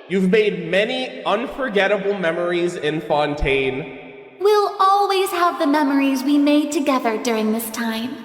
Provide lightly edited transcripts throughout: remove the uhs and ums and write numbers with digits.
You've made many unforgettable memories in Fontaine. We'll always have the memories we made together during this time.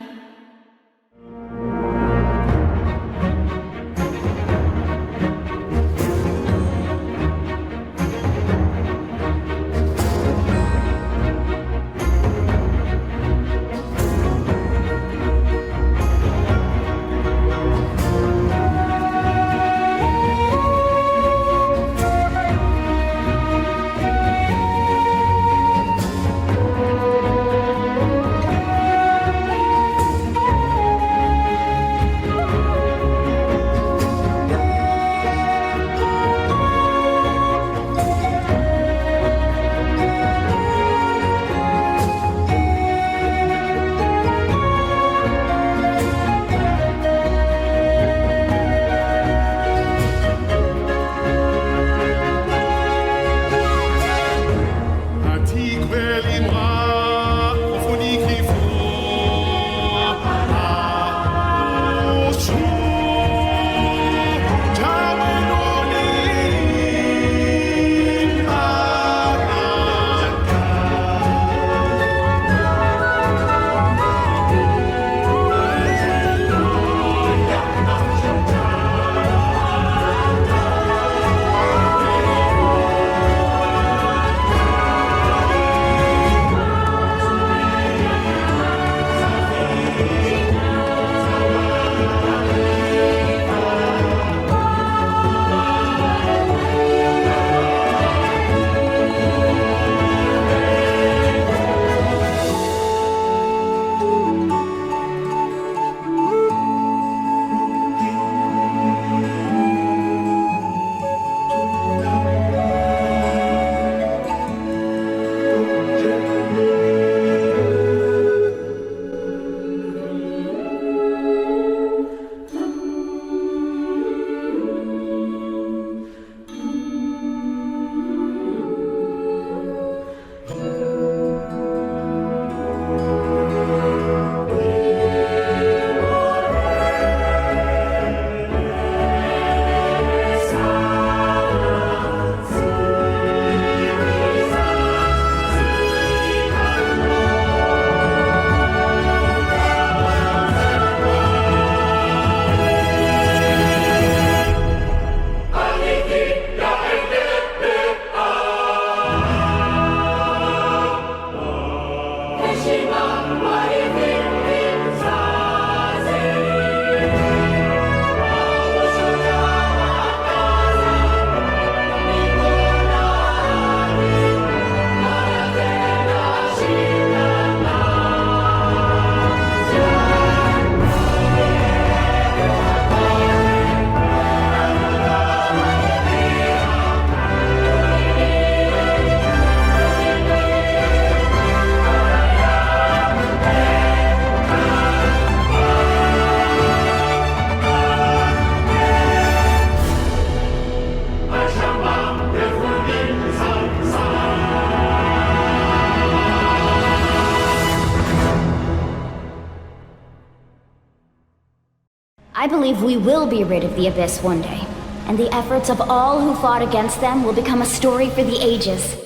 I believe we will be rid of the Abyss one day, and the efforts of all who fought against them will become a story for the ages.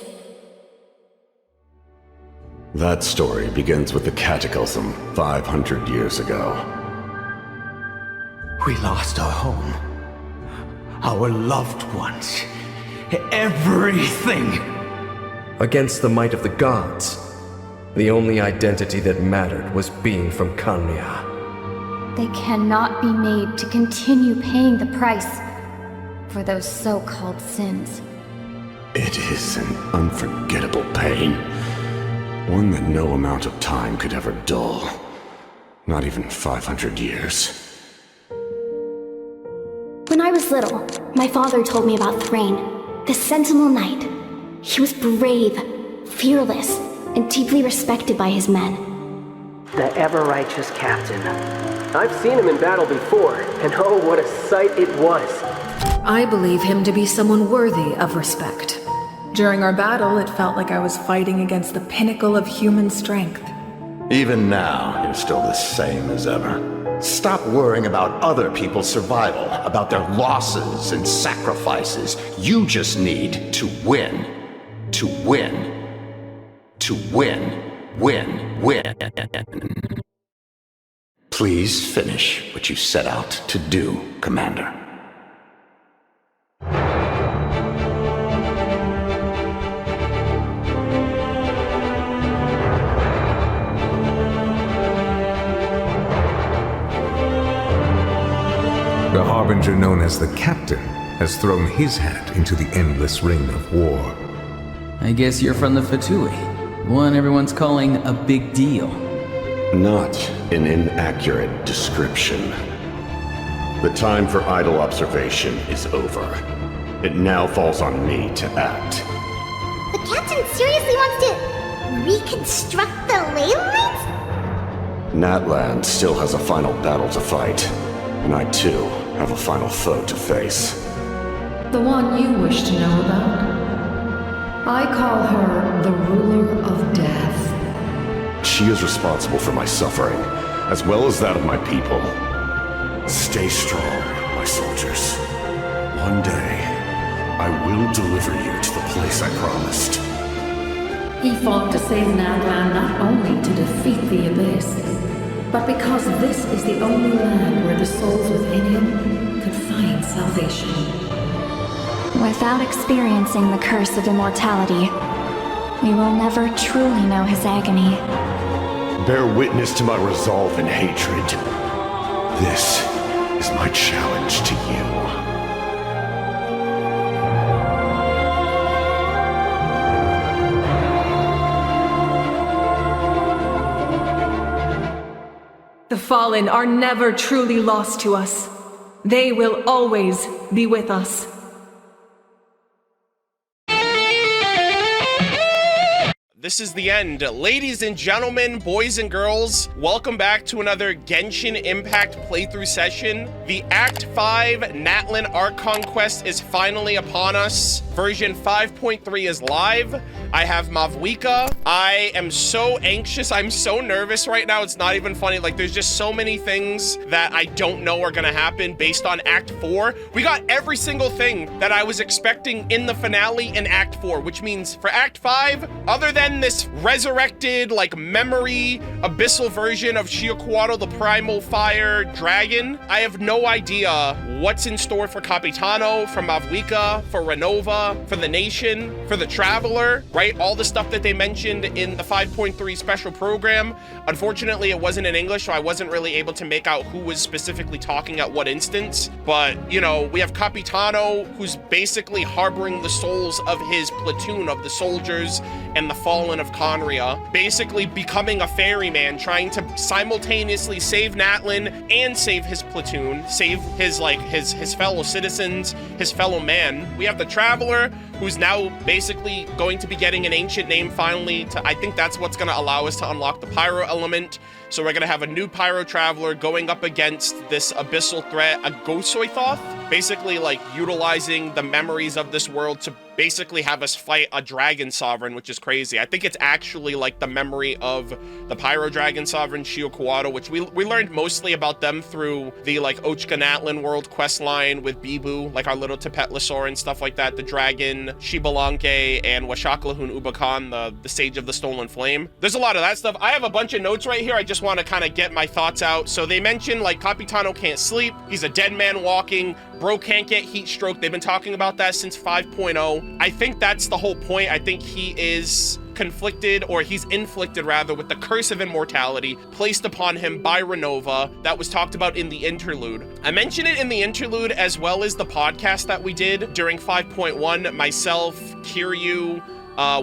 That story begins with the Cataclysm 500 years ago. We lost our home, our loved ones, everything! Against the might of the gods, the only identity that mattered was being from Kanya. They cannot be made to continue paying the price for those so-called sins. It is an unforgettable pain. One that no amount of time could ever dull. Not even 500 years. When I was little, my father told me about Thrain, the Sentinel Knight. He was brave, fearless, and deeply respected by his men. The ever-righteous captain. I've seen him in battle before, and oh, what a sight it was. I believe him to be someone worthy of respect. During our battle, it felt like I was fighting against the pinnacle of human strength. Even now, you're still the same as ever. Stop worrying about other people's survival, about their losses and sacrifices. You just need to win. To win. To win. Win. Please finish what you set out to do, Commander. The Harbinger known as the Captain has thrown his hat into the endless ring of war. I guess you're from the Fatui, one everyone's calling a big deal. Not an inaccurate description. The time for idle observation is over. It now falls on me to act. The captain seriously wants to reconstruct the ley lines? Natlan still has a final battle to fight, and I too have a final foe to face. The one you wish to know about? I call her the ruler of death. She is responsible for my suffering, as well as that of my people. Stay strong, my soldiers. One day, I will deliver you to the place I promised. He fought to save Natlan not only to defeat the Abyss, but because this is the only land where the souls within him could find salvation. Without experiencing the curse of immortality, we will never truly know his agony. Bear witness to my resolve and hatred. This is my challenge to you. The Fallen are never truly lost to us. They will always be with us. This is the end. Ladies and gentlemen, boys and girls, welcome back to another Genshin Impact playthrough session. The Act 5 Natlan Archon quest is finally upon us. Version 5.3 is live. I have Mavwika. I am so anxious. I'm so nervous right now. It's not even funny. Like, there's just so many things that I don't know are gonna happen based on Act 4. We got every single thing that I was expecting in the finale in Act 4, which means for Act 5, other than this resurrected, like, memory, abyssal version of Shiokwato, the primal fire dragon, I have no idea what's in store for Capitano, for Mavwika, for Ronova, for the Nation, for the Traveler, right? All the stuff that they mentioned in the 5.3 special program. Unfortunately, it wasn't in English, so I wasn't really able to make out who was specifically talking at what instance. But, you know, we have Capitano, who's basically harboring the souls of his platoon of the soldiers and the fallen of Conria, basically becoming a ferryman, trying to simultaneously save Natlan and save his platoon, save his fellow citizens, his fellow man. We have the Traveler, who's now basically going to be getting an ancient name finally. I think that's what's going to allow us to unlock the Pyro element. So we're going to have a new Pyro Traveler going up against this abyssal threat, a Gosoythoth, basically like utilizing the memories of this world to basically have us fight a dragon sovereign, which is crazy. I think it's actually like the memory of the Pyro Dragon Sovereign, Shiokwato, which we learned mostly about them through the like Ochka Natlan world quest line with Bibu, like our little Tepetlisaur and stuff like that, the dragon, Shibalanke, and Washaklahun Ubakan, the Sage of the Stolen Flame. There's a lot of that stuff. I have a bunch of notes right here. I just want to kind of get my thoughts out. So they mentioned like Capitano can't sleep. He's a dead man walking. Bro can't get heat stroke. They've been talking about that since 5.0. I think that's the whole point. I think he is conflicted, or he's inflicted rather, with the curse of immortality placed upon him by Ronova that was talked about in the interlude. I mentioned it in the interlude as well as the podcast that we did during 5.1. Myself, Kiryu,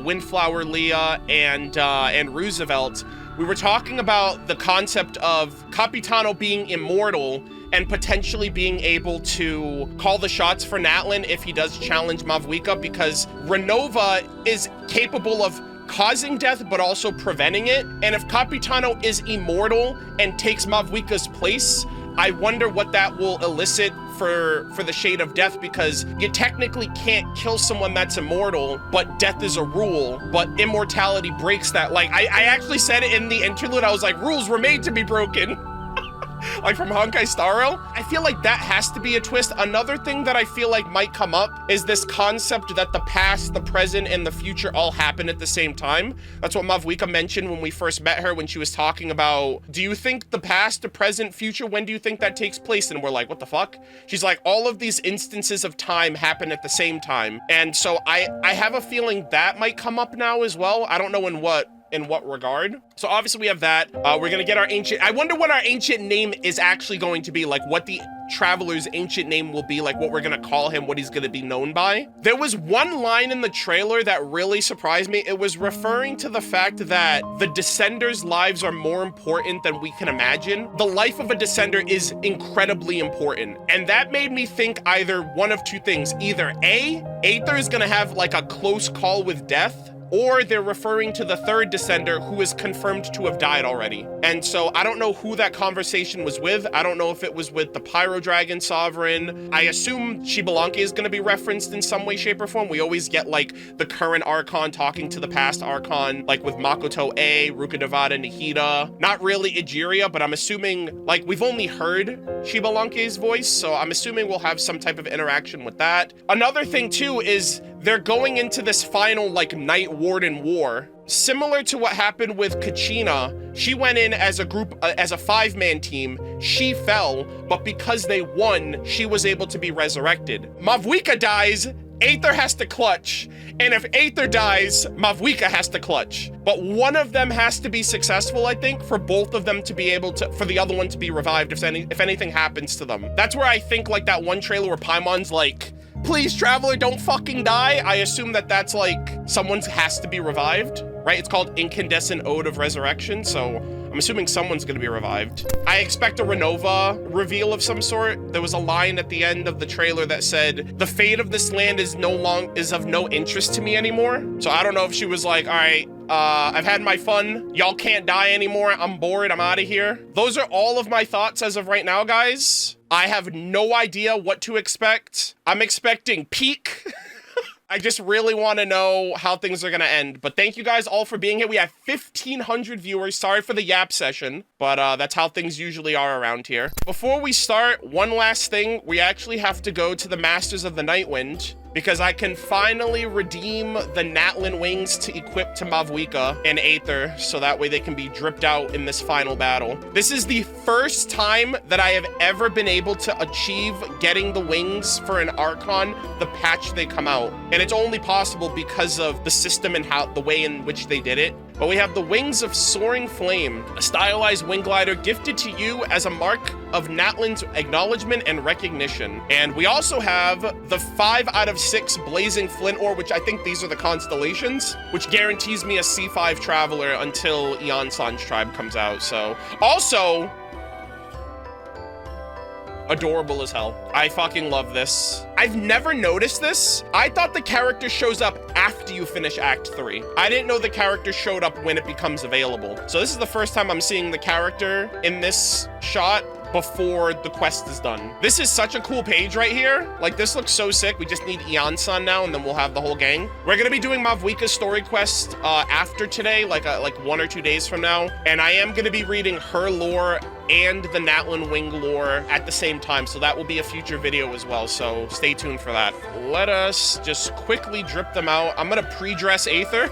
Windflower Leah, and Roosevelt. We were talking about the concept of Capitano being immortal and potentially being able to call the shots for Natlan if he does challenge Mavwika, because Ronova is capable of causing death but also preventing it. And if Capitano is immortal and takes Mavwika's place, I wonder what that will elicit for the Shade of Death, because you technically can't kill someone that's immortal, but death is a rule, but immortality breaks that. Like, I actually said it in the interlude, I was like, rules were made to be broken. Like from Honkai Star Rail? I feel like that has to be a twist. Another thing that I feel like might come up is this concept that the past, the present, and the future all happen at the same time. That's what Mavwika mentioned when we first met her, when she was talking about, do you think the past, the present, future, when do you think that takes place? And we're like, what the fuck? She's like, all of these instances of time happen at the same time. And so I have a feeling that might come up now as well. I don't know in what regard. So obviously we have that. We're gonna get our ancient, I wonder what our ancient name is actually going to be, like what the traveler's ancient name will be, like what we're gonna call him, what he's gonna be known by. There was one line in the trailer that really surprised me. It was referring to the fact that the Descenders' lives are more important than we can imagine. The life of a Descender is incredibly important. And that made me think either one of two things. Either A, Aether is gonna have like a close call with death, or they're referring to the third Descender who is confirmed to have died already. And so I don't know who that conversation was with. I don't know if it was with the Pyro Dragon Sovereign. I assume Xbalanque is gonna be referenced in some way, shape, or form. We always get like the current Archon talking to the past Archon, like with Makoto A, Rukkhadevata, Nihida. Not really Egeria, but I'm assuming, like we've only heard Xbalanque's voice, so I'm assuming we'll have some type of interaction with that. Another thing too is they're going into this final like Night Warden war. Similar to what happened with Kachina, she went in as a group, as a 5-man team. She fell, but because they won, she was able to be resurrected. Mavwika dies, Aether has to clutch. And if Aether dies, Mavwika has to clutch. But one of them has to be successful, I think, for both of them to be able to, for the other one to be revived if anything happens to them. That's where I think like that one trailer where Paimon's like, please, Traveler, don't fucking die. I assume that that's like someone has to be revived, right? It's called Incandescent Ode of Resurrection, so I'm assuming someone's gonna be revived. I expect a Ronova reveal of some sort. There was a line at the end of the trailer that said, the fate of this land is of no interest to me anymore. So I don't know if she was like, all right, I've had my fun. Y'all can't die anymore. I'm bored. I'm out of here. Those are all of my thoughts as of right now, guys. I have no idea what to expect. I'm expecting peak. I just really want to know how things are going to end. But thank you guys all for being here. We have 1,500 viewers. Sorry for the yap session, but that's how things usually are around here. Before we start, one last thing. We actually have to go to the Masters of the Nightwind, because I can finally redeem the Natlan wings to equip to Mavwika and Aether, so that way they can be dripped out in this final battle. This is the first time that I have ever been able to achieve getting the wings for an Archon the patch they come out. And it's only possible because of the system and how the way in which they did it. But we have the Wings of Soaring Flame, a stylized wing glider gifted to you as a mark of Natlan's acknowledgement and recognition. And we also have the 5 out of 6 Blazing Flint Ore, which I think these are the constellations, which guarantees me a C5 Traveler until Eon-san's tribe comes out. So also adorable as hell. I fucking love this. I've never noticed this. I thought the character shows up after you finish Act 3. I didn't know the character showed up when it becomes available. So this is the first time I'm seeing the character in this shot before the quest is done. This is such a cool page right here. Like, this looks so sick. We just need Eon-san now, and then we'll have the whole gang. We're gonna be doing Mavwika's story quest after today, like 1 or 2 days from now. And I am gonna be reading her lore and the Natlan wing lore at the same time, so that will be a future video as well, so stay tuned for that. Let us just quickly drip them out. I'm gonna pre-dress Aether,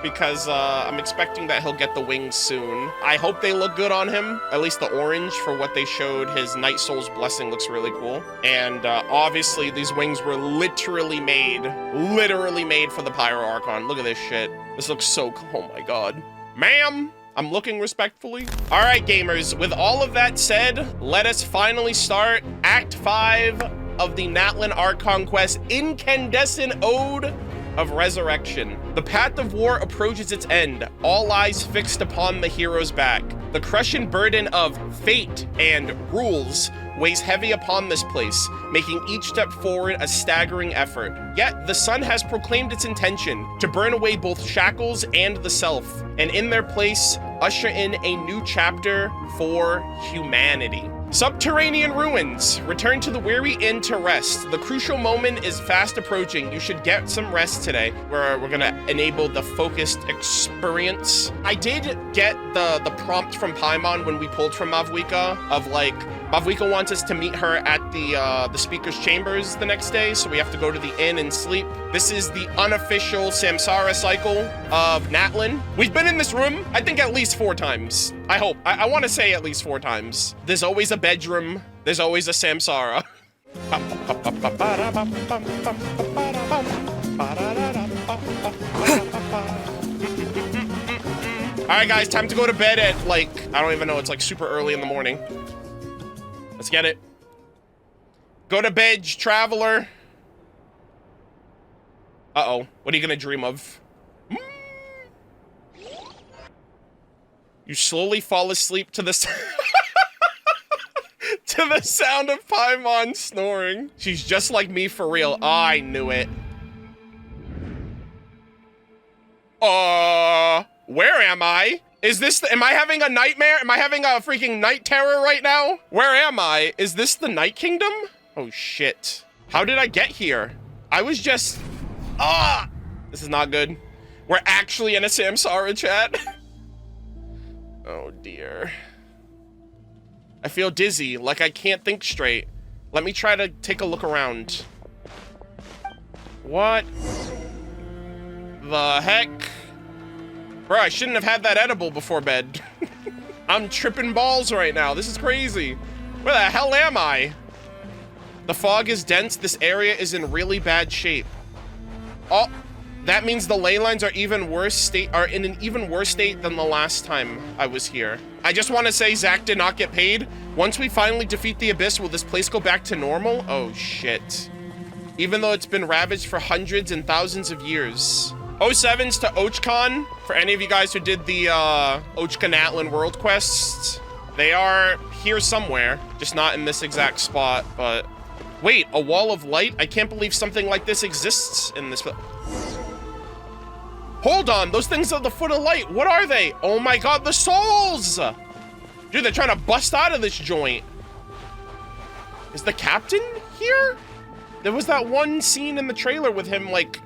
because I'm expecting that he'll get the wings soon. I hope they look good on him. At least the orange for what they showed, his Night Soul's Blessing looks really cool. And obviously these wings were literally made for the Pyro Archon. Look at this shit. This looks so cool. Oh my god. Ma'am, I'm looking respectfully. All right, gamers, with all of that said, let us finally start Act 5 of the Natlan Archon quest, Incandescent Ode of Resurrection. The path of war approaches its end, all eyes fixed upon the hero's back. The crushing burden of fate and rules weighs heavy upon this place, making each step forward a staggering effort. Yet, the sun has proclaimed its intention to burn away both shackles and the self, and in their place, usher in a new chapter for humanity. Subterranean ruins. Return to the Weary Inn to rest. The crucial moment is fast approaching. You should get some rest today. We're gonna enable the focused experience. I did get the prompt from Paimon when we pulled from Mavwika of like, Mavwika wants us to meet her at the speaker's chambers the next day, so we have to go to the inn and sleep. This is the unofficial Samsara cycle of Natlan. We've been in this room, I think, at least 4 times. I hope. I want to say at least 4 times. There's always a bedroom. There's always a Samsara. All right, guys, time to go to bed at, like, I don't even know, it's like super early in the morning. Let's get it. Go to bed, traveler. Uh-oh, what are you gonna dream of? You slowly fall asleep to the to the sound of Paimon snoring. She's just like me for real. Oh, I knew it. Where am I? Is this, am I having a nightmare? Am I having a freaking night terror right now? Where am I? Is this the Night Kingdom? Oh shit. How did I get here? I was just, this is not good. We're actually in a Samsara chat. Oh dear. I feel dizzy, like I can't think straight. Let me try to take a look around. What the heck? Bro, I shouldn't have had that edible before bed. I'm tripping balls right now. This is crazy. Where the hell am I? The fog is dense. This area is in really bad shape. Oh, that means the ley lines are in an even worse state than the last time I was here. I just want to say Zach did not get paid. Once we finally defeat the Abyss, will this place go back to normal? Oh shit. Even though it's been ravaged for hundreds and thousands of years. 07s to Ochcon, for any of you guys who did the Ochcon Natlan world quests. They are here somewhere, just not in this exact spot, but... Wait, a wall of light? I can't believe something like this exists in this... Hold on, those things are the foot of light. What are they? Oh my god, the souls! Dude, they're trying to bust out of this joint. Is the captain here? There was that one scene in the trailer with him, like,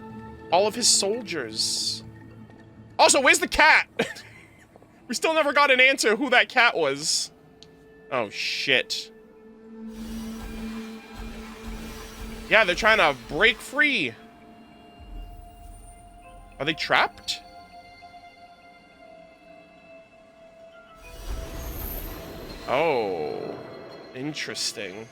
all of his soldiers. Also, where's the cat? We still never got an answer who that cat was. Oh, shit. Yeah, they're trying to break free. Are they trapped? Oh, interesting.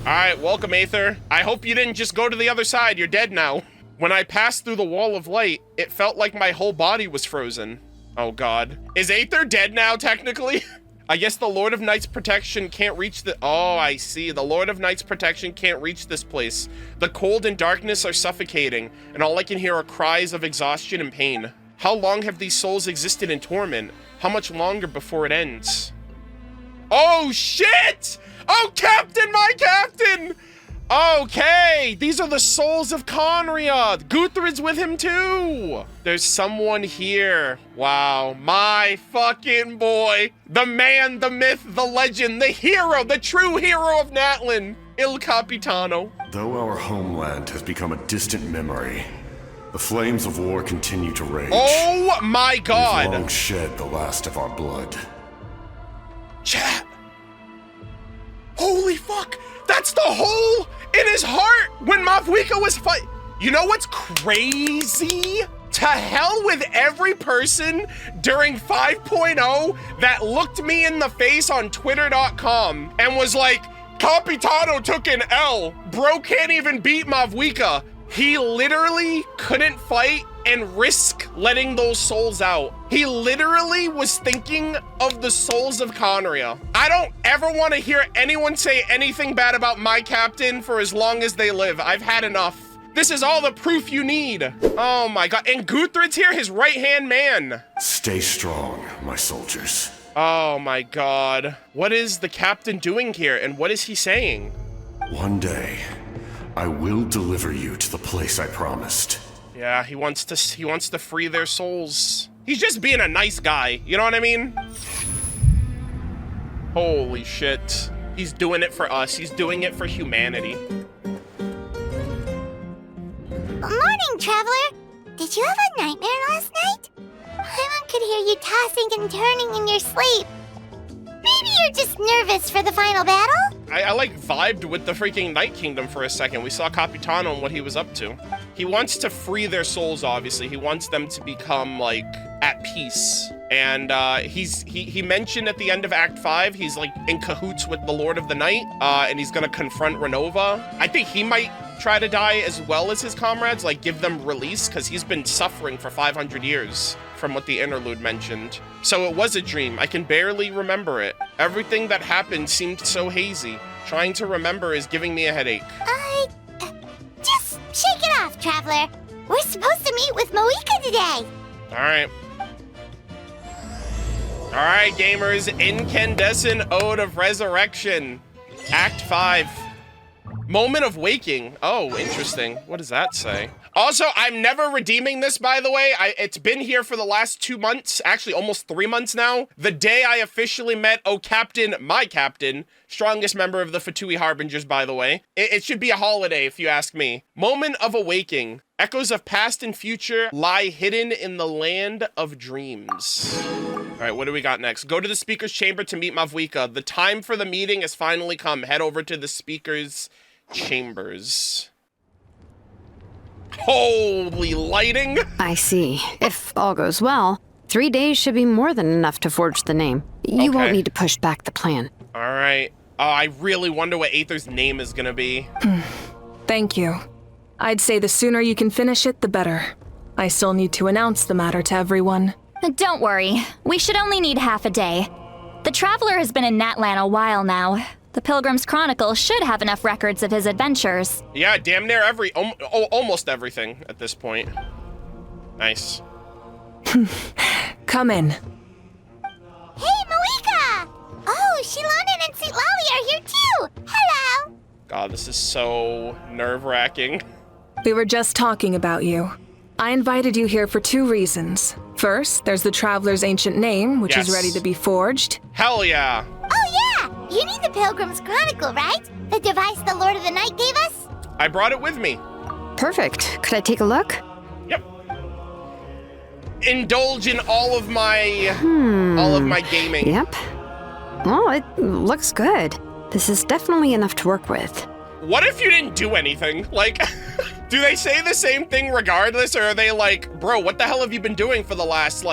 All right, welcome, Aether. I hope you didn't just go to the other side. You're dead now. When I passed through the wall of light, it felt like my whole body was frozen. Oh, God. Is Aether dead now, technically? I guess the Lord of Night's protection can't reach the... Oh, I see. The Lord of Night's protection can't reach this place. The cold and darkness are suffocating, and all I can hear are cries of exhaustion and pain. How long have these souls existed in torment? How much longer before it ends? Oh, shit! Oh, Captain, my Captain! Okay, these are the souls of Conria. Guthred's with him too. There's someone here. Wow, my fucking boy. The man, the myth, the legend, the hero, the true hero of Natlan, Il Capitano. Though our homeland has become a distant memory, the flames of war continue to rage. Oh my god. We've long shed the last of our blood. Chat. Holy fuck! That's the hole in his heart when Mavwika was fighting. You know what's crazy? To hell with every person during 5.0 that looked me in the face on Twitter.com and was like, Capitano took an L. Bro can't even beat Mavwika. He literally couldn't fight and risk letting those souls out. He literally was thinking of the souls of Conria. I don't ever want to hear anyone say anything bad about my captain for as long as they live. I've had enough. This is all the proof you need. Oh my god, and Guthred's here, his right-hand man. Stay strong, my soldiers. Oh my god. What is the captain doing here, and what is he saying? One day, I will deliver you to the place I promised. Yeah, he wants to free their souls. He's just being a nice guy, you know what I mean? Holy shit. He's doing it for us. He's doing it for humanity. Morning, Traveler. Did you have a nightmare last night? Paimon could hear you tossing and turning in your sleep. Maybe you're just nervous for the final battle? I like vibed with the freaking Night Kingdom for a second. We saw Capitano and what he was up to. He wants to free their souls, obviously. He wants them to become, like, at peace. And he mentioned at the end of Act 5, he's like in cahoots with the Lord of the Night, and he's gonna confront Ronova. I think he might try to die as well as his comrades, like give them release, because he's been suffering for 500 years from what the interlude mentioned. So it was a dream. I can barely remember it. Everything that happened seemed so hazy. Trying to remember is giving me a headache. Just shake it off, Traveler. We're supposed to meet with Moika today. All right, gamers, Incandescent Ode of Resurrection, Act 5. Moment of Waking. Oh, interesting. What does that say? Also, I'm never redeeming this, by the way. It's been here for the last 2 months, actually almost 3 months now. The day I officially met, my captain, strongest member of the Fatui Harbingers, by the way. It should be a holiday, if you ask me. Moment of Awaking. Echoes of past and future lie hidden in the land of dreams. All right, what do we got next? Go to the speaker's chamber to meet Mavwika. The time for the meeting has finally come. Head over to the speaker's chambers. Holy lighting! I see. If all goes well, 3 days should be more than enough to forge the name. You won't need to push back the plan. All right. I really wonder what Aether's name is gonna be. Thank you. I'd say the sooner you can finish it, the better. I still need to announce the matter to everyone. Don't worry. We should only need half a day. The Traveler has been in Natlan a while now. The Pilgrim's Chronicle should have enough records of his adventures. Yeah, damn near almost everything at this point. Nice. Come in. Hey, Moika! Oh, Shilonen and St. Lolly are here too! Hello! God, this is so nerve-wracking. We were just talking about you. I invited you here for 2 reasons. First, there's the Traveler's ancient name, which is ready to be forged. Hell yeah! Oh yeah! You need the Pilgrim's Chronicle, right? The device the Lord of the Night gave us? I brought it with me. Perfect. Could I take a look? Yep. Indulge in all of my gaming. Yep. Well, it looks good. This is definitely enough to work with. What if you didn't do anything? Like, do they say the same thing regardless, or are they like, bro, what the hell have you been doing for the last,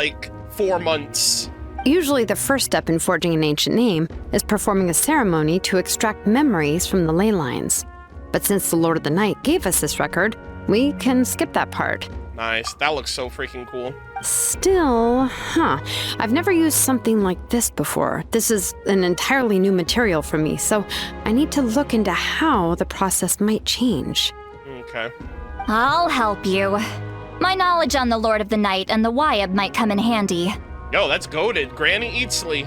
4 months? Usually the first step in forging an ancient name is performing a ceremony to extract memories from the ley lines. But since the Lord of the Night gave us this record, we can skip that part. Nice. That looks so freaking cool. Still, I've never used something like this before. This is an entirely new material for me, so I need to look into how the process might change. Okay. I'll help you. My knowledge on the Lord of the Night and the Wyab might come in handy. Yo, that's goated. Granny Eatsley.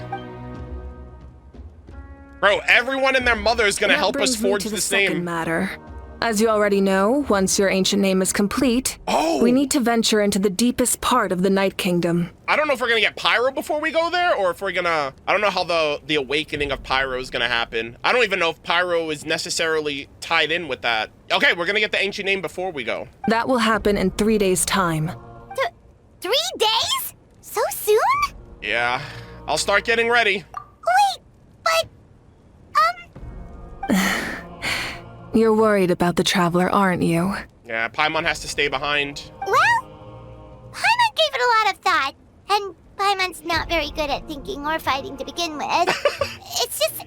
Bro, everyone and their mother is gonna help us forge this name. Matter. As you already know, once your ancient name is complete, we need to venture into the deepest part of the Night Kingdom. I don't know if we're gonna get Pyro before we go there, or if we're gonna... I don't know how the awakening of Pyro is gonna happen. I don't even know if Pyro is necessarily tied in with that. Okay, we're gonna get the ancient name before we go. That will happen in 3 days' time. 3 days? So soon? Yeah, I'll start getting ready. Wait, but... You're worried about the Traveler, aren't you? Yeah, Paimon has to stay behind. Well, Paimon gave it a lot of thought, and Paimon's not very good at thinking or fighting to begin with. It's just...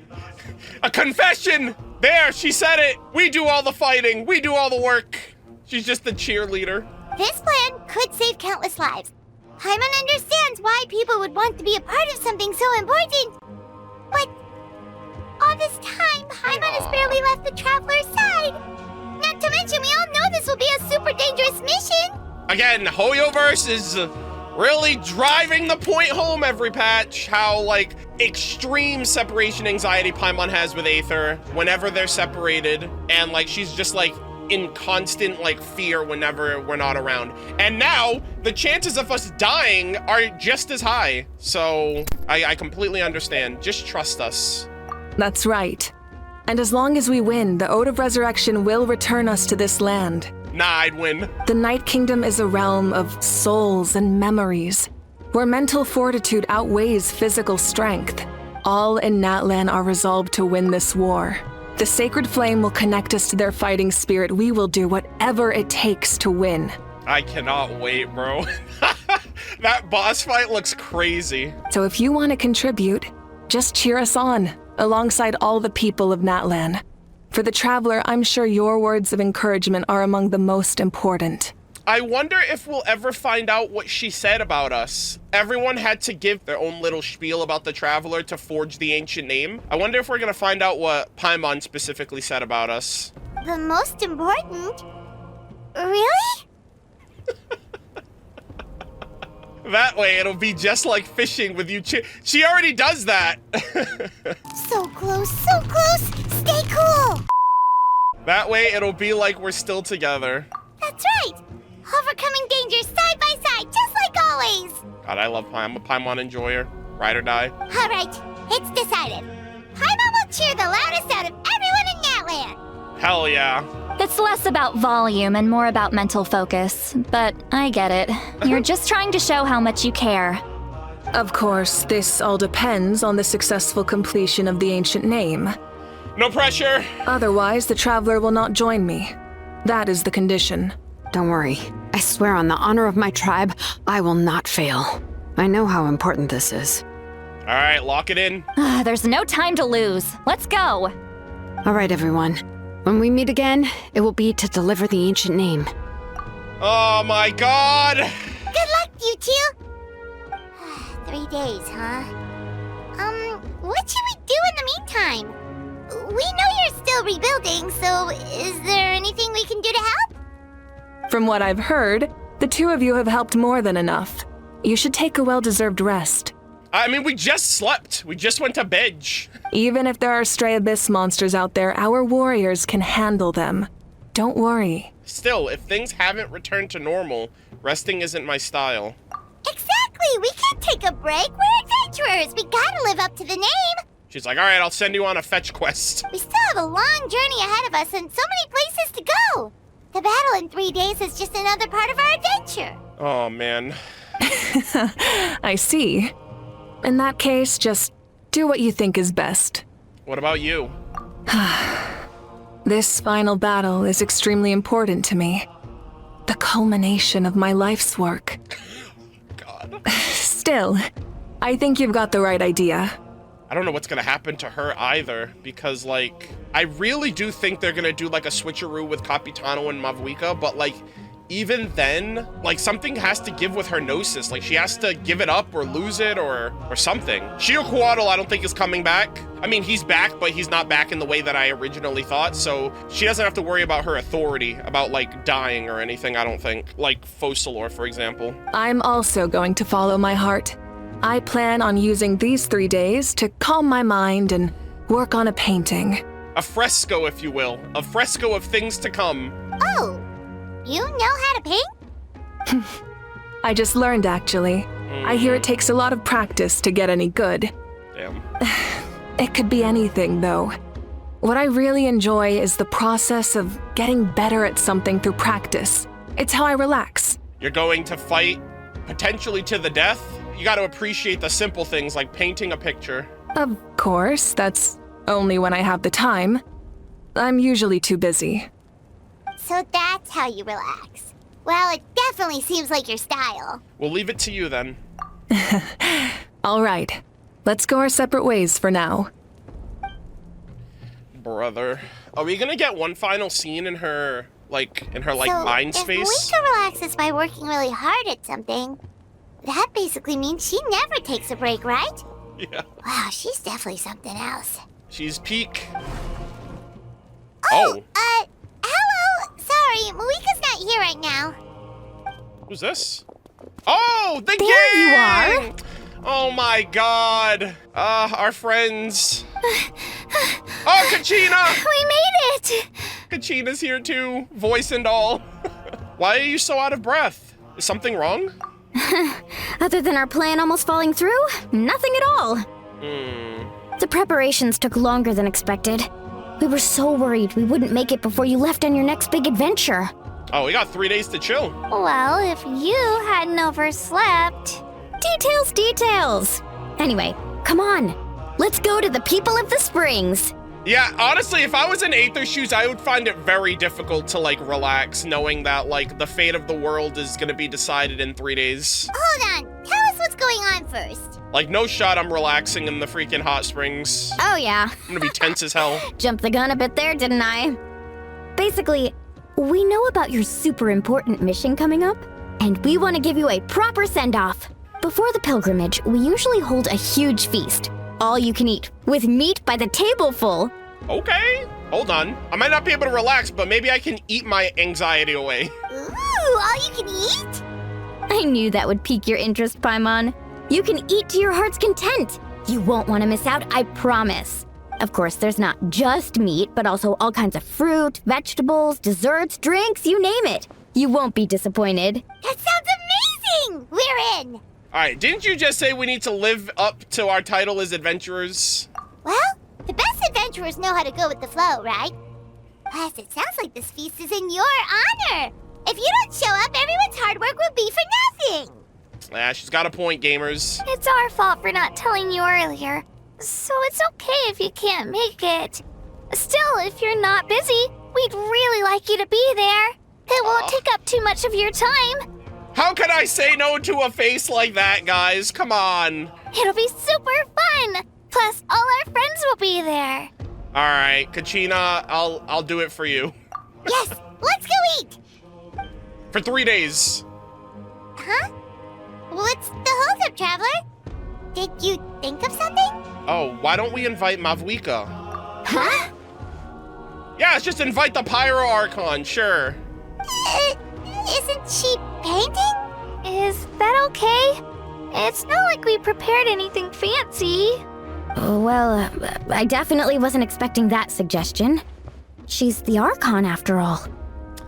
A confession! There, she said it! We do all the fighting, we do all the work. She's just the cheerleader. This plan could save countless lives. Paimon understands why people would want to be a part of something so important. But all this time, Paimon has barely left the Traveler's side. Not to mention, we all know this will be a super dangerous mission. Again, Hoyoverse is really driving the point home every patch. How, extreme separation anxiety Paimon has with Aether whenever they're separated. And, she's just, in constant, like, fear whenever we're not around. And now, the chances of us dying are just as high. So, I completely understand. Just trust us. That's right. And as long as we win, the Ode of Resurrection will return us to this land. Nah, I'd win. The Night Kingdom is a realm of souls and memories, where mental fortitude outweighs physical strength. All in Natlan are resolved to win this war. The sacred flame will connect us to their fighting spirit. We will do whatever it takes to win. I cannot wait, bro. That boss fight looks crazy. So if you want to contribute, just cheer us on, alongside all the people of Natlan. For the Traveler, I'm sure your words of encouragement are among the most important. I wonder if we'll ever find out what she said about us. Everyone had to give their own little spiel about the Traveler to forge the ancient name. I wonder if we're gonna find out what Paimon specifically said about us. The most important? Really? That way it'll be just like fishing with you. She already does that. So close, so close. Stay cool. That way it'll be like we're still together. That's right. Overcoming dangers side by side, just like always. God, I love Paimon. I'm a Paimon enjoyer. Ride or die. All right, it's decided. Paimon will cheer the loudest out of everyone in Natlan. Hell yeah. It's less about volume and more about mental focus, but I get it. You're just trying to show how much you care. Of course, this all depends on the successful completion of the ancient name. No pressure. Otherwise, the Traveler will not join me. That is the condition. Don't worry. I swear on the honor of my tribe, I will not fail. I know how important this is. All right, lock it in. There's no time to lose. Let's go. All right, everyone. When we meet again, it will be to deliver the ancient name. Oh my god! Good luck, you two! 3 days, huh? What should we do in the meantime? We know you're still rebuilding, so is there anything we can do to help? From what I've heard, the two of you have helped more than enough. You should take a well-deserved rest. I mean, we just slept. We just went to bed. Even if there are stray abyss monsters out there, our warriors can handle them. Don't worry. Still, if things haven't returned to normal, resting isn't my style. Exactly! We can't take a break. We're adventurers. We gotta live up to the name. She's like, all right, I'll send you on a fetch quest. We still have a long journey ahead of us and so many places to go. The battle in 3 days is just another part of our adventure. Oh, man. I see. In that case, just do what you think is best. What about you? This final battle is extremely important to me. The culmination of my life's work. God. Still, I think you've got the right idea. I don't know what's gonna happen to her either, because, like, I really do think they're gonna do, like, a switcheroo with Capitano and Mavuika, but, like, even then, like, something has to give with her gnosis. Like, she has to give it up or lose it or something. Shiokuatl, I don't think, is coming back. I mean, he's back, but he's not back in the way that I originally thought, so she doesn't have to worry about her authority, about, like, dying or anything, I don't think. Like, Focalor, for example. I'm also going to follow my heart. I plan on using these 3 days to calm my mind and work on a painting. A fresco, if you will. A fresco of things to come. Oh, you know how to paint? I just learned, actually. I hear it takes a lot of practice to get any good. Damn. It could be anything, though. What I really enjoy is the process of getting better at something through practice. It's how I relax. You're going to fight, potentially to the death? You got to appreciate the simple things like painting a picture. Of course, that's only when I have the time. I'm usually too busy. So that's how you relax. Well, it definitely seems like your style. We'll leave it to you then. All right. Let's go our separate ways for now. Brother. Are we gonna get one final scene in her, mind space? So, if Mavuika relaxes by working really hard at something, that basically means she never takes a break, right? Yeah. Wow, she's definitely something else. She's peak. Hello! Sorry, Mavuika's not here right now. Who's this? Oh, the There gang! you are! Oh my god. Our friends. Oh, Kachina! We made it! Kachina's here too, voice and all. Why are you so out of breath? Is something wrong? Other than our plan almost falling through, nothing at all. The preparations took longer than expected. We were so worried we wouldn't make it before you left on your next big adventure. Oh, we got 3 days to chill. Well, if you hadn't overslept... Details! Anyway, come on. Let's go to the people of the springs. Yeah, honestly, if I was in Aether's shoes, I would find it very difficult to, like, relax, knowing that, like, the fate of the world is gonna be decided in 3 days. Hold on. Tell us what's going on first. Like, no shot I'm relaxing in the freaking hot springs. Oh, yeah. I'm gonna be tense as hell. Jumped the gun a bit there, didn't I? Basically, we know about your super important mission coming up, and we want to give you a proper send-off. Before the pilgrimage, we usually hold a huge feast. All you can eat, with meat by the tableful. Okay, hold on. I might not be able to relax, but maybe I can eat my anxiety away. Ooh, all you can eat? I knew that would pique your interest, Paimon. You can eat to your heart's content. You won't want to miss out, I promise. Of course, there's not just meat, but also all kinds of fruit, vegetables, desserts, drinks, you name it. You won't be disappointed. That sounds amazing! We're in! Alright, didn't you just say we need to live up to our title as adventurers? Well, the best adventurers know how to go with the flow, right? Plus, it sounds like this feast is in your honor. If you don't show up, everyone's hard work will be for nothing. Ah, she's got a point, gamers. It's our fault for not telling you earlier, so it's okay if you can't make it. Still, if you're not busy, we'd really like you to be there. It won't take up too much of your time. How can I say no to a face like that, guys? Come on. It'll be super fun. Plus, all our friends will be there. All right, Kachina, I'll do it for you. Yes, let's go eat. For 3 days. Huh? What's the holdup, Traveler? Did you think of something? Oh, why don't we invite Mavwika? Huh? Yeah, let's just invite the Pyro Archon, sure. Isn't she painting? Is that okay? It's not like we prepared anything fancy. Well, I definitely wasn't expecting that suggestion. She's the Archon, after all.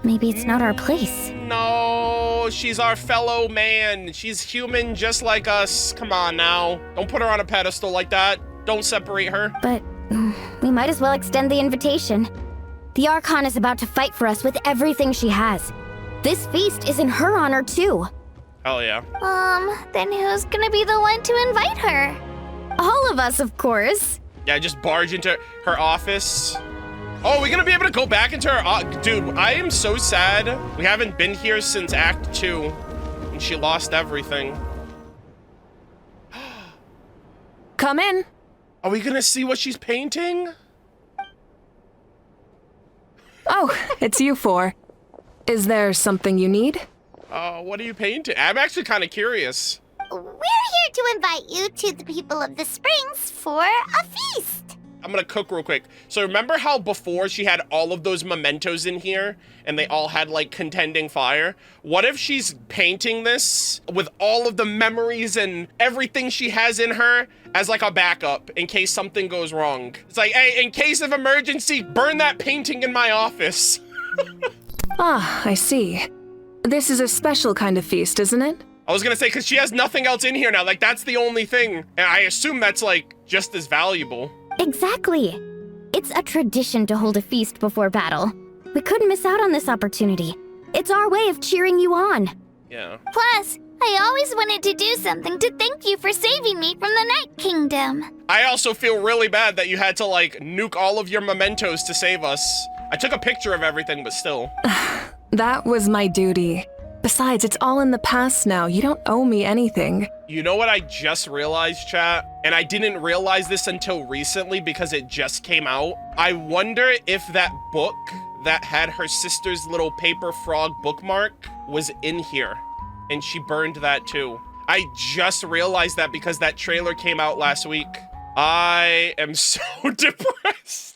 Maybe it's not our place. No, she's our fellow man. She's human just like us. Come on now. Don't put her on a pedestal like that. Don't separate her. But we might as well extend the invitation. The Archon is about to fight for us with everything she has. This feast is in her honor, too. Hell yeah. Then who's gonna be the one to invite her? All of us, of course. Yeah, just barge into her office. Oh, we're gonna be able to go back into her dude, I am so sad. We haven't been here since Act 2, and she lost everything. Come in. Are we gonna see what she's painting? Oh, it's you four. Is there something you need? What are you painting? I'm actually kind of curious. We're here to invite you to the people of the springs for a feast. I'm gonna cook real quick. So remember how before she had all of those mementos in here and they all had like contending fire? What if she's painting this with all of the memories and everything she has in her as like a backup in case something goes wrong? It's like, hey, in case of emergency, burn that painting in my office. Ah, I see. This is a special kind of feast, isn't it? I was gonna say, because she has nothing else in here now. Like, that's the only thing. And I assume that's, like, just as valuable. Exactly. It's a tradition to hold a feast before battle. We couldn't miss out on this opportunity. It's our way of cheering you on. Yeah. Plus, I always wanted to do something to thank you for saving me from the Night Kingdom. I also feel really bad that you had to, like, nuke all of your mementos to save us. I took a picture of everything, but still. That was my duty. Besides, it's all in the past now. You don't owe me anything. You know what I just realized, chat? And I didn't realize this until recently because it just came out. I wonder if that book that had her sister's little paper frog bookmark was in here. And she burned that too. I just realized that because that trailer came out last week. I am so depressed.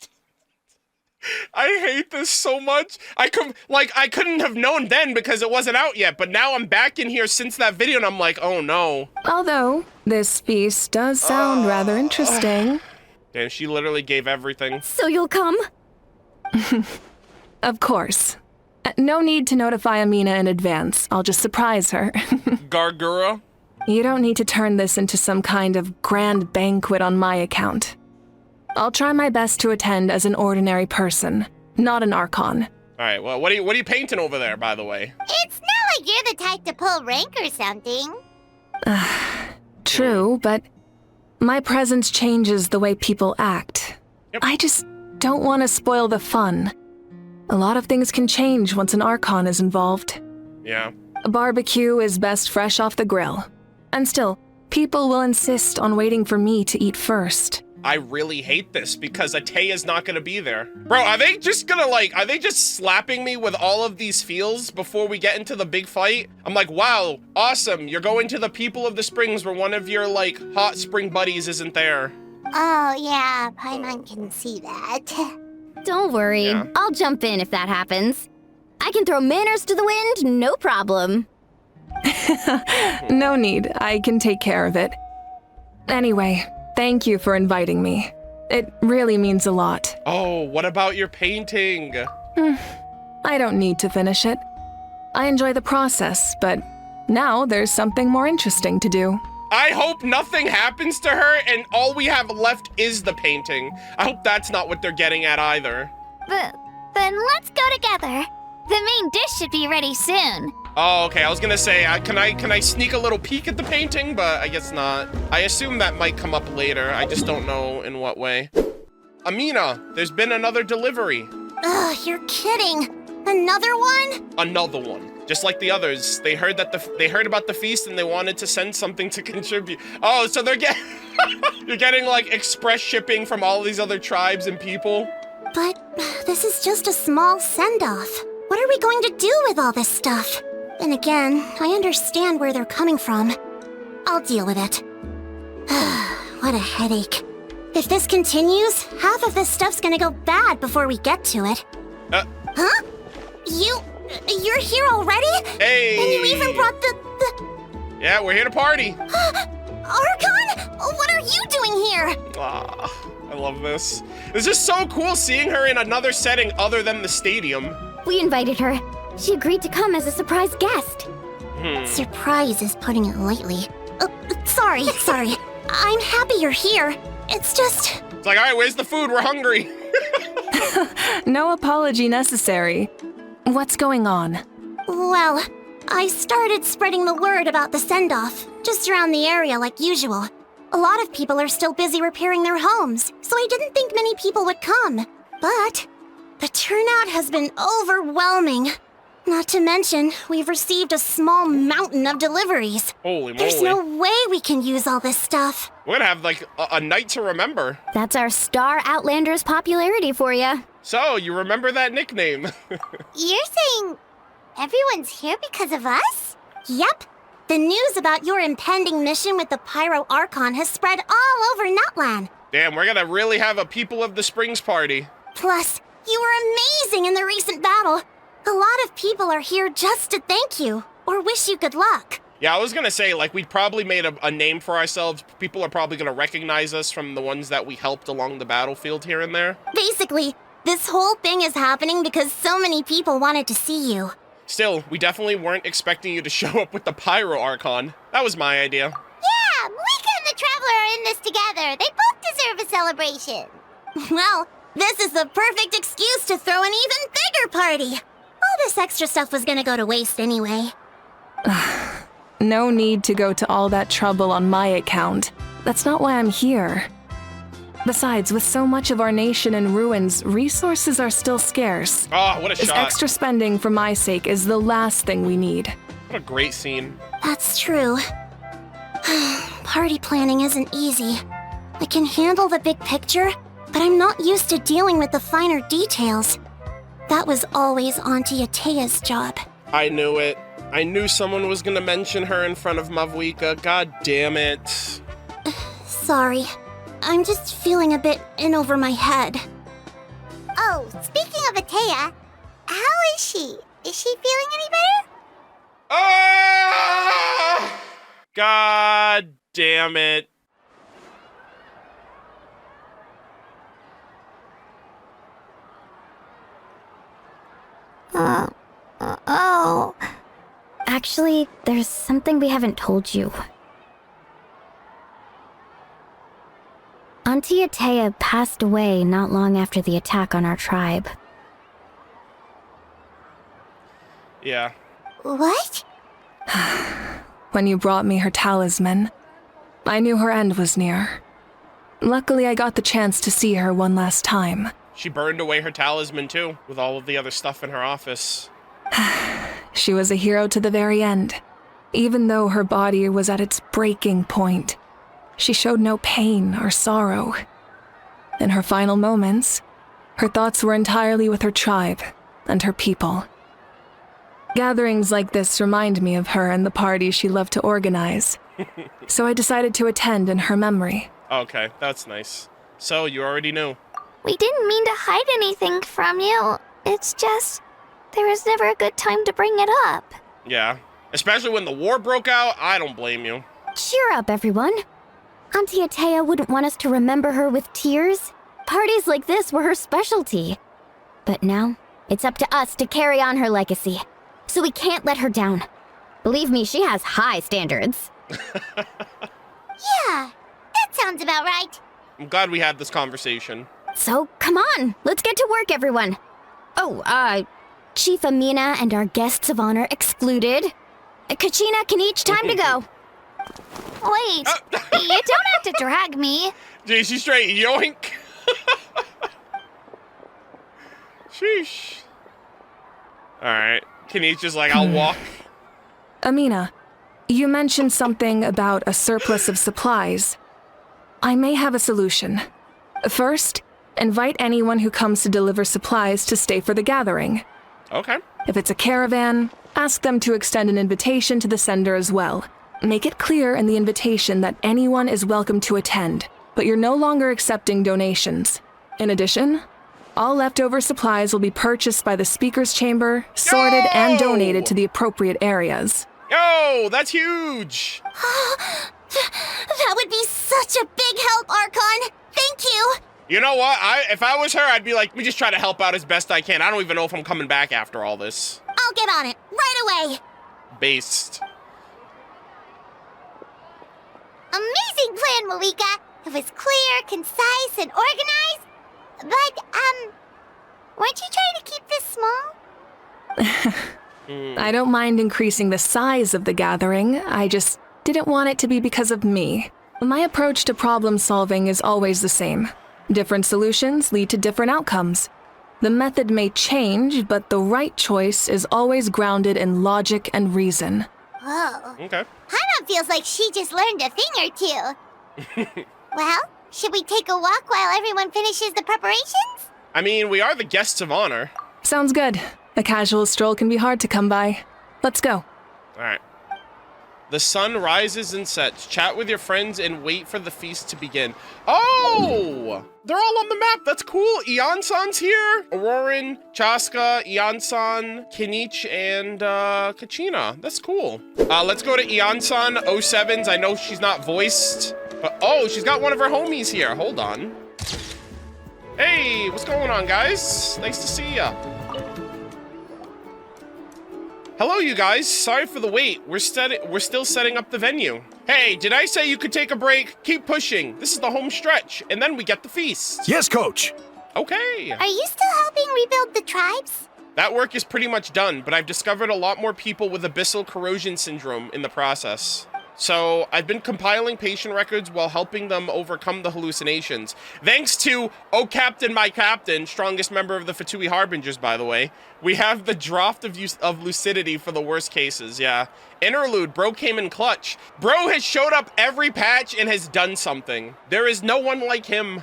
I hate this so much. I couldn't have known then because it wasn't out yet, but now I'm back in here since that video and I'm like, oh no. Although, this feast does sound rather interesting. Damn, she literally gave everything. So you'll come? Of course. No need to notify Amina in advance. I'll just surprise her. Gargura? You don't need to turn this into some kind of grand banquet on my account. I'll try my best to attend as an ordinary person, not an Archon. All right, well, what are you painting over there, by the way? It's not like you're the type to pull rank or something. True, but my presence changes the way people act. Yep. I just don't want to spoil the fun. A lot of things can change once an Archon is involved. Yeah. A barbecue is best fresh off the grill. And still, people will insist on waiting for me to eat first. I really hate this because Atea's not gonna be there. Bro, are they just slapping me with all of these feels before we get into the big fight? I'm like, wow, awesome. You're going to the People of the Springs where one of your, like, hot spring buddies isn't there. Oh, yeah, Paimon can see that. Don't worry, Yeah. I'll jump in if that happens. I can throw manners to the wind, no problem. No need, I can take care of it. Anyway, thank you for inviting me. It really means a lot. Oh, what about your painting? I don't need to finish it. I enjoy the process, but now there's something more interesting to do. I hope nothing happens to her and all we have left is the painting. I hope that's not what they're getting at either. Then let's go together. The main dish should be ready soon. Oh, okay, I was gonna say, can I sneak a little peek at the painting? But I guess not. I assume that might come up later. I just don't know in what way. Amina, there's been another delivery. Ugh, you're kidding. Another one? Another one. Just like the others. They heard about the feast and they wanted to send something to contribute. Oh, so they're you're getting like express shipping from all these other tribes and people? But this is just a small send-off. What are we going to do with all this stuff? And again, I understand where they're coming from. I'll deal with it. What a headache. If this continues, half of this stuff's gonna go bad before we get to it. Huh? You're here already? Hey! And you even brought the... Yeah, we're here to party. Archon? What are you doing here? Ah, I love this. This is so cool seeing her in another setting other than the stadium. We invited her. She agreed to come as a surprise guest. Surprise is putting it lightly. Sorry. I'm happy you're here. It's just... It's like, all right, where's the food? We're hungry. No apology necessary. What's going on? Well, I started spreading the word about the send-off, just around the area like usual. A lot of people are still busy repairing their homes, so I didn't think many people would come. But the turnout has been overwhelming. Not to mention, we've received a small mountain of deliveries. Holy moly. There's no way we can use all this stuff. We're gonna have like a night to remember. That's our Star Outlander's popularity for you. So, you remember that nickname? You're saying everyone's here because of us? Yep. The news about your impending mission with the Pyro Archon has spread all over Natlan. Damn, we're gonna really have a People of the Springs party. Plus, you were amazing in the recent battle. A lot of people are here just to thank you, or wish you good luck. Yeah, I was gonna say, like, we probably made a name for ourselves. People are probably gonna recognize us from the ones that we helped along the battlefield here and there. Basically, this whole thing is happening because so many people wanted to see you. Still, we definitely weren't expecting you to show up with the Pyro Archon. That was my idea. Yeah, Moika and the Traveler are in this together. They both deserve a celebration. Well, this is the perfect excuse to throw an even bigger party. All this extra stuff was gonna go to waste anyway. No need to go to all that trouble on my account. That's not why I'm here. Besides, with so much of our nation in ruins, resources are still scarce. Oh, what a This shot. extra spending for my sake is the last thing we need. What a great scene. That's true. Party planning isn't easy. I can handle the big picture, but I'm not used to dealing with the finer details. That was always Auntie Atea's job. I knew it. I knew someone was gonna mention her in front of Mavwika. God damn it. Sorry. I'm just feeling a bit in over my head. Oh, speaking of Atea, how is she? Is she feeling any better? Ah! God damn it. Oh. Actually, there's something we haven't told you. Auntie Atea passed away not long after the attack on our tribe. Yeah. What? When you brought me her talisman, I knew her end was near. Luckily, I got the chance to see her one last time. She burned away her talisman too, with all of the other stuff in her office. She was a hero to the very end. Even though her body was at its breaking point, she showed no pain or sorrow. In her final moments, her thoughts were entirely with her tribe and her people. Gatherings like this remind me of her and the parties she loved to organize. So I decided to attend in her memory. Okay, that's nice. So, you already knew. We didn't mean to hide anything from you. It's just, there was never a good time to bring it up. Yeah. Especially when the war broke out, I don't blame you. Cheer up, everyone. Auntie Atea wouldn't want us to remember her with tears. Parties like this were her specialty. But now, it's up to us to carry on her legacy. So we can't let her down. Believe me, she has high standards. Yeah, that sounds about right. I'm glad we had this conversation. So, come on, let's get to work, everyone. Oh, Chief Amina and our guests of honor excluded. Kachina, Kanich, time to go. Wait, you don't have to drag me. JC straight, yoink. Sheesh. Alright, Kanich is like, I'll walk. Amina, you mentioned something about a surplus of supplies. I may have a solution. First, invite anyone who comes to deliver supplies to stay for the gathering. Okay. If it's a caravan, ask them to extend an invitation to the sender as well. Make it clear in the invitation that anyone is welcome to attend, but you're no longer accepting donations. In addition, all leftover supplies will be purchased by the speaker's chamber, sorted, and donated to the appropriate areas. Yo, that's huge! That would be such a big help, Archon! Thank you! You know what? If I was her, I'd be like, let me just try to help out as best I can. I don't even know if I'm coming back after all this. I'll get on it, right away! Based. Amazing plan, Malika! It was clear, concise, and organized. But, weren't you trying to keep this small? I don't mind increasing the size of the gathering, I just didn't want it to be because of me. My approach to problem solving is always the same. Different solutions lead to different outcomes. The method may change, but the right choice is always grounded in logic and reason. Whoa. Okay. Hana feels like she just learned a thing or two. Well, should we take a walk while everyone finishes the preparations? I mean, we are the guests of honor. Sounds good. A casual stroll can be hard to come by. Let's go. Alright. The sun rises and sets. Chat with your friends and wait for the feast to begin. Oh! They're all on the map. That's cool. Ian-san's here. Auroran, Chaska, Ian-san, Kinich, and Kachina. That's cool. Let's go to Ian-san 07's. I know she's not voiced. But, oh, she's got one of her homies here. Hold on. Hey, what's going on, guys? Nice to see ya. Hello, you guys. Sorry for the wait. We're still setting up the venue. Hey, did I say you could take a break? Keep pushing. This is the home stretch, and then we get the feast. Yes, Coach. Okay. Are you still helping rebuild the tribes? That work is pretty much done, but I've discovered a lot more people with abyssal corrosion syndrome in the process. So I've been compiling patient records while helping them overcome the hallucinations. Thanks to, oh Captain, my Captain, strongest member of the Fatui Harbingers, by the way, we have the draft of lucidity for the worst cases, yeah. Interlude, bro came in clutch. Bro has showed up every patch and has done something. There is no one like him.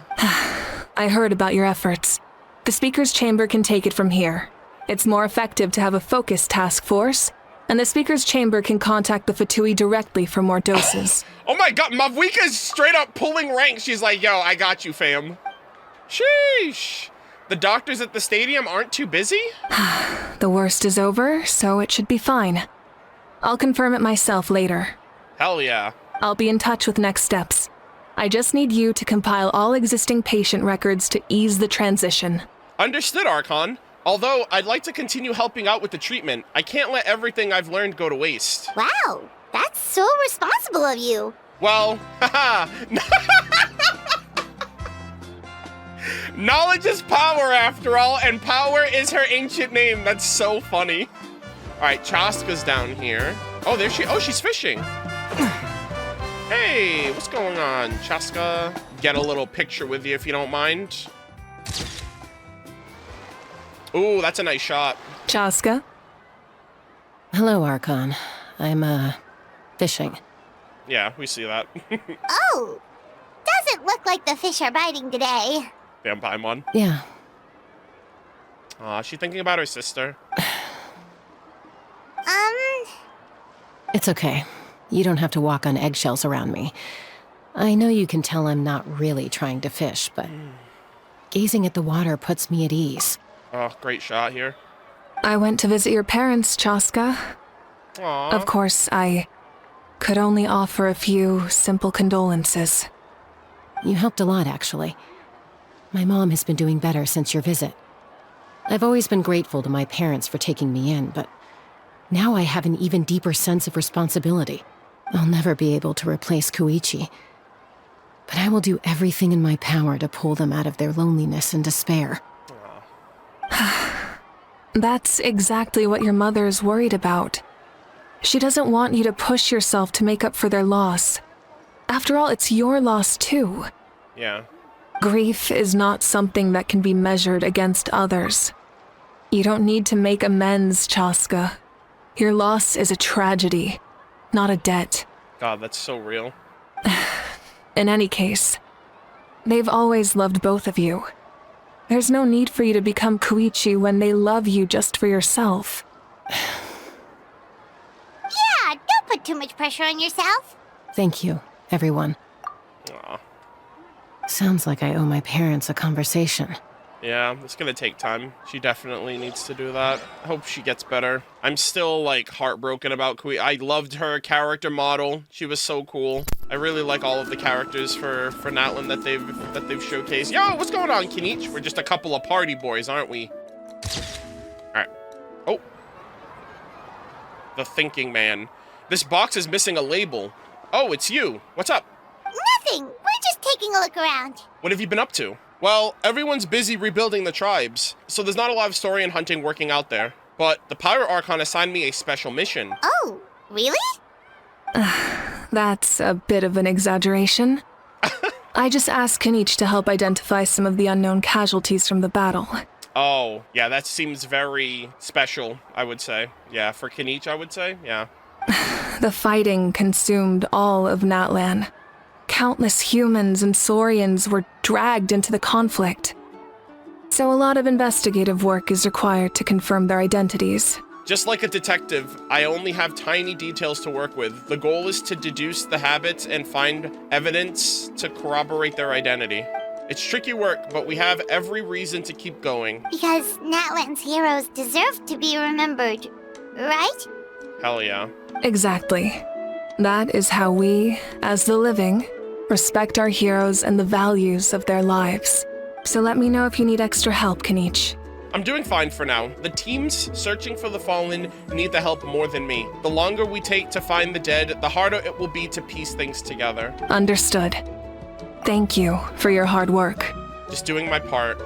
I heard about your efforts. The speaker's chamber can take it from here. It's more effective to have a focused task force, and the speaker's chamber can contact the Fatui directly for more doses. Oh my god, Mavwika's straight up pulling rank. She's like, yo, I got you, fam. Sheesh. The doctors at the stadium aren't too busy? The worst is over, so it should be fine. I'll confirm it myself later. Hell yeah. I'll be in touch with next steps. I just need you to compile all existing patient records to ease the transition. Understood, Archon. Although, I'd like to continue helping out with the treatment. I can't let everything I've learned go to waste. Wow, that's so responsible of you. Well, haha. Knowledge is power, after all, and power is her ancient name. That's so funny. All right, Chaska's down here. Oh, there she. Oh, she's fishing. Hey, what's going on, Chaska? Get a little picture with you if you don't mind. Ooh, that's a nice shot. Chaska? Hello, Archon. I'm, fishing. Yeah, we see that. Oh, doesn't look like the fish are biting today. Damn Paimon. Yeah. Aw, is she thinking about her sister? It's okay. You don't have to walk on eggshells around me. I know you can tell I'm not really trying to fish, but gazing at the water puts me at ease. Oh, great shot here. I went to visit your parents, Chaska. Aww. Of course, I could only offer a few simple condolences. You helped a lot, actually. My mom has been doing better since your visit. I've always been grateful to my parents for taking me in, but now I have an even deeper sense of responsibility. I'll never be able to replace Koichi, but I will do everything in my power to pull them out of their loneliness and despair. That's exactly what your mother is worried about. She doesn't want you to push yourself to make up for their loss. After all, it's your loss too. Yeah. Grief is not something that can be measured against others. You don't need to make amends, Chaska. Your loss is a tragedy, not a debt. God, that's so real. In any case, they've always loved both of you. There's no need for you to become Koichi when they love you just for yourself. Yeah, don't put too much pressure on yourself. Thank you, everyone. Aw. Sounds like I owe my parents a conversation. Yeah, it's gonna take time. She definitely needs to do that. I hope she gets better. I'm still, like, heartbroken about Koichi. I loved her character model. She was so cool. I really like all of the characters for Natlan that they've showcased. Yo, what's going on, Kinich? We're just a couple of party boys, aren't we? Alright. Oh. The thinking man. This box is missing a label. Oh, it's you. What's up? Nothing. We're just taking a look around. What have you been up to? Well, everyone's busy rebuilding the tribes, so there's not a lot of story and hunting working out there. But the Pirate Archon assigned me a special mission. Oh, really? That's a bit of an exaggeration. I just asked Kinich to help identify some of the unknown casualties from the battle. Oh, yeah, that seems very special, I would say. Yeah, for Kinich, I would say, yeah. The fighting consumed all of Natlan. Countless humans and Saurians were dragged into the conflict. So a lot of investigative work is required to confirm their identities. Just like a detective, I only have tiny details to work with. The goal is to deduce the habits and find evidence to corroborate their identity. It's tricky work, but we have every reason to keep going. Because Natlan's heroes deserve to be remembered, right? Hell yeah. Exactly. That is how we, as the living, respect our heroes and the values of their lives. So let me know if you need extra help, Kinich. I'm doing fine for now. The teams searching for the fallen need the help more than me. The longer we take to find the dead, the harder it will be to piece things together. Understood. Thank you for your hard work. Just doing my part.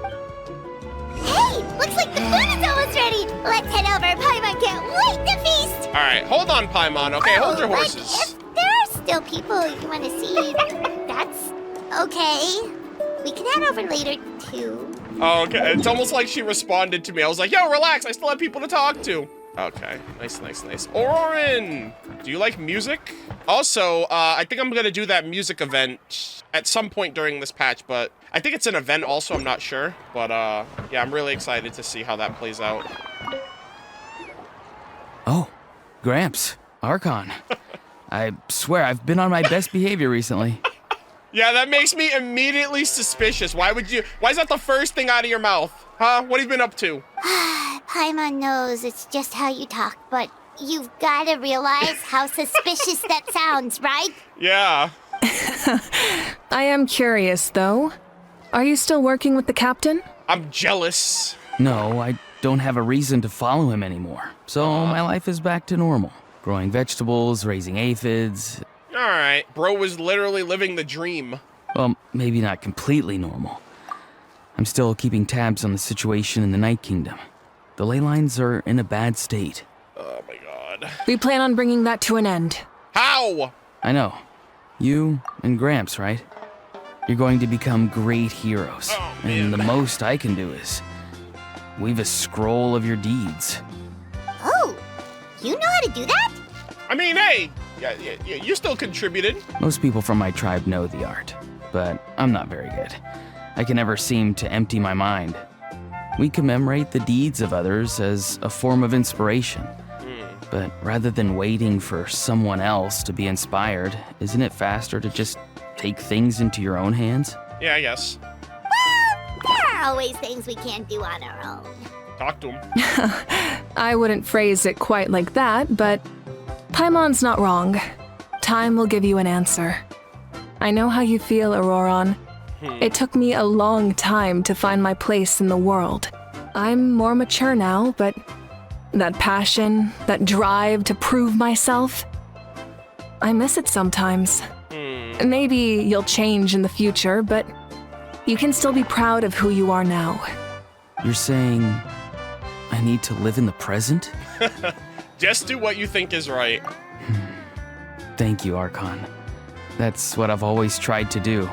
Hey, looks like the food is almost ready. Let's head over. Paimon can't wait to feast. All right, hold on, Paimon. Okay, hold your horses. If there are still people you want to see, that's okay. We can head over later, too. Oh, okay. It's almost like she responded to me. I was like, yo, relax. I still have people to talk to. Okay. Nice, nice, nice. Aurorin, do you like music? Also, I think I'm going to do that music event at some point during this patch, but I think it's an event also. I'm not sure. But, yeah, I'm really excited to see how that plays out. Oh, Gramps, Archon. I swear I've been on my best behavior recently. Yeah, that makes me immediately suspicious. Why is that the first thing out of your mouth? Huh? What have you been up to? Paimon knows it's just how you talk, but you've got to realize how suspicious that sounds, right? Yeah. I am curious, though. Are you still working with the captain? I'm jealous. No, I don't have a reason to follow him anymore. So my life is back to normal. Growing vegetables, raising aphids. Alright, bro was literally living the dream. Well, maybe not completely normal. I'm still keeping tabs on the situation in the Night Kingdom. The ley lines are in a bad state. Oh my god. We plan on bringing that to an end. How? I know. You and Gramps, right? You're going to become great heroes. And the most I can do is weave a scroll of your deeds. Oh, you know how to do that? I mean, hey, you still contributed. Most people from my tribe know the art, but I'm not very good. I can never seem to empty my mind. We commemorate the deeds of others as a form of inspiration. But rather than waiting for someone else to be inspired, isn't it faster to just take things into your own hands? Yeah, I guess. Well, there are always things we can't do on our own. Talk to him. I wouldn't phrase it quite like that, but Paimon's not wrong. Time will give you an answer. I know how you feel, Auroron. It took me a long time to find my place in the world. I'm more mature now, but that passion, that drive to prove myself, I miss it sometimes. Maybe you'll change in the future, but you can still be proud of who you are now. You're saying I need to live in the present? Just do what you think is right. Thank you, Archon. That's what I've always tried to do.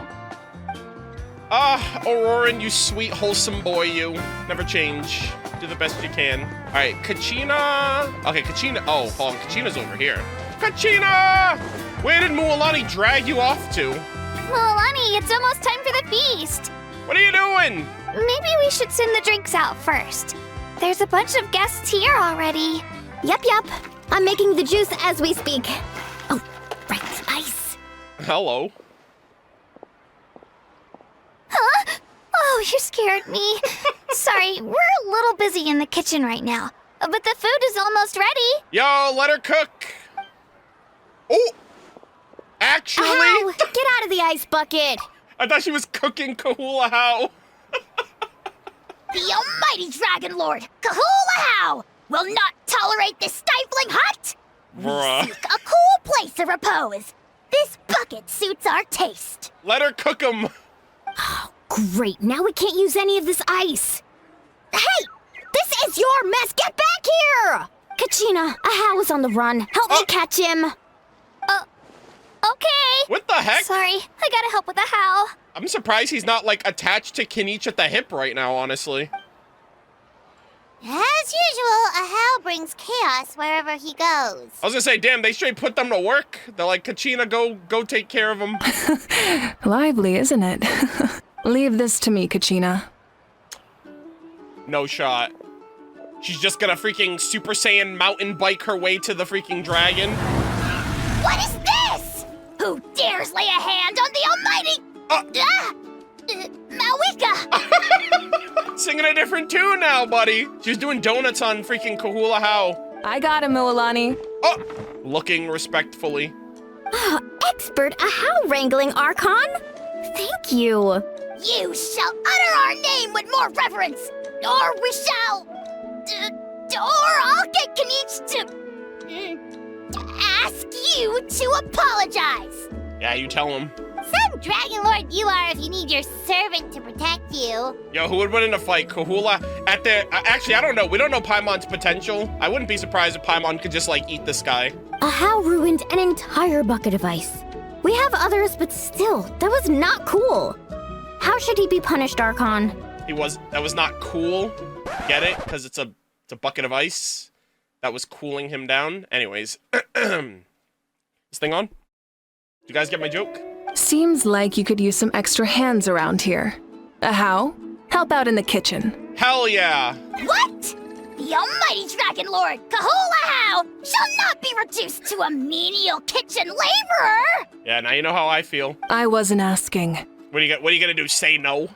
Auroran, you sweet, wholesome boy, you. Never change. Do the best you can. Alright, Kachina. Okay, Kachina. Oh, hold on. Kachina's over here. Kachina! Where did Mualani drag you off to? Mualani, it's almost time for the feast. What are you doing? Maybe we should send the drinks out first. There's a bunch of guests here already. Yup. I'm making the juice as we speak. Oh, right, ice. Hello. Huh? Oh, you scared me. Sorry, we're a little busy in the kitchen right now. But the food is almost ready. Yo, let her cook. Oh! Actually... Ow, get out of the ice bucket. I thought she was cooking Kahula How. The almighty Dragon Lord, Kahula How, will not tolerate this stifling hut. Bruh. We seek a cool place of repose. This bucket suits our taste. Let her cook them. Oh, great. Now we can't use any of this ice. Hey! This is your mess! Get back here! Kachina, Ahau is on the run. Help me catch him. Okay. What the heck? Sorry, I gotta help with the how. I'm surprised he's not, like, attached to Kinich at the hip right now, honestly. As usual, Ahau brings chaos wherever he goes. I was gonna say, damn, they straight put them to work. They're like, Kachina, go take care of them. Lively, isn't it? Leave this to me, Kachina. No shot. She's just gonna freaking Super Saiyan mountain bike her way to the freaking dragon. What is this? Who dares lay a hand on the almighty... Mawika! Singing a different tune now, buddy. She's doing donuts on freaking Kahula How. I got him, Mualani. Oh! Looking respectfully. Oh, expert Ahau wrangling, Archon. Thank you. You shall utter our name with more reverence, or we shall... or I'll get Kinich to ask you to apologize. Yeah, you tell him. Some Dragon Lord you are if you need your servant to protect you. Yo, who would win in a fight? Kahula at the... actually, I don't know. We don't know Paimon's potential. I wouldn't be surprised if Paimon could just, like, eat this guy. Ahau ruined an entire bucket of ice. We have others, but still, that was not cool. How should he be punished, Archon? That was not cool. Get it? Because it's a bucket of ice that was cooling him down. Anyways. This thing on? You guys get my joke? Seems like you could use some extra hands around here. Ahau, help out in the kitchen. Hell yeah! What? The almighty Dragon Lord, Kahula How, shall not be reduced to a menial kitchen laborer! Yeah, now you know how I feel. I wasn't asking. What are you gonna do, say no?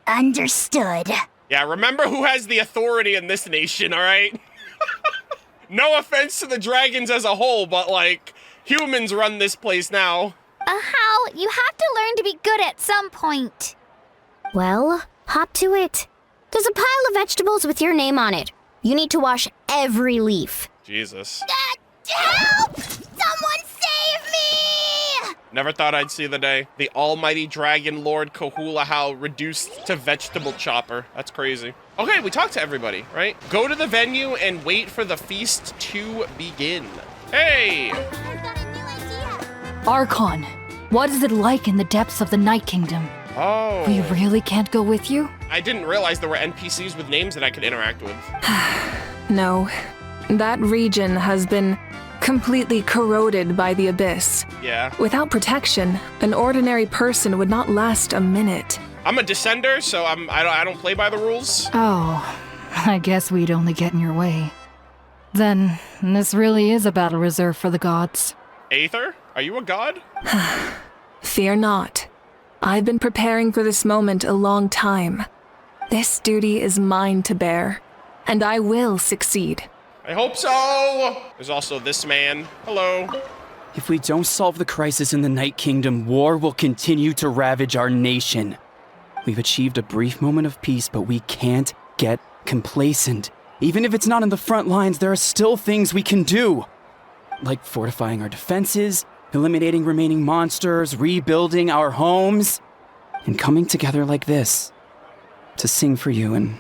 Understood. Yeah, remember who has the authority in this nation, alright? No offense to the dragons as a whole, but, like, humans run this place now. How? You have to learn to be good at some point. Well, hop to it. There's a pile of vegetables with your name on it. You need to wash every leaf. Jesus. Help! Someone save me! Never thought I'd see the day. The almighty dragon lord Kahulahau reduced to vegetable chopper. That's crazy. Okay, we talked to everybody, right? Go to the venue and wait for the feast to begin. Hey! Archon, what is it like in the depths of the Night Kingdom? Oh. We really can't go with you? I didn't realize there were NPCs with names that I could interact with. No. That region has been completely corroded by the abyss. Yeah. Without protection, an ordinary person would not last a minute. I'm a descender, so I don't play by the rules. Oh, I guess we'd only get in your way. Then, this really is a battle reserved for the gods. Aether, are you a god? Fear not. I've been preparing for this moment a long time. This duty is mine to bear, and I will succeed. I hope so! There's also this man. Hello. If we don't solve the crisis in the Night Kingdom, war will continue to ravage our nation. We've achieved a brief moment of peace, but we can't get complacent. Even if it's not in the front lines, there are still things we can do. Like fortifying our defenses, eliminating remaining monsters, rebuilding our homes, and coming together like this to sing for you and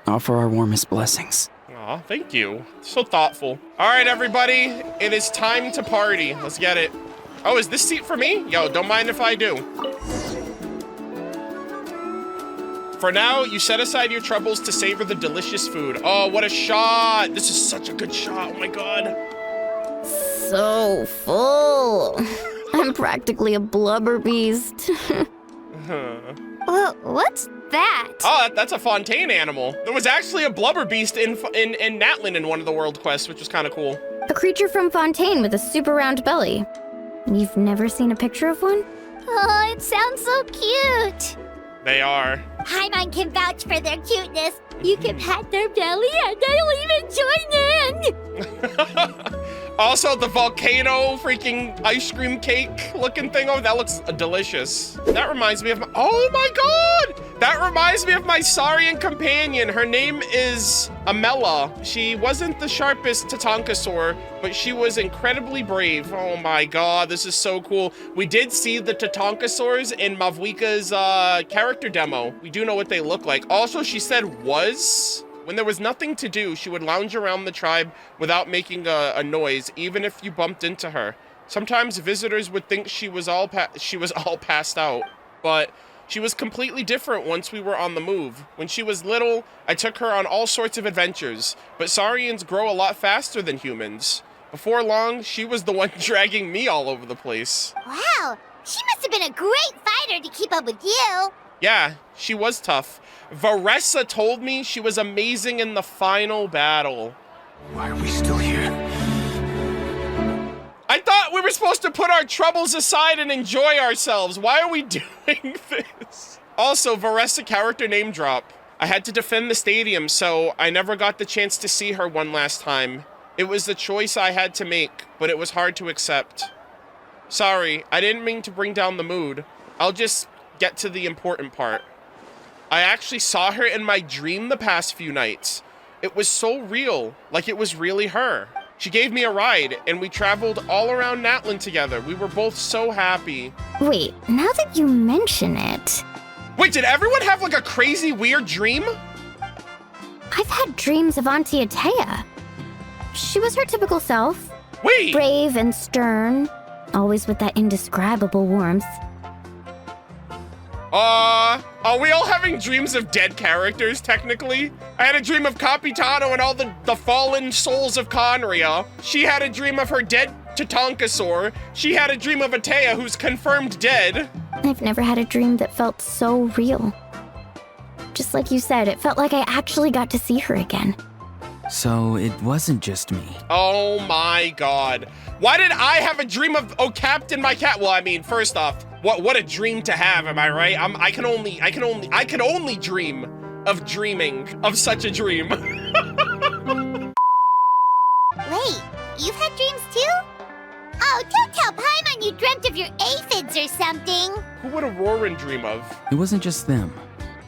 offer our warmest blessings. Aw, thank you. So thoughtful. All right, everybody, it is time to party. Let's get it. Oh, is this seat for me? Yo, don't mind if I do. For now, you set aside your troubles to savor the delicious food. Oh, what a shot. This is such a good shot. Oh my God. So full. I'm practically a blubber beast. What's that? Oh, that's a Fontaine animal. There was actually a blubber beast in Natlan in one of the world quests, which was kind of cool. A creature from Fontaine with a super round belly. You've never seen a picture of one? Oh, it sounds so cute. They are. Paimon can vouch for their cuteness. You can pat their belly and they'll even join in. Also, the volcano freaking ice cream cake looking thing. Oh, that looks delicious. That reminds me of my, oh my God! That reminds me of my Saurian companion. Her name is Amela. She wasn't the sharpest Tatankasaur, but she was incredibly brave. Oh my God, this is so cool. We did see the Tatankasaurs in Mavwika's character demo. We do know what they look like. Also, she said was. When there was nothing to do, she would lounge around the tribe without making a noise, even if you bumped into her. Sometimes visitors would think she was all passed out, but she was completely different once we were on the move. When she was little, I took her on all sorts of adventures, but Saurians grow a lot faster than humans. Before long, she was the one dragging me all over the place. Wow, she must have been a great fighter to keep up with you. Yeah, she was tough. Varessa told me she was amazing in the final battle. Why are we still here? I thought we were supposed to put our troubles aside and enjoy ourselves. Why are we doing this? Also, Varessa character name drop. I had to defend the stadium, so I never got the chance to see her one last time. It was the choice I had to make, but it was hard to accept. Sorry, I didn't mean to bring down the mood. I'll just get to the important part. I actually saw her in my dream the past few nights. It was so real, like it was really her. She gave me a ride, and we traveled all around Natlan together. We were both so happy. Wait, now that you mention it... Wait, did everyone have like a crazy, weird dream? I've had dreams of Auntie Atea. She was her typical self. Wait! Brave and stern, always with that indescribable warmth. Are we all having dreams of dead characters, technically? I had a dream of Capitano and all the fallen souls of Conria. She had a dream of her dead Tatankasaur. She had a dream of Atea, who's confirmed dead. I've never had a dream that felt so real. Just like you said, it felt like I actually got to see her again. So it wasn't just me. Oh my God. Why did I have a dream of, oh, Captain, my cat? Well, I mean, first off, what a dream to have, am I right? I can only dream of dreaming of such a dream. Wait, you've had dreams too? Oh, don't tell Paimon you dreamt of your aphids or something. Who would Auroran dream of? It wasn't just them.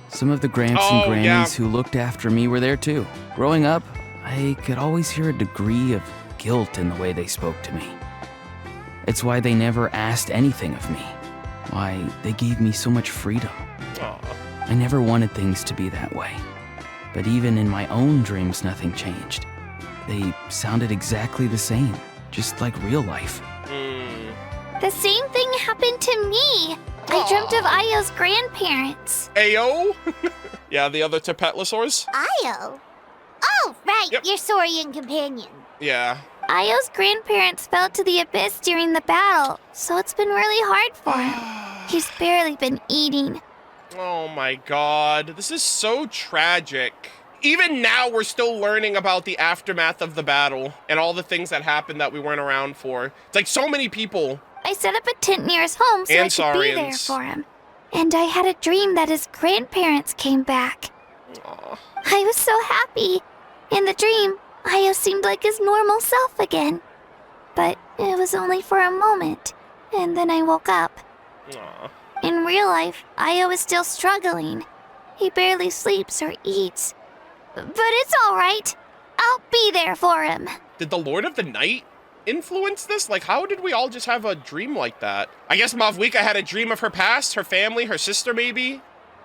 Some of the gramps and grannies who looked after me were there too. Growing up, I could always hear a degree of guilt in the way they spoke to me. It's why they never asked anything of me. Why they gave me so much freedom. I never wanted things to be that way. But even in my own dreams, nothing changed. They sounded exactly the same, just like real life. The same thing happened to me. I dreamt of Io's grandparents. Ayo? Yeah, the other Tepetlosaurs? Io? Oh, right, your Saurian companion. Yeah. Io's grandparents fell to the abyss during the battle, so it's been really hard for him. He's barely been eating. Oh my god, this is so tragic. Even now, we're still learning about the aftermath of the battle and all the things that happened that we weren't around for. It's like so many people. I set up a tent near his home so I could be there for him. And I had a dream that his grandparents came back. Aww. I was so happy. In the dream, Io seemed like his normal self again. But it was only for a moment, and then I woke up. Aww. In real life, Io is still struggling. He barely sleeps or eats. But it's alright. I'll be there for him. Did the Lord of the Night influence this? Like, how did we all just have a dream like that? I guess Mavwika had a dream of her past, her family, her sister maybe?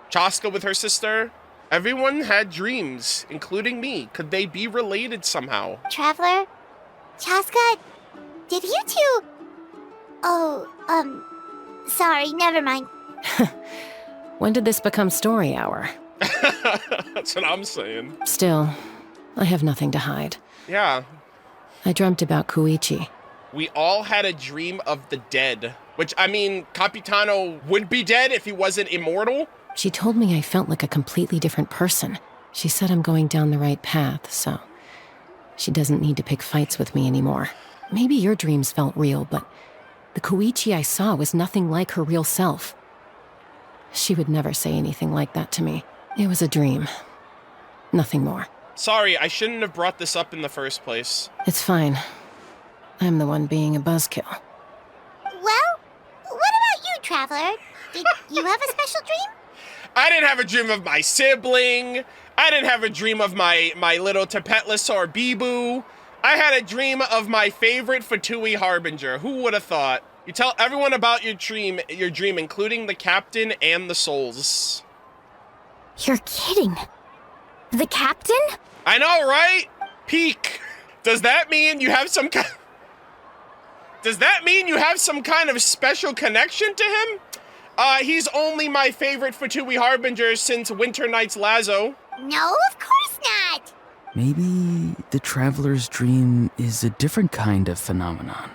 Chaska with her sister? Everyone had dreams, including me. Could they be related somehow? Traveler? Chaska? Did you two... sorry, never mind. When did this become story hour? That's what I'm saying. Still, I have nothing to hide. Yeah. I dreamt about Koichi. We all had a dream of the dead. Which, I mean, Capitano would be dead if he wasn't immortal. She told me I felt like a completely different person. She said I'm going down the right path, so she doesn't need to pick fights with me anymore. Maybe your dreams felt real, but the Koichi I saw was nothing like her real self. She would never say anything like that to me. It was a dream. Nothing more. Sorry, I shouldn't have brought this up in the first place. It's fine. I'm the one being a buzzkill. Well, what about you, Traveler? Did you have a special dream? I didn't have a dream of my sibling. I didn't have a dream of my little Tepetlosaur Bibu. I had a dream of my favorite Fatui Harbinger. Who would have thought? You tell everyone about your dream, including the captain and the souls. You're kidding. The captain? I know, right? Peak. Does that mean you have some kind of special connection to him? He's only my favorite Fatui Harbinger since Winter Night's Lazo. No, of course not. Maybe the traveler's dream is a different kind of phenomenon.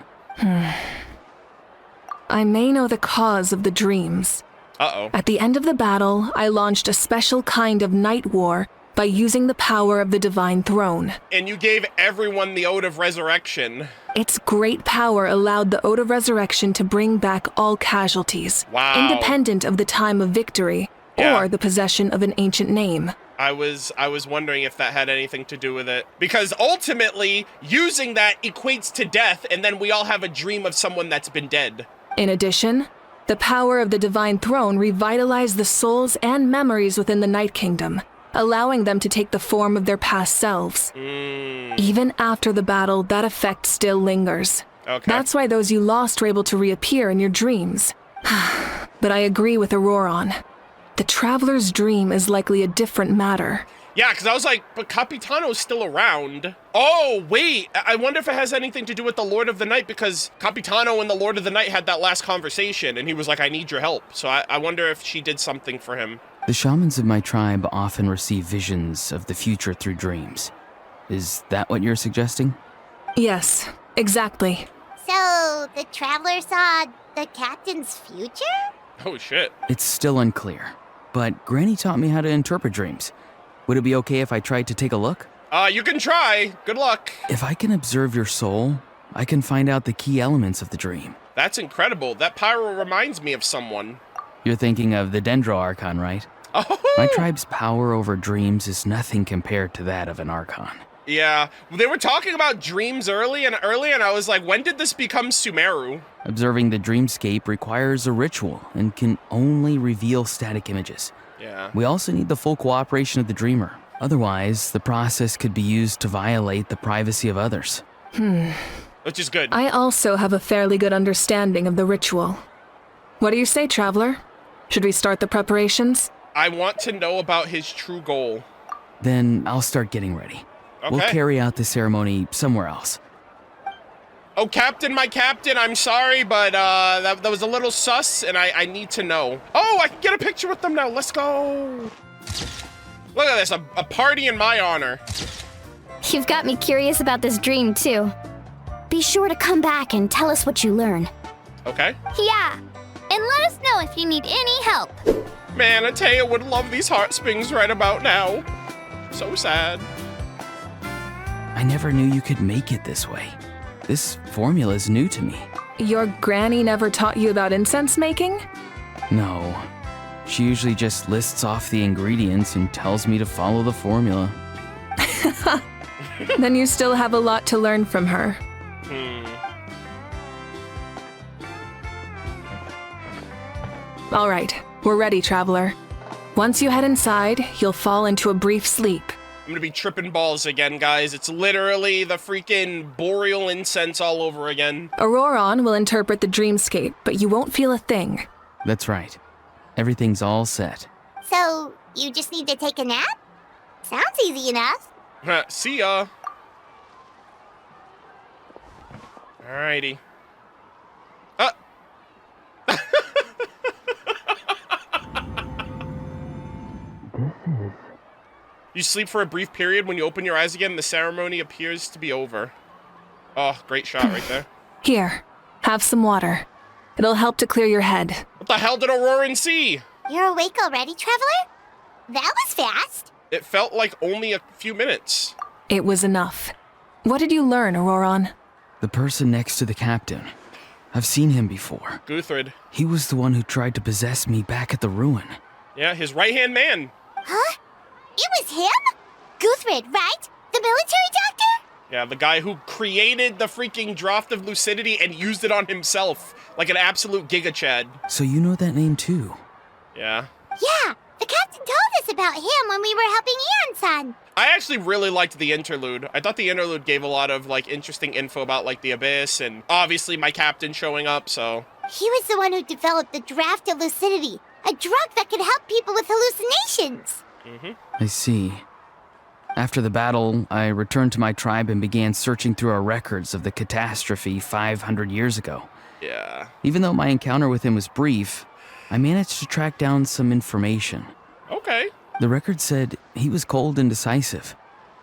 I may know the cause of the dreams. Uh-oh. At the end of the battle, I launched a special kind of night war by using the power of the Divine Throne. And you gave everyone the Ode of Resurrection. Its great power allowed the Ode of Resurrection to bring back all casualties, independent of the time of victory or the possession of an ancient name. I was wondering if that had anything to do with it. Because ultimately, using that equates to death, and then we all have a dream of someone that's been dead. In addition, the power of the Divine Throne revitalized the souls and memories within the Night Kingdom, allowing them to take the form of their past selves. Even after the battle, that effect still lingers. Okay. That's why those you lost were able to reappear in your dreams. But I agree with Auroron. The Traveler's dream is likely a different matter. Yeah, because I was like, but Capitano's still around. Oh, wait. I wonder if it has anything to do with the Lord of the Night, because Capitano and the Lord of the Night had that last conversation, and he was like, I need your help. So I wonder if she did something for him. The shamans of my tribe often receive visions of the future through dreams. Is that what you're suggesting? Yes, exactly. So, the Traveler saw the captain's future? Oh, shit. It's still unclear, but Granny taught me how to interpret dreams. Would it be okay if I tried to take a look? You can try. Good luck. If I can observe your soul, I can find out the key elements of the dream. That's incredible. That pyro reminds me of someone. You're thinking of the Dendro Archon, right? Oh! My tribe's power over dreams is nothing compared to that of an Archon. Yeah, they were talking about dreams early, and I was like, when did this become Sumeru? Observing the dreamscape requires a ritual and can only reveal static images. Yeah. We also need the full cooperation of the Dreamer. Otherwise, the process could be used to violate the privacy of others. Which is good. I also have a fairly good understanding of the ritual. What do you say, Traveler? Should we start the preparations? I want to know about his true goal. Then I'll start getting ready. Okay. We'll carry out the ceremony somewhere else. Oh, Captain, my Captain, I'm sorry, but that was a little sus, and I need to know. Oh, I can get a picture with them now. Let's go. Look at this, a party in my honor. You've got me curious about this dream, too. Be sure to come back and tell us what you learn. Okay. Yeah, and let us know if you need any help. Man, Atea would love these heart springs right about now. So sad. I never knew you could make it this way. This formula is new to me. Your granny never taught you about incense making? No. She usually just lists off the ingredients and tells me to follow the formula. Then you still have a lot to learn from her. All right, we're ready, Traveler. Once you head inside, you'll fall into a brief sleep. I'm gonna be tripping balls again, guys. It's literally the freaking boreal incense all over again. Auroron will interpret the dreamscape, but you won't feel a thing. That's right. Everything's all set. So, you just need to take a nap? Sounds easy enough. See ya. Alrighty. You sleep for a brief period. When you open your eyes again, the ceremony appears to be over. Oh, great shot right there. Here, have some water. It'll help to clear your head. What the hell did Auroran see? You're awake already, Traveler? That was fast. It felt like only a few minutes. It was enough. What did you learn, Auroron? The person next to the captain. I've seen him before. Guthrid. He was the one who tried to possess me back at the ruin. Yeah, his right-hand man. Huh? It was him? Guthrid, right? The military doctor? Yeah, the guy who created the freaking Draught of Lucidity and used it on himself like an absolute Giga Chad. So you know that name too? Yeah. Yeah, the captain told us about him when we were helping Eon-san. I actually really liked the interlude. I thought the interlude gave a lot of like interesting info about like the Abyss and obviously my captain showing up, so. He was the one who developed the Draught of Lucidity, a drug that could help people with hallucinations. I see. After the battle, I returned to my tribe and began searching through our records of the catastrophe 500 years ago. Yeah. Even though my encounter with him was brief, I managed to track down some information. Okay. The record said he was cold and decisive.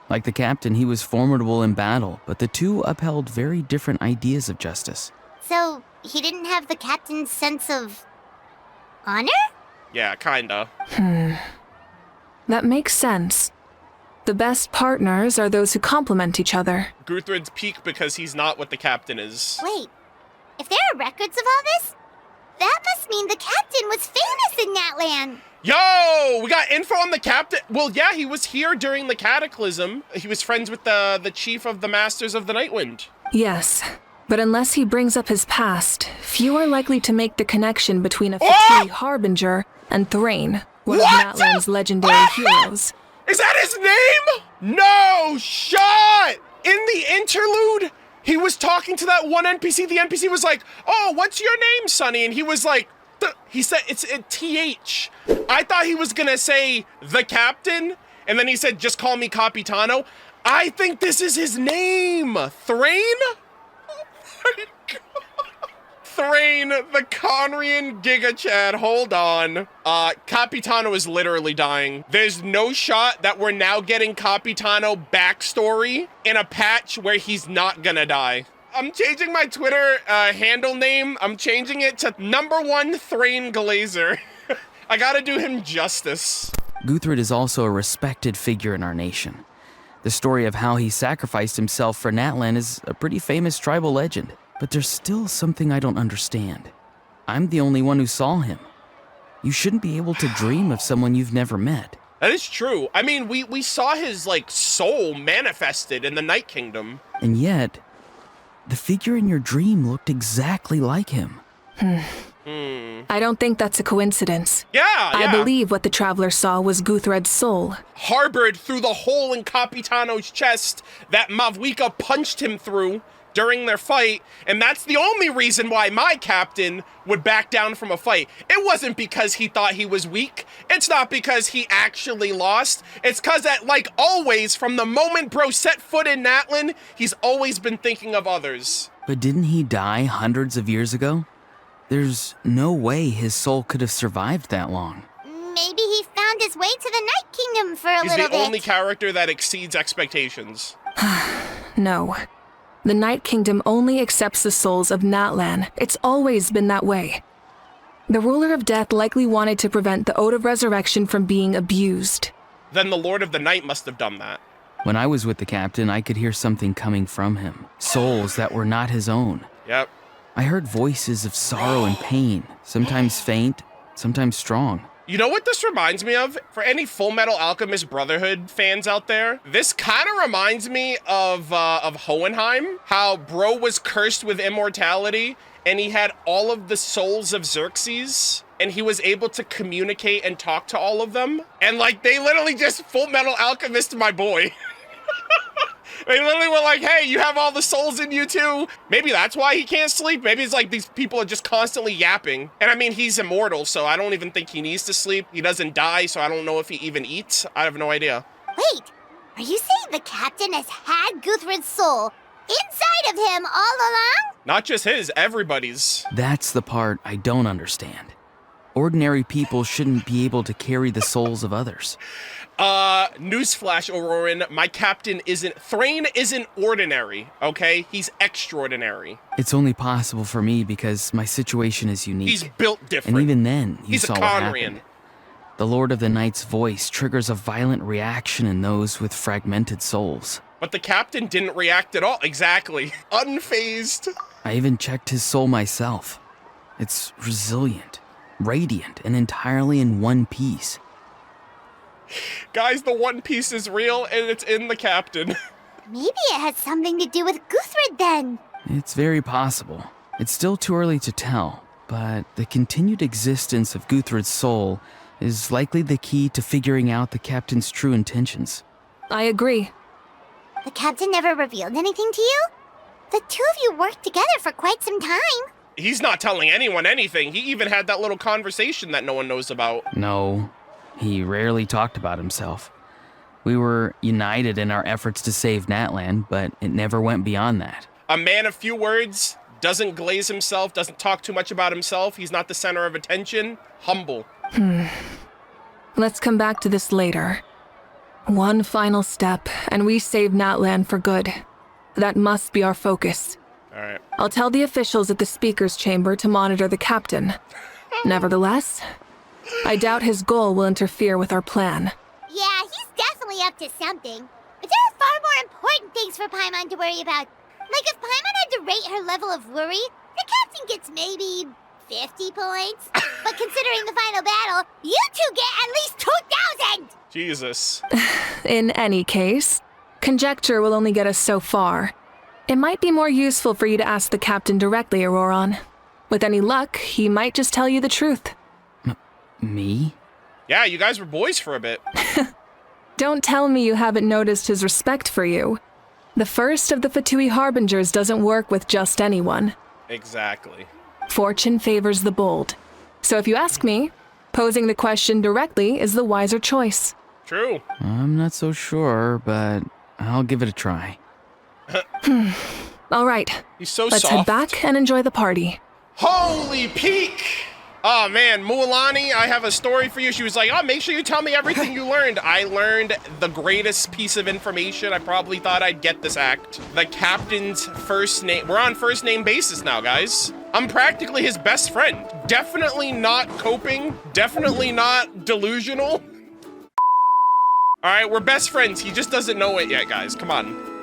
Like the captain, he was formidable in battle, but the two upheld very different ideas of justice. So, he didn't have the captain's sense of honor? Yeah, kinda. That makes sense. The best partners are those who complement each other. Guthrid's peak because he's not what the captain is. Wait, if there are records of all this, that must mean the captain was famous in Natlan. Yo, we got info on the captain. Well, yeah, he was here during the Cataclysm. He was friends with the chief of the Masters of the Nightwind. Yes, but unless he brings up his past, few are likely to make the connection between a Fatui Harbinger and Thrain, one of Natlan's legendary heroes. Is that his name? No shot! In the interlude, he was talking to that one NPC. The NPC was like, "Oh, what's your name, Sonny?" And he was like, he said it's a TH. I thought he was gonna say the captain, and then he said, "Just call me Capitano." I think this is his name, Thrain. Oh my God. Thrain, the Conrian Giga Chad. Hold on. Capitano is literally dying. There's no shot that we're now getting Capitano backstory in a patch where he's not gonna die. I'm changing my Twitter handle name. I'm changing it to #1 Thrain Glazer. I gotta do him justice. Guthrid is also a respected figure in our nation. The story of how he sacrificed himself for Natlan is a pretty famous tribal legend. But there's still something I don't understand. I'm the only one who saw him. You shouldn't be able to dream of someone you've never met. That is true. I mean, we saw his, like, soul manifested in the Night Kingdom. And yet, the figure in your dream looked exactly like him. I don't think that's a coincidence. Yeah. I believe what the Traveler saw was Guthred's soul. Harbored through the hole in Capitano's chest that Mavwika punched him through during their fight, and that's the only reason why my captain would back down from a fight. It wasn't because he thought he was weak. It's not because he actually lost. It's because that, like always, from the moment bro set foot in Natlan, he's always been thinking of others. But didn't he die hundreds of years ago? There's no way his soul could have survived that long. Maybe he found his way to the Night Kingdom for a little bit. He's the only character that exceeds expectations. No. The Night Kingdom only accepts the souls of Natlan. It's always been that way. The Ruler of Death likely wanted to prevent the Ode of Resurrection from being abused. Then the Lord of the Night must have done that. When I was with the captain, I could hear something coming from him. Souls that were not his own. Yep. I heard voices of sorrow and pain, sometimes faint, sometimes strong. You know what this reminds me of? For any Full Metal Alchemist Brotherhood fans out there, this kind of reminds me of Hohenheim, how bro was cursed with immortality, and he had all of the souls of Xerxes, and he was able to communicate and talk to all of them. And like, they literally just Full Metal Alchemist my boy. They literally were like, hey, you have all the souls in you too. Maybe that's why he can't sleep. Maybe it's like these people are just constantly yapping. And I mean, he's immortal, so I don't even think he needs to sleep. He doesn't die, so I don't know if he even eats. I have no idea. Wait, are you saying the captain has had Guthred's soul inside of him all along? Not just his, everybody's. That's the part I don't understand. Ordinary people shouldn't be able to carry the souls of others. Newsflash, Auroran, my captain Thrain isn't ordinary, okay? He's extraordinary. It's only possible for me because my situation is unique. He's built different. And even then, you He's saw a what Conrian. happened. The Lord of the Night's voice triggers a violent reaction in those with fragmented souls. But the captain didn't react at all. Exactly. Unfazed. I even checked his soul myself. It's resilient, radiant, and entirely in one piece. Guys, the One Piece is real, and it's in the captain. Maybe it has something to do with Guthred then. It's very possible. It's still too early to tell, but the continued existence of Guthred's soul is likely the key to figuring out the captain's true intentions. I agree. The captain never revealed anything to you? The two of you worked together for quite some time. He's not telling anyone anything. He even had that little conversation that no one knows about. No, he rarely talked about himself. We were united in our efforts to save Natlan, but it never went beyond that. A man of few words, doesn't glaze himself, doesn't talk too much about himself. He's not the center of attention. Humble. Let's come back to this later. One final step, and we save Natlan for good. That must be our focus. All right. I'll tell the officials at the speaker's chamber to monitor the captain. Nevertheless, I doubt his goal will interfere with our plan. Yeah, he's definitely up to something. But there are far more important things for Paimon to worry about. Like if Paimon had to rate her level of worry, the captain gets maybe 50 points. But considering the final battle, you two get at least 2,000! Jesus. In any case, conjecture will only get us so far. It might be more useful for you to ask the captain directly, Auroran. With any luck, he might just tell you the truth. Me? Yeah, you guys were boys for a bit. Don't tell me you haven't noticed his respect for you. The first of the Fatui Harbingers doesn't work with just anyone. Exactly. Fortune favors the bold. So if you ask me, posing the question directly is the wiser choice. True. I'm not so sure, but I'll give it a try. All right. He's so Let's soft. head back and enjoy the party. Holy peak! Oh man, Mualani, I have a story for you. She was like, oh, make sure you tell me everything you learned. I learned the greatest piece of information. I probably thought I'd get this act. The captain's first name. We're on first name basis now, guys. I'm practically his best friend. Definitely not coping. Definitely not delusional. All right, we're best friends. He just doesn't know it yet, guys. Come on.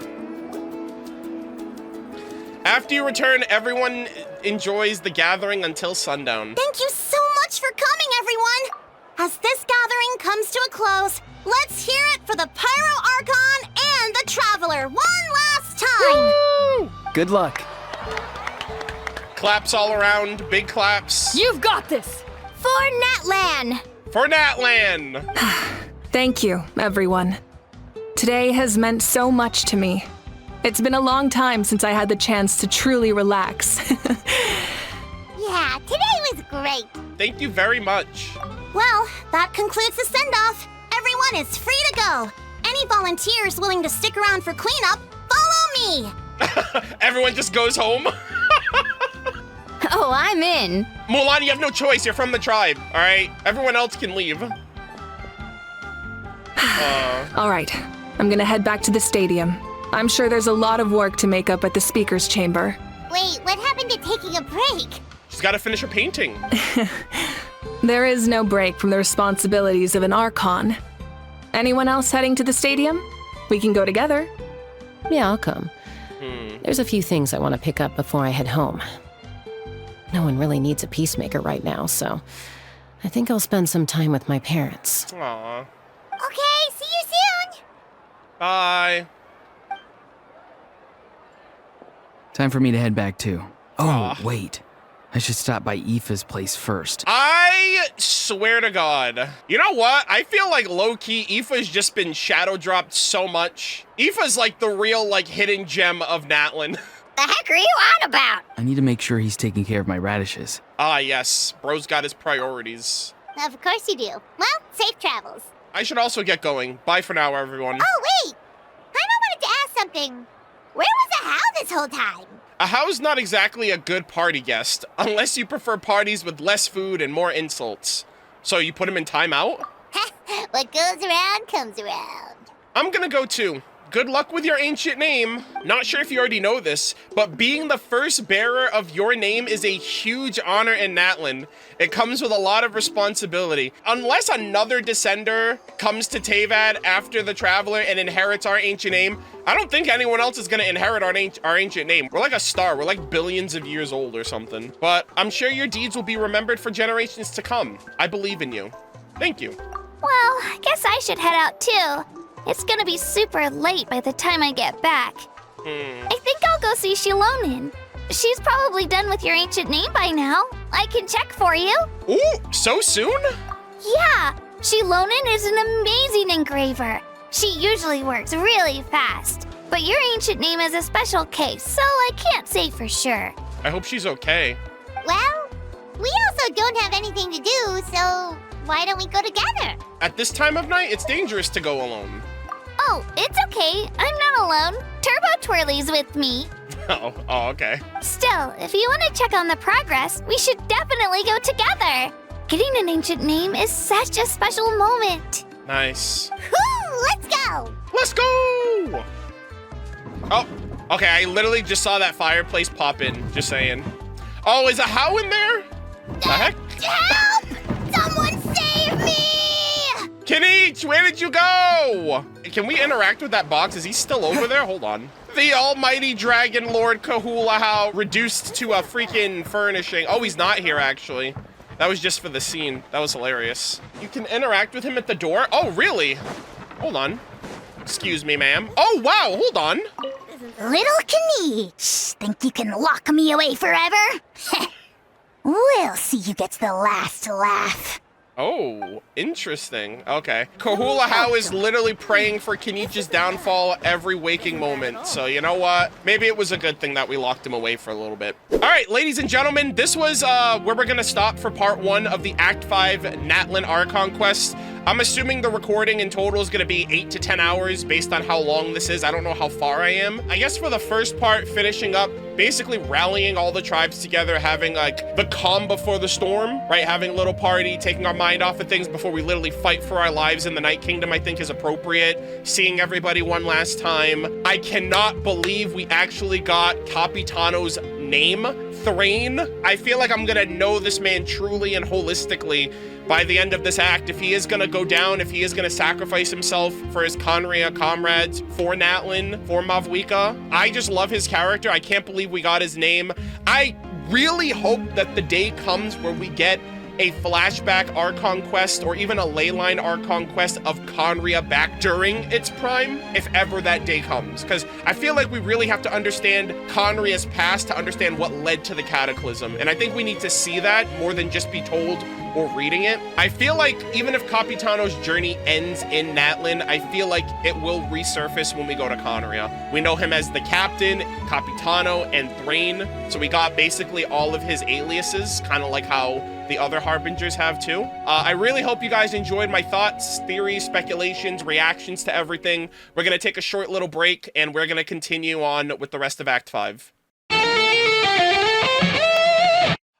After you return, everyone enjoys the gathering until sundown. Thank you so much for coming, everyone! As this gathering comes to a close, let's hear it for the Pyro Archon and the Traveler one last time! Good luck. Claps all around, big claps. You've got this! For Natlan! For Natlan! Thank you, everyone. Today has meant so much to me. It's been a long time since I had the chance to truly relax. Yeah, today was great. Thank you very much. Well, that concludes the send-off. Everyone is free to go. Any volunteers willing to stick around for cleanup, follow me. Everyone just goes home. Oh, I'm in. Mulan, you have no choice. You're from the tribe, all right? Everyone else can leave. All right, I'm gonna head back to the stadium. I'm sure there's a lot of work to make up at the speaker's chamber. Wait, what happened to taking a break? She's got to finish her painting. There is no break from the responsibilities of an Archon. Anyone else heading to the stadium? We can go together. Yeah, I'll come. There's a few things I want to pick up before I head home. No one really needs a peacemaker right now, so I think I'll spend some time with my parents. Aww. Okay, see you soon. Bye. Time for me to head back too. Oh, wait. I should stop by Aoife's place first. I swear to God. You know what? I feel like low-key, Aoife's just been shadow dropped so much. Aoife's like the real, like, hidden gem of Natlan. The heck are you on about? I need to make sure he's taking care of my radishes. Ah, yes. Bro's got his priorities. Of course you do. Well, safe travels. I should also get going. Bye for now, everyone. Oh, wait! I wanted to ask something. Where was Ahau this whole time? Ahau's not exactly a good party guest, unless you prefer parties with less food and more insults. So you put him in timeout? What goes around comes around. I'm gonna go too. Good luck with your ancient name. Not sure if you already know this, but being the first bearer of your name is a huge honor in Natlan. It comes with a lot of responsibility. Unless another descender comes to Teyvat after the Traveler and inherits our ancient name, I don't think anyone else is gonna inherit our ancient name. We're like a star. We're like billions of years old or something. But I'm sure your deeds will be remembered for generations to come. I believe in you. Thank you. Well, I guess I should head out too. It's gonna be super late by the time I get back. I think I'll go see Shilonin. She's probably done with your ancient name by now. I can check for you. Ooh, so soon? Yeah, Shilonin is an amazing engraver. She usually works really fast. But your ancient name is a special case, so I can't say for sure. I hope she's okay. Well, we also don't have anything to do, so why don't we go together? At this time of night, it's dangerous to go alone. Oh, it's okay. I'm not alone. Turbo Twirly's with me. Oh, okay. Still, if you want to check on the progress, we should definitely go together. Getting an ancient name is such a special moment. Nice. Woo! Let's go! Let's go! Oh, okay. I literally just saw that fireplace pop in. Just saying. Oh, is Ahau in there? The heck? Help! Someone save me! Kinich, where did you go? Can we interact with that box? Is he still over there? Hold on. The almighty dragon lord Kahulahau reduced to a freaking furnishing. Oh, he's not here, actually. That was just for the scene. That was hilarious. You can interact with him at the door? Oh, really? Hold on. Excuse me, ma'am. Oh, wow, hold on. Little Kinich, think you can lock me away forever? We'll see who gets the last laugh. Oh, interesting. Okay. Kahulahau is literally praying for Kenichi's downfall every waking moment. So you know what? Maybe it was a good thing that we locked him away for a little bit. All right, ladies and gentlemen, this was where we're gonna stop for part 1 of the Act 5 Natlan Archon quest. I'm assuming the recording in total is gonna be 8 to 10 hours based on how long this is. I don't know how far I am. I guess for the first part, finishing up, basically rallying all the tribes together, having like the calm before the storm, right? Having a little party, taking our mind off of things before we literally fight for our lives in the Night Kingdom, I think is appropriate. Seeing everybody one last time. I cannot believe we actually got Capitano's name, Thrain. I feel like I'm gonna know this man truly and holistically by the end of this act. If he is gonna go down, if he is gonna sacrifice himself for his Conria comrades, for Natlan, for Mavwika. I just love his character. I can't believe we got his name. I really hope that the day comes where we get a flashback Archon quest or even a leyline Archon quest of Khaenri'ah back during its prime, if ever that day comes. Because I feel like we really have to understand Khaenri'ah's past to understand what led to the Cataclysm. And I think we need to see that more than just be told or reading it. I feel like even if Capitano's journey ends in Natlan, I feel like it will resurface when we go to Khaenri'ah. We know him as the Captain, Capitano, and Thrain, so we got basically all of his aliases, kind of like how the other Harbingers have too. I really hope you guys enjoyed my thoughts, theories, speculations, reactions to everything. We're gonna take a short little break, and we're gonna continue on with the rest of Act 5.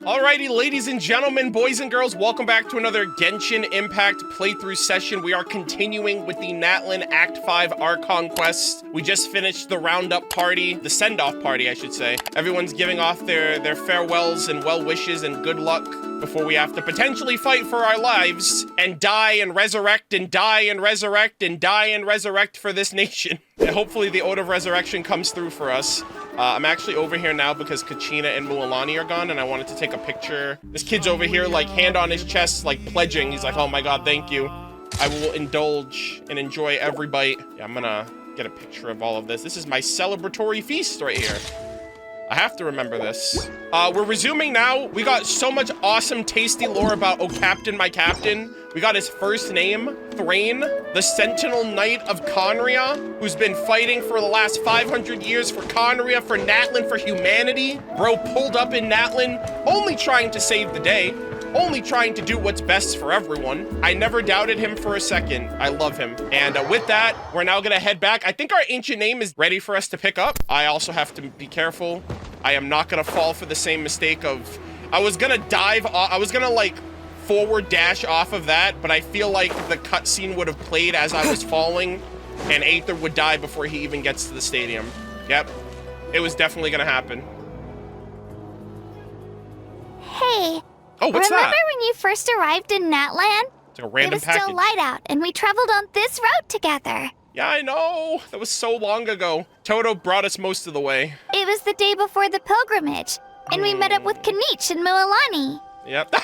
Alrighty, ladies and gentlemen, boys and girls, welcome back to another Genshin Impact playthrough session. We are continuing with the Natlan Act 5 Archon quest. We just finished the roundup party, the send-off party, I should say. Everyone's giving off their farewells and well wishes and good luck before we have to potentially fight for our lives and die and resurrect and die and resurrect and die and resurrect for this nation. And hopefully the Ode of Resurrection comes through for us. I'm actually over here now because Kachina and Mualani are gone, and I wanted to take a picture. This kid's over here, like, hand on his chest, like, pledging. He's like, oh my god, thank you. I will indulge and enjoy every bite. Yeah, I'm gonna get a picture of all of this. This is my celebratory feast right here. I have to remember this. We're resuming now. We got so much awesome, tasty lore about Oh Captain, My Captain. We got his first name, Thrain, the Sentinel Knight of Khaenri'ah, who's been fighting for the last 500 years for Khaenri'ah, for Natlan, for humanity. Bro pulled up in Natlan, only trying to save the day, only trying to do what's best for everyone. I never doubted him for a second. I love him. And with that, we're now gonna head back. I think our ancient name is ready for us to pick up. I also have to be careful. I am not gonna fall for the same mistake of, I was gonna dive off, I was gonna like forward dash off of that, but I feel like the cutscene would have played as I was falling and Aether would die before he even gets to the stadium. Yep, it was definitely gonna happen. Hey. Oh, what's that? Remember when you first arrived in Natlan? It's like a random package. It was still light out, and we traveled on this road together. Yeah, I know. That was so long ago. Toto brought us most of the way. It was the day before the pilgrimage, and we met up with Kanich and Mualani. Yep.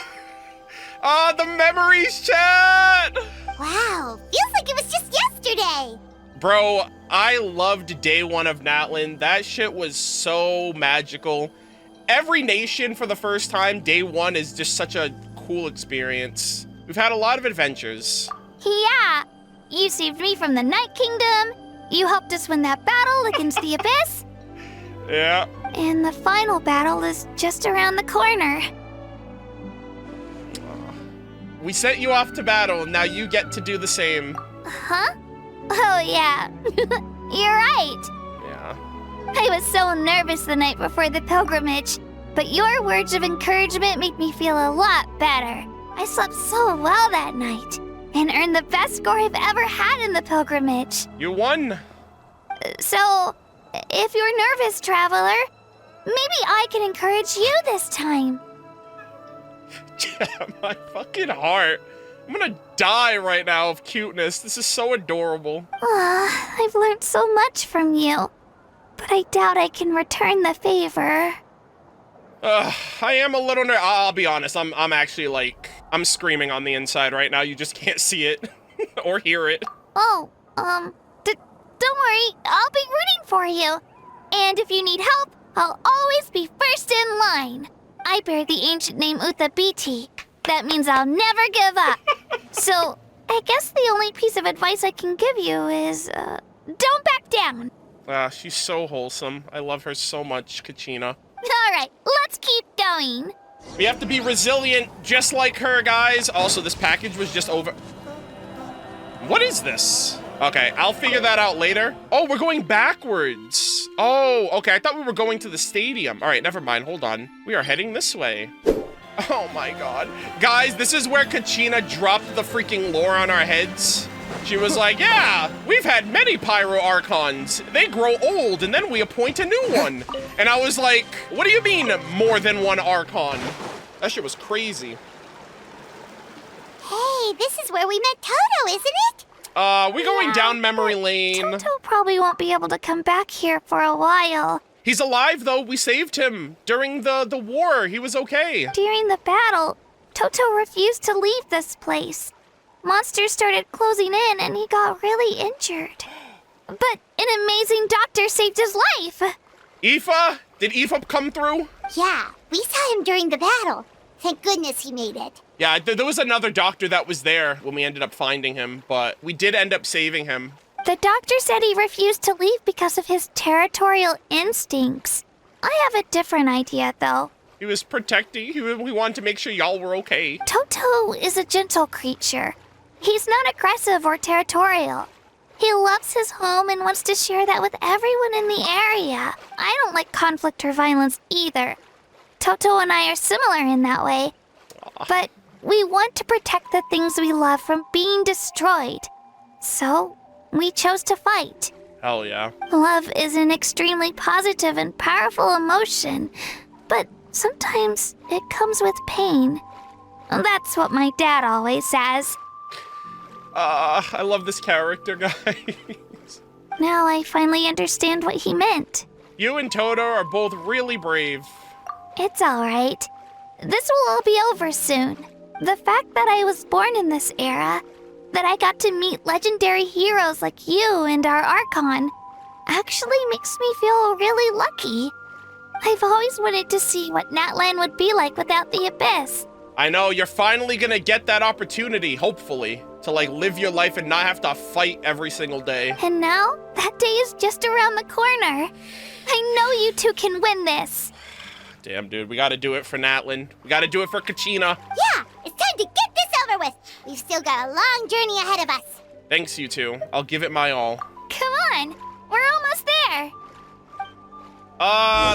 Ah, the memories, chat! Wow, feels like it was just yesterday. Bro, I loved day one of Natlan. That shit was so magical. Every nation for the first time, day one is just such a cool experience. We've had a lot of adventures. Yeah, you saved me from the Night Kingdom. You helped us win that battle against the Abyss. Yeah. And the final battle is just around the corner. We sent you off to battle, and now you get to do the same. Huh? Oh, yeah. You're right. Yeah. I was so nervous the night before the pilgrimage, but your words of encouragement made me feel a lot better. I slept so well that night, and earned the best score I've ever had in the pilgrimage. You won. So, if you're nervous, traveler, maybe I can encourage you this time. Yeah, my fucking heart. I'm gonna die right now of cuteness. This is so adorable. I've learned so much from you, but I doubt I can return the favor. I am a little nervous. I'll be honest, I'm actually like, I'm screaming on the inside right now. You just can't see it or hear it. Oh, don't worry, I'll be rooting for you. And if you need help, I'll always be first in line. I bear the ancient name Uthabiti. That means I'll never give up. So, I guess the only piece of advice I can give you is, don't back down. She's so wholesome. I love her so much, Kachina. Alright, let's keep going. We have to be resilient, just like her, guys. Also, this package was just over... What is this? Okay, I'll figure that out later. Oh, we're going backwards. Oh, okay, I thought we were going to the stadium. All right, never mind, hold on. We are heading this way. Oh my god. Guys, this is where Kachina dropped the freaking lore on our heads. She was like, yeah, we've had many Pyro Archons. They grow old, and then we appoint a new one. And I was like, what do you mean, more than one Archon? That shit was crazy. Hey, this is where we met Toto, isn't it? We're going down memory lane. Toto probably won't be able to come back here for a while. He's alive, though. We saved him during the war. He was okay. During the battle, Toto refused to leave this place. Monsters started closing in and he got really injured. But an amazing doctor saved his life. Aoife? Did Aoife come through? Yeah, we saw him during the battle. Thank goodness he made it. Yeah, there was another doctor that was there when we ended up finding him, but we did end up saving him. The doctor said he refused to leave because of his territorial instincts. I have a different idea, though. He was protecting. We wanted to make sure y'all were okay. Toto is a gentle creature. He's not aggressive or territorial. He loves his home and wants to share that with everyone in the area. I don't like conflict or violence either. Toto and I are similar in that way. But we want to protect the things we love from being destroyed. So, we chose to fight. Hell yeah. Love is an extremely positive and powerful emotion, but sometimes it comes with pain. That's what my dad always says. I love this character, guys. Now I finally understand what he meant. You and Toto are both really brave. It's alright. This will all be over soon. The fact that I was born in this era, that I got to meet legendary heroes like you and our Archon, actually makes me feel really lucky. I've always wanted to see what Natlan would be like without the Abyss. I know, you're finally gonna get that opportunity, hopefully, to live your life and not have to fight every single day. And now, that day is just around the corner. I know you two can win this. Damn, dude, we gotta do it for Natlan. We gotta do it for Kachina. Yeah, it's time to get this over with. We've still got a long journey ahead of us. Thanks, you two. I'll give it my all. Come on, we're almost there.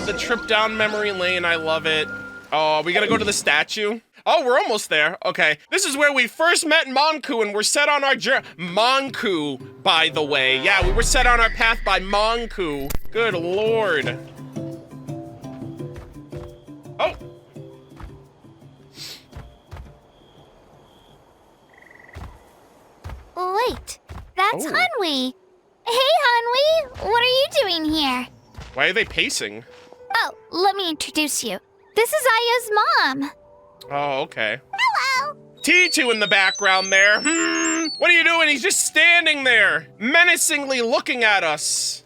The trip down memory lane, I love it. Oh, we gotta go to the statue? Oh, we're almost there. Okay. This is where we first met Monku and we're set on our journey. Monku, by the way. Yeah, we were set on our path by Monku. Good lord. Oh. Wait, that's Hanwi. Hey, Hanwi, what are you doing here? Why are they pacing? Oh, let me introduce you. This is Aya's mom. Oh, okay. Hello. T2 in the background there. What are you doing? He's just standing there, menacingly looking at us.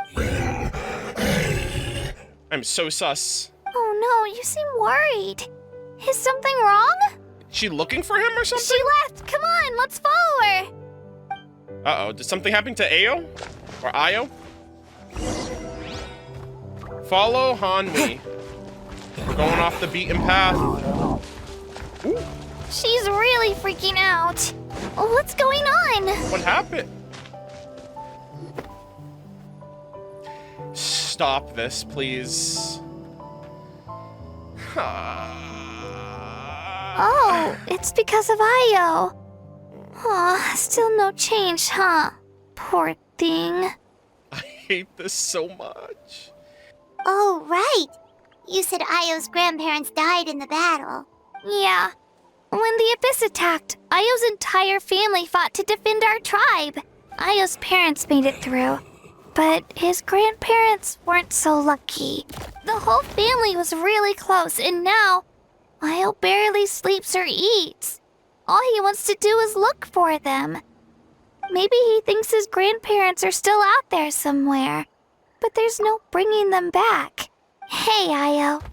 I'm so sus. Oh no, you seem worried. Is something wrong? She looking for him or something? She left. Come on, let's follow her. Uh-oh, did something happen to Ayo? Or Ayo? Follow Hanwi. We're going off the beaten path. Ooh. She's really freaking out. What's going on? What happened? Stop this, please. Oh, it's because of Ayo. Oh, still no change, huh? Poor thing. I hate this so much. Oh, right. You said Ayo's grandparents died in the battle. Yeah. When the Abyss attacked, Ayo's entire family fought to defend our tribe. Ayo's parents made it through, but his grandparents weren't so lucky. The whole family was really close, and now Ayo barely sleeps or eats. All he wants to do is look for them. Maybe he thinks his grandparents are still out there somewhere, but there's no bringing them back. Hey, Ayo.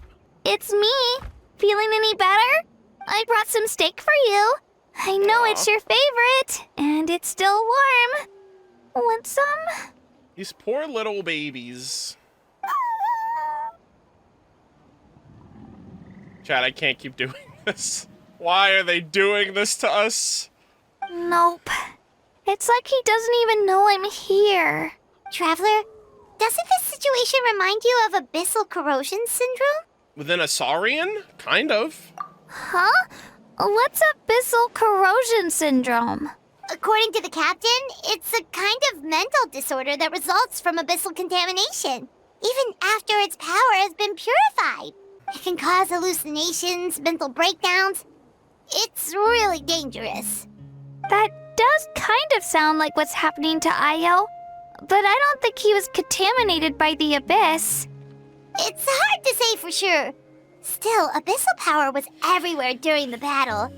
It's me. Feeling any better? I brought some steak for you. I know it's your favorite, and it's still warm. Want some? These poor little babies. Chad, I can't keep doing this. Why are they doing this to us? Nope. It's like he doesn't even know I'm here. Traveler, doesn't this situation remind you of abyssal corrosion syndrome? Within a Saurian? Kind of. Huh? What's abyssal corrosion syndrome? According to the captain, it's a kind of mental disorder that results from abyssal contamination, even after its power has been purified. It can cause hallucinations, mental breakdowns. It's really dangerous. That does kind of sound like what's happening to Ayo, but I don't think he was contaminated by the Abyss. It's hard to say for sure. Still, abyssal power was everywhere during the battle.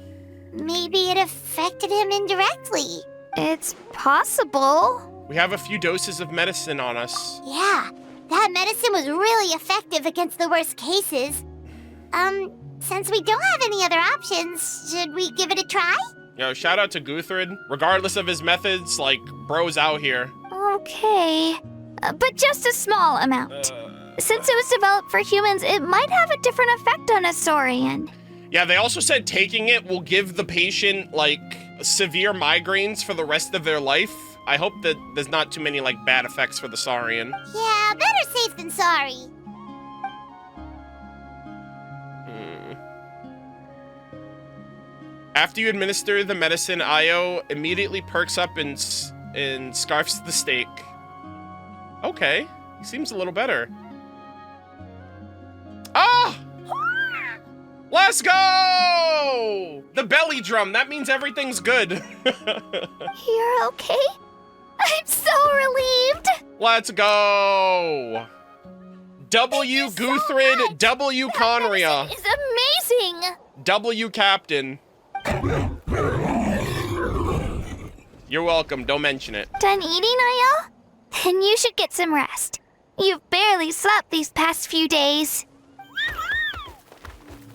maybe it affected him indirectly. It's possible. We have a few doses of medicine on us. Yeah, that medicine was really effective against the worst cases. Since we don't have any other options, should we give it a try? Yo, shout out to Guthrid. Regardless of his methods, like, bro's out here. Okay, but just a small amount. Since it was developed for humans, it might have a different effect on a saurian. Yeah, they also said taking it will give the patient, like, severe migraines for the rest of their life. I hope that there's not too many, like, bad effects for the saurian. Yeah, better safe than sorry. After you administer the medicine, Io immediately perks up and scarfs the steak. Okay, he seems a little better. Ah! Let's go! The belly drum, that means everything's good. You're okay? I'm so relieved! Let's go! W Guthrid, so W Conria. It's amazing! W Captain. You're welcome, don't mention it. Done eating, Io? Then you should get some rest. You've barely slept these past few days.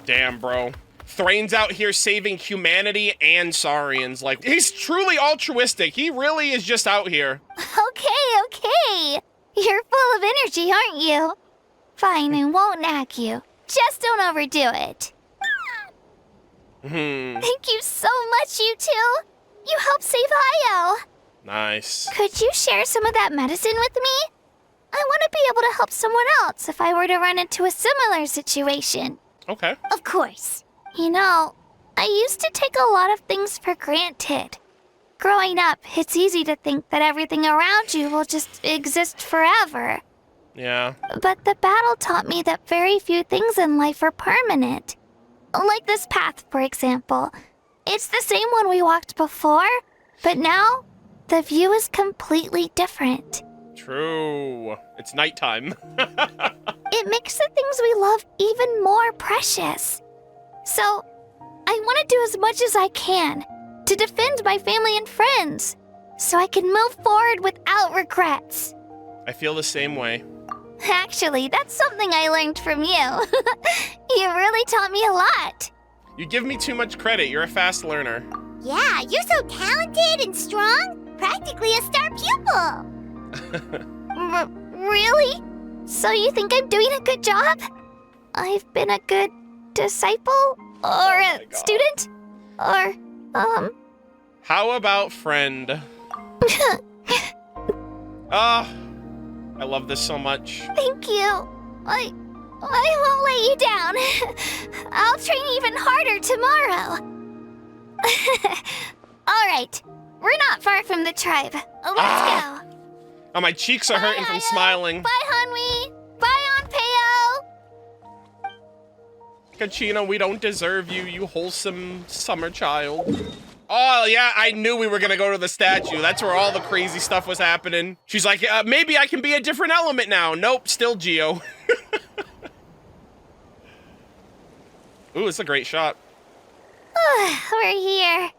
Damn, bro. Thrain's out here saving humanity and saurians. Like, he's truly altruistic. He really is just out here. Okay. You're full of energy, aren't you? Fine, I won't nag you. Just don't overdo it. Thank you so much, you two. You helped save Io. Nice. Could you share some of that medicine with me? I want to be able to help someone else if I were to run into a similar situation. Okay. Of course. You know, I used to take a lot of things for granted. Growing up, it's easy to think that everything around you will just exist forever. Yeah. But the battle taught me that very few things in life are permanent. Like this path, for example. It's the same one we walked before, but now the view is completely different. True. It's nighttime. It makes the things we love even more precious. So, I want to do as much as I can to defend my family and friends, so I can move forward without regrets. I feel the same way. Actually, that's something I learned from you. You really taught me a lot. You give me too much credit. You're a fast learner. Yeah, you're so talented and strong. Practically a star pupil. Really? So you think I'm doing a good job? I've been a good disciple? Or a student? Or, How about friend? I love this so much. Thank you. I won't let you down. I'll train even harder tomorrow. All right, we're not far from the tribe. Let's go. Oh, my cheeks are hurting from smiling. Bye, Hanwi. Bye, Onpeo. Kachina, we don't deserve you, you wholesome summer child. Oh, yeah, I knew we were gonna go to the statue. That's where all the crazy stuff was happening. She's like, maybe I can be a different element now. Nope, still Geo. Ooh, it's a great shot. We're here.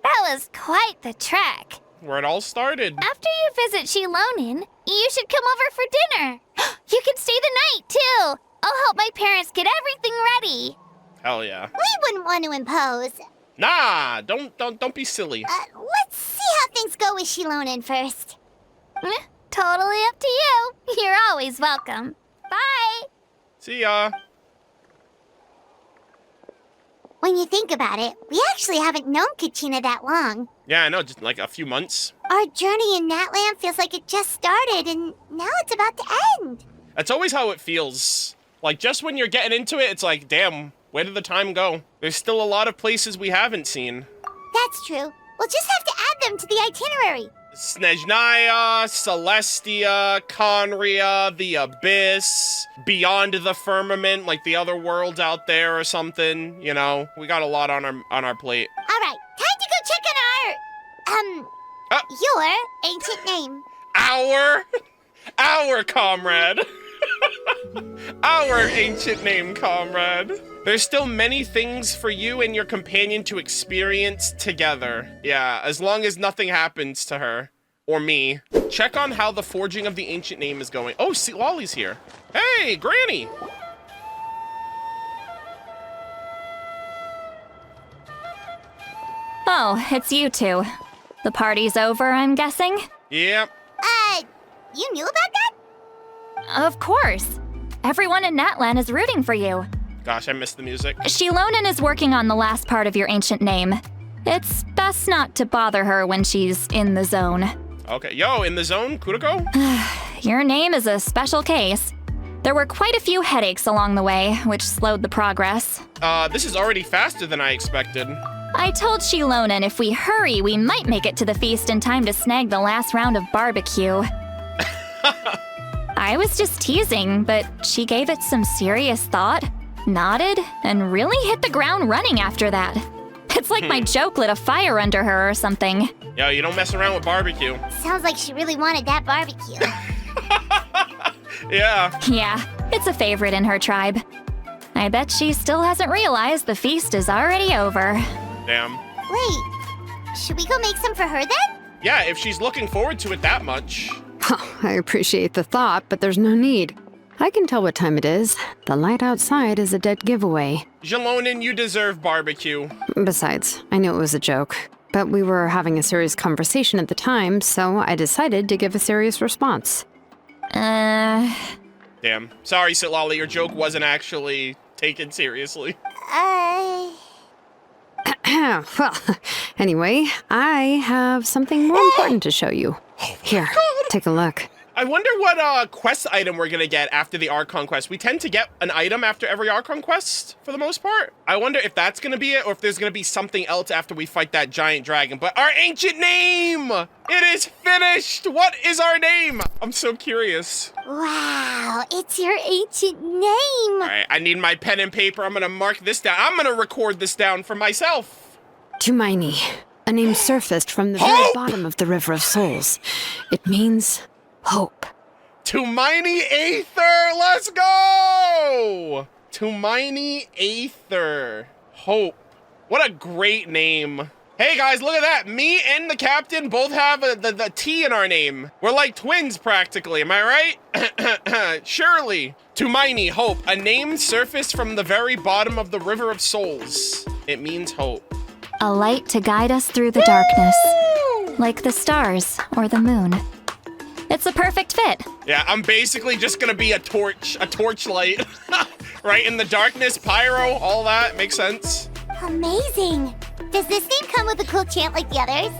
That was quite the trek. Where it all started. After you visit Shilonin, you should come over for dinner. You can stay the night, too. I'll help my parents get everything ready. Hell yeah. We wouldn't want to impose. Nah, don't be silly. Let's see how things go with Shilonin first. Totally up to you. You're always welcome. Bye. See ya. When you think about it, we actually haven't known Kachina that long. Yeah, I know, just like a few months. Our journey in Natlan feels like it just started, and now it's about to end. That's always how it feels. Like, just when you're getting into it, it's like, damn, where did the time go? There's still a lot of places we haven't seen. That's true. We'll just have to add them to the itinerary. Snezhnaya, Celestia, Conria, the Abyss, Beyond the Firmament, like the other worlds out there or something. You know, we got a lot on our plate. All right, time to go check on your ancient name. Our comrade. Our ancient name, comrade. There's still many things for you and your companion to experience together. Yeah, as long as nothing happens to her. Or me. Check on how the forging of the ancient name is going. Oh, see, Lolly's here. Hey, Granny! Oh, it's you two. The party's over, I'm guessing? Yep. You knew about that? Of course. Everyone in Natlan is rooting for you. Gosh, I missed the music. Shilonen is working on the last part of your ancient name. It's best not to bother her when she's in the zone. Okay, yo, in the zone, Kuriko? Your name is a special case. There were quite a few headaches along the way, which slowed the progress. This is already faster than I expected. I told Shilonen if we hurry, we might make it to the feast in time to snag the last round of barbecue. I was just teasing, but she gave it some serious thought, nodded, and really hit the ground running after that. It's like my joke lit a fire under her or something. Yo, you don't mess around with barbecue. Sounds like she really wanted that barbecue. Yeah. Yeah, it's a favorite in her tribe. I bet she still hasn't realized the feast is already over. Damn. Wait, should we go make some for her then? Yeah, if she's looking forward to it that much. I appreciate the thought, but there's no need. I can tell what time it is. The light outside is a dead giveaway. Shilonen, you deserve barbecue. Besides, I knew it was a joke, but we were having a serious conversation at the time, so I decided to give a serious response. Damn. Sorry, Sitlali, your joke wasn't actually taken seriously. Well, anyway, I have something more important to show you. Here, take a look. I wonder what quest item we're gonna get after the Archon quest. We tend to get an item after every Archon quest, for the most part. I wonder if that's gonna be it, or if there's gonna be something else after we fight that giant dragon. But our ancient name! It is finished! What is our name? I'm so curious. Wow, it's your ancient name! Alright, I need my pen and paper. I'm gonna mark this down. I'm gonna record this down for myself. Tumaini, a name surfaced from the very bottom of the River of Souls. It means hope. Tumaini Aether, let's go! Tumaini Aether, hope. What a great name. Hey guys, look at that. Me and the captain both have the T in our name. We're like twins practically, am I right? Surely. Tumaini, hope, a name surfaced from the very bottom of the River of Souls. It means hope. A light to guide us through the darkness, like the stars or the moon. It's a perfect fit. Yeah, I'm basically just gonna be a torchlight. Right in the darkness, pyro, all that, makes sense. Amazing. Does this name come with a cool chant like the others?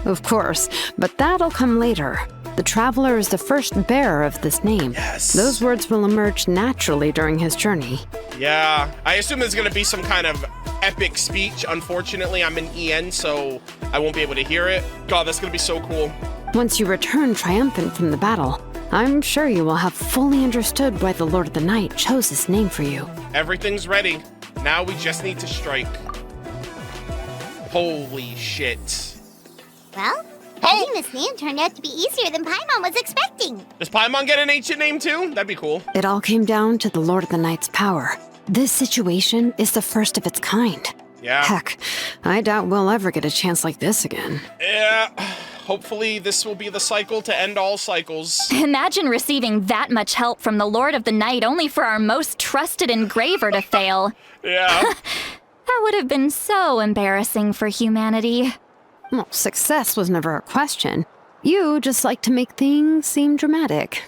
Of course, but that'll come later. The Traveler is the first bearer of this name. Yes. Those words will emerge naturally during his journey. Yeah, I assume there's gonna be some kind of epic speech. Unfortunately, I'm in EN, so I won't be able to hear it. God, that's gonna be so cool. Once you return triumphant from the battle, I'm sure you will have fully understood why the Lord of the Night chose this name for you. Everything's ready. Now we just need to strike. Holy shit. Well, I think this name turned out to be easier than Paimon was expecting. Does Paimon get an ancient name too? That'd be cool. It all came down to the Lord of the Night's power. This situation is the first of its kind. Yeah. Heck, I doubt we'll ever get a chance like this again. Yeah. Hopefully this will be the cycle to end all cycles. Imagine receiving that much help from the Lord of the Night only for our most trusted engraver to fail. Yeah. That would have been so embarrassing for humanity. Well, success was never a question. You just like to make things seem dramatic.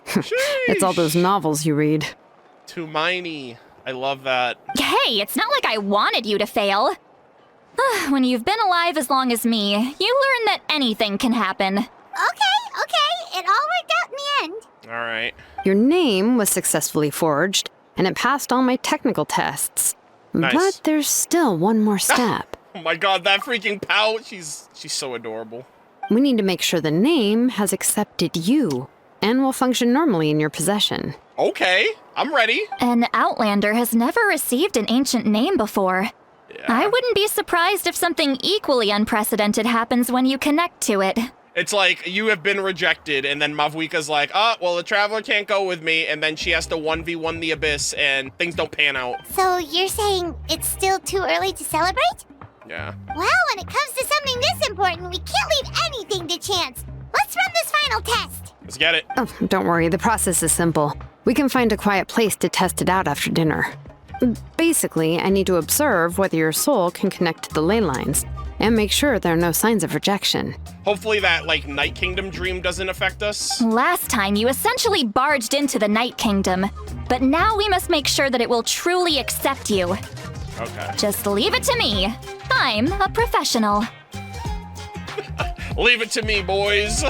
It's all those novels you read. Tumaini. I love that. Hey, it's not like I wanted you to fail. When you've been alive as long as me, you learn that anything can happen. Okay. It all worked out in the end. All right. Your name was successfully forged, and it passed all my technical tests. Nice. But there's still one more step. Oh my god, that freaking pout. She's so adorable. We need to make sure the name has accepted you and will function normally in your possession. Okay, I'm ready. An Outlander has never received an ancient name before. Yeah. I wouldn't be surprised if something equally unprecedented happens when you connect to it. It's like, you have been rejected, and then Mavuika's like, oh, well, the Traveler can't go with me, and then she has to 1v1 the Abyss, and things don't pan out. So you're saying it's still too early to celebrate? Yeah. Well, when it comes to something this important, we can't leave anything to chance. Let's run this final test. Let's get it. Oh, don't worry, the process is simple. We can find a quiet place to test it out after dinner. Basically, I need to observe whether your soul can connect to the ley lines, and make sure there are no signs of rejection. Hopefully that, like, Night Kingdom dream doesn't affect us. Last time, you essentially barged into the Night Kingdom, but now we must make sure that it will truly accept you. Okay. Just leave it to me. I'm a professional. Leave it to me, boys.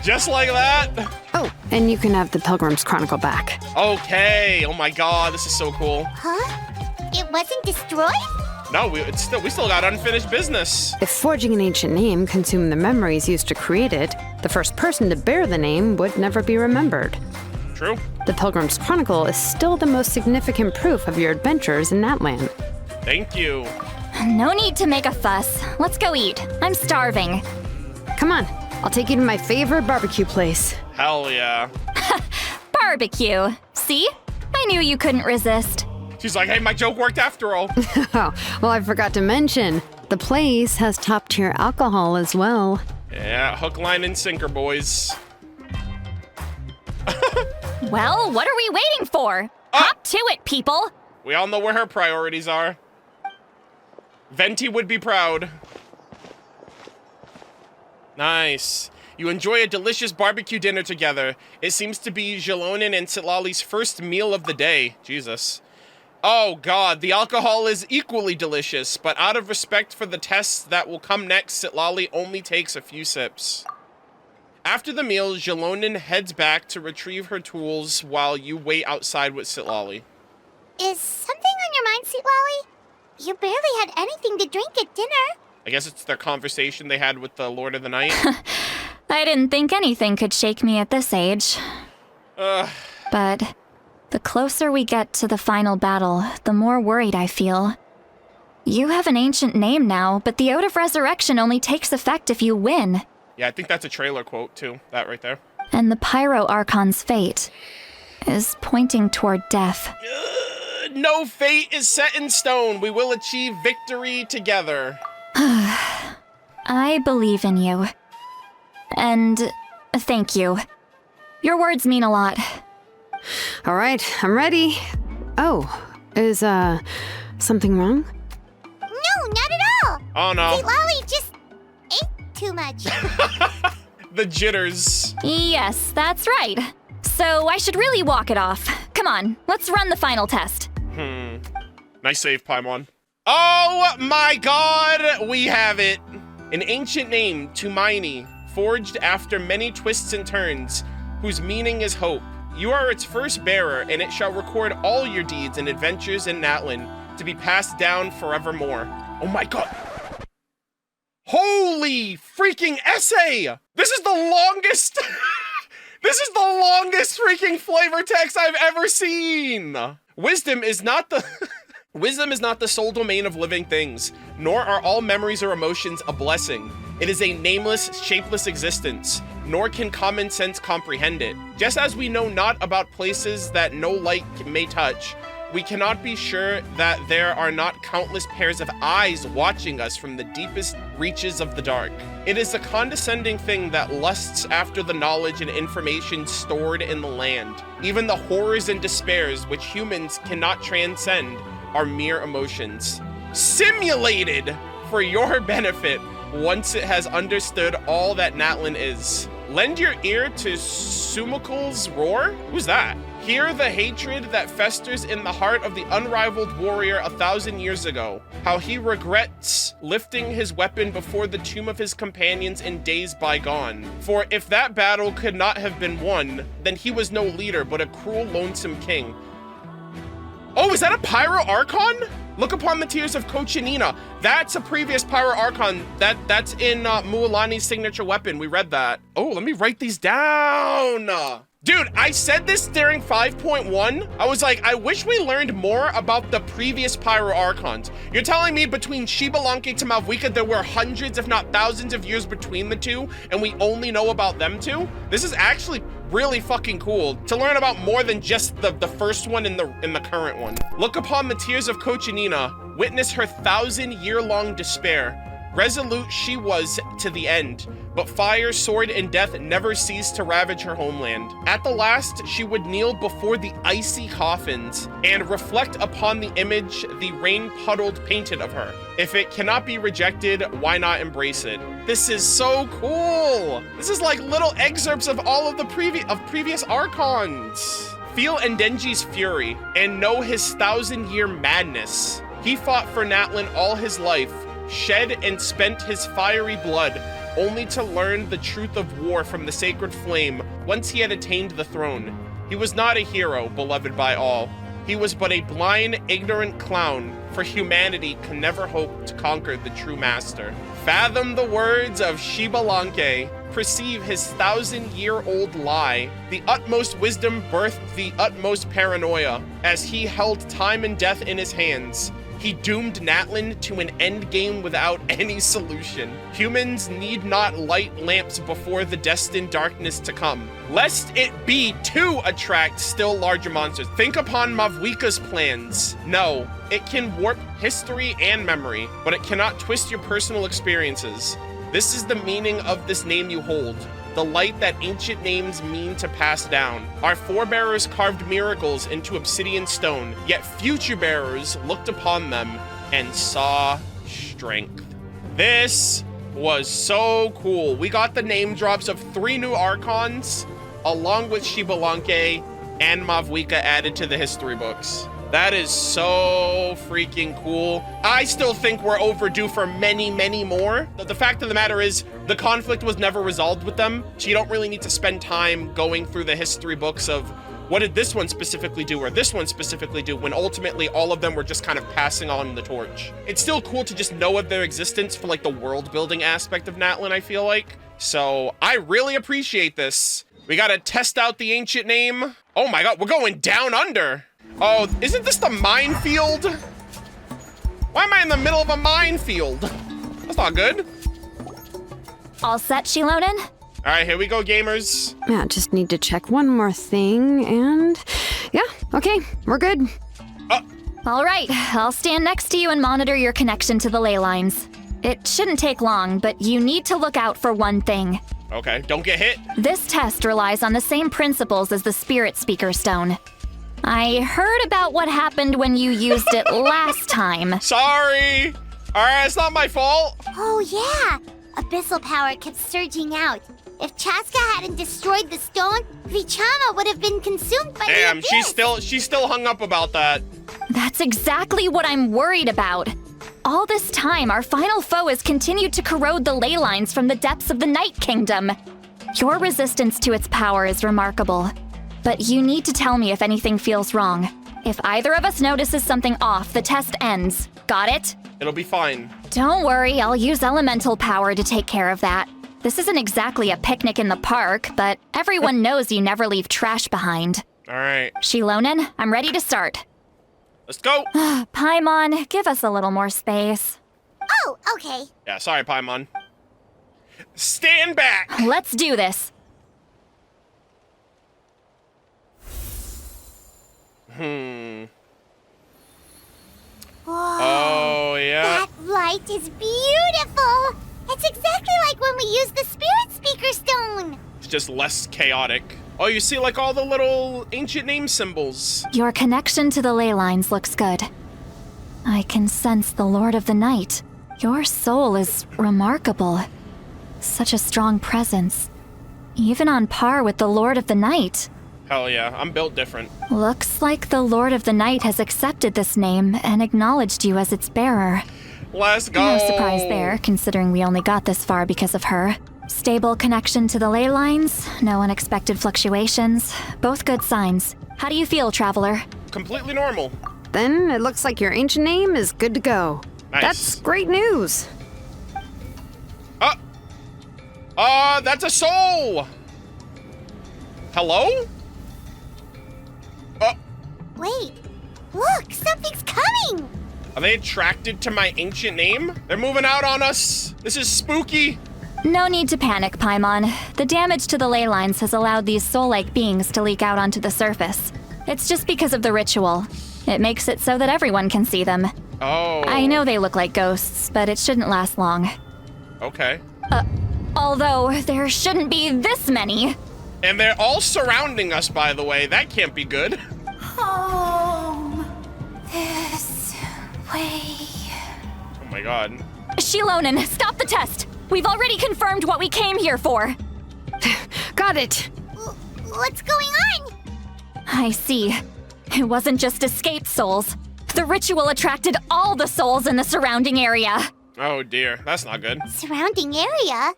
Just like that. Oh, and you can have the Pilgrim's Chronicle back. Okay. Oh my god, this is so cool. Huh? It wasn't destroyed? No, we still got unfinished business. If forging an ancient name consumed the memories used to create it, the first person to bear the name would never be remembered. True. The Pilgrim's Chronicle is still the most significant proof of your adventures in Natlan. Thank you. No need to make a fuss. Let's go eat. I'm starving. Come on, I'll take you to my favorite barbecue place. Hell yeah. Barbecue. See? I knew you couldn't resist. She's like, hey, my joke worked after all. Oh, well, I forgot to mention, the place has top-tier alcohol as well. Yeah, hook, line, and sinker, boys. Well, what are we waiting for? Hop to it, people. We all know where her priorities are. Venti would be proud. Nice. You enjoy a delicious barbecue dinner together. It seems to be Jalonin and Sitlali's first meal of the day. Jesus. Oh god, the alcohol is equally delicious, but out of respect for the tests that will come next, Sitlali only takes a few sips. After the meal, Jalonin heads back to retrieve her tools while you wait outside with Sitlali. Is something on your mind, Sitlali? You barely had anything to drink at dinner. I guess it's their conversation they had with the Lord of the Night. I didn't think anything could shake me at this age. But the closer we get to the final battle, the more worried I feel. You have an ancient name now, but the Ode of Resurrection only takes effect if you win. Yeah, I think that's a trailer quote, too. That right there. And the Pyro Archon's fate is pointing toward death. No fate is set in stone. We will achieve victory together. I believe in you. And thank you. Your words mean a lot. All right, I'm ready. Oh, is, something wrong? No, not at all. Oh, no. Sitlali just ate too much. The jitters. Yes, that's right. So I should really walk it off. Come on, let's run the final test. Nice save, Paimon. Oh my god, we have it. An ancient name, Tumaini, forged after many twists and turns, whose meaning is hope. You are its first bearer, and it shall record all your deeds and adventures in Natlan to be passed down forevermore. Oh my god. Holy freaking essay! This is the longest... This is the longest freaking flavor text I've ever seen! Wisdom is not the... Wisdom is not the sole domain of living things, nor are all memories or emotions a blessing. It is a nameless, shapeless existence, nor can common sense comprehend it. Just as we know not about places that no light may touch, we cannot be sure that there are not countless pairs of eyes watching us from the deepest reaches of the dark. It is a condescending thing that lusts after the knowledge and information stored in the land. Even the horrors and despairs which humans cannot transcend are mere emotions, simulated for your benefit once it has understood all that Natlan is. Lend your ear to Sumakul's roar? Who's that? Hear the hatred that festers in the heart of the unrivaled warrior 1,000 years ago. How he regrets lifting his weapon before the tomb of his companions in days bygone. For if that battle could not have been won, then he was no leader, but a cruel, lonesome king. Oh, is that a Pyro Archon? Look upon the tears of Cochinina. That's a previous Pyro Archon. That's in Mualani's signature weapon. We read that. Oh, let me write these down. Dude, I said this during 5.1. I was like, I wish we learned more about the previous Pyro Archons. You're telling me between Xbalanque to Malvika, there were hundreds, if not thousands of years between the two, and we only know about them two? This is actually really fucking cool to learn about more than just the first one in the current one. Look upon the tears of Cochinina, witness her 1,000-year-long despair. Resolute she was to the end, but fire, sword, and death never ceased to ravage her homeland. At the last, she would kneel before the icy coffins and reflect upon the image the rain-puddled painted of her. If it cannot be rejected, why not embrace it? This is so cool! This is like little excerpts of all of the previous Archons. Feel Endenji's fury and know his 1,000-year madness. He fought for Natlan all his life, shed and spent his fiery blood, only to learn the truth of war from the sacred flame once he had attained the throne. He was not a hero, beloved by all. He was but a blind, ignorant clown, for humanity can never hope to conquer the true master. Fathom the words of Xbalanque, perceive his 1,000-year-old lie. The utmost wisdom birthed the utmost paranoia, as he held time and death in his hands. He doomed Natlan to an endgame without any solution. Humans need not light lamps before the destined darkness to come, lest it be to attract still larger monsters. Think upon Malvika's plans. No, it can warp history and memory, but it cannot twist your personal experiences. This is the meaning of this name you hold. The light that ancient names mean to pass down. Our forebearers carved miracles into obsidian stone, yet future bearers looked upon them and saw strength. This was so cool. We got the name drops of 3 new Archons, along with Xbalanque and Malvika added to the history books. That is so freaking cool. I still think we're overdue for many, many more. The fact of the matter is, the conflict was never resolved with them, so you don't really need to spend time going through the history books of what did this one specifically do or this one specifically do, when ultimately all of them were just kind of passing on the torch. It's still cool to just know of their existence for like the world building aspect of Natlan, I feel like. So I really appreciate this. We gotta test out the ancient name. Oh my god, we're going down under. Oh, isn't this the minefield? Why am I in the middle of a minefield? That's not good. All set, Xilonen? All right, here we go, gamers. Yeah, just need to check one more thing, and yeah, okay, we're good. All right, I'll stand next to you and monitor your connection to the ley lines. It shouldn't take long, but you need to look out for one thing. Okay, don't get hit. This test relies on the same principles as the Spirit Speaker Stone. I heard about what happened when you used it last time. Sorry. All right, it's not my fault. Oh yeah, abyssal power kept surging out. If Chaska hadn't destroyed the stone, Vichama would have been consumed by the abyss. she's still hung up about that. That's exactly what I'm worried about. All this time, our final foe has continued to corrode the ley lines from the depths of the Night Kingdom. Your resistance to its power is remarkable. But you need to tell me if anything feels wrong. If either of us notices something off, the test ends. Got it? It'll be fine. Don't worry, I'll use elemental power to take care of that. This isn't exactly a picnic in the park, but everyone knows you never leave trash behind. All right. Xilonen, I'm ready to start. Let's go. Paimon, give us a little more space. Oh, okay. Yeah, sorry, Paimon. Stand back. Let's do this. Whoa. Oh, yeah. That light is beautiful. It's exactly like when we used the Spirit Speaker Stone. It's just less chaotic. Oh, you see like all the little ancient name symbols. Your connection to the ley lines looks good. I can sense the Lord of the Night. Your soul is remarkable. Such a strong presence. Even on par with the Lord of the Night. Hell yeah, I'm built different. Looks like the Lord of the Night has accepted this name and acknowledged you as its bearer. Let's go! No surprise there, considering we only got this far because of her. Stable connection to the ley lines, no unexpected fluctuations, both good signs. How do you feel, Traveler? Completely normal. Then it looks like your ancient name is good to go. Nice. That's great news. That's a soul! Hello? Wait, look, something's coming! Are they attracted to my ancient name? They're moving out on us. This is spooky. No need to panic, Paimon. The damage to the ley lines has allowed these soul-like beings to leak out onto the surface. It's just because of the ritual. It makes it so that everyone can see them. Oh. I know they look like ghosts, but it shouldn't last long. Okay. Although, there shouldn't be this many. And they're all surrounding us, by the way. That can't be good. Home. This way. Oh my god. Shilonen, stop the test! We've already confirmed what we came here for. Got it. What's going on? I see. It wasn't just escaped souls. The ritual attracted all the souls in the surrounding area. Oh dear, that's not good. Surrounding area?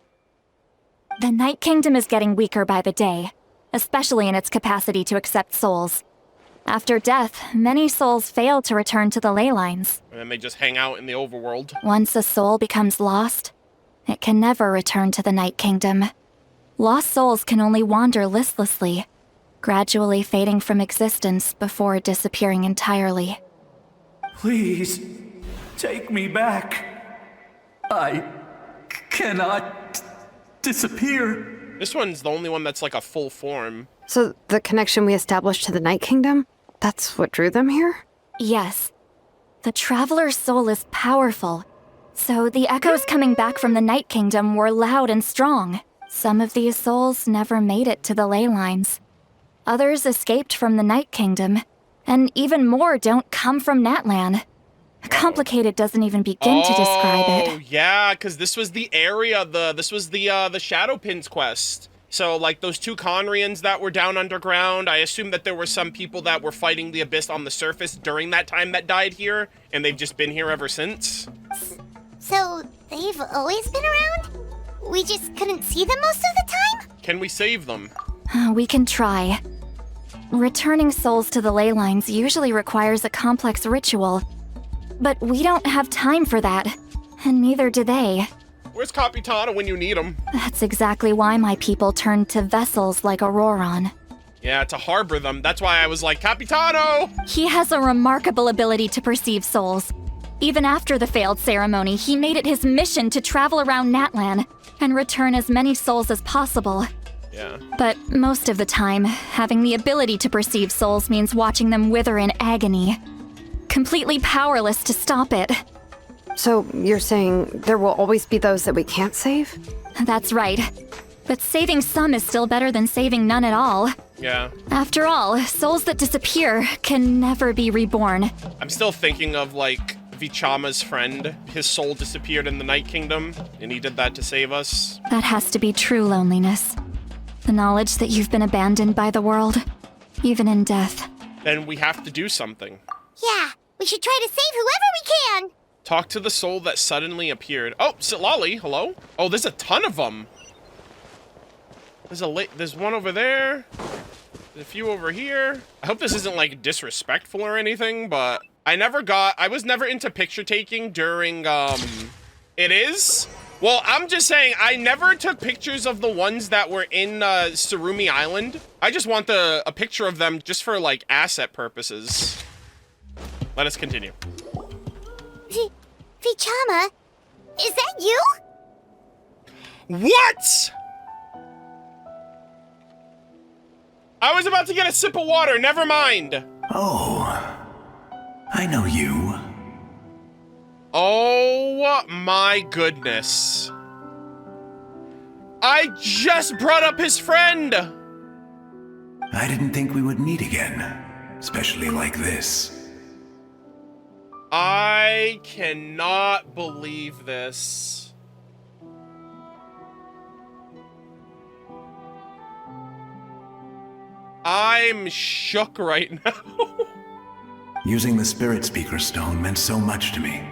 The Night Kingdom is getting weaker by the day, especially in its capacity to accept souls. After death, many souls fail to return to the ley lines. And then they just hang out in the overworld. Once a soul becomes lost, it can never return to the Night Kingdom. Lost souls can only wander listlessly, gradually fading from existence before disappearing entirely. Please, take me back. I cannot disappear. This one's the only one that's like a full form. So the connection we established to the Night Kingdom, that's what drew them here? Yes. The Traveler's soul is powerful, so the echoes coming back from the Night Kingdom were loud and strong. Some of these souls never made it to the ley lines. Others escaped from the Night Kingdom, and even more don't come from Natlan. Complicated doesn't even begin to describe it. Oh, yeah, because this was the area, this was the Shadowpins quest. So, like, those two Conrians that were down underground, I assume that there were some people that were fighting the Abyss on the surface during that time that died here, and they've just been here ever since. So, they've always been around? We just couldn't see them most of the time? Can we save them? We can try. Returning souls to the ley lines usually requires a complex ritual, but we don't have time for that, and neither do they. Where's Capitano when you need him? That's exactly why my people turned to vessels like Auroron. Yeah, to harbor them. That's why I was like, Capitano! He has a remarkable ability to perceive souls. Even after the failed ceremony, he made it his mission to travel around Natlan and return as many souls as possible. Yeah. But most of the time, having the ability to perceive souls means watching them wither in agony. Completely powerless to stop it. So you're saying there will always be those that we can't save? That's right. But saving some is still better than saving none at all. Yeah. After all, souls that disappear can never be reborn. I'm still thinking of, like, Vichama's friend. His soul disappeared in the Night Kingdom, and he did that to save us. That has to be true loneliness. The knowledge that you've been abandoned by the world, even in death. Then we have to do something. Yeah, we should try to save whoever we can! Talk to the soul that suddenly appeared. Oh, Sitlali, hello? Oh, there's a ton of them. There's one over there. There's a few over here. I hope this isn't, like, disrespectful or anything, but I was never into picture taking during, it is? Well, I'm just saying, I never took pictures of the ones that were in, Surumi Island. I just want a picture of them just for, like, asset purposes. Let us continue. Vichama, is that you? What? I was about to get a sip of water, never mind. Oh, I know you. Oh my goodness. I just brought up his friend. I didn't think we would meet again, especially like this. I cannot believe this. I'm shook right now. Using the Spirit Speaker Stone meant so much to me.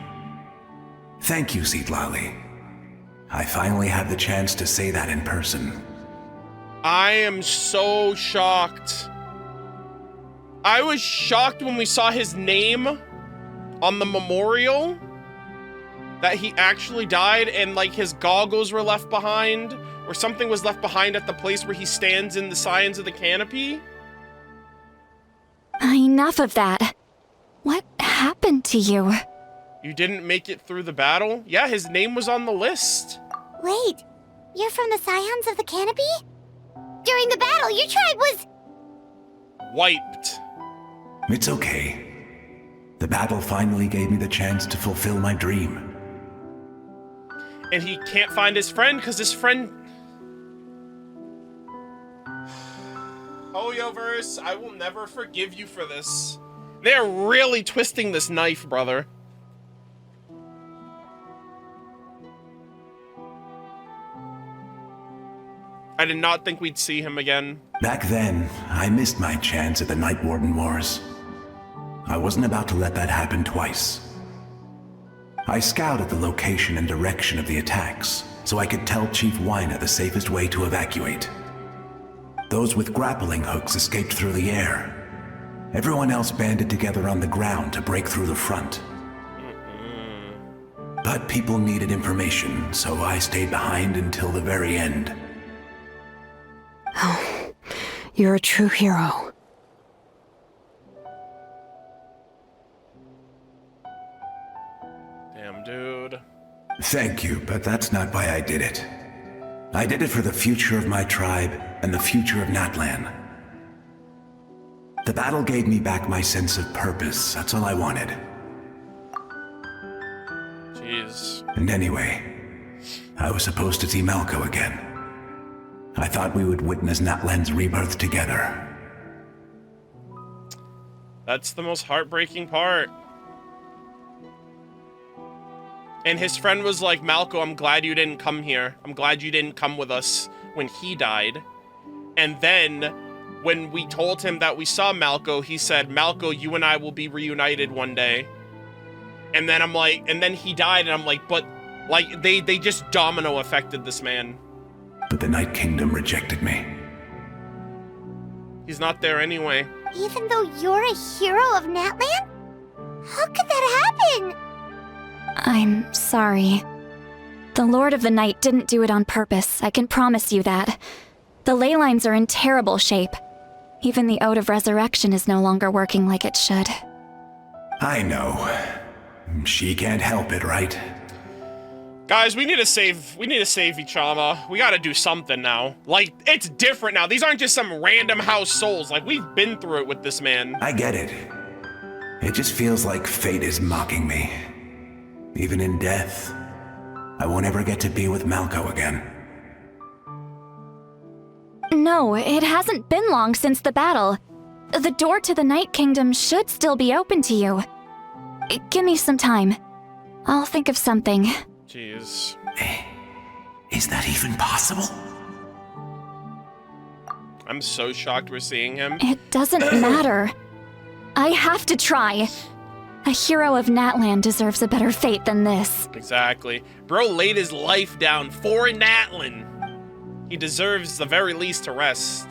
Thank you, Sitlali. I finally had the chance to say that in person. I am so shocked. I was shocked when we saw his name on the memorial that he actually died and, like, his goggles were left behind. Or something was left behind at the place where he stands in the signs of the canopy? Enough of that. What happened to you? You didn't make it through the battle? Yeah, his name was on the list. Wait, you're from the Scions of the Canopy? During the battle, your tribe was... wiped. It's okay. The battle finally gave me the chance to fulfill my dream. And he can't find his friend because his friend... Hoyoverse, I will never forgive you for this. They're really twisting this knife, brother. I did not think we'd see him again. Back then, I missed my chance at the Night Warden Wars. I wasn't about to let that happen twice. I scouted the location and direction of the attacks, so I could tell Chief Wyna the safest way to evacuate. Those with grappling hooks escaped through the air. Everyone else banded together on the ground to break through the front. But people needed information, so I stayed behind until the very end. Oh, you're a true hero. Damn, dude. Thank you, but that's not why I did it. I did it for the future of my tribe and the future of Natlan. The battle gave me back my sense of purpose, that's all I wanted. Jeez. And anyway, I was supposed to see Malco again. I thought we would witness Natlan's rebirth together. That's the most heartbreaking part. And his friend was like, Malco, I'm glad you didn't come here. I'm glad you didn't come with us when he died. And then, when we told him that we saw Malco, he said, Malco, you and I will be reunited one day. And then I'm like, and then he died, and I'm like, but, like, they just domino affected this man. But the Night Kingdom rejected me. He's not there anyway. Even though you're a hero of Natlan? How could that happen? I'm sorry. The Lord of the Night didn't do it on purpose, I can promise you that. The ley lines are in terrible shape. Even the Ode of Resurrection is no longer working like it should. I know. She can't help it, right? Guys, we need to save Vichama. We gotta do something now. Like, it's different now. These aren't just some random house souls. Like, we've been through it with this man. I get it. It just feels like fate is mocking me. Even in death, I won't ever get to be with Malco again. No, it hasn't been long since the battle. The door to the Night Kingdom should still be open to you. Give me some time. I'll think of something. Jeez. Is that even possible? I'm so shocked we're seeing him. It doesn't matter. I have to try. A hero of Natlan deserves a better fate than this. Exactly. Bro laid his life down for Natlan. He deserves the very least to rest.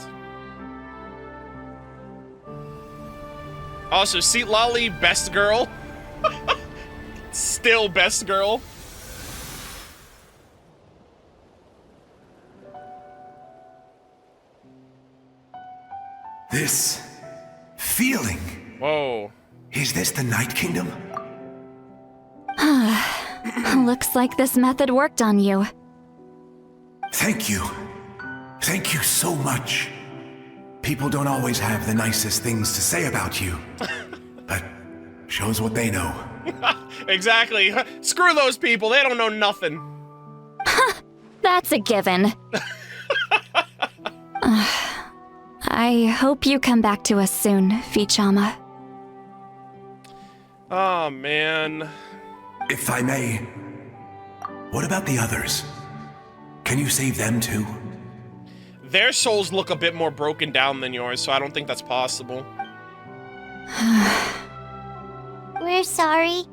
Also, Seat Lolly, best girl. Still best girl. This feeling. Whoa. Is this the Night Kingdom? Looks like this method worked on you. Thank you. Thank you so much. People don't always have the nicest things to say about you. But shows what they know. Exactly. Screw those people. They don't know nothing. That's a given. I hope you come back to us soon, Vichama. Oh, man. If I may, what about the others? Can you save them too? Their souls look a bit more broken down than yours, so I don't think that's possible. We're sorry.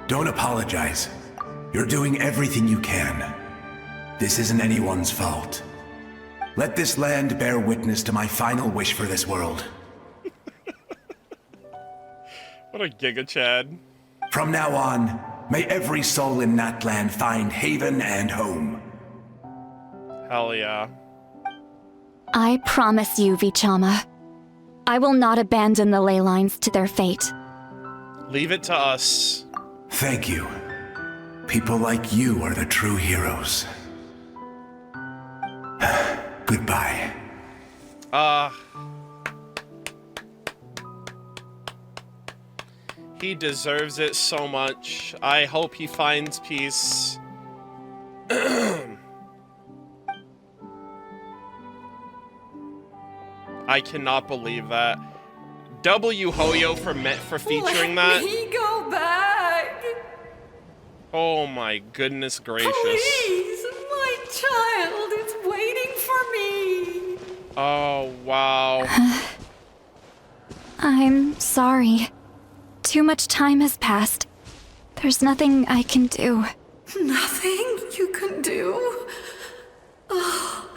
Don't apologize. You're doing everything you can. This isn't anyone's fault. Let this land bear witness to my final wish for this world. What a Giga Chad. From now on, may every soul in Natlan find haven and home. Hell yeah. I promise you, Vichama, I will not abandon the ley lines to their fate. Leave it to us. Thank you. People like you are the true heroes. Goodbye. He deserves it so much. I hope he finds peace. I cannot believe that. W Hoyo for featuring that. Let me go back. Oh my goodness gracious. Please, my child is waiting for me. Oh wow. I'm sorry. Too much time has passed. There's nothing I can do. Nothing you can do? Oh,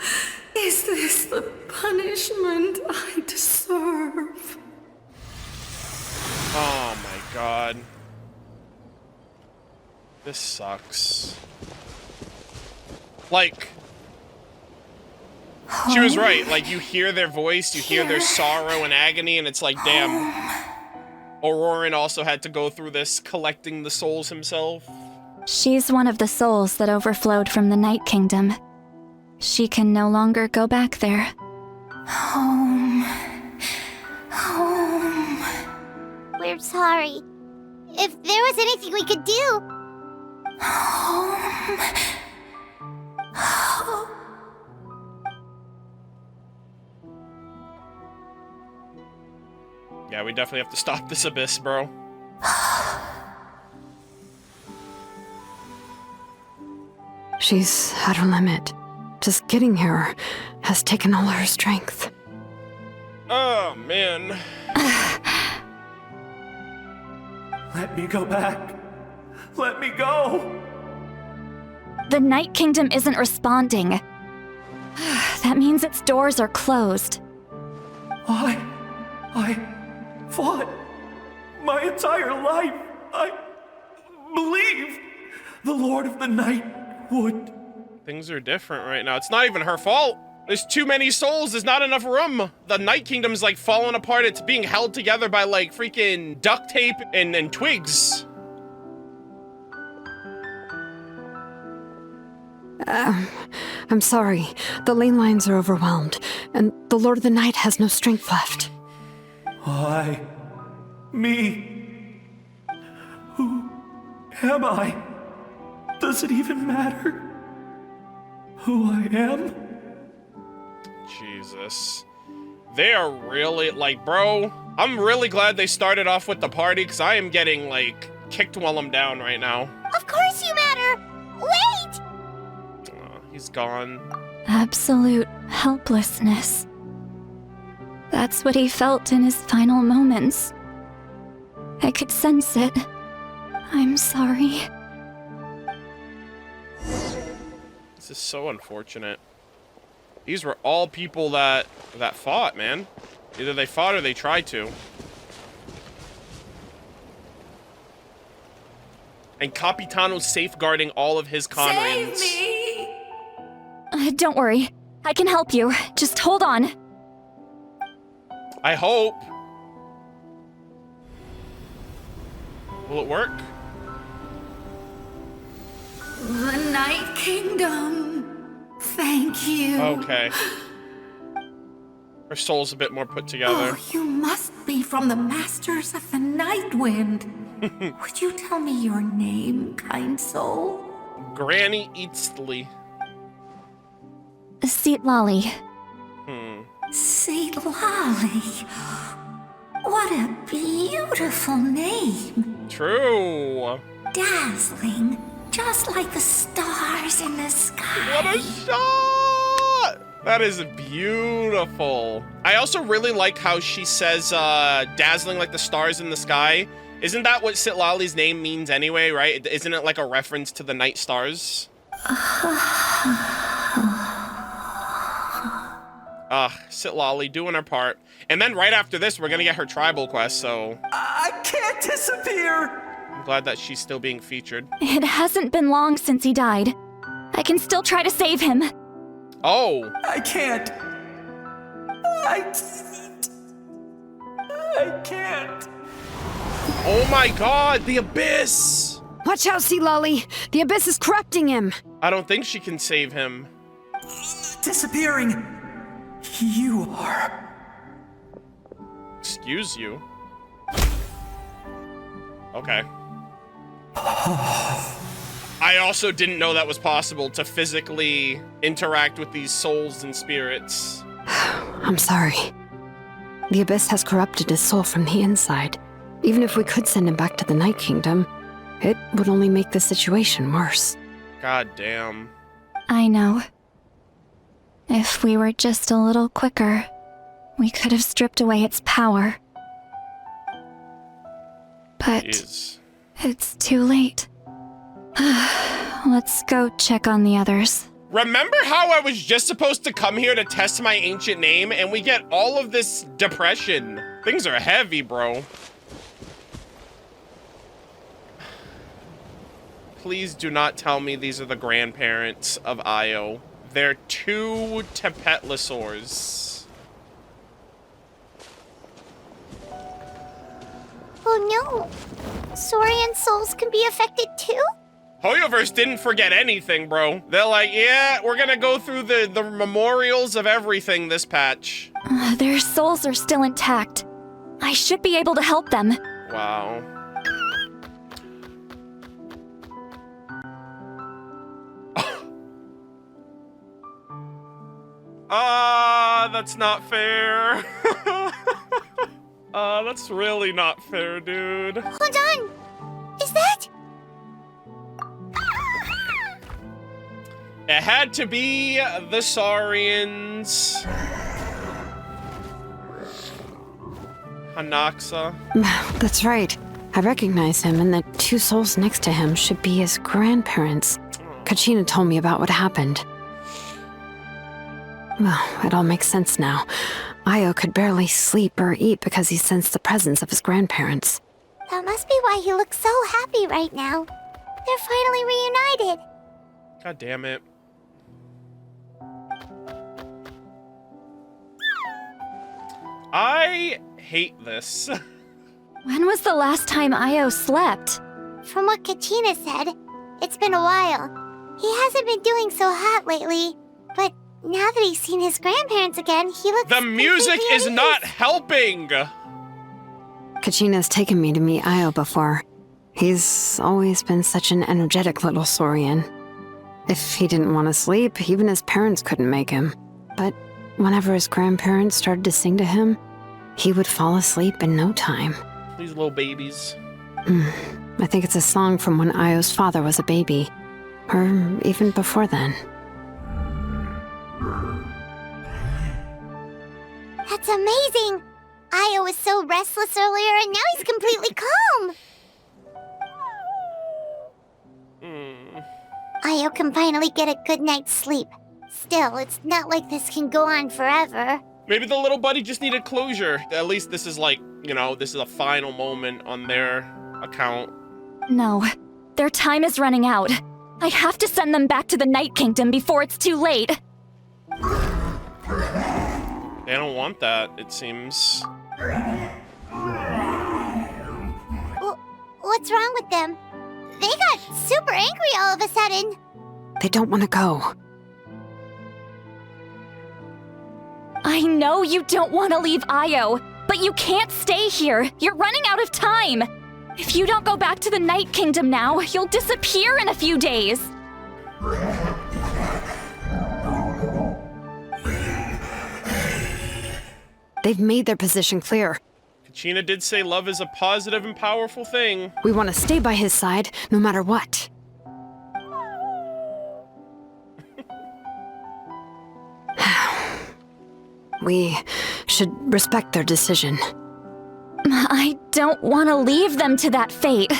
is this the punishment I deserve? Oh my god. This sucks. Like, she was right. Like, you hear their voice, you hear their sorrow and agony, and it's like, damn. Auroran also had to go through this, collecting the souls himself. She's one of the souls that overflowed from the Night Kingdom. She can no longer go back there. Home. Home. We're sorry. If there was anything we could do. Home. Home. Yeah, we definitely have to stop this abyss, bro. She's at her limit. Just getting here has taken all her strength. Oh, man. Let me go back. Let me go. The Night Kingdom isn't responding. That means its doors are closed. I fought my entire life. I believed the Lord of the Night would. Things are different right now. It's not even her fault. There's too many souls. There's not enough room. The Night Kingdom's like falling apart. It's being held together by like freaking duct tape and twigs. I'm sorry. The ley lines are overwhelmed, and the Lord of the Night has no strength left. Why? Me? Who am I? Does it even matter who I am? Jesus. They are really, like, bro, I'm really glad they started off with the party, because I am getting, like, kicked while I'm down right now. Of course you matter! Wait! He's gone. Absolute helplessness. That's what he felt in his final moments. I could sense it. I'm sorry. This is so unfortunate. These were all people that fought, man. Either they fought or they tried to. And Capitano's safeguarding all of his Conrins. Save me! Don't worry. I can help you. Just hold on. I hope. Will it work? The Night Kingdom. Thank you. Okay. Her soul's a bit more put together. Oh, you must be from the Masters of the Night Wind. Would you tell me your name, kind soul? Granny Eatsley. Seatlali. Seatlali. What a beautiful name. True. Dazzling. Just like the stars in the sky. What a shot! That is beautiful. I also really like how she says, dazzling like the stars in the sky. Isn't that what Seatlali's name means anyway, right? Isn't it like a reference to the night stars? Seatlali doing her part. And then right after this, we're gonna get her tribal quest, so... I can't disappear! I'm glad that she's still being featured. It hasn't been long since he died. I can still try to save him. Oh. I can't. I can't. Oh my god, the Abyss! Watch out, Sea Lolly. The Abyss is corrupting him. I don't think she can save him. Disappearing. You are. Excuse you. Okay. I also didn't know that was possible, to physically interact with these souls and spirits. I'm sorry. The Abyss has corrupted his soul from the inside. Even if we could send him back to the Night Kingdom, it would only make the situation worse. God damn. I know. If we were just a little quicker, we could have stripped away its power. But it's too late. Let's go check on the others. Remember how I was just supposed to come here to test my ancient name and we get all of this depression? Things are heavy, bro. Please do not tell me these are the grandparents of Io. They're two Tepetlosaurs. Oh no! Saurian souls can be affected too? Hoyoverse didn't forget anything, bro. They're like, yeah, we're gonna go through the memorials of everything this patch. Their souls are still intact. I should be able to help them. Wow. That's not fair. That's really not fair, dude. Hold on! Is that? It had to be the Saurians. Hanaxa. That's right. I recognize him, and the two souls next to him should be his grandparents. Kachina told me about what happened. Well, it all makes sense now. Io could barely sleep or eat because he sensed the presence of his grandparents. That must be why he looks so happy right now. They're finally reunited. God damn it. I hate this. When was the last time Io slept? From what Kachina said, it's been a while. He hasn't been doing so hot lately, but now that he's seen his grandparents again, he looks... The music is not helping! Kachina's taken me to meet Io before. He's always been such an energetic little Saurian. If he didn't want to sleep, even his parents couldn't make him. But whenever his grandparents started to sing to him, he would fall asleep in no time. These little babies. I think it's a song from when Io's father was a baby. Or even before then. That's amazing! Io was so restless earlier and now he's completely calm! Io can finally get a good night's sleep. Still, it's not like this can go on forever. Maybe the little buddy just needed closure. At least this is like, you know, this is a final moment on their account. No, their time is running out. I have to send them back to the Night Kingdom before it's too late. They don't want that, it seems. What's wrong with them? They got super angry all of a sudden. They don't want to go. I know you don't want to leave Io, but you can't stay here. You're running out of time. If you don't go back to the Night Kingdom now, you'll disappear in a few days. They've made their position clear. Kachina did say love is a positive and powerful thing. We want to stay by his side, no matter what. We should respect their decision. I don't want to leave them to that fate.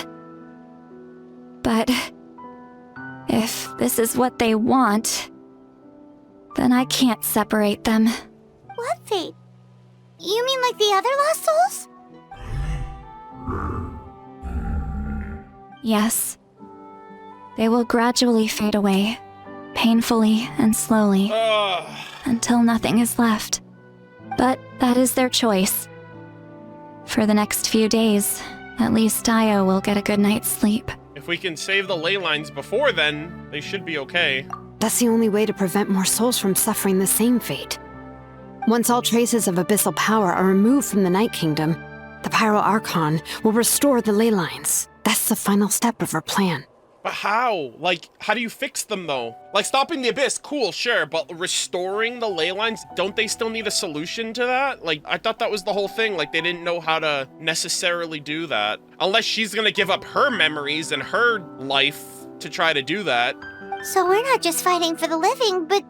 But if this is what they want, then I can't separate them. What fate? You mean like the other lost souls? Yes. They will gradually fade away, painfully and slowly, until nothing is left. But that is their choice. For the next few days, at least Io will get a good night's sleep. If we can save the ley lines before then, they should be okay. That's the only way to prevent more souls from suffering the same fate. Once all traces of abyssal power are removed from the Night Kingdom, the Pyro Archon will restore the ley lines. That's the final step of our plan. But how? Like, how do you fix them, though? Like, stopping the abyss, cool, sure, but restoring the ley lines, don't they still need a solution to that? Like, I thought that was the whole thing. Like, they didn't know how to necessarily do that. Unless she's gonna give up her memories and her life to try to do that. So we're not just fighting for the living, but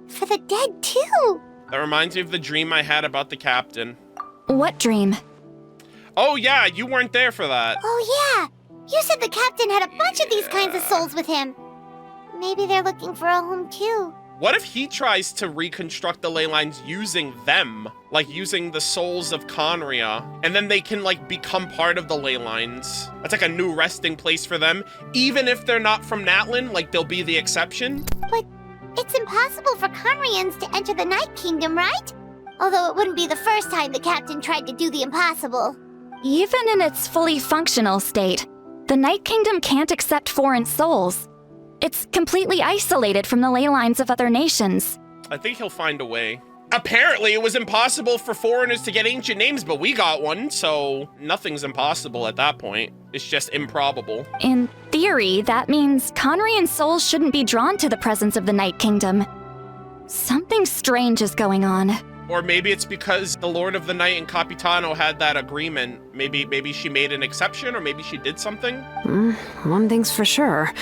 for the dead, too. That reminds me of the dream I had about the captain. What dream? Oh, yeah, you weren't there for that. Oh, yeah. You said the captain had a bunch of these kinds of souls with him. Maybe they're looking for a home, too. What if he tries to reconstruct the ley lines using them? Like, using the souls of Conria, and then they can, like, become part of the ley lines. That's like a new resting place for them. Even if they're not from Natlan, like, they'll be the exception. But it's impossible for Conrians to enter the Night Kingdom, right? Although it wouldn't be the first time the captain tried to do the impossible. Even in its fully functional state, the Night Kingdom can't accept foreign souls. It's completely isolated from the ley lines of other nations. I think he'll find a way. Apparently, it was impossible for foreigners to get ancient names, but we got one, so nothing's impossible at that point. It's just improbable. In theory, that means Conrian souls shouldn't be drawn to the presence of the Night Kingdom. Something strange is going on. Or maybe it's because the Lord of the Night and Capitano had that agreement. Maybe she made an exception, or maybe she did something. One thing's for sure.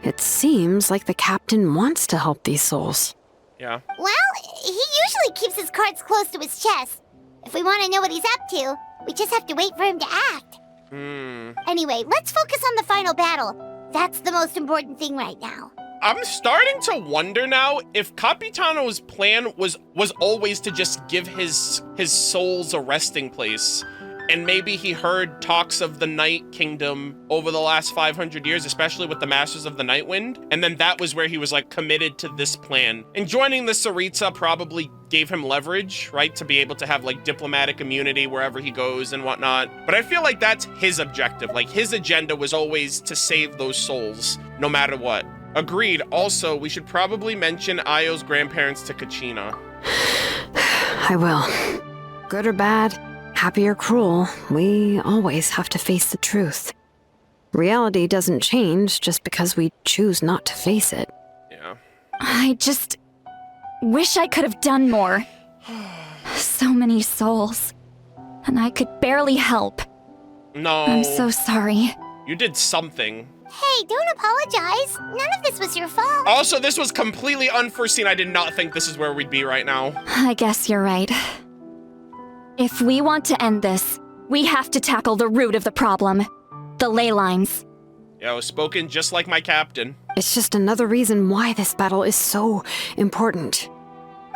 It seems like the captain wants to help these souls. Yeah. Well, he usually keeps his cards close to his chest. If we want to know what he's up to, we just have to wait for him to act. Anyway, let's focus on the final battle. That's the most important thing right now. I'm starting to wonder now if Capitano's plan was always to just give his souls a resting place. And maybe he heard talks of the Night Kingdom over the last 500 years, especially with the Masters of the Nightwind. And then that was where he was like committed to this plan. And joining the Tsaritsa probably gave him leverage, right? To be able to have like diplomatic immunity wherever he goes and whatnot. But I feel like that's his objective. Like his agenda was always to save those souls, no matter what. Agreed. Also, we should probably mention Io's grandparents to Kachina. I will. Good or bad, happy or cruel, we always have to face the truth. Reality doesn't change just because we choose not to face it. Yeah. I just wish I could have done more. So many souls. And I could barely help. No. I'm so sorry. You did something. Hey, don't apologize. None of this was your fault. Also, this was completely unforeseen. I did not think this is where we'd be right now. I guess you're right. If we want to end this, we have to tackle the root of the problem. The ley lines. Yeah, I was spoken just like my captain. It's just another reason why this battle is so important.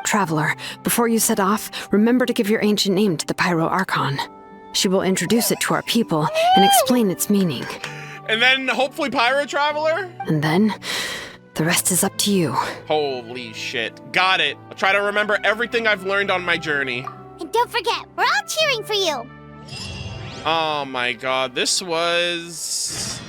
Traveler, before you set off, remember to give your ancient name to the Pyro Archon. She will introduce it to our people and explain its meaning. And then, hopefully, Pyro Traveler? And then, the rest is up to you. Holy shit. Got it. I'll try to remember everything I've learned on my journey. And don't forget, we're all cheering for you. Oh my god, this was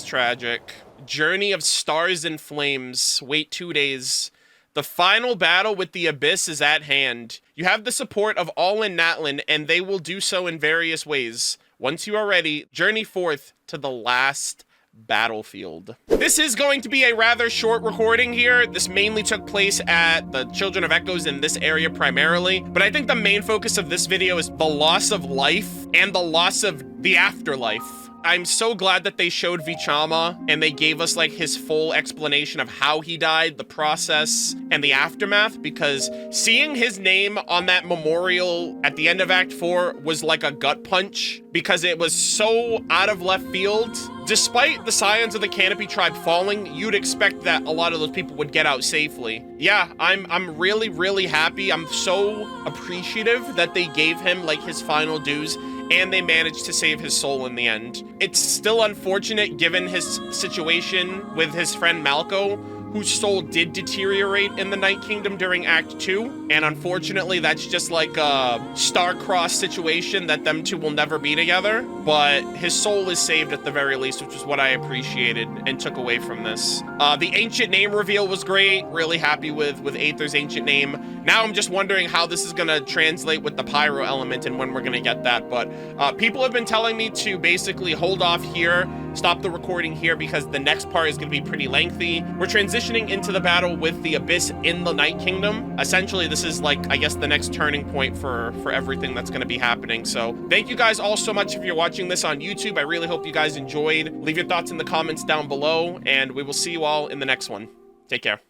tragic. Journey of Stars and Flames. Wait 2 days. The final battle with the Abyss is at hand. You have the support of all in Natlan, and they will do so in various ways. Once you are ready, journey forth to the last battlefield. This is going to be a rather short recording here. This mainly took place at the Children of Echoes in this area primarily, but I think the main focus of this video is the loss of life and the loss of the afterlife. I'm so glad that they showed Vichama and they gave us like his full explanation of how he died, the process, and the aftermath, because seeing his name on that memorial at the end of Act 4 was like a gut punch because it was so out of left field. Despite the Scions of the Canopy Tribe falling, you'd expect that a lot of those people would get out safely. Yeah, I'm really, really happy. I'm so appreciative that they gave him like his final dues and they managed to save his soul in the end. It's still unfortunate given his situation with his friend Malco, whose soul did deteriorate in the Night Kingdom during Act 2, and unfortunately that's just like a star-crossed situation that them two will never be together, but his soul is saved at the very least, which is what I appreciated and took away from this. The ancient name reveal was great, really happy with Aether's ancient name. Now I'm just wondering how this is gonna translate with the pyro element and when we're gonna get that, but people have been telling me to basically hold off here, stop the recording here because the next part is gonna be pretty lengthy. We're transitioning into the battle with the Abyss in the Night Kingdom. Essentially, this is like, I guess, the next turning point for everything that's gonna be happening. So thank you guys all so much if you're watching this on YouTube. I really hope you guys enjoyed. Leave your thoughts in the comments down below, and we will see you all in the next one. Take care.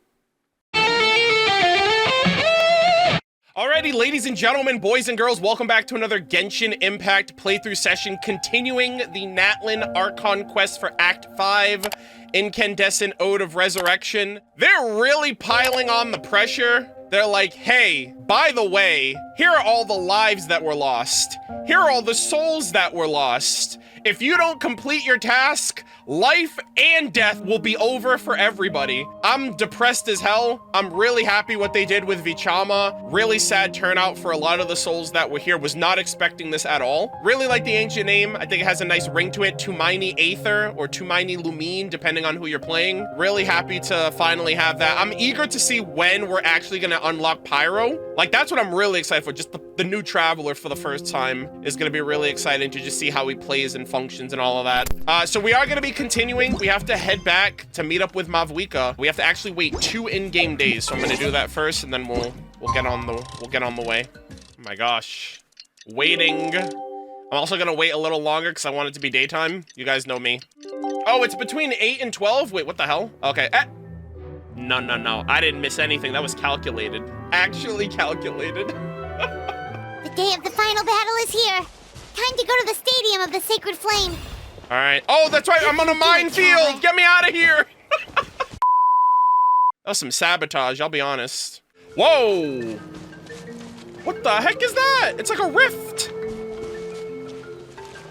Alrighty, ladies and gentlemen, boys and girls, welcome back to another Genshin Impact playthrough session, continuing the Natlan Archon quest for Act 5, Incandescent Ode of Resurrection. They're really piling on the pressure. They're like, hey, by the way, here are all the lives that were lost. Here are all the souls that were lost. If you don't complete your task, life and death will be over for everybody. I'm depressed as hell. I'm really happy what they did with Vichama. Really sad turnout for a lot of the souls that were here. Was not expecting this at all. Really like the ancient name. I think it has a nice ring to it. Tumaini Aether or Tumaini Lumine, depending on who you're playing. Really happy to finally have that. I'm eager to see when we're actually gonna unlock Pyro. Like, that's what I'm really excited for. Just the new Traveler for the first time is gonna be really exciting to just see how he plays and functions and all of that. So we are gonna be continuing. We have to head back to meet up with Mavwika. We have to actually wait 2 in-game days, so I'm gonna do that first, and then we'll get on the way. Oh my gosh, waiting. I'm also gonna wait a little longer because I want it to be daytime. You guys know me. Oh, it's between 8 and 12. Wait, what the hell? Okay. No. I didn't miss anything. That was calculated. Actually calculated. The day of the final battle is here. Time to go to the Stadium of the Sacred Flame. All right. Oh, that's right. I'm on a minefield. Get me out of here. That was some sabotage, I'll be honest. Whoa. What the heck is that? It's like a rift.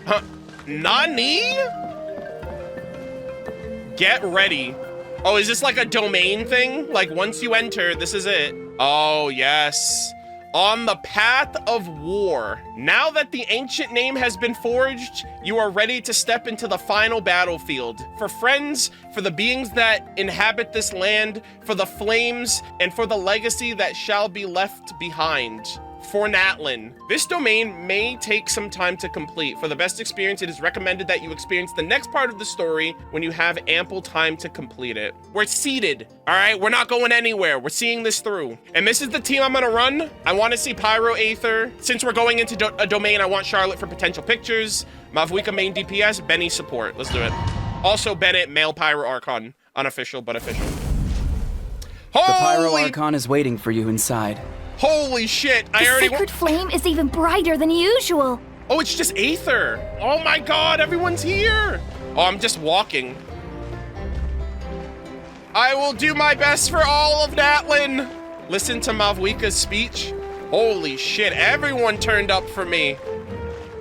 Huh? Nani? Get ready. Oh, is this like a domain thing? Like once you enter, this is it. Oh, yes. On the path of war. Now that the ancient name has been forged, you are ready to step into the final battlefield. For friends, for the beings that inhabit this land, for the flames, and for the legacy that shall be left behind. For Natlan. This domain may take some time to complete. For the best experience, it is recommended that you experience the next part of the story when you have ample time to complete it. We're seated, all right? We're not going anywhere. We're seeing this through. And this is the team I'm gonna run. I wanna see Pyro Aether. Since we're going into a domain, I want Charlotte for potential pictures, Mavwika main DPS, Benny support. Let's do it. Also Bennett, male Pyro Archon. Unofficial, but official. Holy! The Pyro Archon is waiting for you inside. Holy shit, The sacred flame is even brighter than usual. Oh, it's just Aether. Oh my god, everyone's here. Oh, I'm just walking. I will do my best for all of Natlan. Listen to Mavwika's speech. Holy shit, everyone turned up for me.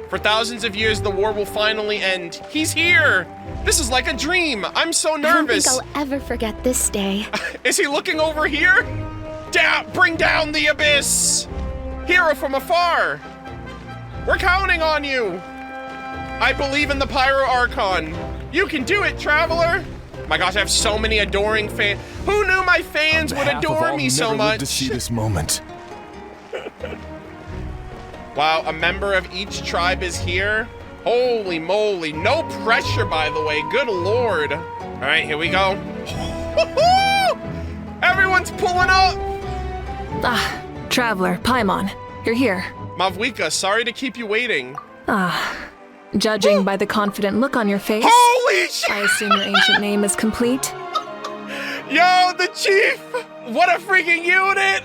For thousands of years, the war will finally end. He's here. This is like a dream. I'm so nervous. I don't think I'll ever forget this day. Is he looking over here? Bring down the Abyss! Hero from afar! We're counting on you! I believe in the Pyro Archon. You can do it, Traveler! My gosh, I have so many adoring fans. Who knew my fans would adore me so much? To see this moment. Wow, a member of each tribe is here. Holy moly, no pressure, by the way. Good lord. All right, here we go. Everyone's pulling up. Traveler, Paimon, you're here. Mavwika, sorry to keep you waiting. Judging by the confident look on your face, holy shit! I assume your ancient name is complete. Yo, the chief! What a freaking unit!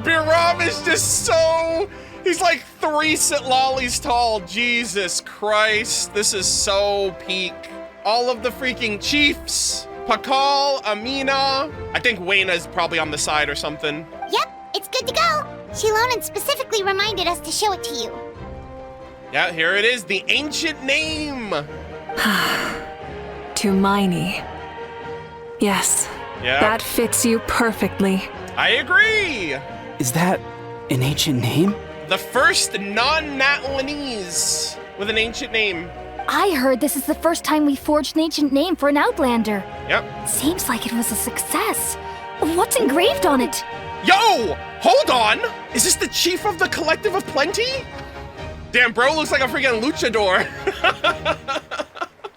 Biram is just so... He's like 3 Sitlollies tall. Jesus Christ, this is so peak. All of the freaking chiefs. Pakal, Amina. I think Wayna's probably on the side or something. Yep, it's good to go. Shilonan specifically reminded us to show it to you. Yeah, here it is, the ancient name. Tumaini. Yes, yeah, that fits you perfectly. I agree. Is that an ancient name? The first non-Natlanese with an ancient name. I heard this is the first time we forged an ancient name for an Outlander. Yep. Seems like it was a success. What's engraved on it? Yo, hold on. Is this the chief of the Collective of Plenty? Damn, bro looks like a freaking luchador.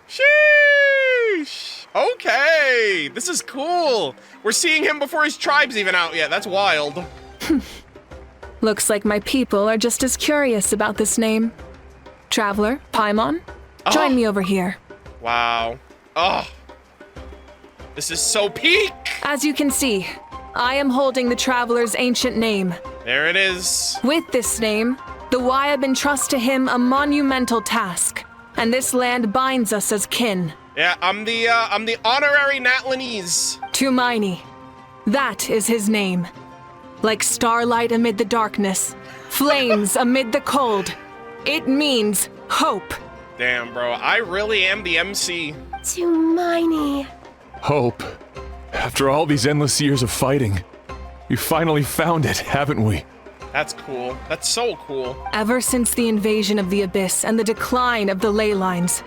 Sheesh. Okay, this is cool. We're seeing him before his tribe's even out yet. That's wild. Looks like my people are just as curious about this name. Traveler, Paimon, join me over here. Wow. Oh, this is so peak. As you can see, I am holding the Traveler's ancient name. There it is. With this name, the Wyab entrust to him a monumental task, and this land binds us as kin. Yeah, I'm the honorary Natlanese. Tumaini. That is his name. Like starlight amid the darkness, flames amid the cold. It means hope. Damn, bro, I really am the MC. Tumaini. Hope. After all these endless years of fighting, we finally found it, haven't we? That's cool. That's so cool. Ever since the invasion of the Abyss and the decline of the ley lines,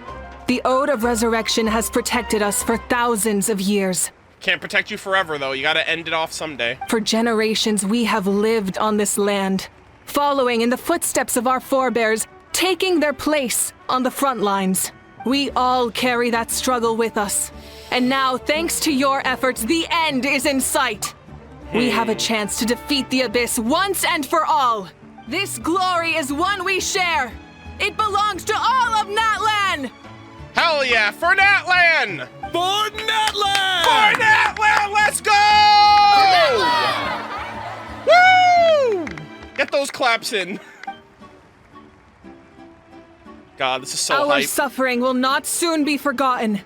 the Ode of Resurrection has protected us for thousands of years. Can't protect you forever, though. You gotta end it off someday. For generations, we have lived on this land, following in the footsteps of our forebears, taking their place on the front lines. We all carry that struggle with us. And now, thanks to your efforts, the end is in sight. We have a chance to defeat the Abyss once and for all. This glory is one we share. It belongs to all of Natlan! Hell yeah, for Natlan! For Natlan! For Natlan, let's go! Woo! Get those claps in. God, this is so Our hype. suffering will not soon be forgotten.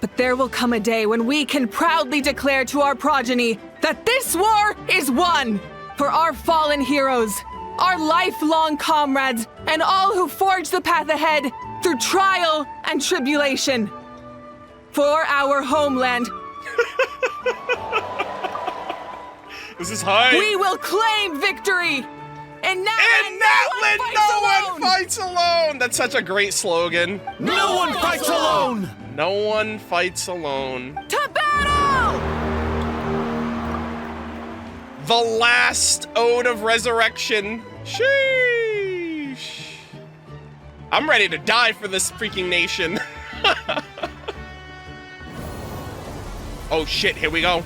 But there will come a day when we can proudly declare to our progeny that this war is won! For our fallen heroes, our lifelong comrades, and all who forge the path ahead through trial and tribulation. For our homeland. This is hype. We will claim victory! In Natlan, no one fights alone! That's such a great slogan. No one fights alone! No one fights alone. To battle! The last Ode of Resurrection. Sheesh. I'm ready to die for this freaking nation. Oh shit, here we go.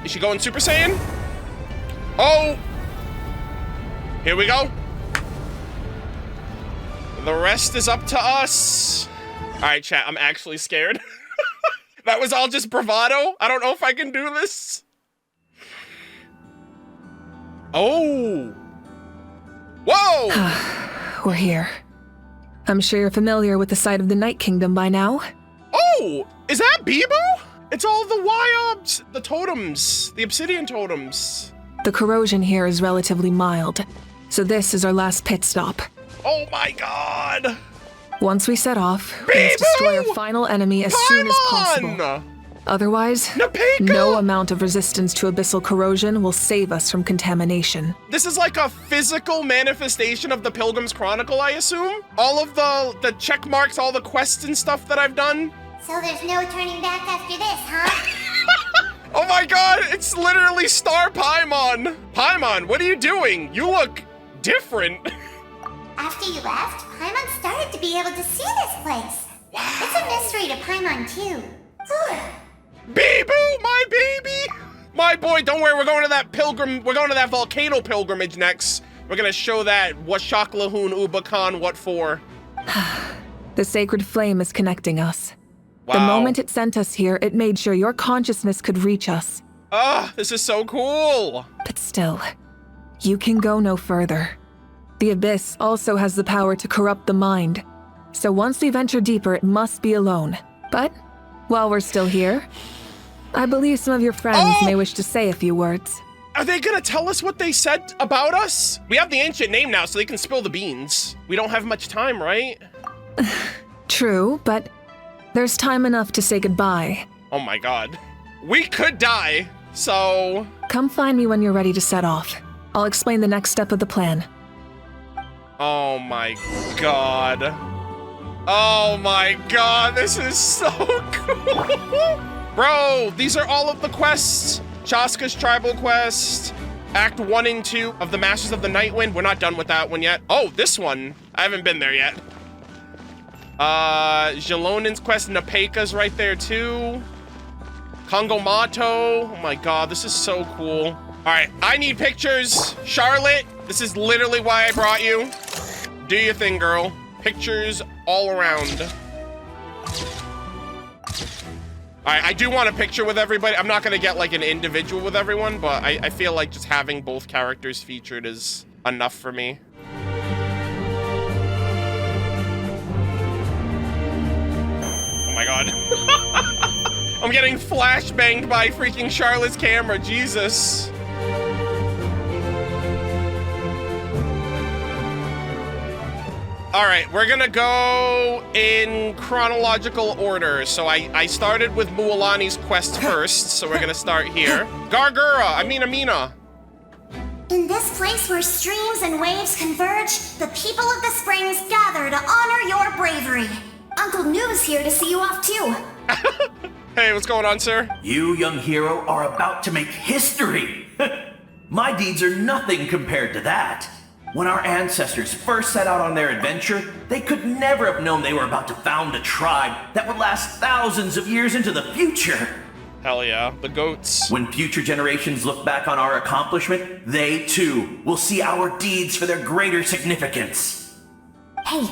Is she going Super Saiyan? Oh! Here we go. The rest is up to us. All right, chat, I'm actually scared. That was all just bravado. I don't know if I can do this. Oh. Whoa! We're here. I'm sure you're familiar with the site of the Night Kingdom by now. Oh, is that Bebo? It's all the Wyobs, the totems, the obsidian totems. The corrosion here is relatively mild, so this is our last pit stop. Oh my god! Once we set off, we must destroy our final enemy as soon as possible. Otherwise, no amount of resistance to abyssal corrosion will save us from contamination. This is like a physical manifestation of the Pilgrim's Chronicle, I assume? All of the check marks, all the quests and stuff that I've done? So there's no turning back after this, huh? Oh my god, it's literally Star Paimon! Paimon, what are you doing? You look different. After you left, Paimon started to be able to see this place. Wow. It's a mystery to Paimon, too. Bee-boo, my baby! My boy, don't worry, we're going to that volcano pilgrimage next. We're gonna show that Washak Lahun Ubakan what for. The sacred flame is connecting us. Wow. The moment it sent us here, it made sure your consciousness could reach us. Ah, this is so cool. But still, you can go no further. The Abyss also has the power to corrupt the mind. So once we venture deeper, it must be alone. But while we're still here, I believe some of your friends may wish to say a few words. Are they gonna tell us what they said about us? We have the ancient name now, so they can spill the beans. We don't have much time, right? True, but there's time enough to say goodbye. Oh my god. We could die, so... Come find me when you're ready to set off. I'll explain the next step of the plan. Oh my god. Oh my god, this is so cool. Bro, these are all of the quests. Chaska's tribal quest, Act 1 and 2 of the Masters of the Nightwind. We're not done with that one yet. Oh, this one. I haven't been there yet. Jalonen's quest, Napeka's right there too. Kongomato. Oh my god, this is so cool. All right, I need pictures. Charlotte, this is literally why I brought you. Do your thing, girl. Pictures all around. All right, I do want a picture with everybody. I'm not gonna get like an individual with everyone, but I feel like just having both characters featured is enough for me. Oh my god. I'm getting flashbanged by freaking Charlotte's camera, Jesus. All right, we're gonna go in chronological order. So I started with Mualani's quest first, so we're gonna start here. Amina. In this place where streams and waves converge, the people of the springs gather to honor your bravery. Uncle Noo's here to see you off too. Hey, what's going on, sir? You, young hero, are about to make history. My deeds are nothing compared to that. When our ancestors first set out on their adventure, they could never have known they were about to found a tribe that would last thousands of years into the future. Hell yeah, the goats. When future generations look back on our accomplishment, they too will see our deeds for their greater significance. Hey,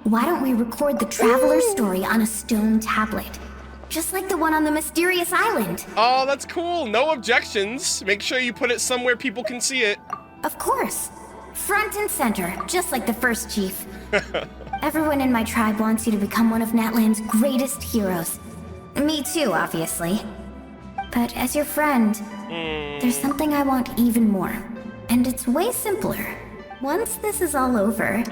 why don't we record the traveler's story on a stone tablet? Just like the one on the mysterious island. Oh, that's cool. No objections. Make sure you put it somewhere people can see it. Of course. Front and center, just like the first chief. Everyone in my tribe wants you to become one of Natlan's greatest heroes. Me too, obviously. But as your friend, there's something I want even more. And it's way simpler. Once this is all over,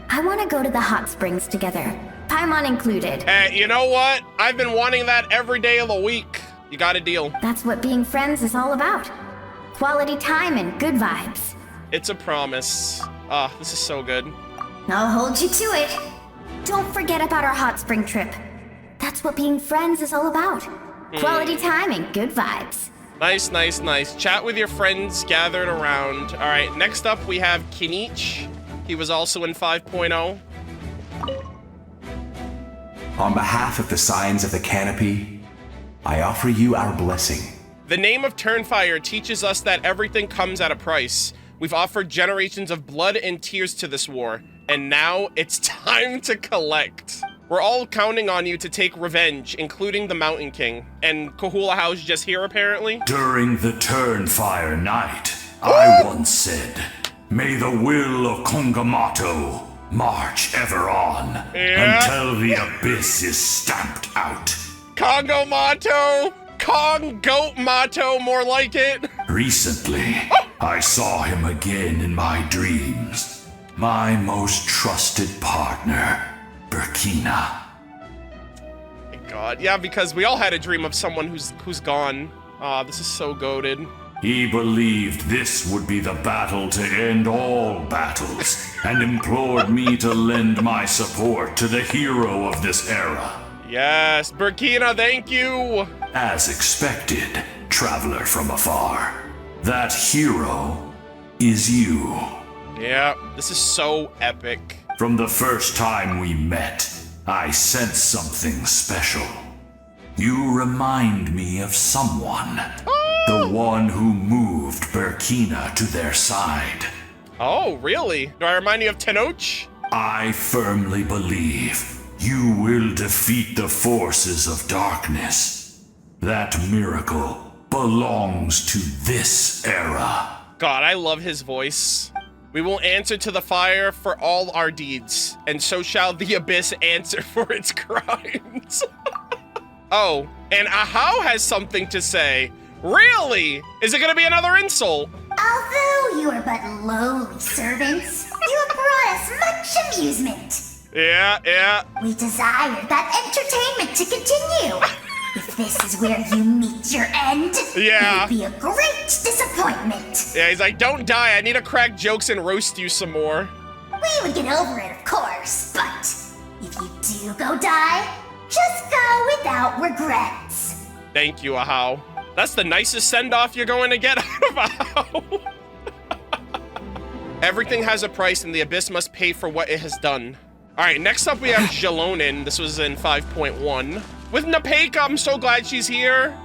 I want to go to the hot springs together. Paimon included. Hey, you know what? I've been wanting that every day of the week. You got a deal. That's what being friends is all about. Quality time and good vibes. It's a promise. Ah, this is so good. I'll hold you to it. Don't forget about our hot spring trip. That's what being friends is all about. Quality time and good vibes. Nice, nice, nice. Chat with your friends gathered around. All right, next up we have Kinich. He was also in 5.0. On behalf of the Signs of the Canopy, I offer you our blessing. The name of Turnfire teaches us that everything comes at a price. We've offered generations of blood and tears to this war, and now it's time to collect. We're all counting on you to take revenge, including the Mountain King. And Kahula House just here, apparently? During the Turnfire night, I once said, "May the will of Kongomato march ever on until the abyss is stamped out." Kongomato! Kong-goat motto, more like it. Recently, I saw him again in my dreams. My most trusted partner, Birkina. Thank God. Yeah, because we all had a dream of someone who's gone. This is so goated. He believed this would be the battle to end all battles, and implored me to lend my support to the hero of this era. Yes, Birkina, thank you! As expected, traveler from afar, that hero is you. Yeah, this is so epic. From the first time we met, I sensed something special. You remind me of someone. The one who moved Birkina to their side. Oh, really? Do I remind you of Tenoch? I firmly believe you will defeat the forces of darkness. That miracle belongs to this era. God, I love his voice. We will answer to the fire for all our deeds, and so shall the abyss answer for its crimes. Oh, and Ahau has something to say. Really? Is it gonna be another insult? Although you are but lowly servants, you have brought us much amusement. Yeah. We desire that entertainment to continue. If this is where you meet your end, Yeah. it would be a great disappointment. Yeah, he's like, don't die. I need to crack jokes and roast you some more. We would get over it, of course, but if you do go die, just go without regrets. Thank you, Ahau. That's the nicest send-off you're going to get out of Ahau. Everything has a price, and the Abyss must pay for what it has done. All right, next up we have Jalonin. This was in 5.1. With Napeka, I'm so glad she's here.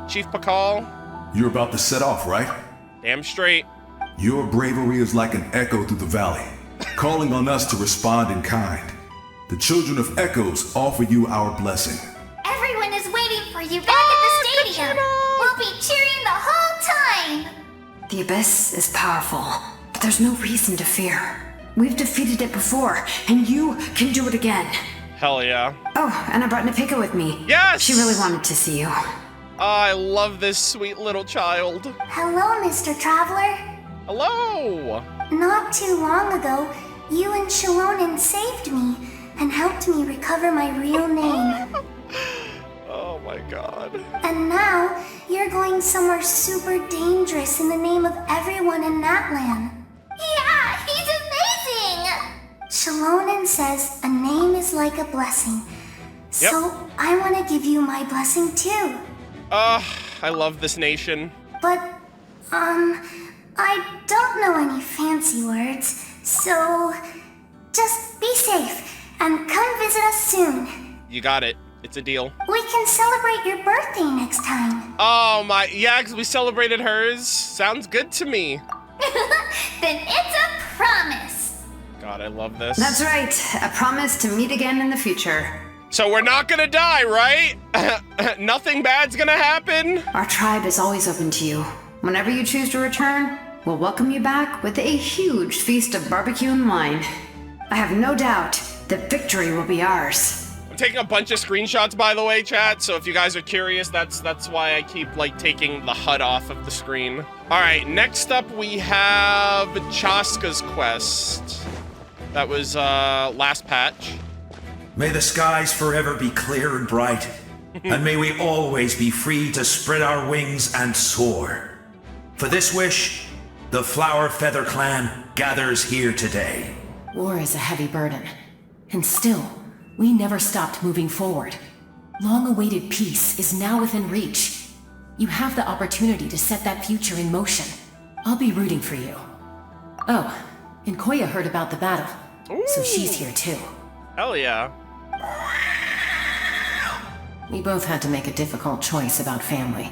Chief Pakal. You're about to set off, right? Damn straight. Your bravery is like an echo through the valley, calling on us to respond in kind. The children of Echoes offer you our blessing. Everyone is waiting for you back at the stadium. We'll be cheering the whole time. The Abyss is powerful, but there's no reason to fear. We've defeated it before, and you can do it again. Hell yeah. Oh, and I brought Napeka with me. Yes! She really wanted to see you. I love this sweet little child. Hello, Mr. Traveler. Hello. Not too long ago, you and Shalonin saved me and helped me recover my real name. Oh my god. And now, you're going somewhere super dangerous in the name of everyone in Natlan. Yeah, he's amazing! Shalonin says a name is like a blessing. So I want to give you my blessing too. I love this nation. But, I don't know any fancy words, so just be safe and come visit us soon. You got it. It's a deal. We can celebrate your birthday next time. Oh my, yeah, because we celebrated hers. Sounds good to me. Then it's a promise. God, I love this. That's right. A promise to meet again in the future. So we're not gonna die, right? Nothing bad's gonna happen? Our tribe is always open to you. Whenever you choose to return, we'll welcome you back with a huge feast of barbecue and wine. I have no doubt that victory will be ours. I'm taking a bunch of screenshots, by the way, chat, so if you guys are curious, that's why I keep, like, taking the HUD off of the screen. All right, next up we have Chaska's quest. That was, last patch. May the skies forever be clear and bright, and may we always be free to spread our wings and soar. For this wish, the Flower Feather Clan gathers here today. War is a heavy burden, and still, we never stopped moving forward. Long-awaited peace is now within reach. You have the opportunity to set that future in motion. I'll be rooting for you. Oh, and Koya heard about the battle, so she's here too. Hell yeah. We both had to make a difficult choice about family.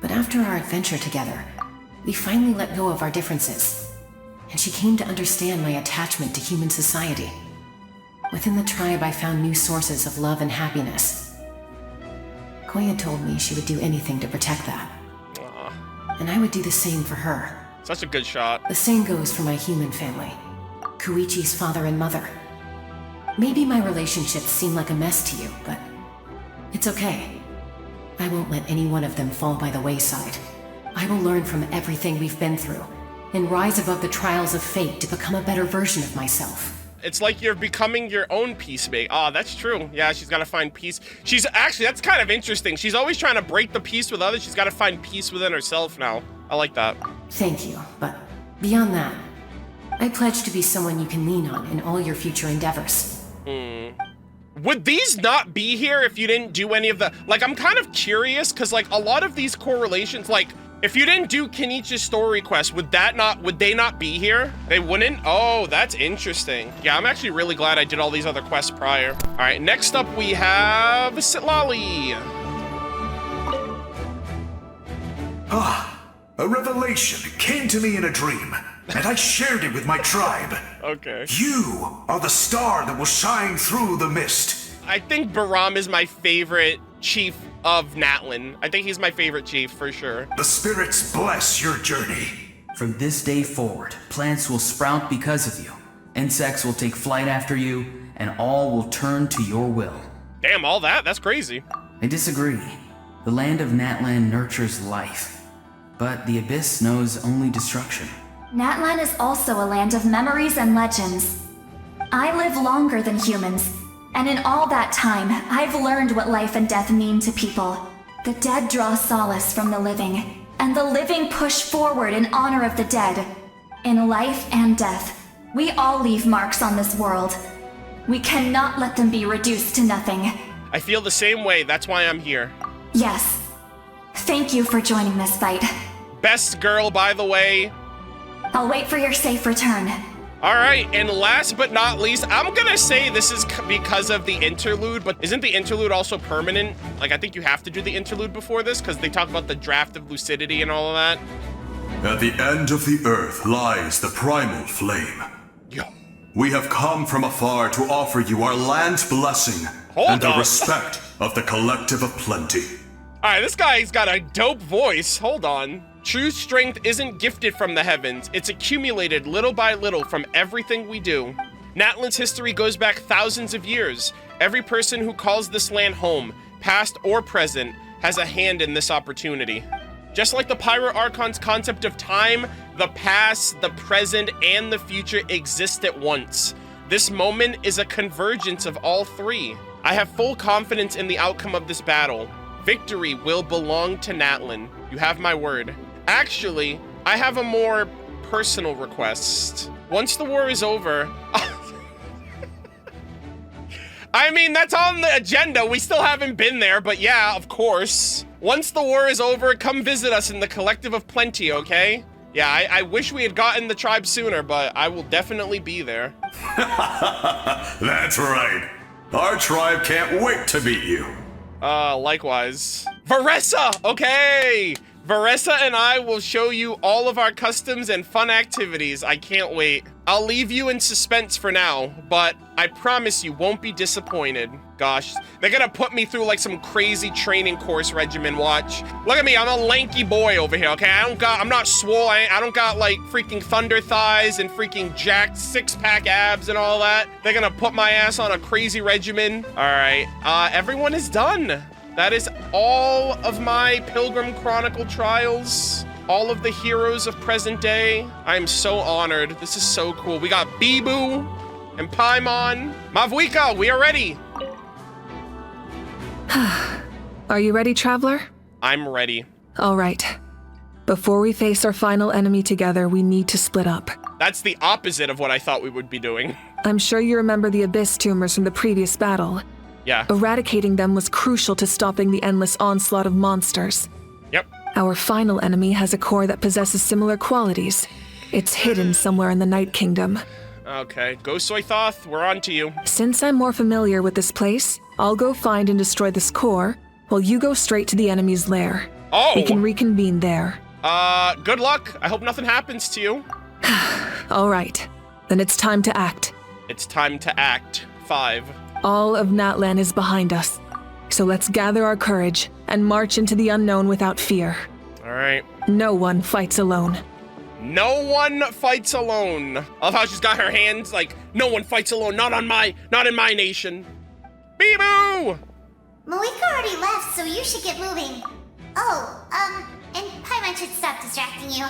But after our adventure together, we finally let go of our differences, and she came to understand my attachment to human society. Within the tribe, I found new sources of love and happiness. Koya told me she would do anything to protect that. And I would do the same for her. Such a good shot. The same goes for my human family. Koichi's father and mother. Maybe my relationships seem like a mess to you, but it's okay. I won't let any one of them fall by the wayside. I will learn from everything we've been through, and rise above the trials of fate to become a better version of myself. It's like you're becoming your own peacemaker. Oh, that's true. Yeah, she's got to find peace. She's actually, that's kind of interesting. She's always trying to break the peace with others. She's got to find peace within herself now. I like that. Thank you, but beyond that, I pledge to be someone you can lean on in all your future endeavors. Would these not be here if you didn't do any of the... Like, I'm kind of curious, because, like, a lot of these correlations, like, if you didn't do Kenichi's story quest, would they not be here? They wouldn't? Oh, that's interesting. Yeah, I'm actually really glad I did all these other quests prior. All right, next up we have Sitlali. A revelation came to me in a dream, and I shared it with my tribe. Okay. You are the star that will shine through the mist. I think Baram is my favorite chief of Natlan. I think he's my favorite chief, for sure. The spirits bless your journey. From this day forward, plants will sprout because of you. Insects will take flight after you, and all will turn to your will. Damn, all that? That's crazy. I disagree. The land of Natlan nurtures life, but the Abyss knows only destruction. Natlan is also a land of memories and legends. I live longer than humans, and in all that time, I've learned what life and death mean to people. The dead draw solace from the living, and the living push forward in honor of the dead. In life and death, we all leave marks on this world. We cannot let them be reduced to nothing. I feel the same way, that's why I'm here. Yes. Thank you for joining this fight. Best girl, by the way. I'll wait for your safe return. Alright, and last but not least, I'm gonna say this is because of the interlude, but isn't the interlude also permanent? Like, I think you have to do the interlude before this, because they talk about the draft of lucidity and all of that. At the end of the earth lies the primal flame. Yo. We have come from afar to offer you our land's blessing and the respect of the collective of plenty. Alright, this guy's got a dope voice. Hold on. True strength isn't gifted from the heavens. It's accumulated little by little from everything we do. Natlan's history goes back thousands of years. Every person who calls this land home, past or present, has a hand in this opportunity. Just like the Pyro Archon's concept of time, the past, the present, and the future exist at once. This moment is a convergence of all three. I have full confidence in the outcome of this battle. Victory will belong to Natlan. You have my word. Actually, I have a more personal request. Once the war is over... I mean, that's on the agenda. We still haven't been there, but yeah, of course. Once the war is over, come visit us in the Collective of Plenty, okay? Yeah, I wish we had gotten the tribe sooner, but I will definitely be there. That's right. Our tribe can't wait to meet you. Likewise. Varessa, okay! Varessa and I will show you all of our customs and fun activities. I can't wait. I'll leave you in suspense for now, but I promise you won't be disappointed. Gosh, they're gonna put me through like some crazy training course regimen, watch. Look at me, I'm a lanky boy over here, okay? I'm not swole, I don't got like freaking thunder thighs and freaking jacked six-pack abs and all that. They're gonna put my ass on a crazy regimen. All right, everyone is done. That is all of my Pilgrim Chronicle trials. All of the heroes of present day. I am so honored. This is so cool. We got Bibu and Paimon. Mavwika, we are ready. Are you ready, Traveler? I'm ready. All right. Before we face our final enemy together, we need to split up. That's the opposite of what I thought we would be doing. I'm sure you remember the Abyss tumors from the previous battle. Yeah. Eradicating them was crucial to stopping the endless onslaught of monsters. Yep. Our final enemy has a core that possesses similar qualities. It's hidden somewhere in the Night Kingdom. Okay, Gosoythoth, we're on to you. Since I'm more familiar with this place, I'll go find and destroy this core, while you go straight to the enemy's lair. Oh! We can reconvene there. Good luck. I hope nothing happens to you. All right. Then it's time to act. It's time to act. 5. All of Natlan is behind us. So let's gather our courage and march into the unknown without fear. All right. No one fights alone. No one fights alone. I love how she's got her hands like, no one fights alone, not in my nation. Bibu! Malika already left, so you should get moving. Oh, and Paimon should stop distracting you.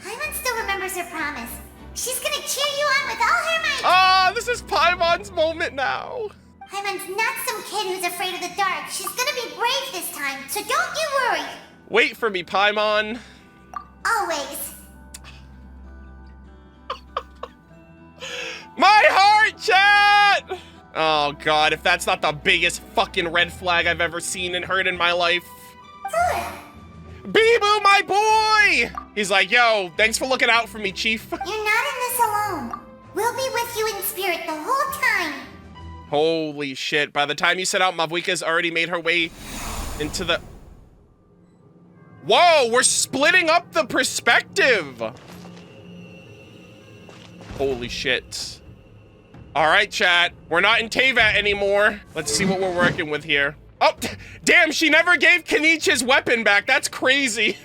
Paimon still remembers her promise. She's gonna cheer you on with all her might. Ah, this is Paimon's moment now. Paimon's not some kid who's afraid of the dark. She's gonna be brave this time, so don't you worry. Wait for me, Paimon. Always. My heart, chat! Oh god, if that's not the biggest fucking red flag I've ever seen and heard in my life. Bibu, my boy! He's like, yo, thanks for looking out for me, Chief. You're not in this alone. We'll be with you in spirit the whole time. Holy shit, by the time you set out, Mavwika's already made her way into the... Whoa, we're splitting up the perspective! Holy shit. Alright, chat, we're not in Teyvat anymore. Let's see what we're working with here. Oh, damn, she never gave Kenichi's weapon back. That's crazy.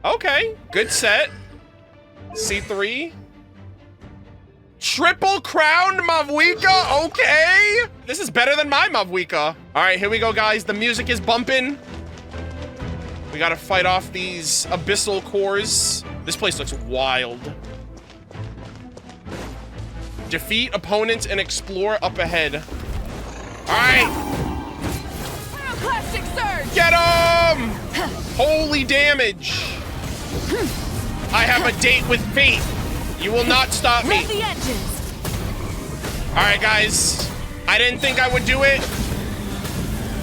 Okay, good set. C3. Triple crowned Mavwika, okay. This is better than my Mavwika. All right, here we go, guys. The music is bumping. We gotta fight off these abyssal cores. This place looks wild. Defeat opponents and explore up ahead. All right. Get him! Holy damage. I have a date with fate. You will not stop me. The engines. All right, guys. I didn't think I would do it,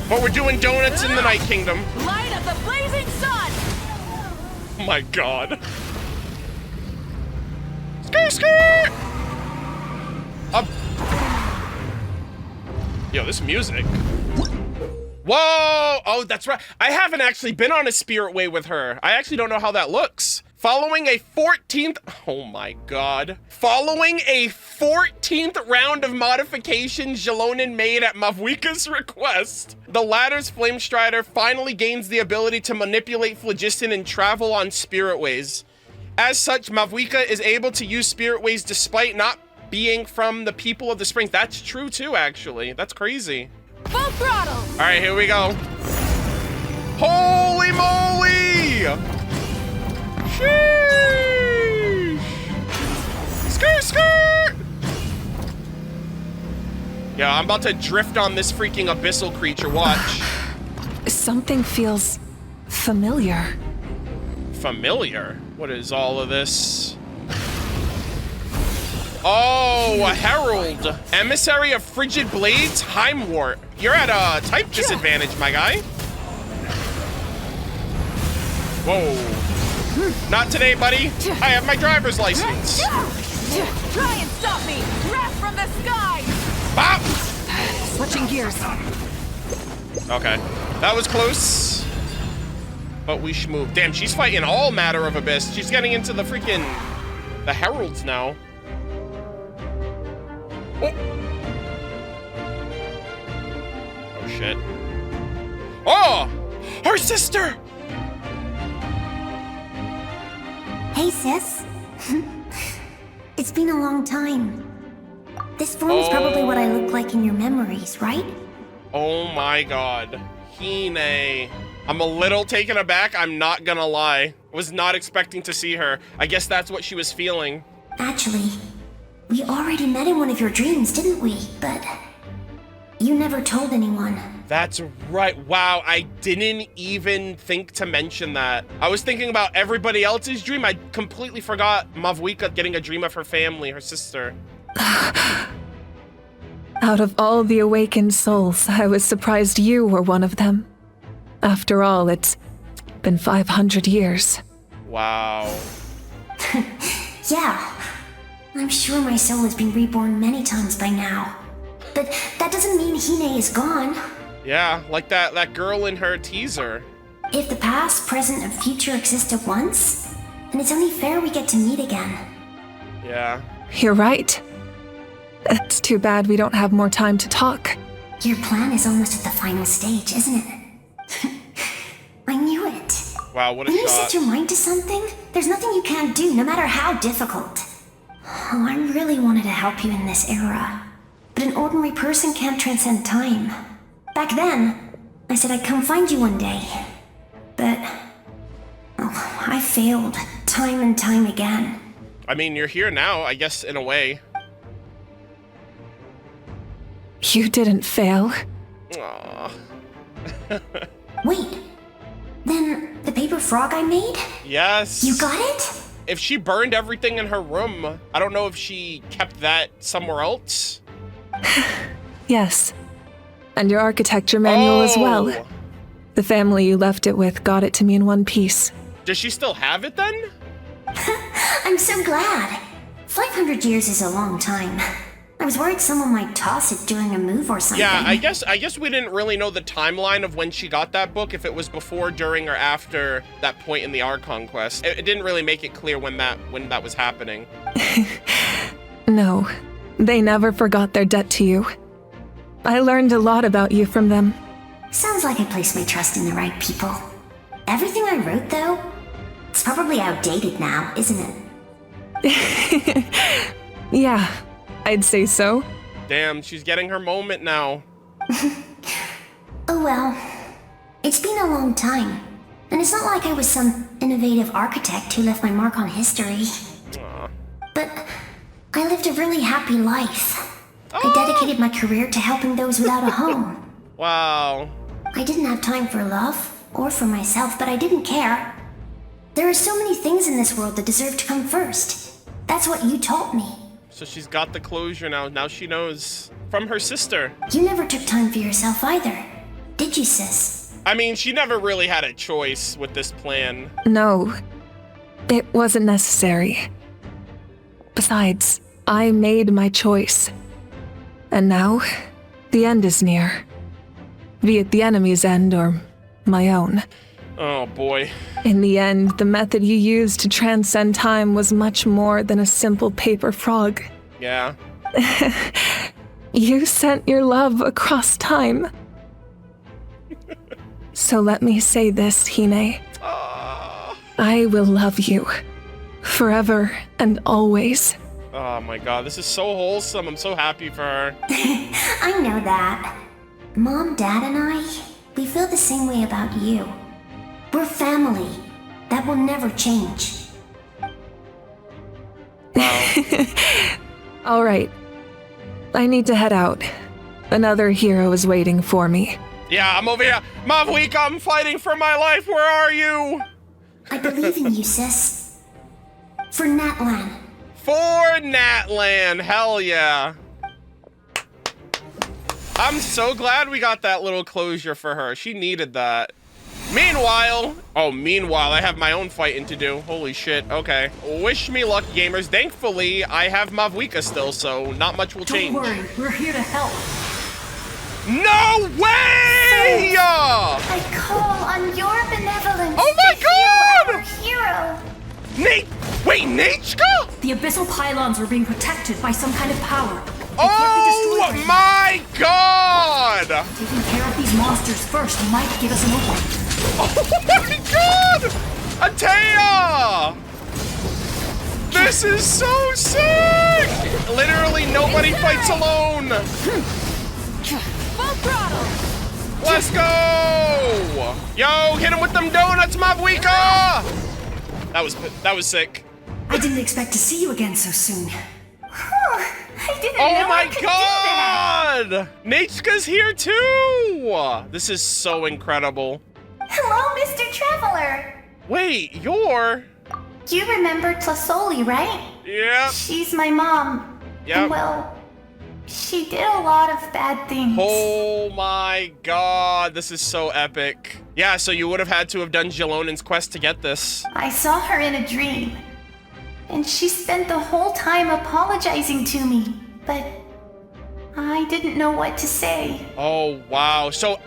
but we're doing donuts in the Night Kingdom. Light of the blazing sun. Oh my god. Skirt, skirt! Up. Yo, this music. Whoa! Oh, that's right. I haven't actually been on a spirit way with her. I actually don't know how that looks. Following a 14th, oh my god. Following a 14th round of modifications Jalonin made at Mavwika's request, the latter's Flame Strider finally gains the ability to manipulate phlogiston and travel on spirit ways. As such, Mavwika is able to use spirit ways despite not being from the people of the springs. That's true too, actually. That's crazy. Full throttle. All right, here we go. Holy moly! Sheesh! Skirt, skirt! Yeah, I'm about to drift on this freaking abyssal creature. Watch. Something feels familiar. Familiar? What is all of this? Oh, a herald. Emissary of Frigid Blades, Heimwort. You're at a type disadvantage, my guy. Whoa. Not today, buddy. I have my driver's license. Try and stop me. Wrath from the sky. Bop! Switching gears. Okay. That was close. But we should move. Damn, she's fighting all matter of abyss. She's getting into the freaking... the heralds now. Oh. Oh shit. Oh! Her sister! Hey, sis. It's been a long time. This form is probably what I look like in your memories, right? Oh my god. Hine. I'm a little taken aback, I'm not gonna lie. I was not expecting to see her. I guess that's what she was feeling. Actually, we already met in one of your dreams, didn't we? But you never told anyone. That's right. Wow, I didn't even think to mention that. I was thinking about everybody else's dream. I completely forgot Mavwika getting a dream of her family, her sister. Out of all the awakened souls, I was surprised you were one of them. After all, it's been 500 years. Wow. Yeah. I'm sure my soul has been reborn many times by now. But that doesn't mean Hine is gone. Yeah, like that girl in her teaser. If the past, present, and future exist at once, then it's only fair we get to meet again. Yeah. You're right. It's too bad we don't have more time to talk. Your plan is almost at the final stage, isn't it? I knew it. Wow, what a when shot. you set your mind to something, there's nothing you can't do, no matter how difficult. Oh, I really wanted to help you in this era. But an ordinary person can't transcend time. Back then, I said I'd come find you one day. But... oh, I failed, time and time again. I mean, you're here now, I guess, in a way. You didn't fail. Aww. Wait, then the paper frog I made? Yes. You got it? If she burned everything in her room, I don't know if she kept that somewhere else. Yes. And your architecture manual as well. The family you left it with got it to me in one piece. Does she still have it then? I'm so glad. 500 years is a long time. I was worried someone might toss it during a move or something. Yeah, I guess we didn't really know the timeline of when she got that book, if it was before, during, or after that point in the Archon quest. It didn't really make it clear when that was happening. No, they never forgot their debt to you. I learned a lot about you from them. Sounds like I placed my trust in the right people. Everything I wrote, though, it's probably outdated now, isn't it? Yeah, I'd say so. Damn, she's getting her moment now. Oh well. It's been a long time. And it's not like I was some innovative architect who left my mark on history. Aww. But I lived a really happy life. I dedicated my career to helping those without a home. Wow. I didn't have time for love, or for myself, but I didn't care. There are so many things in this world that deserve to come first. That's what you taught me. So she's got the closure now. Now she knows from her sister. You never took time for yourself either, did you, sis? I mean, she never really had a choice with this plan. No, it wasn't necessary. Besides, I made my choice. And now, the end is near. Be it the enemy's end or my own. Oh boy. In the end, the method you used to transcend time was much more than a simple paper frog. Yeah. You sent your love across time. So let me say this, Hine. I will love you. Forever and always. Oh my god, this is so wholesome. I'm so happy for her. I know that. Mom, Dad, and I, we feel the same way about you. We're family. That will never change. All right. I need to head out. Another hero is waiting for me. Yeah, I'm over here. Mavweek, I'm fighting for my life. Where are you? I believe in you, sis. For Natlan. For Natlan. Hell yeah. I'm so glad we got that little closure for her. She needed that. Meanwhile, I have my own fighting to do. Holy shit, okay. Wish me luck, gamers. Thankfully, I have Mavweeka still, so not much will change. Don't worry, we're here to help. No way! Sis, I call on your benevolence. Oh my god! Hero. Wait, Nechka? The abyssal pylons are being protected by some kind of power. Oh my god! Taking care of these monsters first might give us an opening. Oh my god! Atea! This is so sick! Literally nobody fights alone! Full throttle! Let's go! Yo, hit him with them donuts, Mavweeka! That was sick. I didn't expect to see you again so soon. I didn't Oh know my I could god! Nechka's here too! This is so incredible. Hello, Mr. Traveler. Wait, you're... You remember Tlasoli, right? Yep. She's my mom. Yep. And well, she did a lot of bad things. Oh my god, this is so epic. Yeah, so you would have had to have done Jalonen's quest to get this. I saw her in a dream. And she spent the whole time apologizing to me, but I didn't know what to say. Oh, wow. So,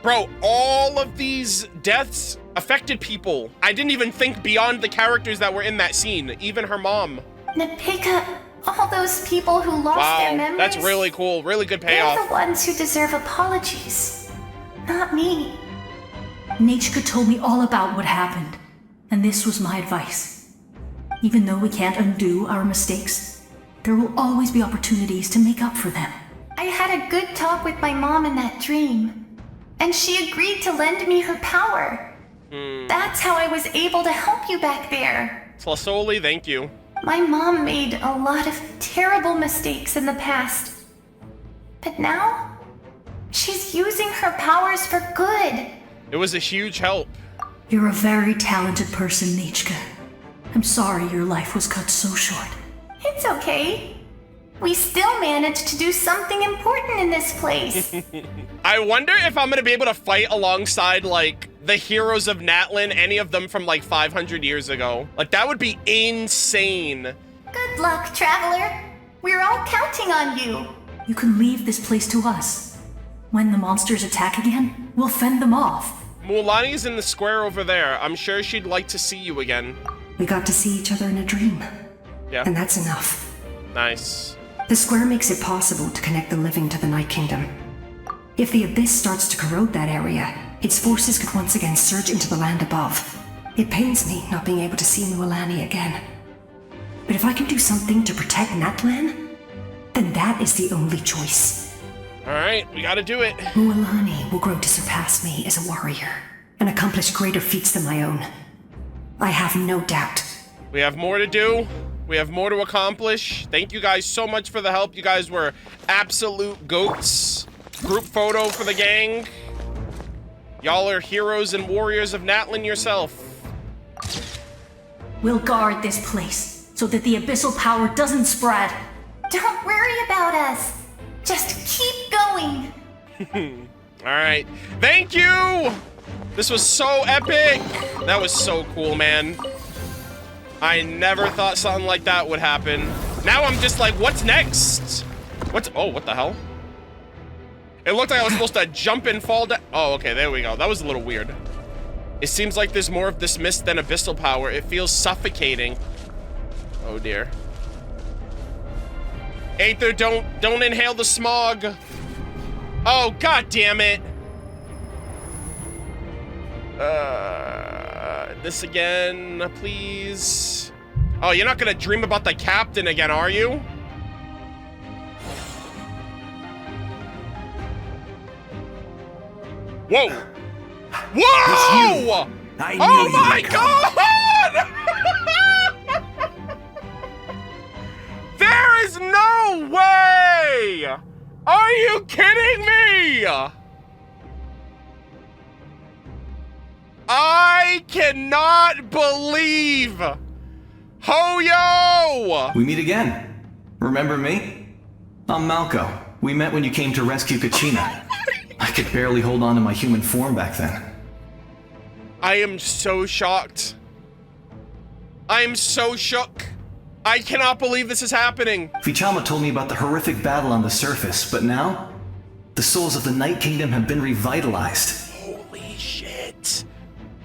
bro, all of these deaths affected people. I didn't even think beyond the characters that were in that scene, even her mom. Napika, all those people who lost their memories. That's really cool. Really good payoff. They're the ones who deserve apologies, not me. Nechka told me all about what happened, and this was my advice. Even though we can't undo our mistakes, there will always be opportunities to make up for them. I had a good talk with my mom in that dream, and she agreed to lend me her power. That's how I was able to help you back there. Tlasoli, thank you. My mom made a lot of terrible mistakes in the past. But now, she's using her powers for good. It was a huge help. You're a very talented person, Nechka. I'm sorry your life was cut so short. It's okay. We still managed to do something important in this place. I wonder if I'm gonna be able to fight alongside, like, the heroes of Natlan, any of them from, like, 500 years ago. Like, that would be insane. Good luck, Traveler. We're all counting on you. You can leave this place to us. When the monsters attack again, we'll fend them off. Mulani's in the square over there. I'm sure she'd like to see you again. We got to see each other in a dream. Yeah. And that's enough. Nice. The square makes it possible to connect the living to the Night Kingdom. If the Abyss starts to corrode that area, its forces could once again surge into the land above. It pains me not being able to see Mualani again. But if I can do something to protect Natlan, then that is the only choice. All right, we gotta do it. Mualani will grow to surpass me as a warrior and accomplish greater feats than my own. I have no doubt. We have more to do. We have more to accomplish. Thank you guys so much for the help. You guys were absolute goats. Group photo for the gang. Y'all are heroes and warriors of Natlan yourself. We'll guard this place so that the abyssal power doesn't spread. Don't worry about us. Just keep going. All right. Thank you. This was so epic. That was so cool, man. I never thought something like that would happen. Now I'm just like, what's next? Oh, what the hell? It looked like I was supposed to jump and fall down. Oh, okay, there we go. That was a little weird. It seems like there's more of this mist than abyssal power. It feels suffocating. Oh dear. Aether, don't inhale the smog. Oh, god damn it. This again, please. Oh, you're not gonna dream about the captain again, are you? Whoa! Whoa! Oh my god! There is no way! Are you kidding me? I cannot believe Hoyo! We meet again. Remember me? I'm Malco. We met when you came to rescue Kachina. I could barely hold on to my human form back then. I am so shocked. I am so shook. I cannot believe this is happening. Vichama told me about the horrific battle on the surface, but now, the souls of the Night Kingdom have been revitalized. Holy shit.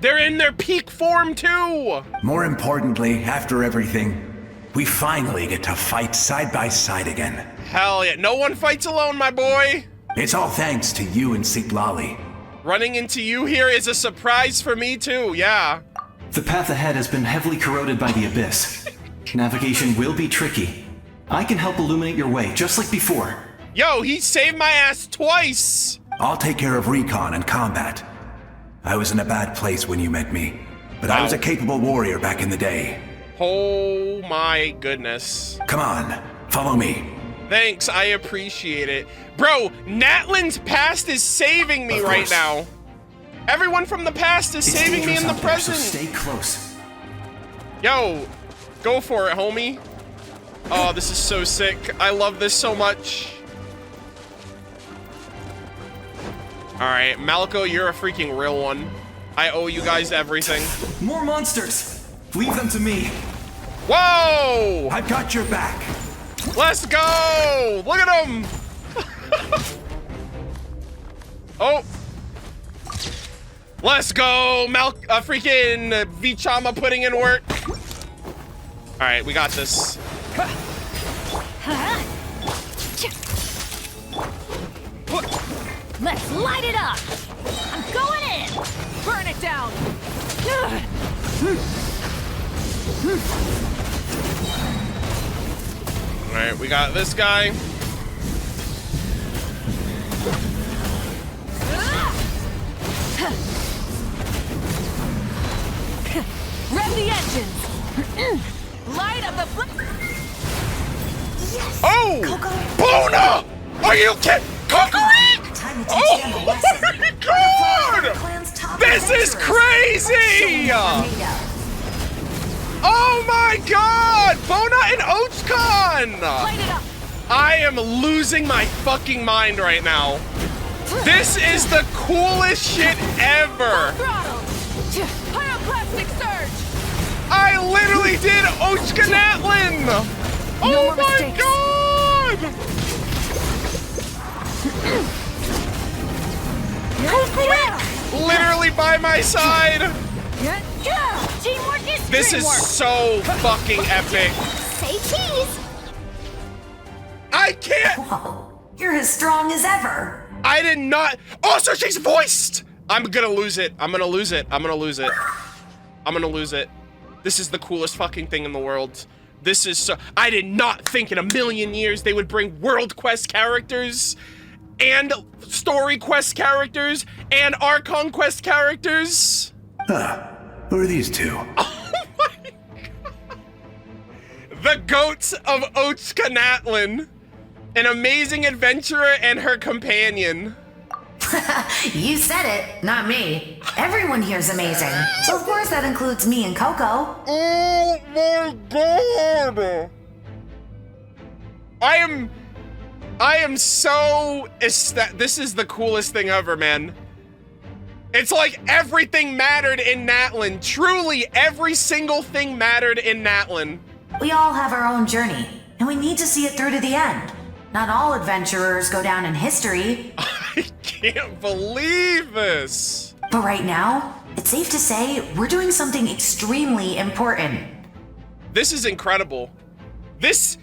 They're in their peak form too! More importantly, after everything, we finally get to fight side by side again. Hell yeah, no one fights alone, my boy! It's all thanks to you and Sitlali. Running into you here is a surprise for me too, yeah. The path ahead has been heavily corroded by the abyss. Navigation will be tricky. I can help illuminate your way, just like before. Yo, he saved my ass twice! I'll take care of recon and combat. I was in a bad place when you met me, but I was a capable warrior back in the day. Oh my goodness. Come on, follow me. Thanks, I appreciate it. Bro, Natlan's past is saving me right now. Everyone from the past is saving me in the present. So stay close. Yo, go for it, homie. Oh, this is so sick. I love this so much. All right, Malco, you're a freaking real one. I owe you guys everything. More monsters! Leave them to me. Whoa! I've got your back. Let's go! Look at him! Oh! Let's go! Freaking Vichama putting in work. All right, we got this. Let's light it up! I'm going in! Burn it down! All right, we got this guy. Rev the engines! Light up the Yes! Oh! Bona! Are you kidding? Oh my god! This is crazy! Oh my god! Bona and Ochcon! I am losing my fucking mind right now. This is the coolest shit ever! Pyroclastic surge! I literally did Ochcon Natlan! Oh my god! Literally by my side! Teamwork is This is so fucking epic. Say cheese! I can't! Whoa, you're as strong as ever! I did not. Oh, so she's voiced! I'm gonna lose it. I'm gonna lose it. I'm gonna lose it. I'm gonna lose it. This is the coolest fucking thing in the world. This is so... I did not think in a million years they would bring World Quest characters and Story Quest characters and Archon Quest characters. Who are these two? Oh my god. The goats of Ochka Natlan. An amazing adventurer and her companion. You said it, not me. Everyone here's amazing. So of course that includes me and Coco. Oh my god! I am so this is the coolest thing ever, man. It's like everything mattered in Natlan. Truly, every single thing mattered in Natlan. We all have our own journey, and we need to see it through to the end. Not all adventurers go down in history. I can't believe this. But right now, it's safe to say we're doing something extremely important. This is incredible. This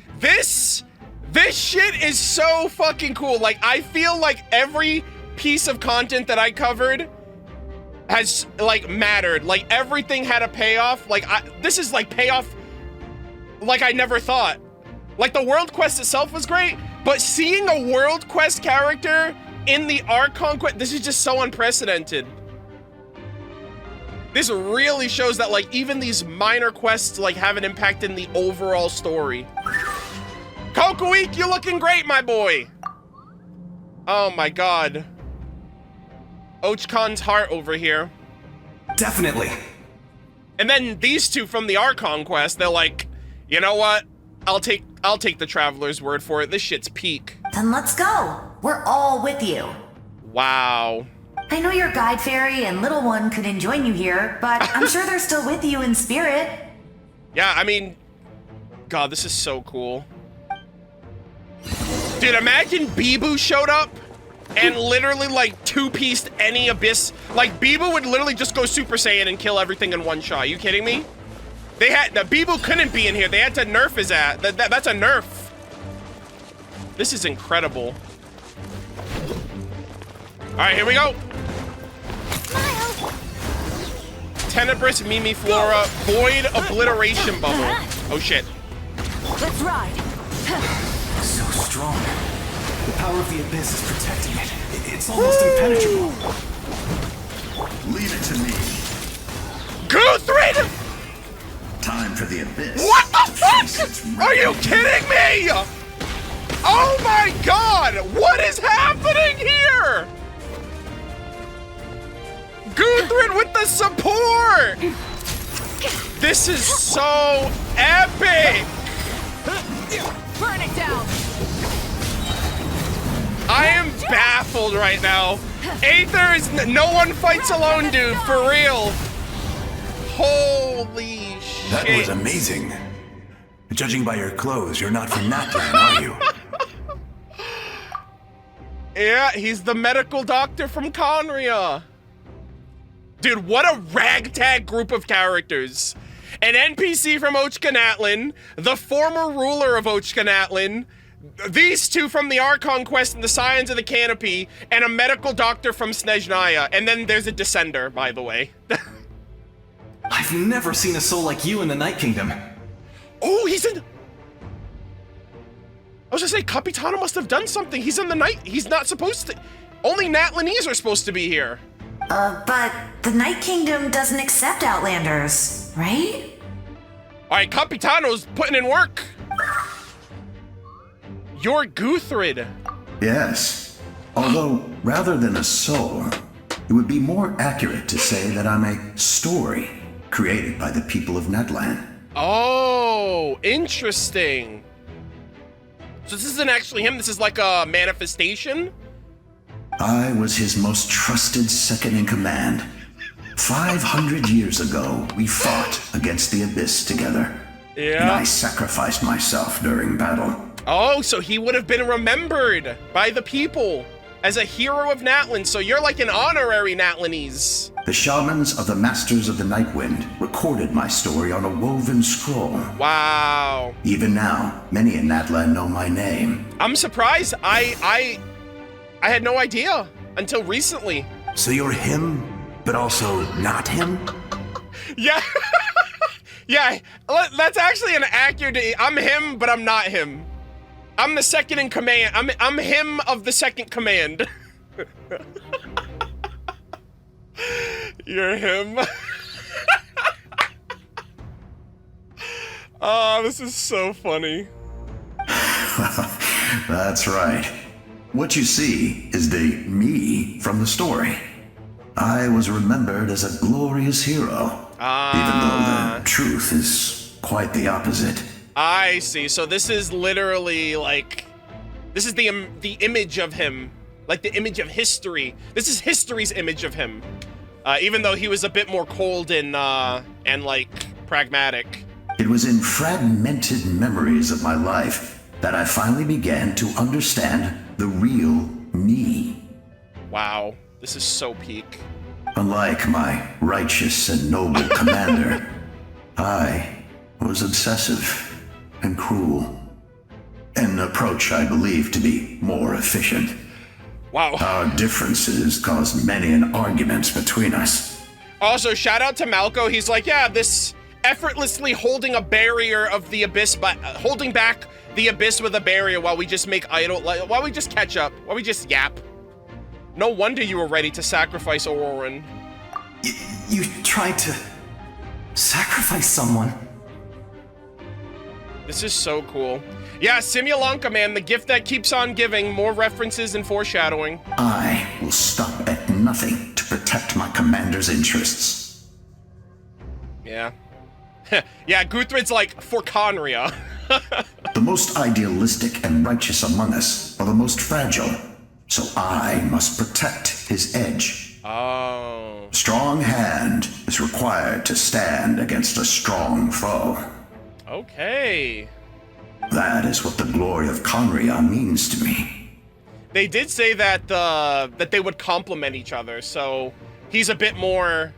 shit is so fucking cool. Like, I feel like every piece of content that I covered has, like, mattered. Like, everything had a payoff. Like, this is, like, payoff like I never thought. Like, the World Quest itself was great, but seeing a World Quest character in the Archon Quest, this is just so unprecedented. This really shows that, like, even these minor quests, like, have an impact in the overall story. Kokoik, you looking great, my boy. Oh my god. Ochkon's heart over here. Definitely. And then these two from the Archon Quest, they're like, you know what? I'll take the Traveler's word for it. This shit's peak. Then let's go. We're all with you. Wow. I know your guide fairy and little one couldn't join you here, but I'm sure they're still with you in spirit. Yeah, I mean, God, this is so cool. Dude, imagine Bibu showed up and literally, like, two-pieced any abyss. Like, Bibu would literally just go Super Saiyan and kill everything in one shot. Are you kidding me? The Bibu couldn't be in here. They had to nerf his ass. That's a nerf. This is incredible. All right, here we go. Tenebrous Mimiflora, Void Obliteration Bubble. Oh shit. Let's ride. So strong. The power of the abyss is protecting it. It's almost impenetrable. Leave it to me. Guthrid! Time for the abyss. What the fuck? Are you kidding me? Oh my god! What is happening here? Guthrid with the support! This is so epic! Burn it down! I am baffled right now. Aether is no one fights alone, dude, for real. Holy shit. That was amazing. Judging by your clothes, you're not from Natlan, are you? Yeah, he's the medical doctor from Conria. Dude, what a ragtag group of characters. An NPC from Ochka Natlan, the former ruler of Ochka Natlan, these two from the Archon Quest and the Scions of the Canopy, and a medical doctor from Snezhnaya. And then there's a Descender, by the way. I've never seen a soul like you in the Night Kingdom. Oh, he's in... I was gonna say, Capitano must have done something. He's in the night. He's not supposed to... Only Natlanese are supposed to be here. But the Night Kingdom doesn't accept Outlanders, right? Alright, Capitano's putting in work. You're Guthrid. Yes. Although, rather than a soul, it would be more accurate to say that I'm a story created by the people of Natlan. Oh, interesting. So this isn't actually him, this is like a manifestation? I was his most trusted second in command. 500 years ago, we fought against the Abyss together. Yeah. And I sacrificed myself during battle. Oh, so he would have been remembered by the people as a hero of Natlan, so you're like an honorary Natlanese. The shamans of the Masters of the Nightwind recorded my story on a woven scroll. Wow. Even now, many in Natlan know my name. I'm surprised. I had no idea until recently. So you're him, but also not him? Yeah. Yeah, that's actually an accurate. I'm him, but I'm not him. I'm the second in command. I'm him of the second command. You're him. Oh, this is so funny. That's right. What you see is the me from the story. I was remembered as a glorious hero, even though the truth is quite the opposite. I see. So this is literally like, this is the image of him, like the image of history. This is history's image of him, even though he was a bit more cold and like pragmatic. It was in fragmented memories of my life that I finally began to understand the real me. Wow, this is so peak. Unlike my righteous and noble commander, I was obsessive and cruel. An approach I believe to be more efficient. Wow. Our differences caused many an arguments between us. Also, shout out to Malco. He's like, yeah, this effortlessly holding a barrier of the abyss, but holding back the abyss with a barrier while we just make idle, while we just catch up, while we just yap. No wonder you were ready to sacrifice Auroran. You tried to sacrifice someone. This is so cool. Yeah, Simulanka, man, the gift that keeps on giving. More references and foreshadowing. I will stop at nothing to protect my commander's interests. Yeah. Yeah, Guthred's like, for Conria. The most idealistic and righteous among us are the most fragile, so I must protect his edge. Oh. Strong hand is required to stand against a strong foe. Okay. That is what the glory of Conria means to me. They did say that that they would complement each other, so he's a bit more,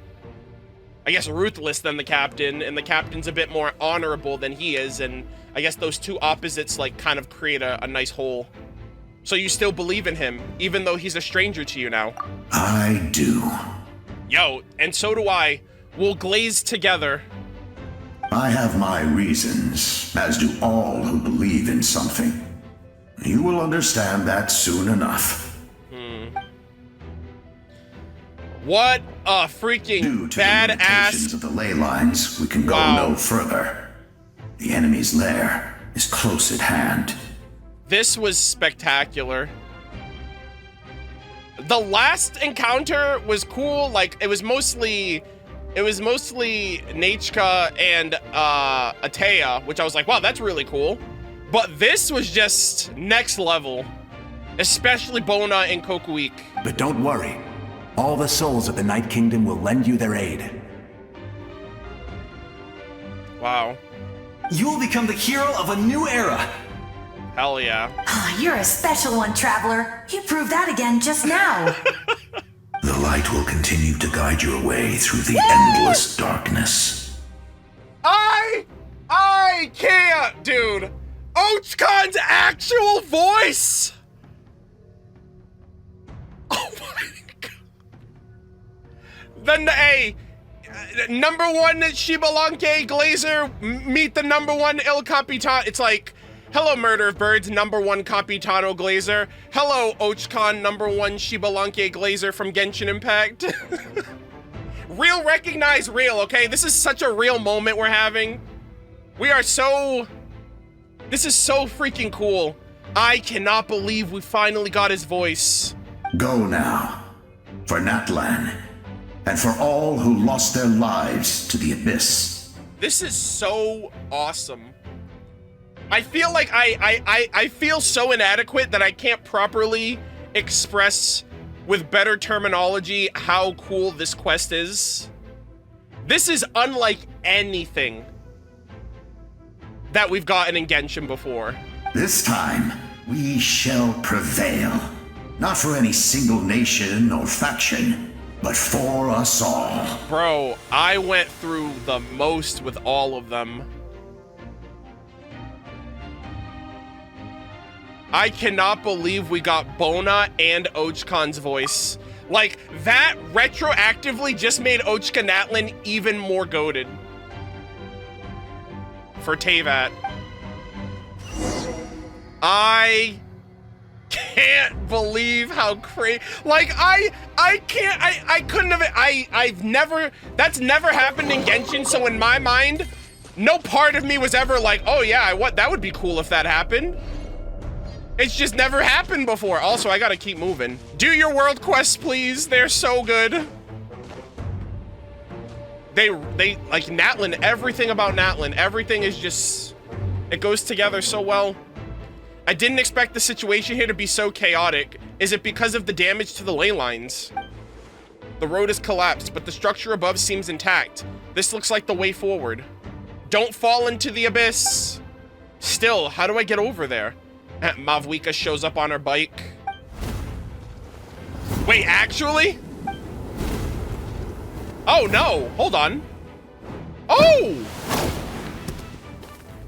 I guess, ruthless than the captain, and the captain's a bit more honorable than he is, and I guess those two opposites like kind of create a nice whole. So you still believe in him, even though he's a stranger to you now? I do. Yo, and so do I. We'll glaze together. I have my reasons, as do all who believe in something. You will understand that soon enough. What a freaking Due to badass. the limitations of the ley lines, we can go no further. The enemy's lair is close at hand. This was spectacular. The last encounter was cool. Like, it was mostly Nechka and Atea, which I was like, wow, that's really cool. But this was just next level, especially Bona and Kokuik. But don't worry. All the souls of the Night Kingdom will lend you their aid. Wow. You will become the hero of a new era. Hell yeah. You're a special one, Traveler. You proved that again just now. The light will continue to guide your way through the endless darkness. I can't, dude. Ochkon's actual voice. Oh my god. Then number one Shibalanke Glazer meet the number one Il Capitano. It's like, hello, Murder of Birds, number one Capitano Glazer. Hello, Ochkon, number one Shibalanke Glazer from Genshin Impact. Real recognize real, okay? This is such a real moment we're having. This is so freaking cool. I cannot believe we finally got his voice. Go now, for Natlan, and for all who lost their lives to the abyss. This is so awesome. I feel like I feel so inadequate that I can't properly express with better terminology how cool this quest is. This is unlike anything that we've gotten in Genshin before. This time, we shall prevail. Not for any single nation or faction, but for us all. Bro, I went through the most with all of them. I cannot believe we got Bona and Ochkon's voice. Like, that retroactively just made Ochka Natlan even more goated. for Teyvat. I can't believe how crazy. Like, I couldn't have. I've never. That's never happened in Genshin. So in my mind, no part of me was ever like, oh yeah, that would be cool if that happened. It's just never happened before. Also, I gotta keep moving. Do your world quests, please. They're so good. They like Natlan, everything about Natlan, everything is just, it goes together so well. I didn't expect the situation here to be so chaotic. Is it because of the damage to the ley lines? The road has collapsed, but the structure above seems intact. This looks like the way forward. Don't fall into the abyss. Still, how do I get over there? Mavwika shows up on her bike. Wait, actually? Oh no, hold on. Oh!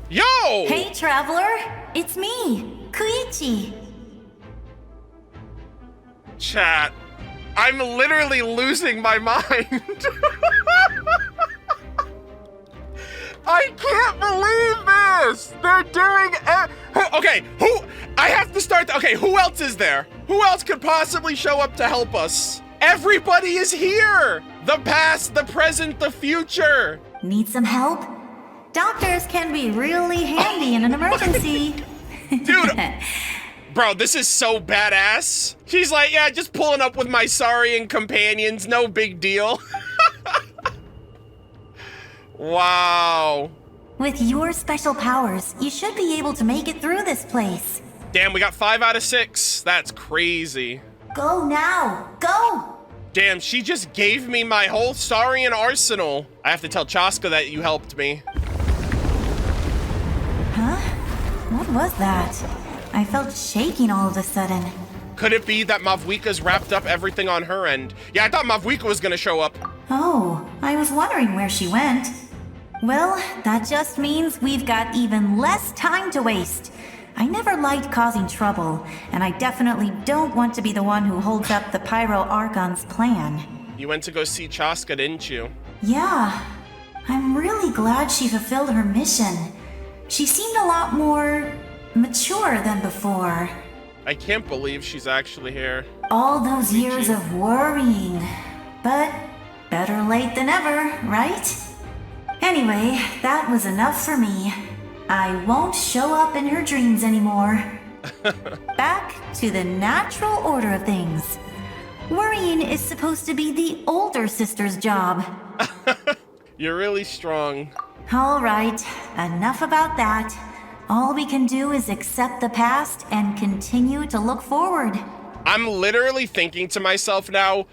Yo! Hey, traveler, it's me, Koichi. Chat, I'm literally losing my mind. I can't believe this! They're doing okay, I have to start, okay, who else is there? Who else could possibly show up to help us? Everybody is here! The past, the present, the future! Need some help? Doctors can be really handy in an emergency. Dude, bro, this is so badass. She's like, yeah, just pulling up with my Saurian companions, no big deal. Wow. With your special powers, you should be able to make it through this place. Damn, we got 5 out of 6. That's crazy. Go now, go! Damn, she just gave me my whole Saurian arsenal. I have to tell Chaska that you helped me. Huh? What was that? I felt shaking all of a sudden. Could it be that Mavwika's wrapped up everything on her end? Yeah, I thought Mavwika was gonna show up. Oh, I was wondering where she went. Well, that just means we've got even less time to waste. I never liked causing trouble, and I definitely don't want to be the one who holds up the Pyro Archon's plan. You went to go see Chaska, didn't you? Yeah. I'm really glad she fulfilled her mission. She seemed a lot more mature than before. I can't believe she's actually here. All those years of worrying. But better late than ever, right? Anyway, that was enough for me. I won't show up in her dreams anymore. Back to the natural order of things. Worrying is supposed to be the older sister's job. You're really strong. All right, enough about that. All we can do is accept the past and continue to look forward. I'm literally thinking to myself now,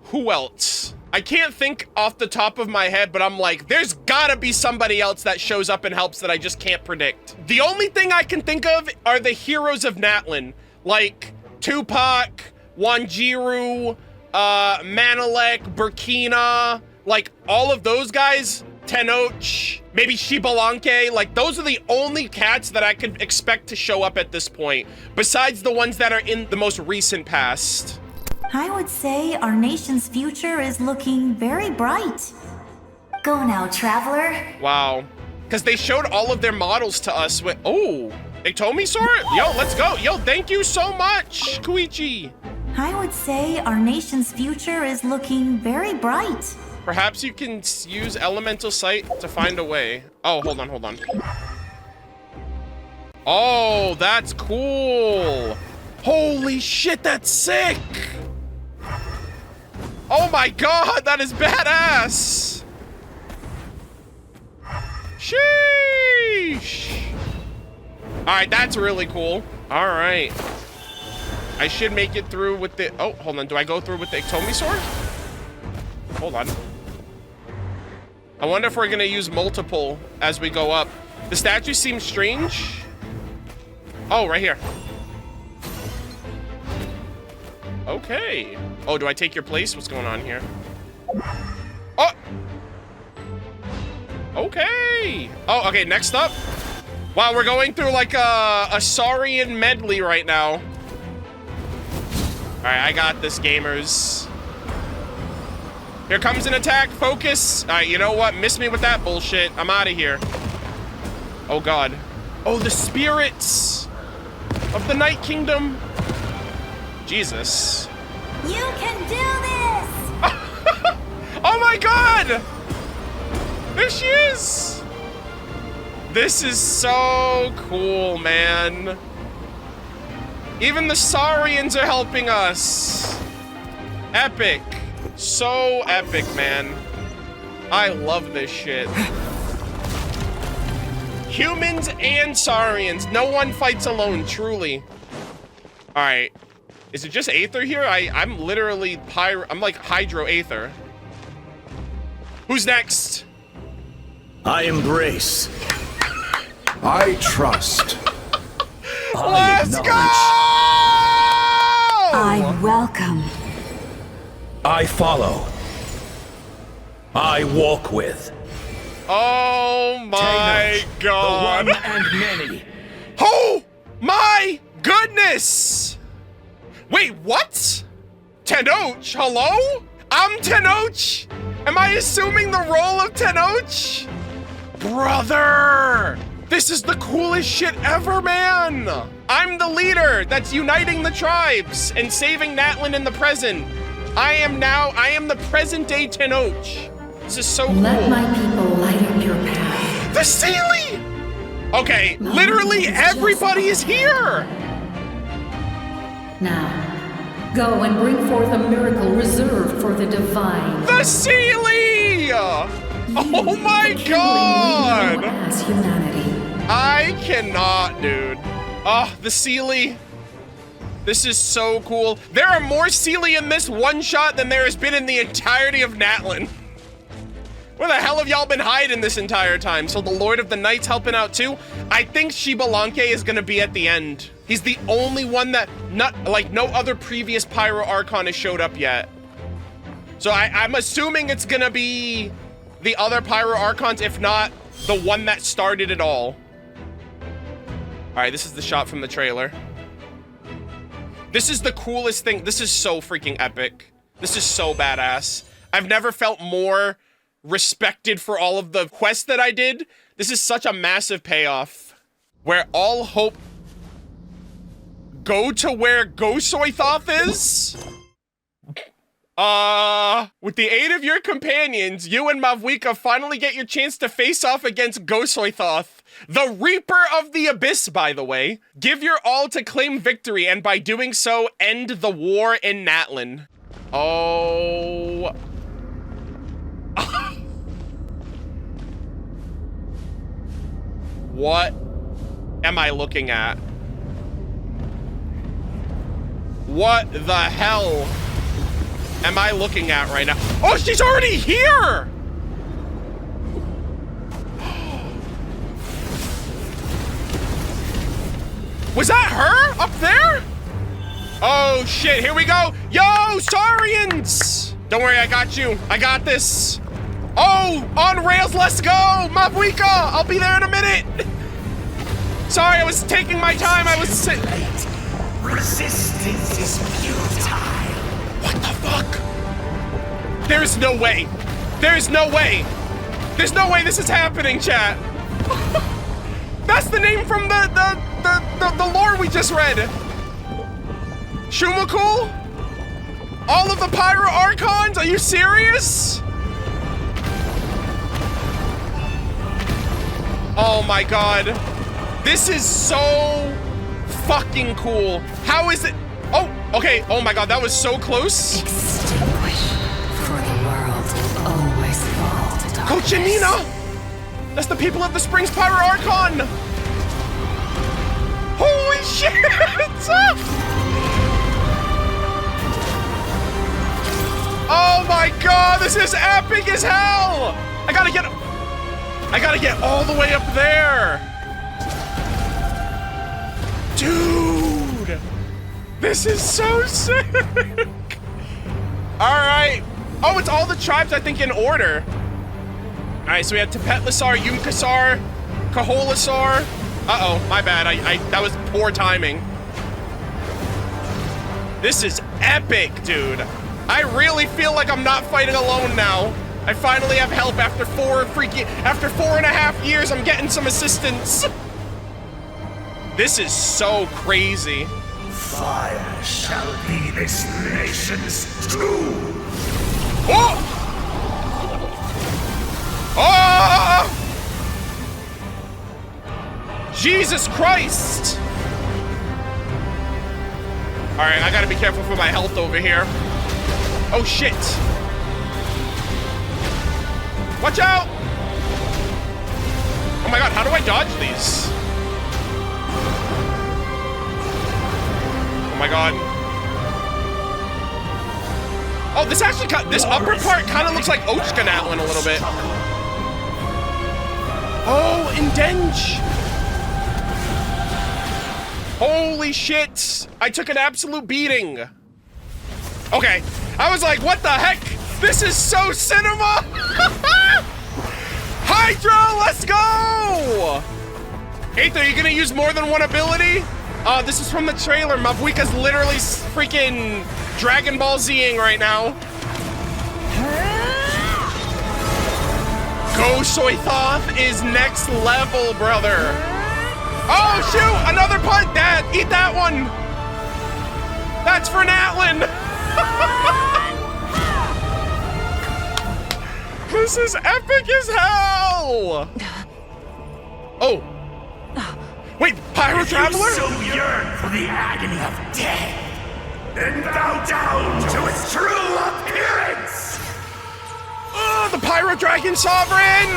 who else? I can't think off the top of my head, but I'm like, there's gotta be somebody else that shows up and helps that I just can't predict. The only thing I can think of are the heroes of Natlan, like Tupac, Wanjiru, Manalek, Burkina, like all of those guys, Tenoch, maybe Shibalanke, like those are the only cats that I could expect to show up at this point, besides the ones that are in the most recent past. I would say our nation's future is looking very bright. Go now, traveler. Wow. Because they showed all of their models to us with, oh, Ectomisaur? Yo, let's go. Yo, thank you so much, Koichi. I would say our nation's future is looking very bright. Perhaps you can use Elemental Sight to find a way. Oh, hold on, hold on. Oh, that's cool. Holy shit, that's sick. Oh my god, that is badass! Sheesh! Alright, that's really cool. Alright. I should make it through with the... Oh, hold on. Do I go through with the Ectomisaur? Hold on. I wonder if we're gonna use multiple as we go up. The statue seems strange. Oh, right here. Okay. Oh, do I take your place? What's going on here? Oh! Okay. Oh, okay, next up. Wow, we're going through like a Saurian medley right now. All right, I got this, gamers. Here comes an attack. Focus. All right, you know what? Miss me with that bullshit. I'm out of here. Oh god. Oh, the spirits of the Night Kingdom. Jesus. You can do this! Oh my god! There she is! This is so cool, man. Even the Saurians are helping us. Epic. So epic, man. I love this shit. Humans and Saurians. No one fights alone, truly. Alright. Is it just Aether here? I'm literally I'm like Hydro Aether. Who's next? I embrace. I trust. Let's go! I welcome. I follow. I walk with. Oh my god. The one and many. Oh my goodness! Wait, what? Tenoch, hello? I'm Tenoch? Am I assuming the role of Tenoch? Brother! This is the coolest shit ever, man! I'm the leader that's uniting the tribes and saving Natlan in the present. I am the present day Tenoch. This is so cool. Let my people light up your path. The Sealy! Okay, literally everybody is here! Now, go and bring forth a miracle reserved for the divine. The Sealy! Oh my god! As humanity. I cannot, dude. Oh, the Sealy. This is so cool. There are more Sealy in this one shot than there has been in the entirety of Natlan. Where the hell have y'all been hiding this entire time? So the Lord of the Night's helping out too? I think Shibalanke is gonna be at the end. He's the only one that, no other previous Pyro Archon has showed up yet. So I'm assuming it's gonna be the other Pyro Archons, if not the one that started it all. All right, this is the shot from the trailer. This is the coolest thing. This is so freaking epic. This is so badass. I've never felt more respected for all of the quests that I did. This is such a massive payoff. Where all hope go to where Gosoythoth is? With the aid of your companions, you and Mavwika finally get your chance to face off against Gosoythoth, the Reaper of the Abyss, by the way. Give your all to claim victory, and by doing so, end the war in Natlan. Oh. What am I looking at? What the hell am I looking at right now? Oh, she's already here! Was that her up there? Oh shit, here we go. Yo, Saurians! Don't worry, I got you. I got this. Oh, on rails, let's go! Mavwika, I'll be there in a minute. Sorry, I was taking my time. I was Resistance is futile. What the fuck? There is no way. There is no way. There's no way this is happening, chat. That's the name from the lore we just read. Shumakul? All of the Pyro Archons? Are you serious? Oh my god. This is so fucking cool. How is it? Oh, okay. Oh my god, that was so close. Extinguish, for the world will always fall to darkness. Cochinina! That's the people of the Springs Pyro Archon! Holy shit! Oh my god, this is epic as hell! I gotta get all the way up there! Dude! This is so sick! Alright. Oh, it's all the tribes, I think, in order. Alright, so we have Tepetlasar, Yumkasar, Kaholasar. Uh-oh, my bad. That was poor timing. This is epic, dude. I really feel like I'm not fighting alone now. I finally have help after after 4.5 years, I'm getting some assistance. This is so crazy. Fire shall be this nation's doom. Oh! Oh! Jesus Christ! Alright, I gotta be careful for my health over here. Oh shit! Watch out! Oh my god, how do I dodge these? Oh my god. Oh, this actually this upper part kind of looks like Ochka Natlan a little bit. Oh, Indenge! Holy shit! I took an absolute beating. Okay, I was like, what the heck? This is so cinema! Hydra, let's go! Aether, are you gonna use more than one ability? This is from the trailer. Mavuika's literally freaking Dragon Ball Z-ing right now. Gosoythoth is next level, brother. Oh, shoot! Another punt, Dad! Eat that one! That's for Natlan! This is epic as hell! Oh. Wait, Pyro Traveler? So yearn for the agony of death, then bow down to its true appearance! Oh, the Pyro Dragon Sovereign!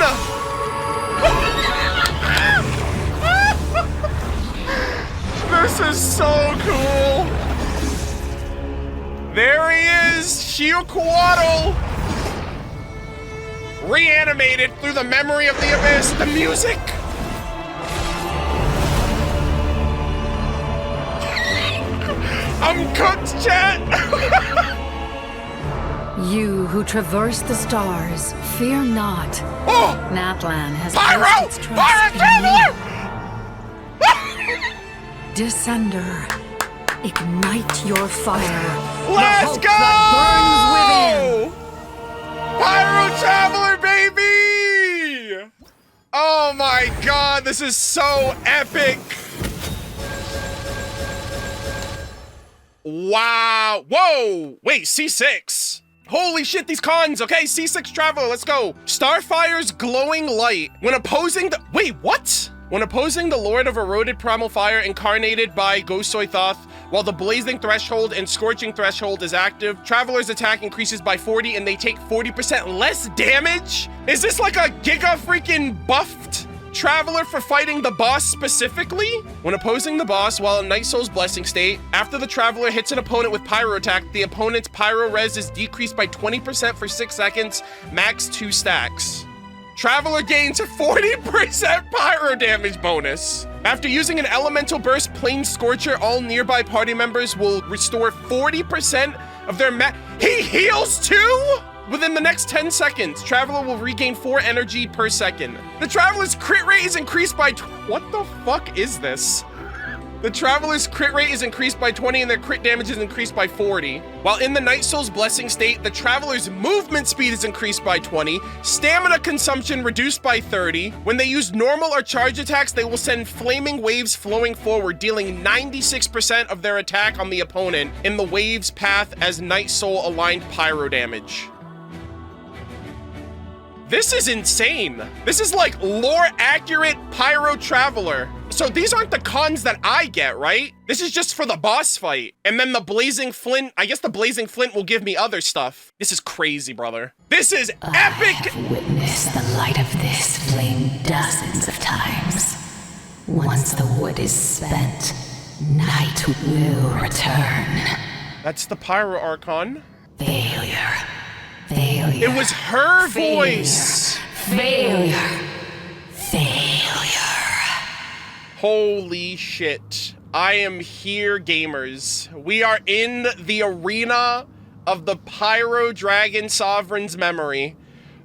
This is so cool! There he is, Shiokuado! Reanimated through the memory of the abyss. The music! I'm cooked, chat! You who traverse the stars, fear not. Oh! Natlan has Pyro! placed its Pyro trust in me. Descender, ignite your fire. Let's the hope go! that burns within. Pyro Traveler, baby! Oh my god, this is so epic! Wow! Whoa! Wait, C6? Holy shit, these cons! Okay, C6 Traveler, let's go! Starfire's glowing light. When opposing the- wait, what? When opposing the Lord of Eroded Primal Fire incarnated by Gosoythoth, while the Blazing Threshold and Scorching Threshold is active, Traveler's attack increases by 40 and they take 40% less damage? Is this like a giga freaking buffed Traveler for fighting the boss specifically? When opposing the boss while in Night Soul's Blessing state, after the Traveler hits an opponent with Pyro attack, the opponent's Pyro res is decreased by 20% for 6 seconds, max 2 stacks. Traveler gains a 40% Pyro damage bonus. After using an Elemental Burst Plane Scorcher, all nearby party members will restore 40% of their He heals too? Within the next 10 seconds, Traveler will regain 4 energy per second. The Traveler's crit rate is increased by what the fuck is this? The Traveler's crit rate is increased by 20 and their crit damage is increased by 40. While in the Night Soul's Blessing state, the Traveler's movement speed is increased by 20, stamina consumption reduced by 30. When they use normal or charge attacks, they will send flaming waves flowing forward, dealing 96% of their attack on the opponent in the wave's path as Night Soul aligned pyro damage. This is insane. This is like lore accurate Pyro Traveler. So these aren't the cons that I get, right? This is just for the boss fight. And then the Blazing Flint, I guess the Blazing Flint will give me other stuff. This is crazy, brother. This is epic. I have witnessed the light of this flame dozens of times. Once the wood is spent, night will return. That's the Pyro Archon. Failure. Failure. It was her voice. Failure. Failure. Holy shit. I am here, gamers. We are in the arena of the Pyro Dragon Sovereign's memory.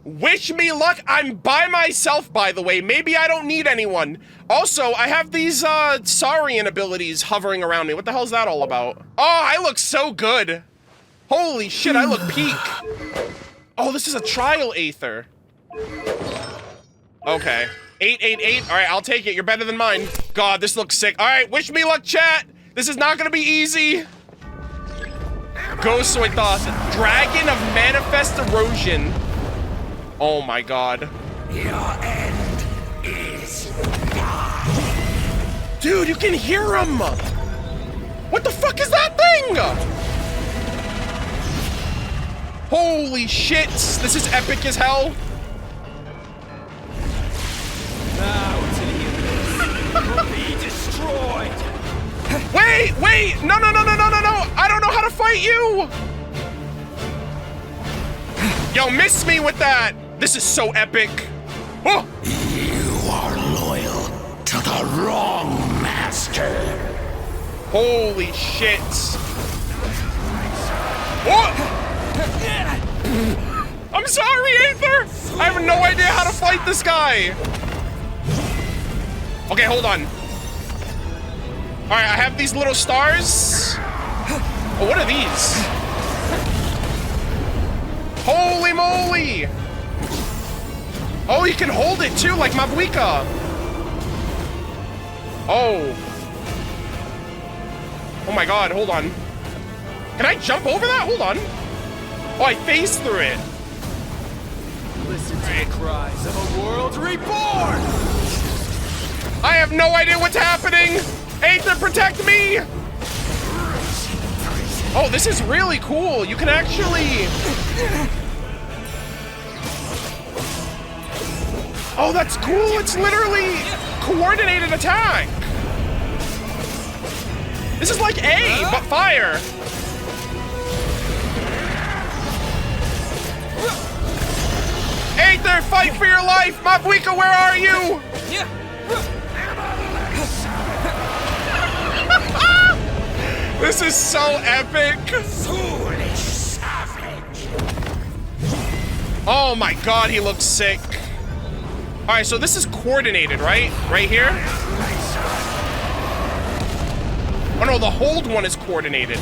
Wish me luck. I'm by myself, by the way. Maybe I don't need anyone. Also, I have these Saurian abilities hovering around me. What the hell is that all about? Oh, I look so good. Holy shit, I look peak. Oh, this is a trial Aether. Okay. 888. All right, I'll take it. You're better than mine. God, this looks sick. All right, wish me luck, chat. This is not gonna be easy. Gosoythoth, Dragon of Manifest Erosion. Oh my God. Your end is nigh. Dude, you can hear him. What the fuck is that thing? Holy shit. This is epic as hell. Now to the abyss will be destroyed. Wait! No! I don't know how to fight you! Yo, miss me with that! This is so epic. Oh! You are loyal to the wrong master. Holy shit. Oh! I'm sorry, Aether! I have no idea how to fight this guy. Okay, hold on. All right, I have these little stars. Oh, what are these? Holy moly! Oh, you can hold it too, like Mabuika. Oh. Oh my God, hold on. Can I jump over that? Hold on. Oh, I phased through it. Listen to the cries of a world reborn! I have no idea what's happening! Aether, protect me! Oh, this is really cool. You can actually... Oh, that's cool. It's literally coordinated attack. This is like A, but fire. Aether, fight for your life! Mabuika, where are you? This is so epic! Foolish savage! Oh my God, he looks sick. All right, so this is coordinated, right? Right here? Oh no, the hold one is coordinated.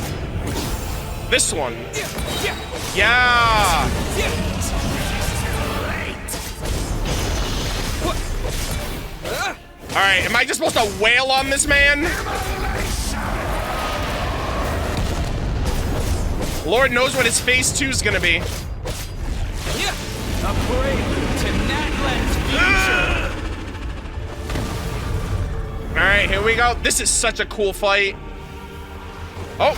This one. Yeah! All right, am I just supposed to wail on this man? Lord knows what his phase 2 is gonna be. A prelude to Natlan's future. All right, here we go. This is such a cool fight. Oh.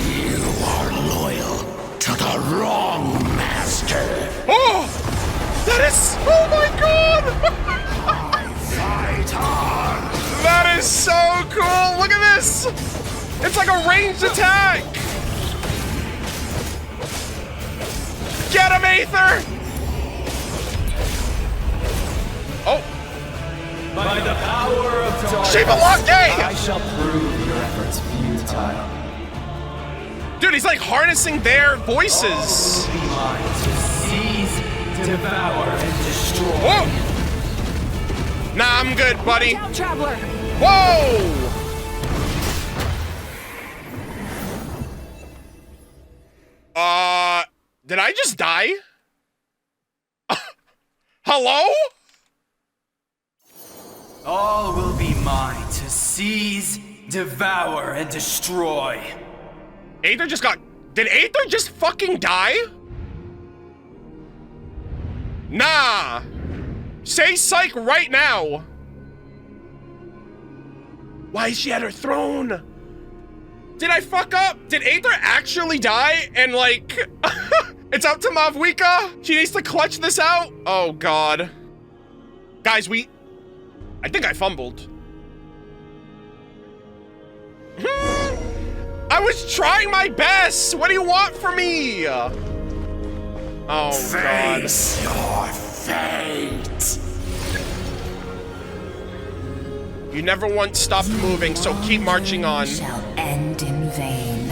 You are loyal to the wrong master. Oh! That is... Oh my God! Fight on! That is so cool! Look at this! It's like a ranged attack! Get him, Aether! Oh! By the power of darkness, I shall prove your efforts futile. Dude, he's like harnessing their voices. All will be mine to seize, devour, and destroy. Whoa! Nah, I'm good, buddy. Watch out, traveler. Whoa! Did I just die? Hello? All will be mine to seize, devour, and destroy. Aether just got... Did Aether just fucking die? Nah. Say psych right now. Why is she at her throne? Did I fuck up? Did Aether actually die? And like, it's up to Mabuika? She needs to clutch this out? Oh God. Guys, I think I fumbled. I was trying my best. What do you want from me? Oh Face God. your fate. You never once stopped moving, so keep marching on. Shall end in vain.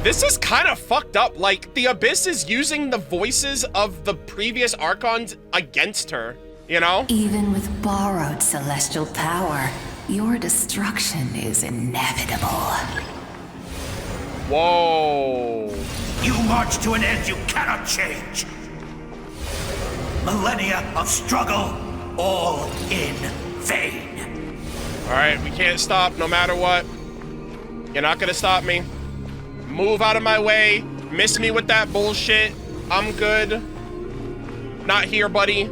This is kind of fucked up. Like, the Abyss is using the voices of the previous Archons against her, you know? Even with borrowed celestial power, your destruction is inevitable. Whoa. You march to an end you cannot change. Millennia of struggle, all in vain. Alright, we can't stop no matter what. You're not gonna stop me. Move out of my way. Miss me with that bullshit. I'm good. Not here, buddy.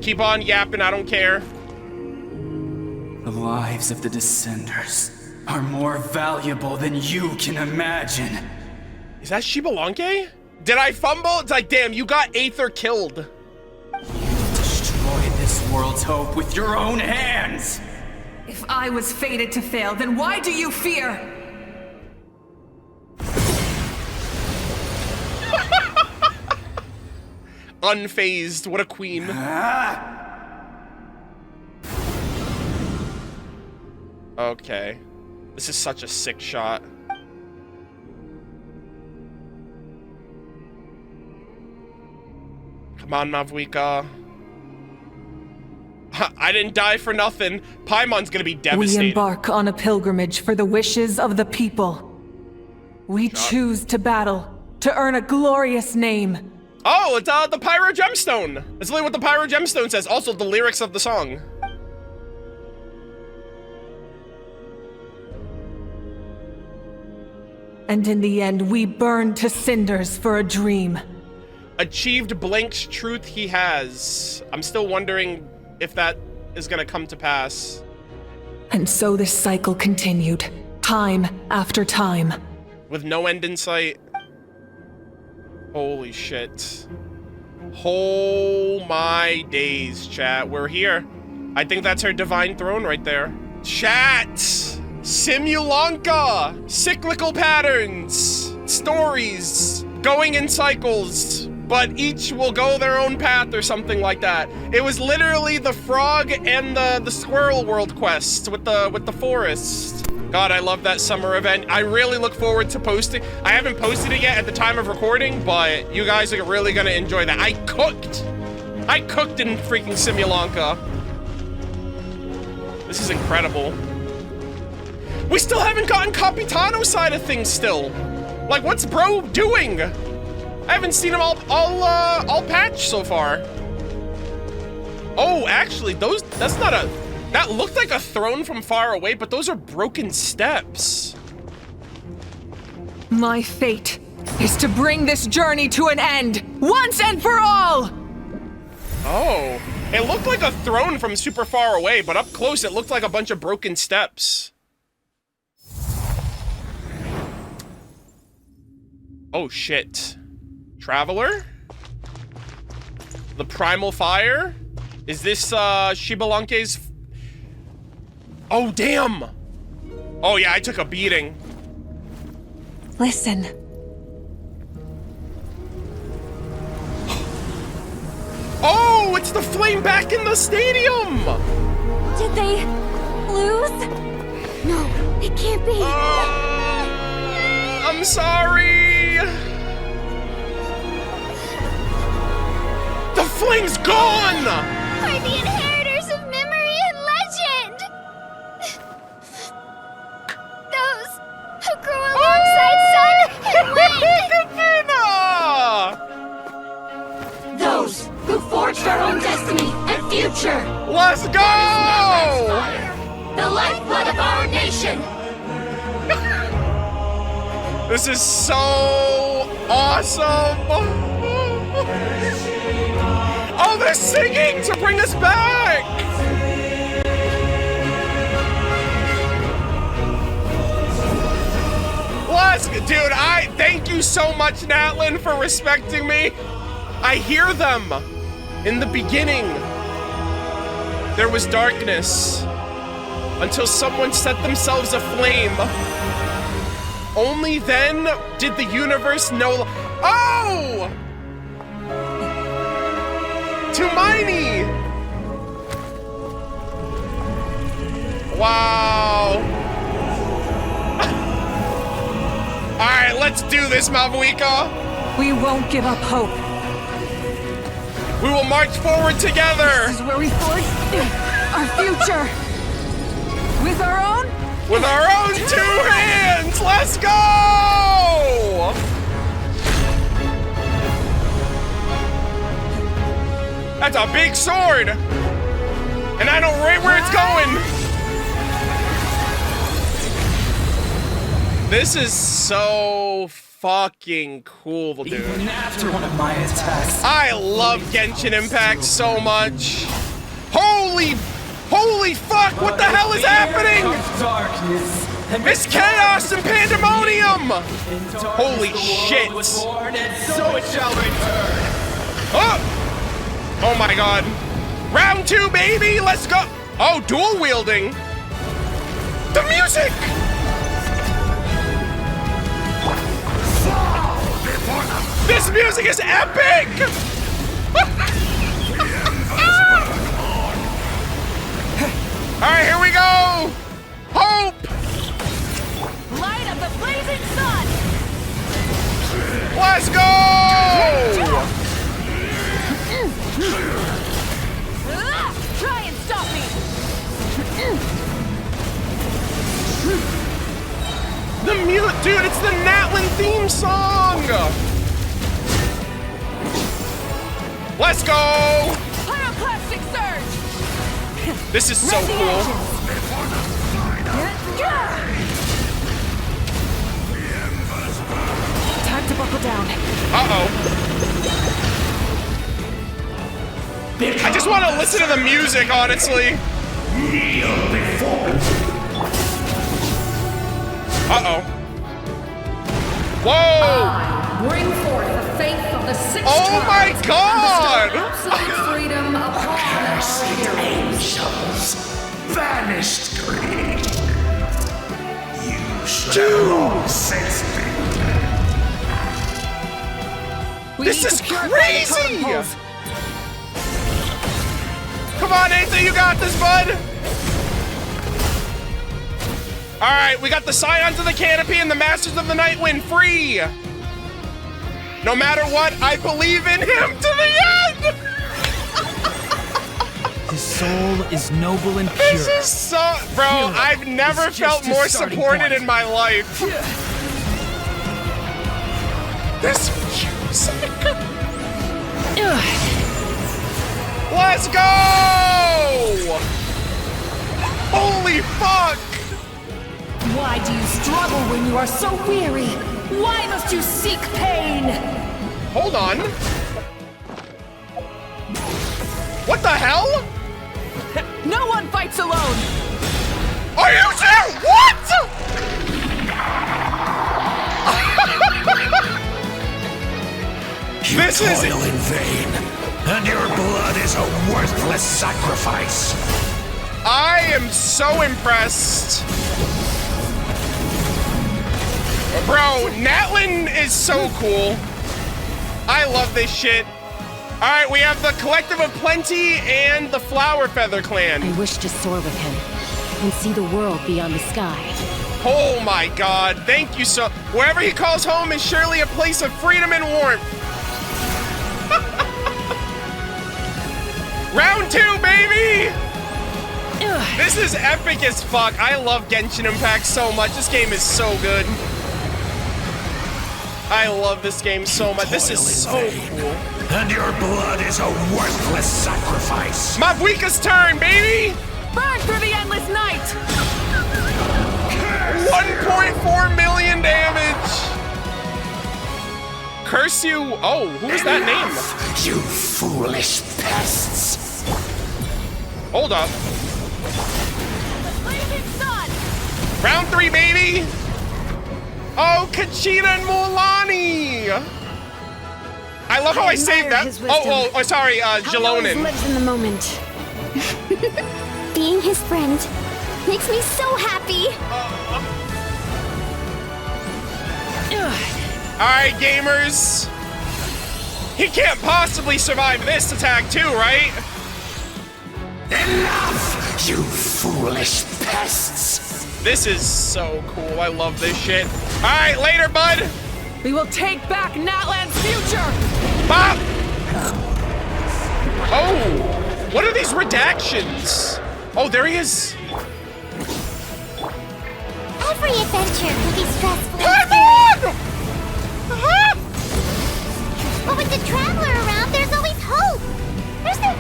Keep on yapping, I don't care. The lives of the Descenders are more valuable than you can imagine. Is that Shibalanke? Did I fumble? It's like, damn, you got Aether killed. You destroyed this world's hope with your own hands. If I was fated to fail, then why do you fear? Unfazed, what a queen. Okay. This is such a sick shot. Come on, Mavuika. I didn't die for nothing. Paimon's gonna be devastated. We embark on a pilgrimage for the wishes of the people. We choose to battle, to earn a glorious name. Oh, it's the Pyro Gemstone. That's literally what the Pyro Gemstone says. Also, the lyrics of the song. And in the end, we burn to cinders for a dream. Achieved Blank's truth he has. I'm still wondering if that is gonna come to pass. And so this cycle continued, time after time. With no end in sight. Holy shit. Oh my days, chat. We're here. I think that's her divine throne right there. Chat! Simulanka! Cyclical patterns! Stories! Going in cycles, but each will go their own path or something like that. It was literally the frog and the squirrel world quest with the forest. God, I love that summer event. I really look forward to posting. I haven't posted it yet at the time of recording, but you guys are really gonna enjoy that. I cooked in freaking Simulanka. This is incredible. We still haven't gotten Capitano side of things still. Like, what's bro doing? I haven't seen him all patched so far. Oh, actually, that looked like a throne from far away, but those are broken steps. My fate is to bring this journey to an end, once and for all! Oh, it looked like a throne from super far away, but up close it looked like a bunch of broken steps. Oh shit. Traveler? The Primal Fire? Is this Shibalanke's? Oh damn! Oh yeah, I took a beating. Listen. Oh, it's the flame back in the stadium! Did they lose? No, it can't be. I'm sorry. The flame's gone! Are the inheritors of memory and legend! Those who grew alongside sun and wind! Those who forged our own destiny and future! Let's go! The lifeblood of our nation! This is so awesome! Oh, they're singing to bring us back! Dude, thank you so much, Natlan, for respecting me. I hear them. In the beginning, there was darkness until someone set themselves aflame. Only then did the universe know. Oh! Tumaini! Wow. Alright, let's do this, Mavuika. We won't give up hope. We will march forward together. This is where we forge our future. With our own? With our own two hands! Let's go! That's a big sword! And I know right where it's going! This is so fucking cool, dude. Even after one of my attacks. I love Genshin Impact so much. Holy fuck, what the hell is happening? It's chaos and pandemonium! Holy shit. So it shall return. Oh my god. Round 2, baby, let's go. Oh, dual wielding. The music! This music is epic! Alright, here we go! Hope! Light of the blazing sun! Let's go! Try and stop me! Dude, it's the Natlan theme song! Let's go! Pyroclastic surge! This is so cool. Time to buckle down. Uh-oh. I just want to listen to the music, honestly. Uh-oh. Whoa! Bring forth the faith of the six Oh my god! Absolute freedom upon Cursed angels, vanished greed. You shall all sense me. This is crazy! Come on, Nathan, you got this, bud! Alright, we got the Scions of the Canopy and the Masters of the Nightwind free! No matter what, I believe in him to the end! His soul is noble and pure. This is so... Bro, I've never felt more supported in my life. This music... Let's go! Holy fuck! Why do you struggle when you are so weary? Why must you seek pain? Hold on. What the hell? No one fights alone! Are you serious? What? This is toil in vain, and your blood is a worthless sacrifice. I am so impressed. Bro, Natlan is so cool. I love this shit. All right, we have the Collective of Plenty and the Flower Feather Clan. I wish to soar with him and see the world beyond the sky. Oh my god, thank you so... Wherever he calls home is surely a place of freedom and warmth. Round 2, baby! This is epic as fuck. I love Genshin Impact so much. This game is so good. I love this game so much. This is so cool. And your blood is a worthless sacrifice. Mavuika's turn, baby! Burn through the endless night! 1.4 million damage! Curse you... Oh, who's that name? You foolish pests! Hold up. Round 3, baby! Oh, Kachina and Mulan! I love how I saved that. Oh, sorry, Jalonin. Lives in the moment. Being his friend makes me so happy. Alright, gamers. He can't possibly survive this attack too, right? Enough, you foolish pests! This is so cool. I love this shit. Alright, later, bud. We will take back Natlan's future! Bop! Oh! What are these redactions? Oh, there he is. Every adventure can be stressful. But with the Traveler around, there's always hope. There's no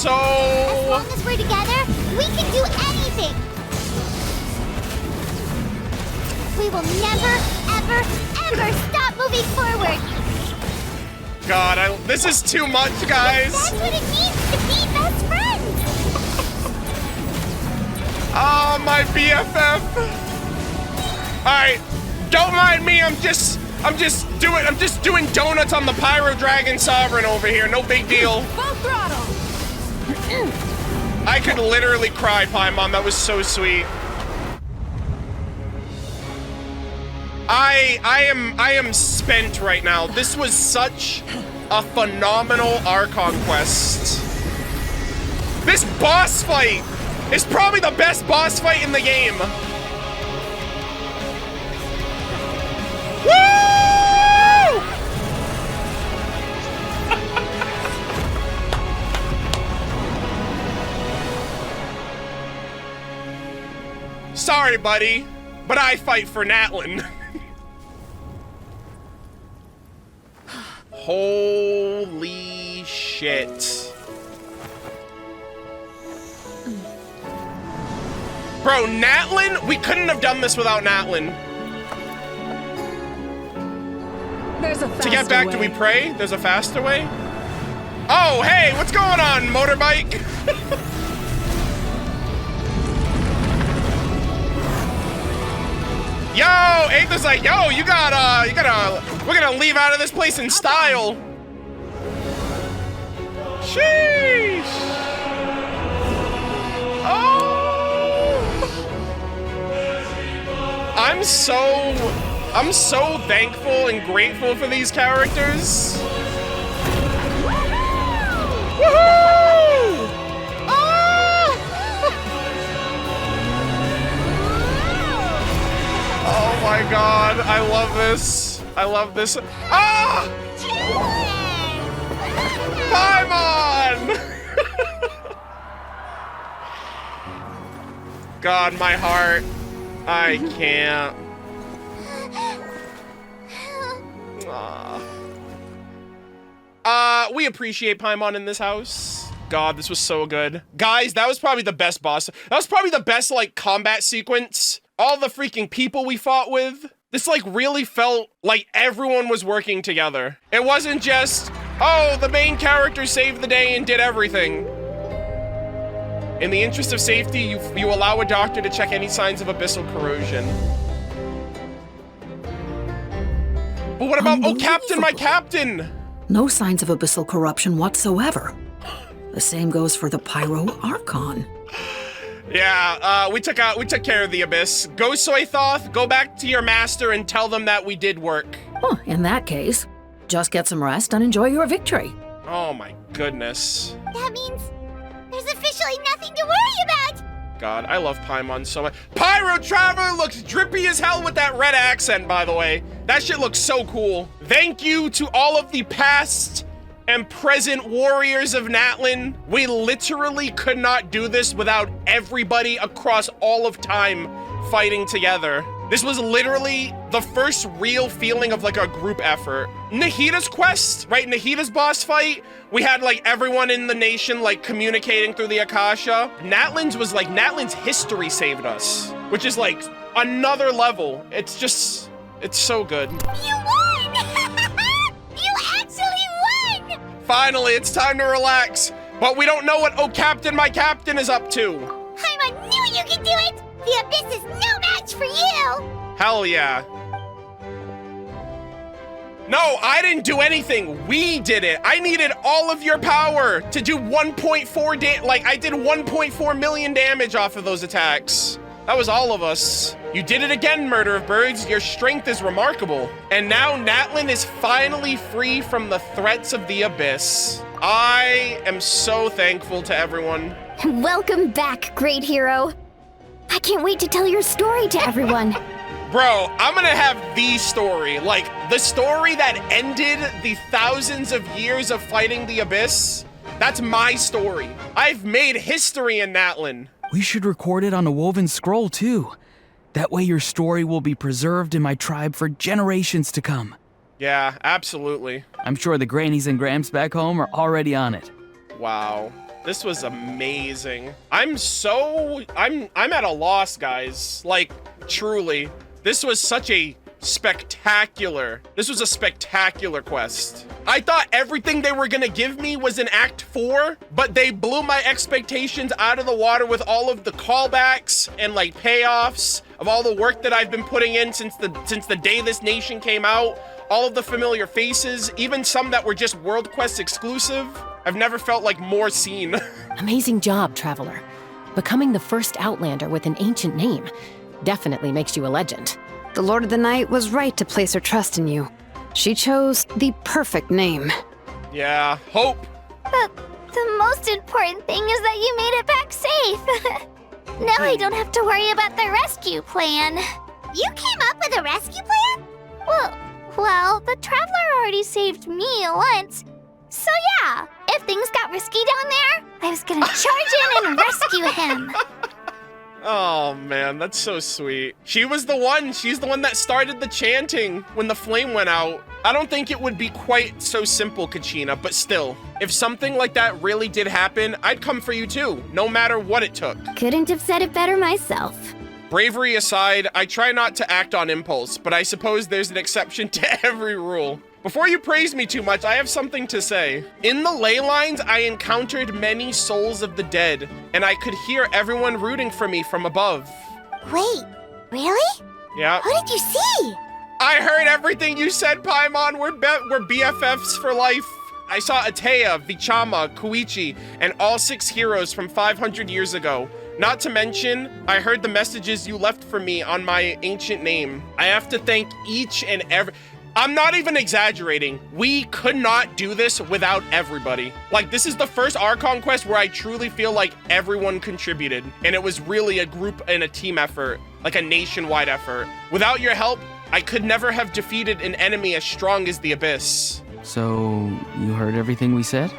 so... As long as we're together, we can do anything. We will never, ever, ever stop moving forward. God, this is too much, guys. That's what it means to be best friends. Oh, my BFF. All right, don't mind me. I'm just doing donuts on the Pyro Dragon Sovereign over here. No big deal. Full throttle. I could literally cry, Paimon. That was so sweet. I am spent right now. This was such a phenomenal Archon quest. This boss fight is probably the best boss fight in the game. Woo! Sorry, buddy, but I fight for Natlan. Holy shit. Bro, Natlan? We couldn't have done this without Natlan. There's a faster To get back, way. do we pray? There's a faster way? Oh, hey, what's going on, motorbike? Yo, Aether's like, yo, we're gonna leave out of this place in style. Sheesh. Oh. I'm so thankful and grateful for these characters. Woohoo! Oh my god, I love this. I love this. Ah! Paimon! God, my heart. I can't. We appreciate Paimon in this house. God, this was so good. Guys, that was probably the best boss. That was probably the best, like, combat sequence. All the freaking people we fought with. This, like, really felt like everyone was working together. It wasn't just, oh, the main character saved the day and did everything. In the interest of safety, you allow a doctor to check any signs of abyssal corrosion. But what about, oh, Captain, my Captain? No signs of abyssal corruption whatsoever. The same goes for the Pyro Archon. Yeah, we took care of the Abyss. Gosoythoth, go back to your master and tell them that we did work. Oh, in that case, just get some rest and enjoy your victory. Oh my goodness. That means there's officially nothing to worry about. God, I love Paimon so much. Pyro Traveler looks drippy as hell with that red accent, by the way. That shit looks so cool. Thank you to all of the past and present warriors of Natlan. We literally could not do this without everybody across all of time fighting together. This was literally the first real feeling of like a group effort. Nahida's quest, right? Nahida's boss fight, we had like everyone in the nation like communicating through the Akasha. Natlan's was like, Natlan's history saved us, which is like another level. It's just, it's so good. You won! You actually won! Finally, it's time to relax. But we don't know what Oh Captain, my Captain is up to. I knew you could do it! The Abyss is no match for you! Hell yeah. No, I didn't do anything. We did it. I needed all of your power to do 1.4 like I did 1.4 million damage off of those attacks. That was all of us. You did it again, MurderofBirds. Your strength is remarkable. And now Natlan is finally free from the threats of the Abyss. I am so thankful to everyone. Welcome back, great hero. I can't wait to tell your story to everyone. Bro, I'm gonna have the story, like the story that ended the thousands of years of fighting the Abyss. That's my story. I've made history in Natlan. We should record it on a woven scroll too. That way your story will be preserved in my tribe for generations to come. Yeah, absolutely. I'm sure the grannies and gramps back home are already on it. Wow. This was amazing. I'm at a loss, guys. Like, truly. This was a spectacular quest. I thought everything they were gonna give me was in Act 4, but they blew my expectations out of the water with all of the callbacks and like payoffs of all the work that I've been putting in since the day this nation came out. All of the familiar faces, even some that were just World Quest exclusive. I've never felt like more seen. Amazing job, Traveler. Becoming the first Outlander with an ancient name definitely makes you a legend. The Lord of the Night was right to place her trust in you. She chose the perfect name. Yeah, hope. But the most important thing is that you made it back safe. Now I don't have to worry about the rescue plan. You came up with a rescue plan? Well, the Traveler already saved me once. So yeah, if things got risky down there, I was gonna charge in and rescue him. Oh man, that's so sweet. She's the one that started the chanting when the flame went out. I don't think it would be quite so simple, Kachina, but still, if something like that really did happen, I'd come for you too, no matter what it took. Couldn't have said it better myself. Bravery aside, I try not to act on impulse, but I suppose there's an exception to every rule. Before you praise me too much, I have something to say. In the ley lines, I encountered many souls of the dead, and I could hear everyone rooting for me from above. Wait, really? Yeah. What did you see? I heard everything you said, Paimon. We're BFFs for life. I saw Atea, Vichama, Koichi, and all 6 heroes from 500 years ago. Not to mention, I heard the messages you left for me on my ancient name. I have to thank each and every... I'm not even exaggerating. We could not do this without everybody. Like, this is the first Archon quest where I truly feel like everyone contributed, and it was really a group and a team effort, like a nationwide effort. Without your help, I could never have defeated an enemy as strong as the Abyss. So, you heard everything we said?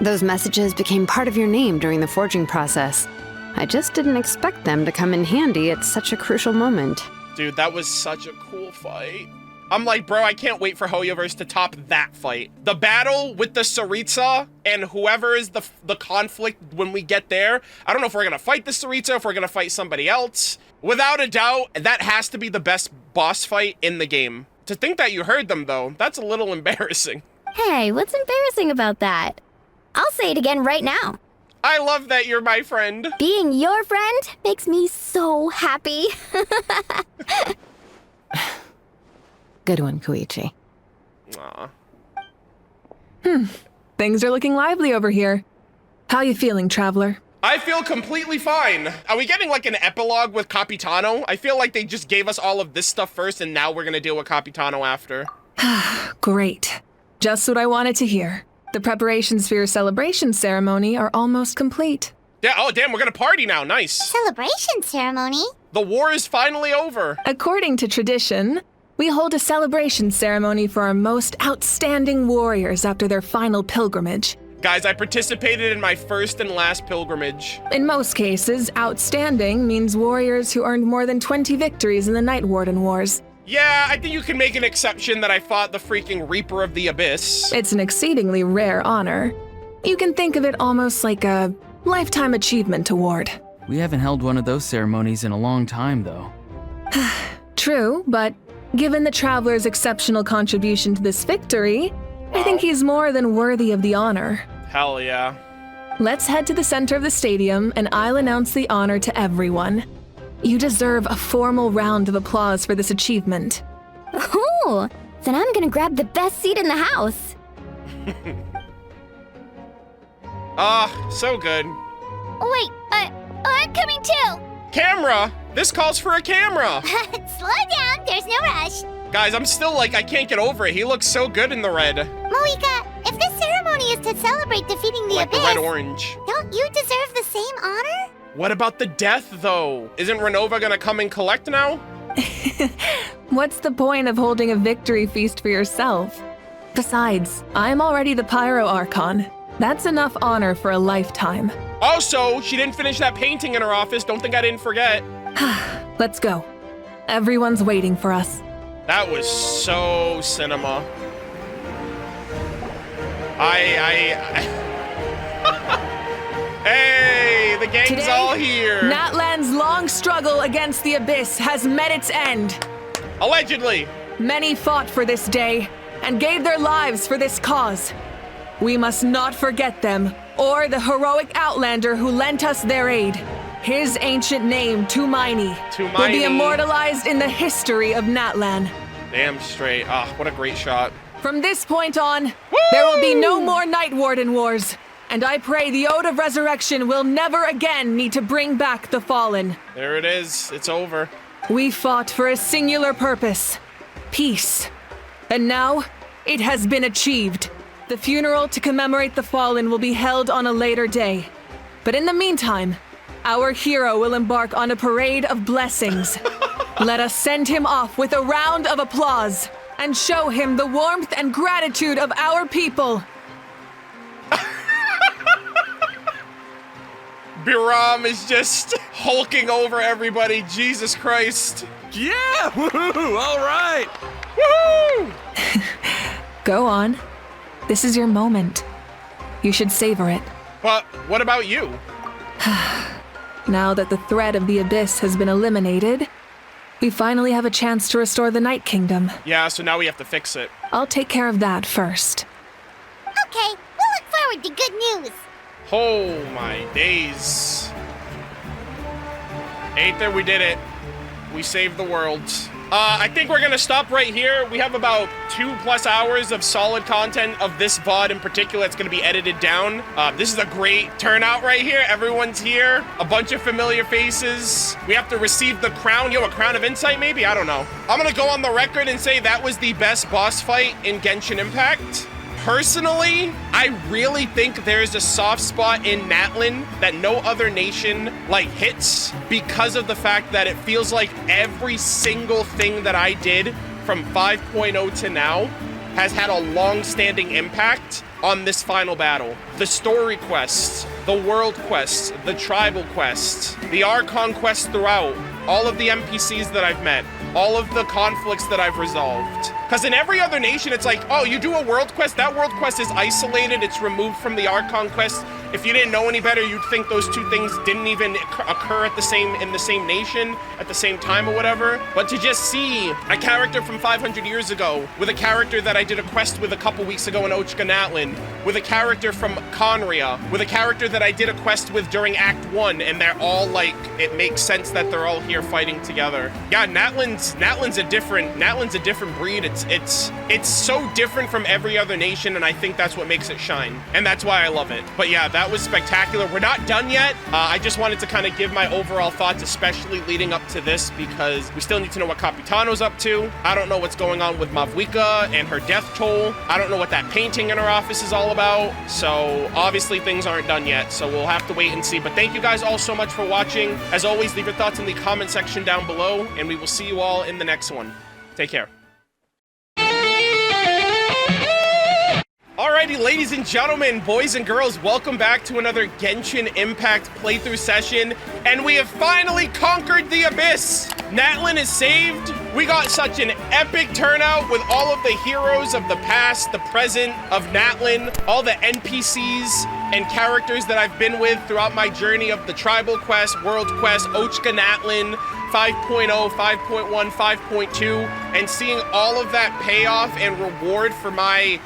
Those messages became part of your name during the forging process. I just didn't expect them to come in handy at such a crucial moment. Dude, that was such a cool fight. I'm like, bro, I can't wait for Hoyoverse to top that fight. The battle with the Tsaritsa and whoever is the conflict when we get there. I don't know if we're gonna fight the Tsaritsa, if we're gonna fight somebody else. Without a doubt, that has to be the best boss fight in the game. To think that you heard them, though, that's a little embarrassing. Hey, what's embarrassing about that? I'll say it again right now. I love that you're my friend. Being your friend makes me so happy. Good one, Koichi. Aw. Things are looking lively over here. How you feeling, Traveler? I feel completely fine. Are we getting like an epilogue with Capitano? I feel like they just gave us all of this stuff first and now we're gonna deal with Capitano after. Great. Just what I wanted to hear. The preparations for your celebration ceremony are almost complete. Yeah, oh damn, we're gonna party now, nice. Celebration ceremony? The war is finally over. According to tradition, we hold a celebration ceremony for our most outstanding warriors after their final pilgrimage. Guys, I participated in my first and last pilgrimage. In most cases, outstanding means warriors who earned more than 20 victories in the Night Warden Wars. Yeah, I think you can make an exception that I fought the freaking Reaper of the Abyss. It's an exceedingly rare honor. You can think of it almost like a lifetime achievement award. We haven't held one of those ceremonies in a long time, though. True, but given the Traveler's exceptional contribution to this victory, I think he's more than worthy of the honor. Hell yeah. Let's head to the center of the stadium and I'll announce the honor to everyone. You deserve a formal round of applause for this achievement. Ooh, then I'm gonna grab the best seat in the house. So good. Wait, I'm coming too. Camera! This calls for a camera! Slow down, there's no rush. Guys, I'm still like, I can't get over it. He looks so good in the red. Moika, if this ceremony is to celebrate defeating the Abyss, the red-orange. Don't you deserve the same honor? What about the death, though? Isn't Ronova gonna come and collect now? What's the point of holding a victory feast for yourself? Besides, I'm already the Pyro Archon. That's enough honor for a lifetime. Also, she didn't finish that painting in her office. Don't think I didn't forget. Let's go. Everyone's waiting for us. That was so cinema. the gang's Today, all here. Natlan's long struggle against the Abyss has met its end. Allegedly. Many fought for this day and gave their lives for this cause. We must not forget them or the heroic Outlander who lent us their aid. His ancient name, Tumaini, will be immortalized in the history of Natlan. Damn straight. Ah, what a great shot. From this point on, there will be no more Night Warden wars, and I pray the Ode of Resurrection will never again need to bring back the fallen. There it is. It's over. We fought for a singular purpose, peace. And now, it has been achieved. The funeral to commemorate the fallen will be held on a later day. But in the meantime, our hero will embark on a parade of blessings. Let us send him off with a round of applause and show him the warmth and gratitude of our people. Biram is just hulking over everybody. Jesus Christ. Yeah! Woohoo! All right! Woohoo! Go on. This is your moment. You should savor it. But what about you? Now that the threat of the Abyss has been eliminated, we finally have a chance to restore the Night Kingdom. Yeah, so now we have to fix it. I'll take care of that first. Okay, we'll look forward to good news. Oh my days. Aether, we did it. We saved the world. I think we're gonna stop right here. We have about 2+ hours of solid content of this VOD in particular. It's gonna be edited down. This is a great turnout right here. Everyone's here. A bunch of familiar faces. We have to receive the crown. Yo, a crown of insight maybe? I don't know. I'm gonna go on the record and say that was the best boss fight in Genshin Impact. Personally, I really think there's a soft spot in Natlan that no other nation hits because of the fact that it feels like every single thing that I did from 5.0 to now has had a long-standing impact on this final battle. The story quests, the world quests, the tribal quests, the Archon quests throughout, all of the NPCs that I've met, all of the conflicts that I've resolved. Because in every other nation, it's like, oh, you do a world quest, that world quest is isolated, it's removed from the Archon quest. If you didn't know any better, you'd think those two things didn't even occur in the same nation at the same time or whatever. But to just see a character from 500 years ago with a character that I did a quest with a couple weeks ago in Ochka Natlan, with a character from Conria, with a character that I did a quest with during Act 1, and they're all it makes sense that they're all here fighting together. Yeah, Natlan's a different breed. It's so different from every other nation, and I think that's what makes it shine. And that's why I love it. But yeah, that was spectacular. We're not done yet. I just wanted to kind of give my overall thoughts, especially leading up to this, because we still need to know what Capitano's up to. I don't know what's going on with Mavwika and her death toll. I don't know what that painting in her office is all about. So obviously things aren't done yet. So we'll have to wait and see. But thank you guys all so much for watching. As always, leave your thoughts in the comment section down below, and we will see you all in the next one. Take care. Alrighty, ladies and gentlemen, boys and girls, welcome back to another Genshin Impact playthrough session, and we have finally conquered the Abyss! Natlan is saved. We got such an epic turnout with all of the heroes of the past, the present of Natlan, all the NPCs and characters that I've been with throughout my journey of the Tribal Quest, World Quest, Ochka Natlan, 5.0, 5.1, 5.2, and seeing all of that payoff and reward for my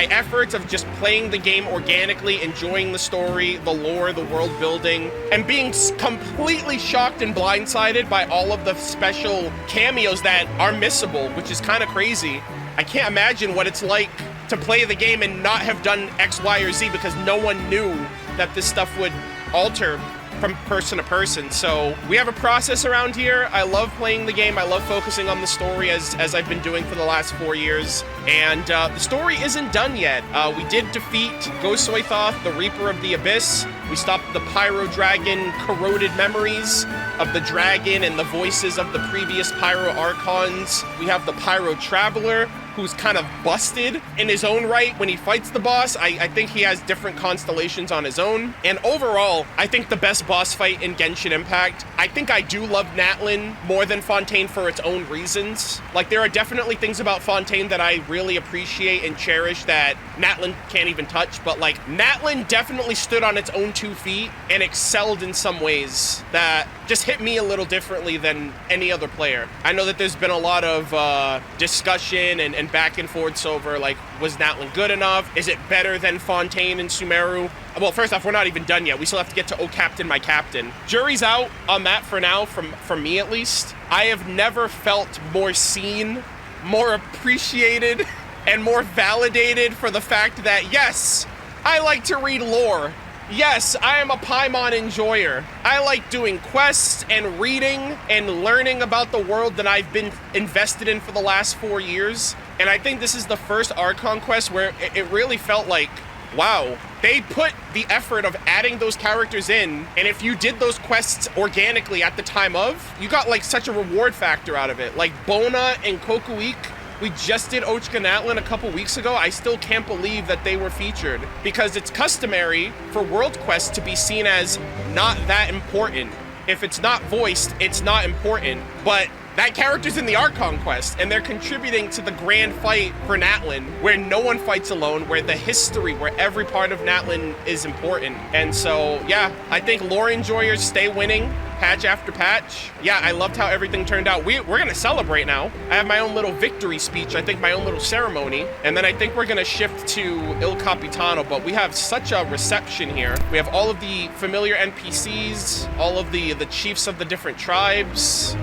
efforts of just playing the game organically, enjoying the story, the lore, the world building, and being completely shocked and blindsided by all of the special cameos that are missable, which is kind of crazy. I can't imagine what it's like to play the game and not have done X, Y, or Z because no one knew that this stuff would alter from person to person. So we have a process around here. I love playing the game. I love focusing on the story as I've been doing for the last 4 years. And the story isn't done yet. We did defeat Gosoythoth, the Reaper of the Abyss. We stopped the Pyro Dragon corroded memories of the dragon and the voices of the previous Pyro Archons. We have the Pyro Traveler, who's kind of busted in his own right when he fights the boss. I think he has different constellations on his own. And overall, I think the best boss fight in Genshin Impact, I think I do love Natlan more than Fontaine for its own reasons. Like, there are definitely things about Fontaine that I really appreciate and cherish that Natlan can't even touch, but like, Natlan definitely stood on its own 2 feet and excelled in some ways that just hit me a little differently than any other player. I know that there's been a lot of discussion and back and forths over, like, was Natlan good enough? Is it better than Fontaine and Sumeru? Well, first off, we're not even done yet. We still have to get to Oh Captain, My Captain. Jury's out on that for now, from me at least. I have never felt more seen, more appreciated, and more validated for the fact that, yes, I like to read lore. Yes, I am a Paimon enjoyer. I like doing quests and reading and learning about the world that I've been invested in for the last 4 years. And I think this is the first Archon quest where it really felt like, wow, they put the effort of adding those characters in, and if you did those quests organically at the time of, you got like such a reward factor out of it. Like Bona and Kokuik, we just did Ochka Natlan a couple weeks ago. I still can't believe that they were featured because it's customary for world quests to be seen as not that important. If it's not voiced, it's not important, but that character's in the Archon quest, and they're contributing to the grand fight for Natlan, where no one fights alone, where the history, where every part of Natlan is important. And so, yeah, I think lore enjoyers stay winning, patch after patch. Yeah, I loved how everything turned out. We're gonna celebrate now. I have my own little victory speech, I think my own little ceremony, and then I think we're gonna shift to Il Capitano, but we have such a reception here. We have all of the familiar NPCs, all of the chiefs of the different tribes.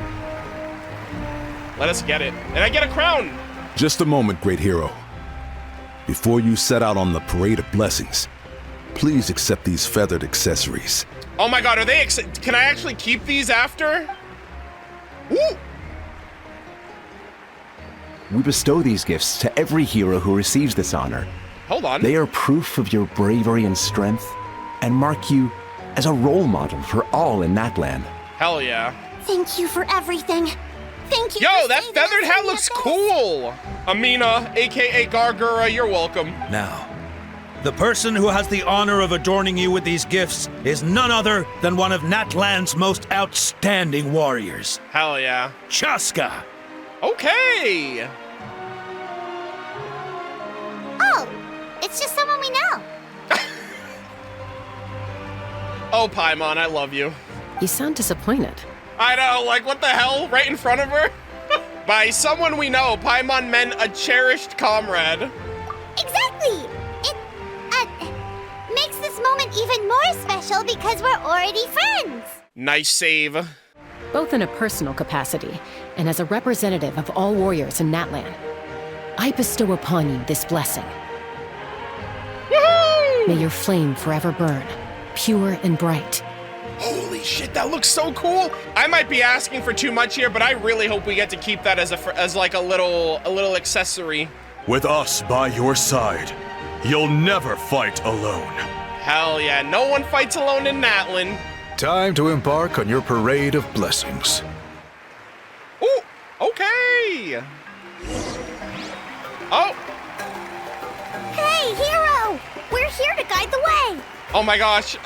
Let us get it. And I get a crown! Just a moment, great hero. Before you set out on the parade of blessings, please accept these feathered accessories. Oh my god, are they can I actually keep these after? Woo! We bestow these gifts to every hero who receives this honor. Hold on. They are proof of your bravery and strength, and mark you as a role model for all in Natlan. Hell yeah. Thank you for everything. Thank you. Yo, that feathered hat looks cool! Amina, aka Gargura, you're welcome. Now, the person who has the honor of adorning you with these gifts is none other than one of Natlan's most outstanding warriors. Hell yeah. Chaska! Okay! Oh, it's just someone we know. Oh, Paimon, I love you. You sound disappointed. I know, like, what the hell? Right in front of her? By someone we know, Paimon meant a cherished comrade. Exactly! It makes this moment even more special because we're already friends. Nice save. Both in a personal capacity and as a representative of all warriors in Natlan, I bestow upon you this blessing. Woohoo! May your flame forever burn, pure and bright. Holy shit, that looks so cool. I might be asking for too much here, but I really hope we get to keep that as like a little accessory. With us by your side, you'll never fight alone. Hell yeah, no one fights alone in Natlan. Time to embark on your parade of blessings. Ooh, okay. Oh. Hey, hero! We're here to guide the way. Oh my gosh.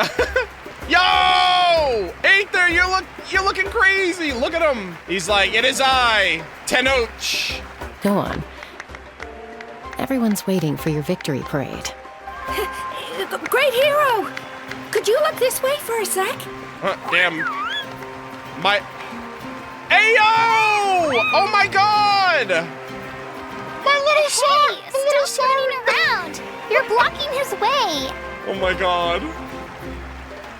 Yo! Aether, you're looking crazy. Look at him. He's like, it is I, Tenoch. Go on. Everyone's waiting for your victory parade. Great hero! Could you look this way for a sec? Damn. Ayo! Oh my god! My little son! Hey, stop turning around. You're blocking his way. Oh my god.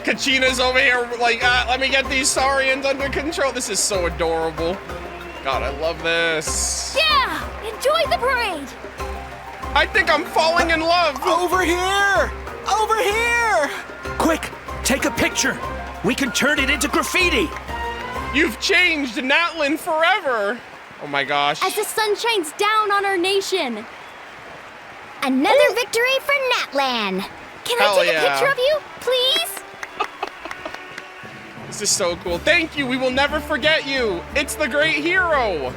Kachina's over here like, let me get these Saurians under control. This is so adorable. God, I love this. Yeah! Enjoy the parade! I think I'm falling in love. Over here! Over here! Quick, take a picture. We can turn it into graffiti. You've changed Natlan forever. Oh my gosh. As the sun shines down on our nation. Another victory for Natlan. Can I take a picture of you, please? This is so cool. Thank you. We will never forget you. It's the great hero.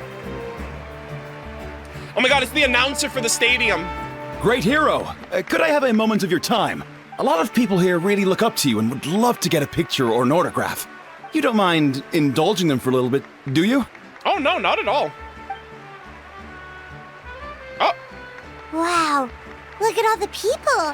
Oh my god, it's the announcer for the stadium. Great hero, could I have a moment of your time? A lot of people here really look up to you and would love to get a picture or an autograph. You don't mind indulging them for a little bit, do you? Oh no, not at all. Oh. Wow, look at all the people.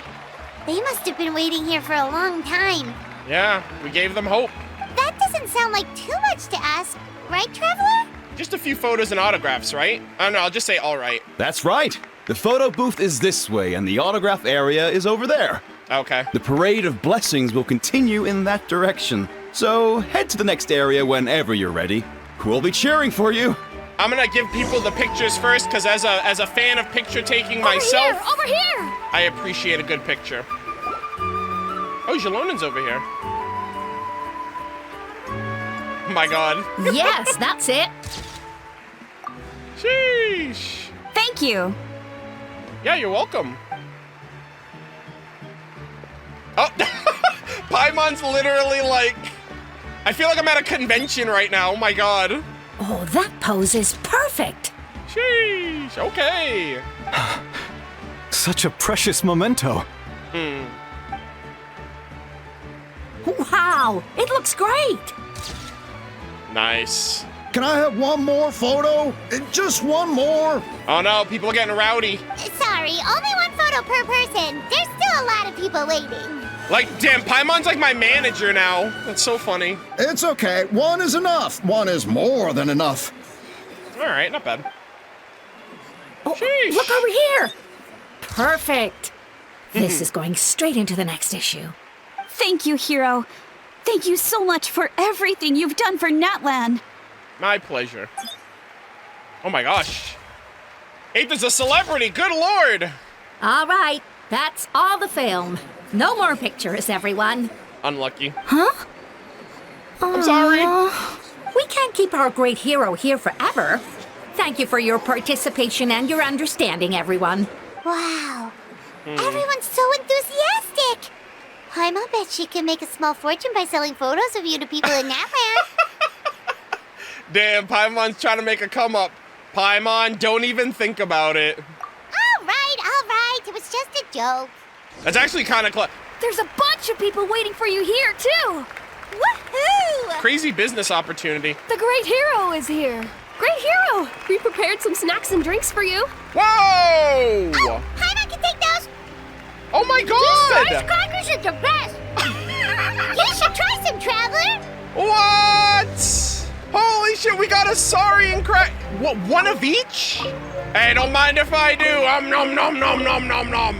They must have been waiting here for a long time. Yeah, we gave them hope. That doesn't sound like too much to ask, right, Traveler? Just a few photos and autographs, right? I don't know, I'll just say all right. That's right. The photo booth is this way, and the autograph area is over there. Okay. The parade of blessings will continue in that direction. So head to the next area whenever you're ready. We'll be cheering for you. I'm gonna give people the pictures first, because as a fan of picture taking myself, over here! I appreciate a good picture. Oh, Jalonen's over here. Oh my god. Yes, that's it. Sheesh. Thank you. Yeah, you're welcome. Oh, Paimon's literally like... I feel like I'm at a convention right now. Oh my god. Oh, that pose is perfect. Sheesh, okay. Such a precious memento. Wow, it looks great. Nice. Can I have one more photo? Just one more. Oh no, people are getting rowdy. Sorry, only one photo per person. There's still a lot of people waiting. Like, damn, Paimon's like my manager now. That's so funny. It's okay. One is enough. One is more than enough. All right, not bad. Oh, look over here. Perfect. This is going straight into the next issue. Thank you, Hero. Thank you so much for everything you've done for Natlan. My pleasure. Oh my gosh. Aether's a celebrity, good lord. All right, that's all the film. No more pictures, everyone. Unlucky. Huh? I'm sorry. We can't keep our great hero here forever. Thank you for your participation and your understanding, everyone. Wow. Everyone's so enthusiastic. Paimon bet she can make a small fortune by selling photos of you to people in Natlan. Damn, Paimon's trying to make a come up. Paimon, don't even think about it. All right. It was just a joke. That's actually kind of clever. There's a bunch of people waiting for you here, too. Woohoo! Crazy business opportunity. The great hero is here. Great hero! We prepared some snacks and drinks for you. Whoa! Oh, Paimon can take those. Oh my god! These crackers are the best. You should try some, Traveler. What? Holy shit, we got a saurian crack. What, one of each? Hey, don't mind if I do. Nom nom nom nom nom nom.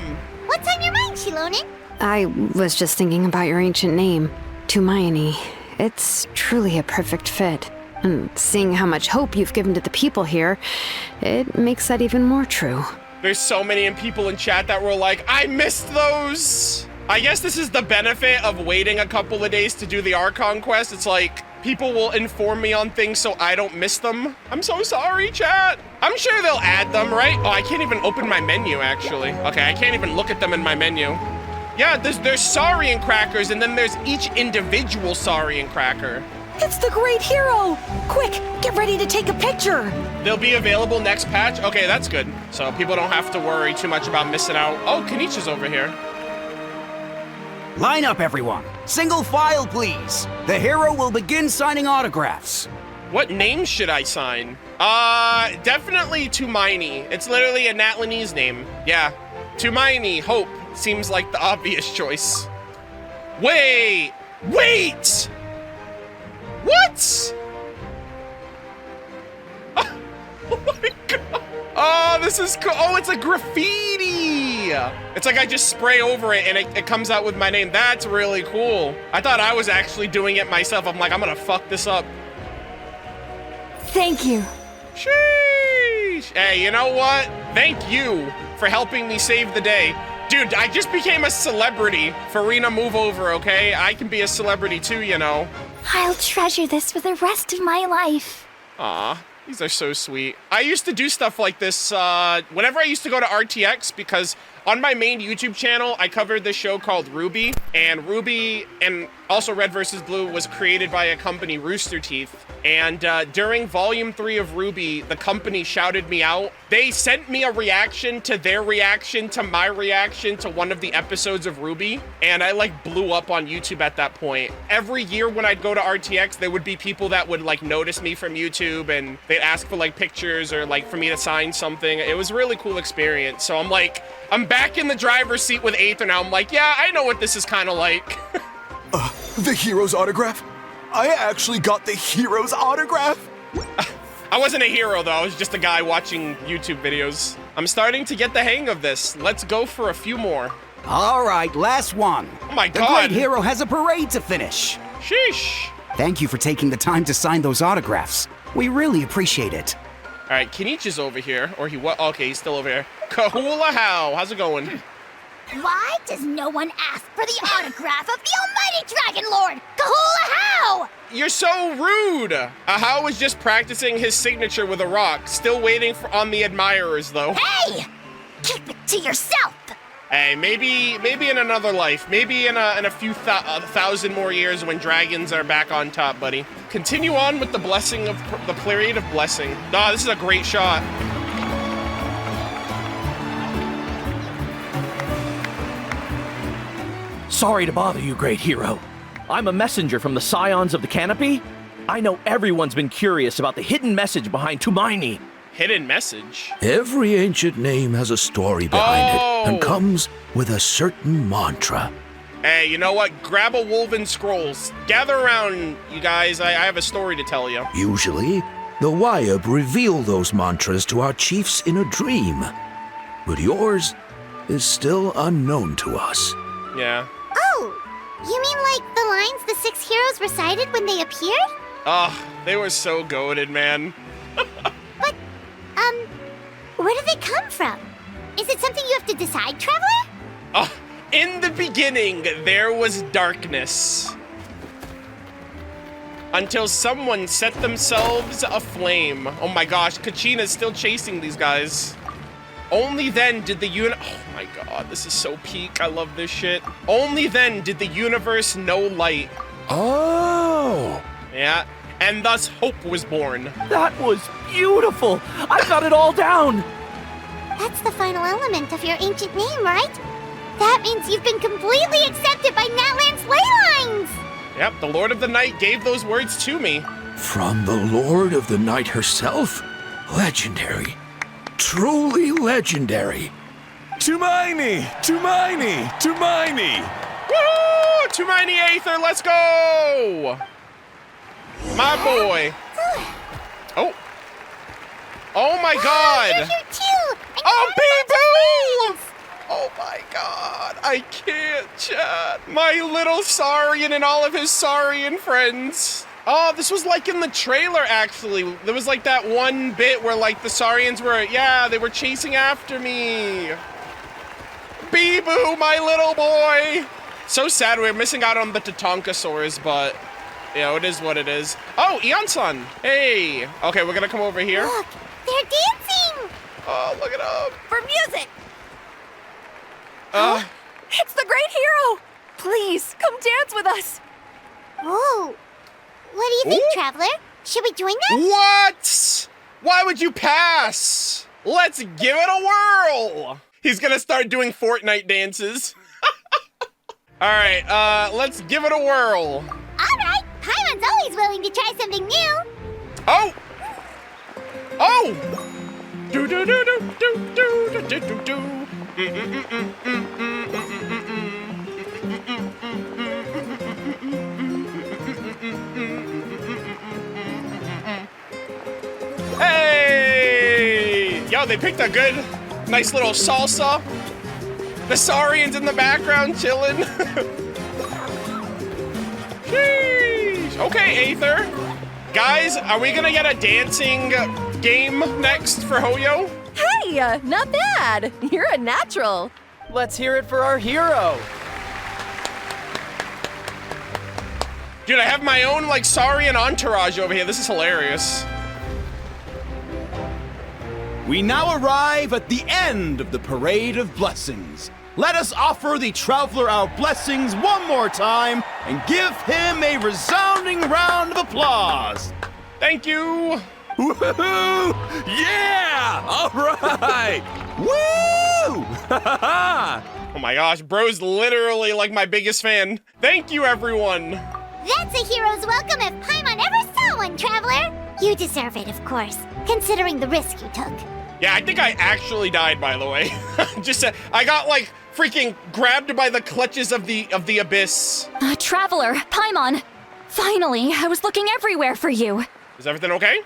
What's on your mind, Xilonen? I was just thinking about your ancient name, Tumayani. It's truly a perfect fit. And seeing how much hope you've given to the people here, it makes that even more true. There's so many people in chat that were like, I missed those. I guess this is the benefit of waiting a couple of days to do the Archon quest. It's like, people will inform me on things so I don't miss them. I'm so sorry, chat. I'm sure they'll add them, right? Oh, I can't even open my menu, actually. Okay, I can't even look at them in my menu. Yeah, there's saurian crackers, and then there's each individual saurian cracker. It's the great hero! Quick, get ready to take a picture! They'll be available next patch? Okay, that's good. So people don't have to worry too much about missing out. Oh, Kenichi's over here. Line up, everyone. Single file, please. The hero will begin signing autographs. What name should I sign? Definitely Tumayani. It's literally a Natlanese name. Yeah, Tumayani, Hope, seems like the obvious choice. Wait! What? Oh my god. Oh, this is cool. Oh, it's a graffiti. It's like I just spray over it and it comes out with my name. That's really cool. I thought I was actually doing it myself. I'm like, I'm gonna fuck this up. Thank you. Sheesh. Hey, you know what? Thank you for helping me save the day. Dude, I just became a celebrity. Farina, move over, okay? I can be a celebrity too, you know. I'll treasure this for the rest of my life. Aw, these are so sweet. I used to do stuff like this whenever I used to go to RTX because On my main YouTube channel, I covered this show called Ruby, and Ruby and also Red vs. Blue was created by a company, Rooster Teeth. And during Volume 3 of Ruby, the company shouted me out. They sent me a reaction to their reaction to my reaction to one of the episodes of Ruby, and I like blew up on YouTube at that point. Every year when I'd go to RTX, there would be people that would like notice me from YouTube, and they'd ask for like pictures or like for me to sign something. It was a really cool experience. So I'm like, I'm back in the driver's seat with Aether now. I'm like, yeah, I know what this is kind of like. The hero's autograph? I actually got the hero's autograph? I wasn't a hero though, I was just a guy watching YouTube videos. I'm starting to get the hang of this. Let's go for a few more. All right, last one. Oh my God. God. The great hero has a parade to finish. Sheesh. Thank you for taking the time to sign those autographs. We really appreciate it. All right, Kenichi's over here, or he what? Okay, he's still over here. Kahula how? How's it going? Why does no one ask for the autograph of the almighty Dragon Lord, Kahula How? You're so rude! Ahau was just practicing his signature with a rock, still waiting on the admirers though. Hey! Keep it to yourself! Hey, maybe in another life, maybe in a few thousand more years when dragons are back on top, buddy. Continue on with the blessing of the period of blessing. Ah, this is a great shot. Sorry to bother you, great hero. I'm a messenger from the Scions of the Canopy. I know everyone's been curious about the hidden message behind Tumaini. Hidden message? Every ancient name has a story behind it and comes with a certain mantra. Hey, you know what? Grab a woven scrolls. Gather around, you guys. I have a story to tell you. Usually, the Wayab reveal those mantras to our chiefs in a dream. But yours is still unknown to us. Yeah. Oh, you mean like the lines the 6 heroes recited when they appeared? Oh, they were so goated, man. But, where do they come from? Is it something you have to decide, Traveler? Oh, in the beginning, there was darkness. Until someone set themselves aflame. Oh my gosh, Kachina's still chasing these guys. Only then did the oh my god, this is so peak. I love this shit. Only then did the universe know light. Oh! Yeah, and thus hope was born. That was beautiful! I got it all down! That's the final element of your ancient name, right? That means you've been completely accepted by Natlan's ley lines! Yep, the Lord of the Night gave those words to me. From the Lord of the Night herself? Legendary. Truly legendary. Tumaini! Tumaini! Tumaini! Woo! Tumaini Aether, let's go! My boy. Oh. Oh my god! You're here too! Oh, Bee-Boo! Oh my god, I can't, chat. My little Saurian and all of his Saurian friends. Oh, this was like in the trailer, actually. There was like that one bit where like the Saurians were, yeah, they were chasing after me. Bee-Boo, my little boy. So sad we're missing out on the Tatankasaurs, but you know, it is what it is. Oh, Eon-san. Hey. Okay, we're gonna come over here. Look, they're dancing. Oh, look it up. For music. It's the great hero. Please, come dance with us. Whoa. What do you think, Traveler? Should we join them? What? Why would you pass? Let's give it a whirl. He's gonna start doing Fortnite dances. All right, let's give it a whirl. All right, Paimon's always willing to try something new. Oh! Oh! Do do do do do do do do do. Hey! Yo, they picked a good, nice little salsa. The Saurians in the background chilling. Sheesh. Okay, Aether. Guys, are we gonna get a dancing game next for Hoyo? Hey, not bad. You're a natural. Let's hear it for our hero. Dude, I have my own like Saurian entourage over here. This is hilarious. We now arrive at the end of the Parade of Blessings. Let us offer the traveler our blessings one more time and give him a resounding round of applause. Thank you. Woohoo! Yeah! All right! Woo! Oh my gosh, bro's literally like my biggest fan. Thank you, everyone. That's a hero's welcome if Paimon ever saw one, Traveler. You deserve it, of course, considering the risk you took. Yeah, I think I actually died, by the way. I got like freaking grabbed by the clutches of the abyss. Traveler, Paimon. Finally, I was looking everywhere for you. Is everything okay?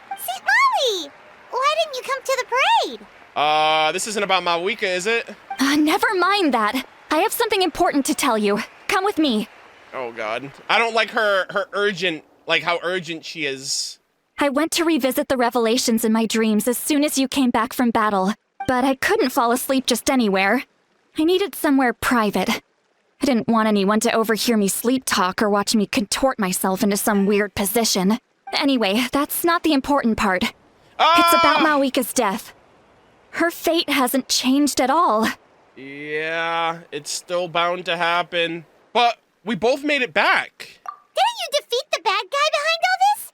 St. Molly! Why didn't you come to the parade? This isn't about Mawika, is it? Never mind that. I have something important to tell you. Come with me. Oh god. I don't like her urgent, like how urgent she is. I went to revisit the revelations in my dreams as soon as you came back from battle, but I couldn't fall asleep just anywhere. I needed somewhere private. I didn't want anyone to overhear me sleep talk or watch me contort myself into some weird position. Anyway, that's not the important part. It's about Mawika's death. Her fate hasn't changed at all. Yeah, it's still bound to happen. But we both made it back. Didn't you defeat the bad guy behind all this?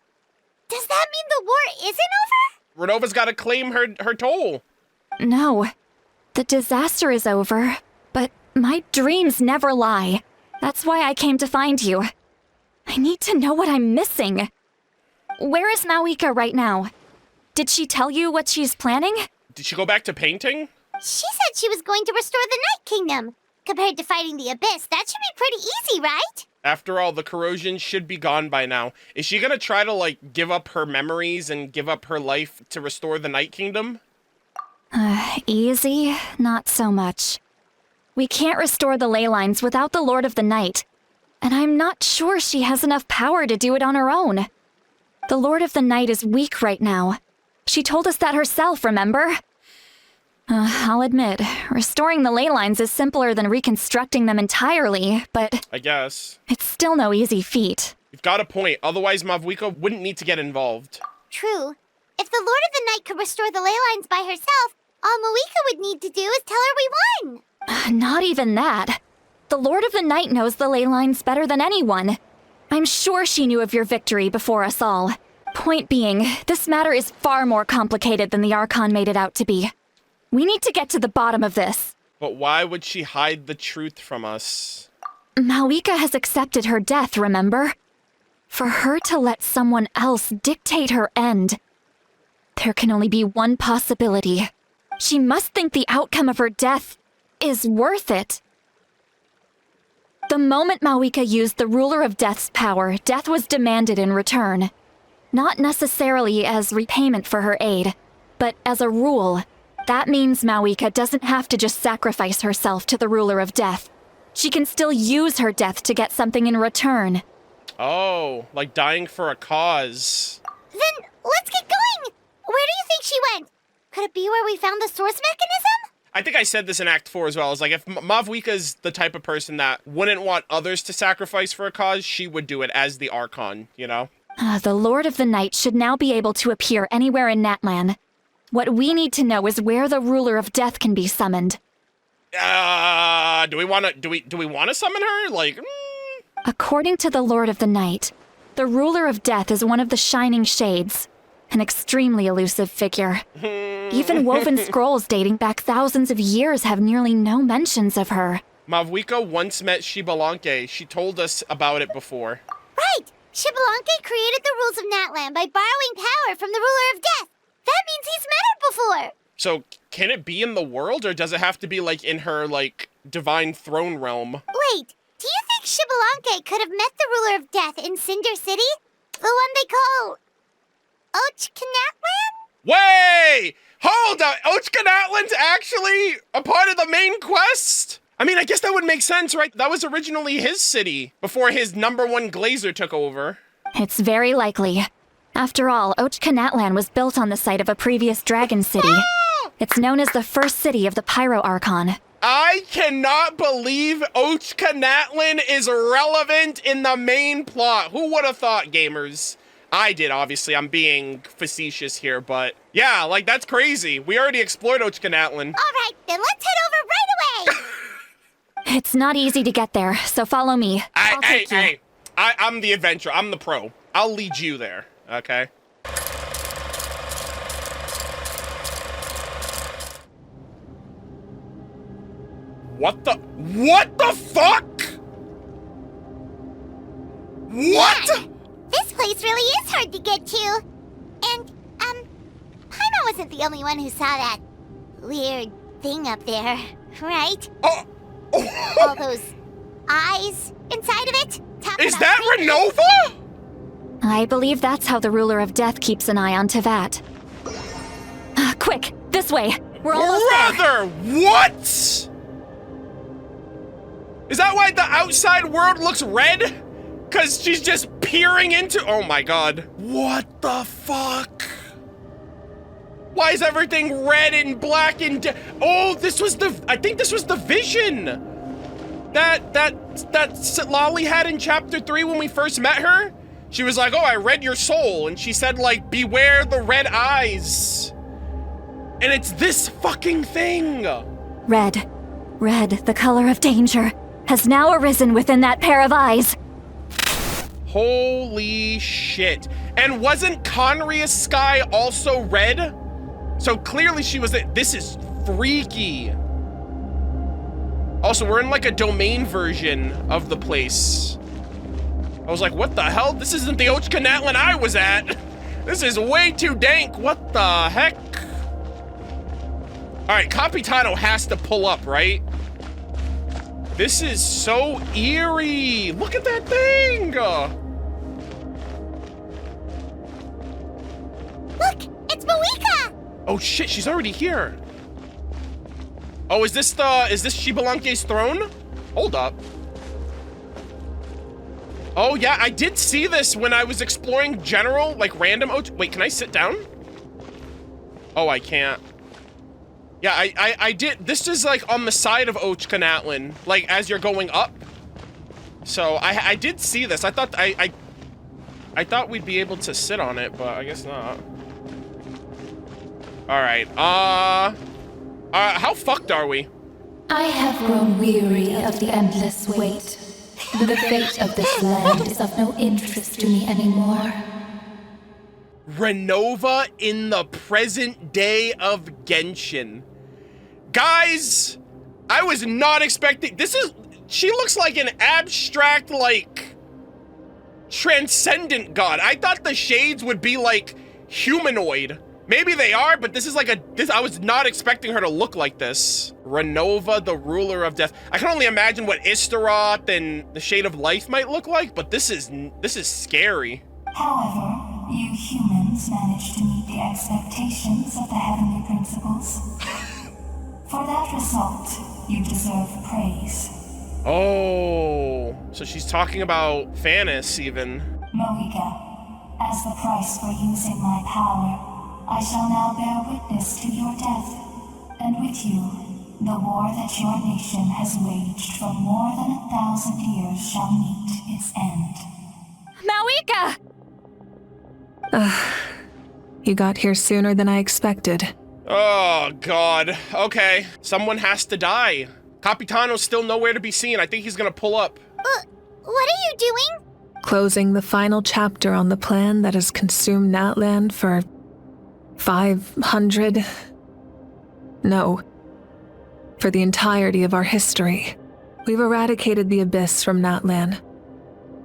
Does that mean the war isn't over? Ronova's gotta claim her toll. No. The disaster is over, but my dreams never lie. That's why I came to find you. I need to know what I'm missing. Where is Mawika right now? Did she tell you what she's planning? Did she go back to painting? She said she was going to restore the Night Kingdom. Compared to fighting the Abyss, that should be pretty easy, right? After all, the corrosion should be gone by now. Is she gonna try to, like, give up her memories and give up her life to restore the Night Kingdom? Easy? Not so much. We can't restore the ley lines without the Lord of the Night. And I'm not sure she has enough power to do it on her own. The Lord of the Night is weak right now. She told us that herself, remember? I'll admit, restoring the ley lines is simpler than reconstructing them entirely, but... I guess. It's still no easy feat. You've got a point, otherwise Mawika wouldn't need to get involved. True. If the Lord of the Night could restore the ley lines by herself, all Mawika would need to do is tell her we won. Not even that. The Lord of the Night knows the ley lines better than anyone. I'm sure she knew of your victory before us all. Point being, this matter is far more complicated than the Archon made it out to be. We need to get to the bottom of this. But why would she hide the truth from us? Mawika has accepted her death, remember? For her to let someone else dictate her end, there can only be one possibility. She must think the outcome of her death is worth it. The moment Mawika used the Ruler of Death's power, death was demanded in return. Not necessarily as repayment for her aid, but as a rule. That means Mawika doesn't have to just sacrifice herself to the Ruler of Death. She can still use her death to get something in return. Oh, like dying for a cause. Then let's get going! Where do you think she went? Could it be where we found the source mechanism? I think I said this in Act 4 as well. It's like, if Mawika's the type of person that wouldn't want others to sacrifice for a cause, she would do it as the Archon, you know? The Lord of the Night should now be able to appear anywhere in Natlan. What we need to know is where the Ruler of Death can be summoned. Do we want to summon her? Like, According to the Lord of the Night, the Ruler of Death is one of the Shining Shades, an extremely elusive figure. Even woven scrolls dating back thousands of years have nearly no mentions of her. Mawika once met Shibalanke. She told us about it before. Right! Shibalanke created the rules of Natlan by borrowing power from the Ruler of Death. That means he's met her before! So, can it be in the world, or does it have to be, like, in her, like, divine throne realm? Wait, do you think Shibalanke could have met the Ruler of Death in Cinder City? The one they call... Ochkanatlan? Wait! Hold up! Ochkanatlan's actually a part of the main quest? I mean, I guess that would make sense, right? That was originally his city, before his #1 Glazer took over. It's very likely. After all, Ochkanatlan was built on the site of a previous dragon city. It's known as the first city of the Pyro Archon. I cannot believe Ochkanatlan is relevant in the main plot. Who would have thought, gamers? I did, obviously. I'm being facetious here, but yeah, like, that's crazy. We already explored Natlan. All right, then let's head over right away. It's not easy to get there, so follow me. I'm the adventurer. I'm the pro. I'll lead you there, okay? What the fuck? What? Man, this place really is hard to get to. And, Paimon wasn't the only one who saw that weird thing up there, right? All those eyes inside of it? Is that Ronova? I believe that's how the ruler of death keeps an eye on Teyvat. Quick, this way. We're almost there. What? Is that why the outside world looks red? Cause she's just peering into, oh my god. What the fuck? Why is everything red and black and, oh, I think this was the vision that Lolly had in chapter 3 when we first met her. She was like, oh, I read your soul. And she said, like, beware the red eyes. And it's this fucking thing. Red, the color of danger, has now arisen within that pair of eyes. Holy shit. And wasn't Conria's sky also red? So clearly she was, this is freaky. Also, we're in like a domain version of the place. I was like, what the hell? This isn't the Natlan I was at. This is way too dank. What the heck? All right, Capitano has to pull up, right? This is so eerie. Look at that thing. Look, it's Moika. Oh shit, she's already here. Oh, is this Shibalanke's throne? Hold up. Oh yeah, I did see this when I was exploring general, like random. Wait, can I sit down? Oh, I can't. Yeah, I did. This is like on the side of Natlan, like as you're going up. So I did see this. I thought I thought we'd be able to sit on it, but I guess not. All right. How fucked are we? I have grown weary of the endless wait. The fate of this land is of no interest to me anymore. Ronova in the present day of Genshin. Guys, I was not expecting, she looks like an abstract, like, transcendent god. I thought the shades would be like humanoid. Maybe they are, but this is like I was not expecting her to look like this. Ronova, the ruler of death. I can only imagine what Istaroth and the Shade of Life might look like, but this is scary. However, you humans managed to meet the expectations of the heavenly principles. For that result, you deserve praise. Oh, so she's talking about Fanis even. Moika, as the price for using my power, I shall now bear witness to your death, and with you, the war that your nation has waged for more than 1,000 years shall meet its end. Mawika! You got here sooner than I expected. Oh, God. Okay, someone has to die. Capitano's still nowhere to be seen. I think he's gonna pull up. What are you doing? Closing the final chapter on the plan that has consumed Natlan for 500... No. For the entirety of our history. We've eradicated the Abyss from Natlan.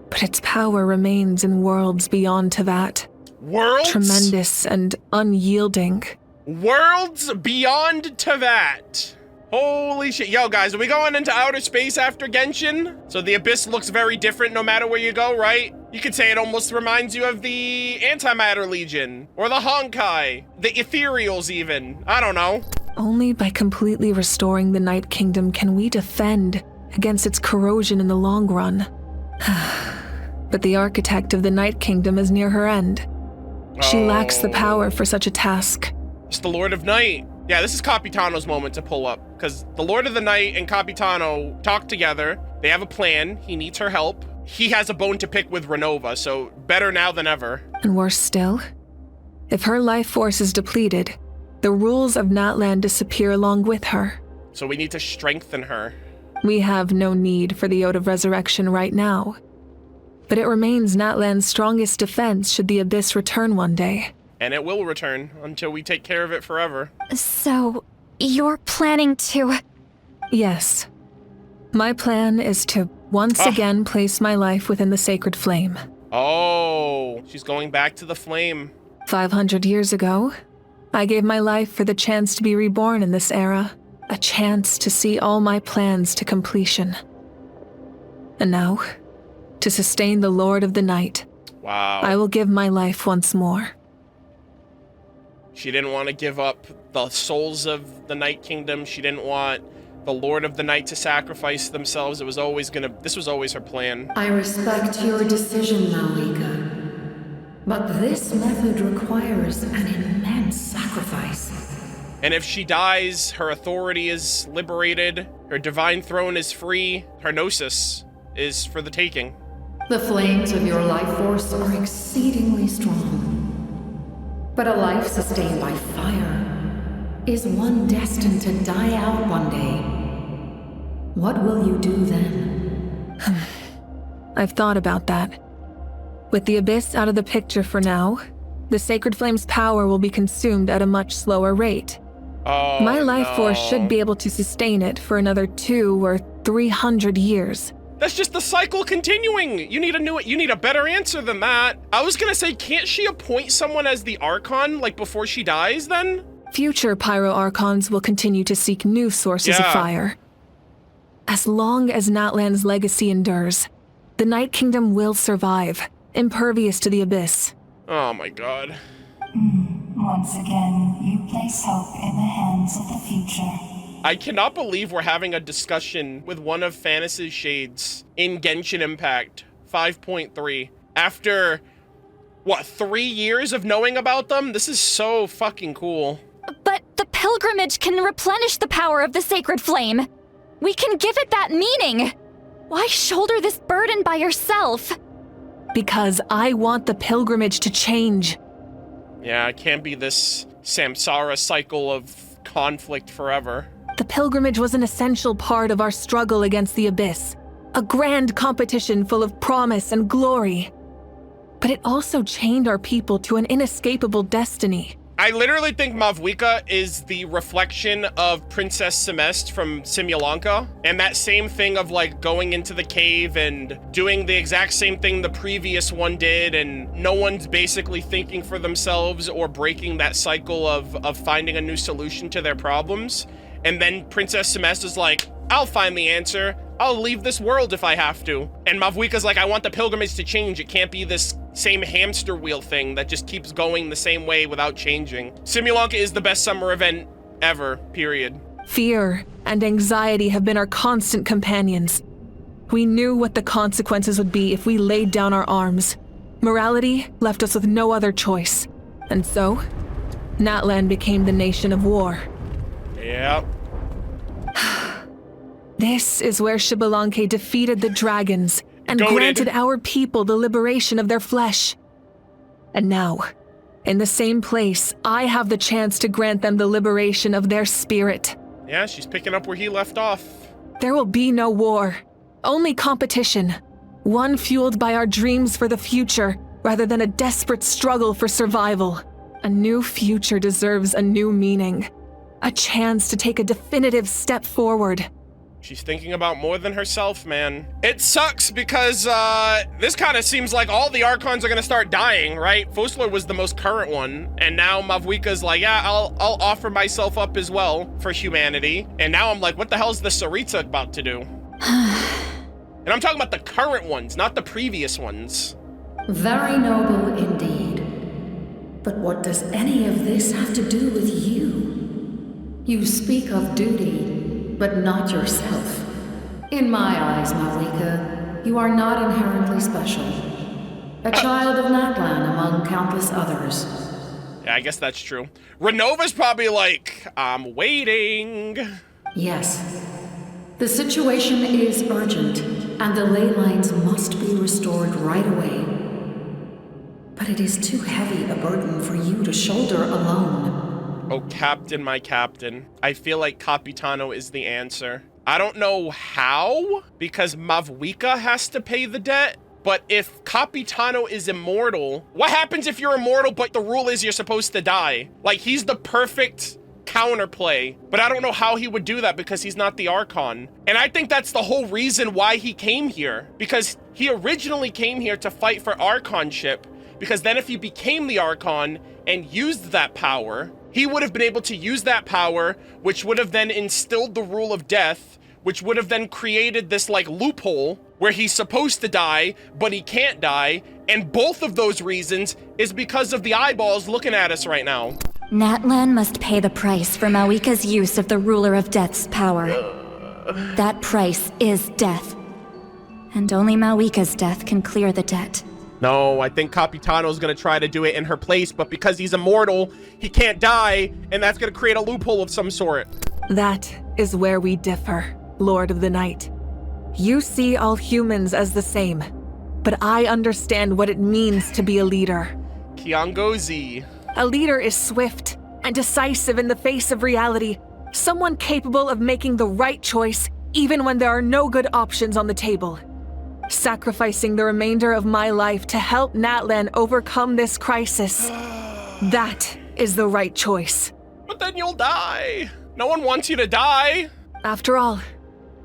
But its power remains in worlds beyond Teyvat. Worlds? Tremendous and unyielding. Worlds beyond Teyvat. Holy shit. Yo, guys, are we going into outer space after Genshin? So the Abyss looks very different no matter where you go, right? You could say it almost reminds you of the Antimatter Legion, or the Honkai, the Ethereals even. I don't know. Only by completely restoring the Night Kingdom can we defend against its corrosion in the long run. But the architect of the Night Kingdom is near her end. She lacks the power for such a task. It's the Lord of Night. Yeah, this is Capitano's moment to pull up, because the Lord of the Night and Capitano talk together. They have a plan. He needs her help. He has a bone to pick with Ronova, so better now than ever. And worse still, if her life force is depleted, the rules of Natlan disappear along with her. So we need to strengthen her. We have no need for the Ode of Resurrection right now. But it remains Natlan's strongest defense should the Abyss return one day. And it will return until we take care of it forever. So, you're planning to... Yes. My plan is to once again place my life within the sacred flame. Oh, she's going back to the flame. 500 years ago, I gave my life for the chance to be reborn in this era. A chance to see all my plans to completion. And now, to sustain the Lord of the Night, I will give my life once more. She didn't want to give up the souls of the Night Kingdom. She didn't want the Lord of the Night to sacrifice themselves. This was always her plan. I respect your decision, Malika. But this method requires an immense sacrifice. And if she dies, her authority is liberated, her divine throne is free, her gnosis is for the taking. The flames of your life force are exceedingly strong. But a life sustained by fire is one destined to die out one day. What will you do then? I've thought about that. With the Abyss out of the picture for now, the Sacred Flame's power will be consumed at a much slower rate. My life force should be able to sustain it for another 200 or 300 years. That's just the cycle continuing. You need a better answer than that. I was gonna say, can't she appoint someone as the Archon, like before she dies then? Future Pyro Archons will continue to seek new sources of fire. As long as Natlan's legacy endures, the Night Kingdom will survive, impervious to the Abyss. Oh my god. Once again, you place hope in the hands of the future. I cannot believe we're having a discussion with one of Fantas's shades in Genshin Impact 5.3. After, what, 3 years of knowing about them? This is so fucking cool. But the pilgrimage can replenish the power of the sacred flame. We can give it that meaning. Why shoulder this burden by yourself? Because I want the pilgrimage to change. Yeah, it can't be this samsara cycle of conflict forever. The pilgrimage was an essential part of our struggle against the Abyss, a grand competition full of promise and glory. But it also chained our people to an inescapable destiny. I literally think Mavwika is the reflection of Princess Semest from Simulanka, and that same thing of like going into the cave and doing the exact same thing the previous one did, and no one's basically thinking for themselves or breaking that cycle of finding a new solution to their problems. And then Princess Semest is like, I'll find the answer. I'll leave this world if I have to. And Mavwika's like, I want the pilgrimage to change. It can't be this same hamster wheel thing that just keeps going the same way without changing. Simulanka is the best summer event ever, period. Fear and anxiety have been our constant companions. We knew what the consequences would be if we laid down our arms. Morality left us with no other choice. And so, Natlan became the nation of war. Yep. This is where Xbalanque defeated the dragons and granted our people the liberation of their flesh. And now, in the same place, I have the chance to grant them the liberation of their spirit. Yeah, she's picking up where he left off. There will be no war, only competition. One fueled by our dreams for the future, rather than a desperate struggle for survival. A new future deserves a new meaning. A chance to take a definitive step forward. She's thinking about more than herself, man. It sucks because this kind of seems like all the Archons are gonna start dying, right? Fosler was the most current one, and now Mavwika's like, yeah, I'll offer myself up as well for humanity. And now I'm like, what the hell is the Saritsa about to do? And I'm talking about the current ones, not the previous ones. Very noble indeed. But what does any of this have to do with you? You speak of duty, but not yourself. In my eyes, Malika, you are not inherently special. A child of Natlan among countless others. Yeah, I guess that's true. Renova's probably like, I'm waiting. Yes. The situation is urgent, and the ley lines must be restored right away. but it is too heavy a burden for you to shoulder alone. Oh, Captain, my Captain. I feel like Capitano is the answer. I don't know how, because Mavwika has to pay the debt. But if Capitano is immortal, what happens if you're immortal, but the rule is you're supposed to die? Like, he's the perfect counterplay, but I don't know how he would do that because he's not the Archon. And I think that's the whole reason why he came here, because he originally came here to fight for Archonship, because then if he became the Archon and used that power, he would have been able to use that power, which would have then instilled the rule of death, which would have then created this like loophole where he's supposed to die, but he can't die. And both of those reasons is because of the eyeballs looking at us right now. Natlan must pay the price for Mawika's use of the Ruler of Death's power. That price is death. And only Mawika's death can clear the debt. No, I think Capitano's gonna try to do it in her place, but because he's immortal, he can't die, and that's gonna create a loophole of some sort. That is where we differ, Lord of the Night. You see all humans as the same, but I understand what it means to be a leader. Kiangozi. A leader is swift and decisive in the face of reality, someone capable of making the right choice even when there are no good options on the table. Sacrificing the remainder of my life to help Natlan overcome this crisis. That is the right choice. But then you'll die. No one wants you to die. After all,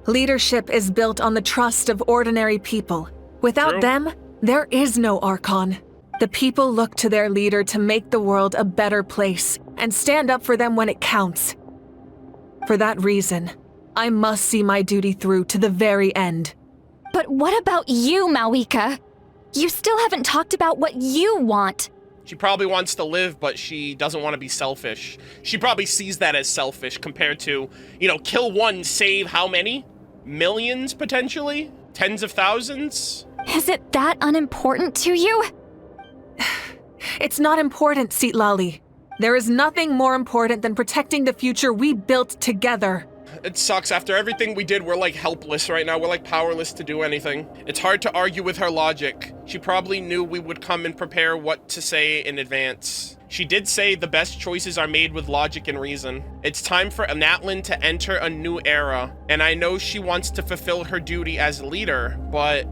leadership is built on the trust of ordinary people. Without them, there is no Archon. The people look to their leader to make the world a better place and stand up for them when it counts. For that reason, I must see my duty through to the very end. But what about you, Mawika? You still haven't talked about what you want. She probably wants to live, but she doesn't want to be selfish. She probably sees that as selfish compared to, kill one, save how many? Millions, potentially? Tens of thousands? Is it that unimportant to you? It's not important, Citlali. There is nothing more important than protecting the future we built together. It sucks. After everything we did, we're like helpless right now. We're like powerless to do anything. It's hard to argue with her logic. She probably knew we would come and prepare what to say in advance. She did say the best choices are made with logic and reason. It's time for Natlan to enter a new era, and I know she wants to fulfill her duty as leader, but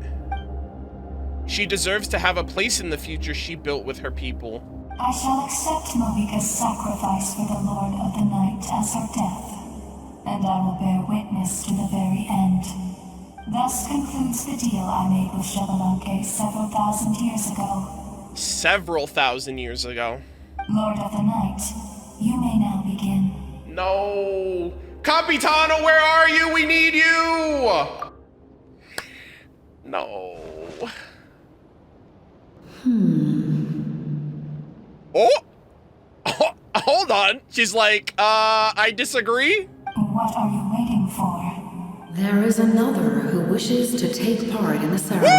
she deserves to have a place in the future she built with her people. I shall accept Mawika's sacrifice for the Lord of the Night as her death, and I will bear witness to the very end. Thus concludes the deal I made with Xbalanque several thousand years ago. Several thousand years ago. Lord of the Night, you may now begin. No! Capitano, where are you? We need you! No. Oh! Hold on. She's like, I disagree? What are you waiting for? There is another who wishes to take part in the ceremony.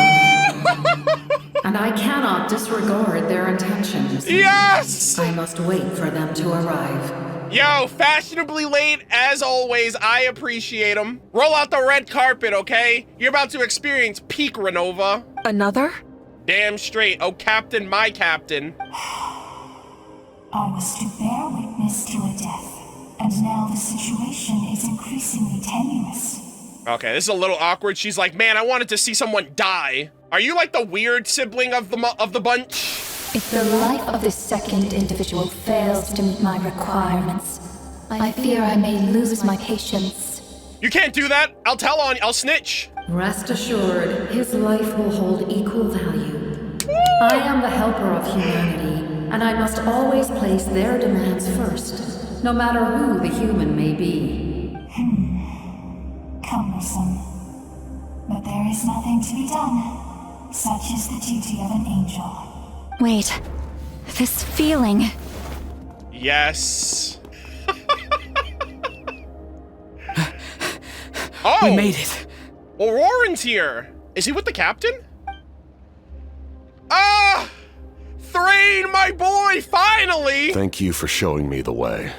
And I cannot disregard their intentions. Yes! I must wait for them to arrive. Yo, fashionably late, as always. I appreciate them. Roll out the red carpet, okay? You're about to experience peak Ronova. Another? Damn straight. Oh, Captain, my Captain. I was to bear witness to a death, and now the situation is increasingly tenuous. Okay, this is a little awkward. She's like, man, I wanted to see someone die. Are you like the weird sibling of the bunch? If the life of this second individual fails to meet my requirements, I fear I may lose my patience. You can't do that. I'll snitch. Rest assured, his life will hold equal value. I am the helper of humanity, and I must always place their demands first, no matter who the human may be. Cumbersome. But there is nothing to be done. Such is the duty of an angel. Wait, this feeling. Yes. Oh! We made it. Auroran's here. Is he with the captain? Ah! Thrain, my boy, finally! Thank you for showing me the way.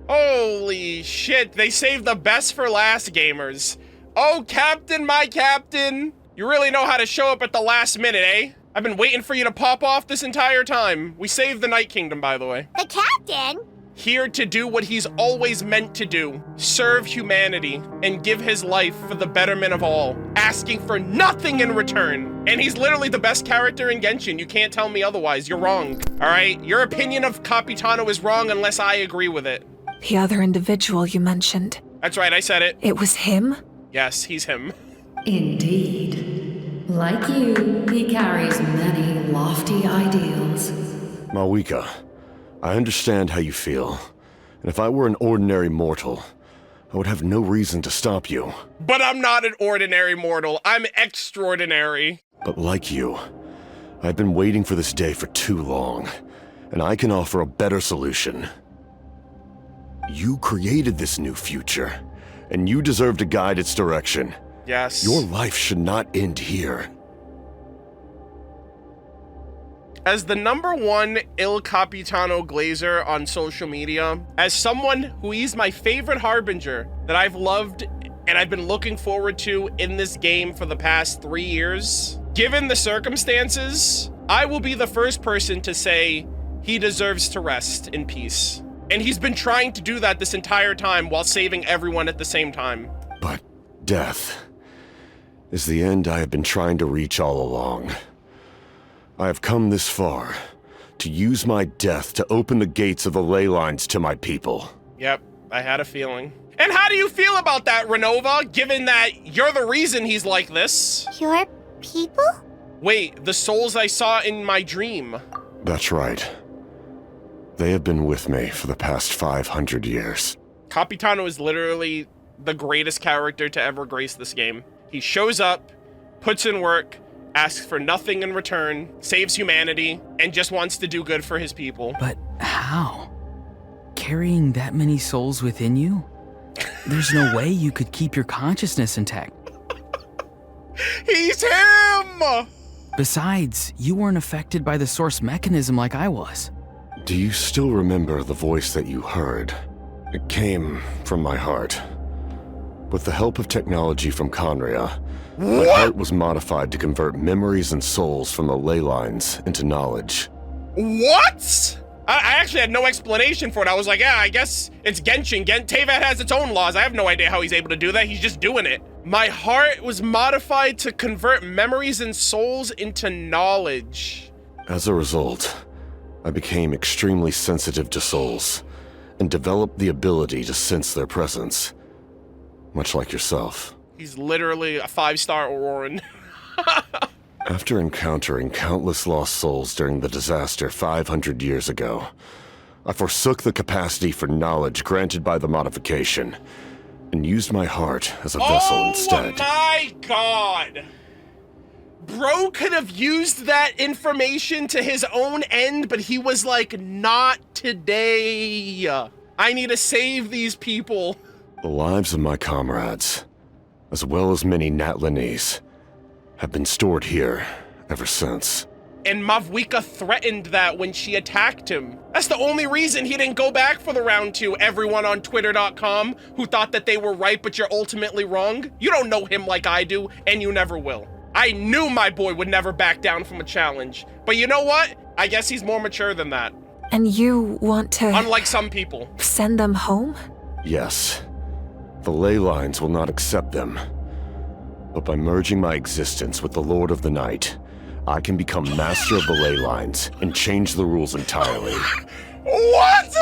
Holy shit, they saved the best for last, gamers. Oh, Captain, my Captain. You really know how to show up at the last minute, eh? I've been waiting for you to pop off this entire time. We saved the Night Kingdom, by the way. The captain? Here to do what he's always meant to do. Serve humanity and give his life for the betterment of all, asking for nothing in return. And he's literally the best character in Genshin. You can't tell me otherwise. You're wrong. All right? Your opinion of Capitano is wrong unless I agree with it. The other individual you mentioned. That's right, I said it. It was him? Yes, he's him. Indeed. Like you, he carries many lofty ideals. Mawika, I understand how you feel. And if I were an ordinary mortal, I would have no reason to stop you. But I'm not an ordinary mortal. I'm extraordinary. But like you, I've been waiting for this day for too long, and I can offer a better solution. You created this new future, and you deserve to guide its direction. Yes. Your life should not end here. As the #1 Il Capitano Glazer on social media, as someone who is my favorite harbinger that I've loved and I've been looking forward to in this game for the past 3 years, given the circumstances, I will be the first person to say he deserves to rest in peace. And he's been trying to do that this entire time while saving everyone at the same time. But death is the end I have been trying to reach all along. I have come this far to use my death to open the gates of the ley lines to my people. Yep, I had a feeling. And how do you feel about that, Ronova, given that you're the reason he's like this? Your people? Wait, the souls I saw in my dream. That's right. They have been with me for the past 500 years. Capitano is literally the greatest character to ever grace this game. He shows up, puts in work, asks for nothing in return, saves humanity, and just wants to do good for his people. But how? Carrying that many souls within you? There's no way you could keep your consciousness intact. He's him! Besides, you weren't affected by the source mechanism like I was. Do you still remember the voice that you heard? It came from my heart. With the help of technology from Conria, my heart was modified to convert memories and souls from the ley lines into knowledge. What? I actually had no explanation for it. I was like, yeah, I guess it's Genshin. Teyvat has its own laws. I have no idea how he's able to do that. He's just doing it. My heart was modified to convert memories and souls into knowledge. As a result, I became extremely sensitive to souls and developed the ability to sense their presence, much like yourself. He's literally a 5-star Auroran. After encountering countless lost souls during the disaster 500 years ago, I forsook the capacity for knowledge granted by the modification and used my heart as a vessel instead. Oh my god! Bro could have used that information to his own end, but he was like, not today. I need to save these people. The lives of my comrades, as well as many Natlanese, have been stored here ever since. And Mavwika threatened that when she attacked him. That's the only reason he didn't go back for the round 2, everyone on Twitter.com who thought that they were right but you're ultimately wrong. You don't know him like I do, and you never will. I knew my boy would never back down from a challenge. But you know what? I guess he's more mature than that. And you want to... Unlike some people. Send them home? Yes. The ley lines will not accept them. But by merging my existence with the Lord of the Night, I can become master of the ley lines and change the rules entirely. What?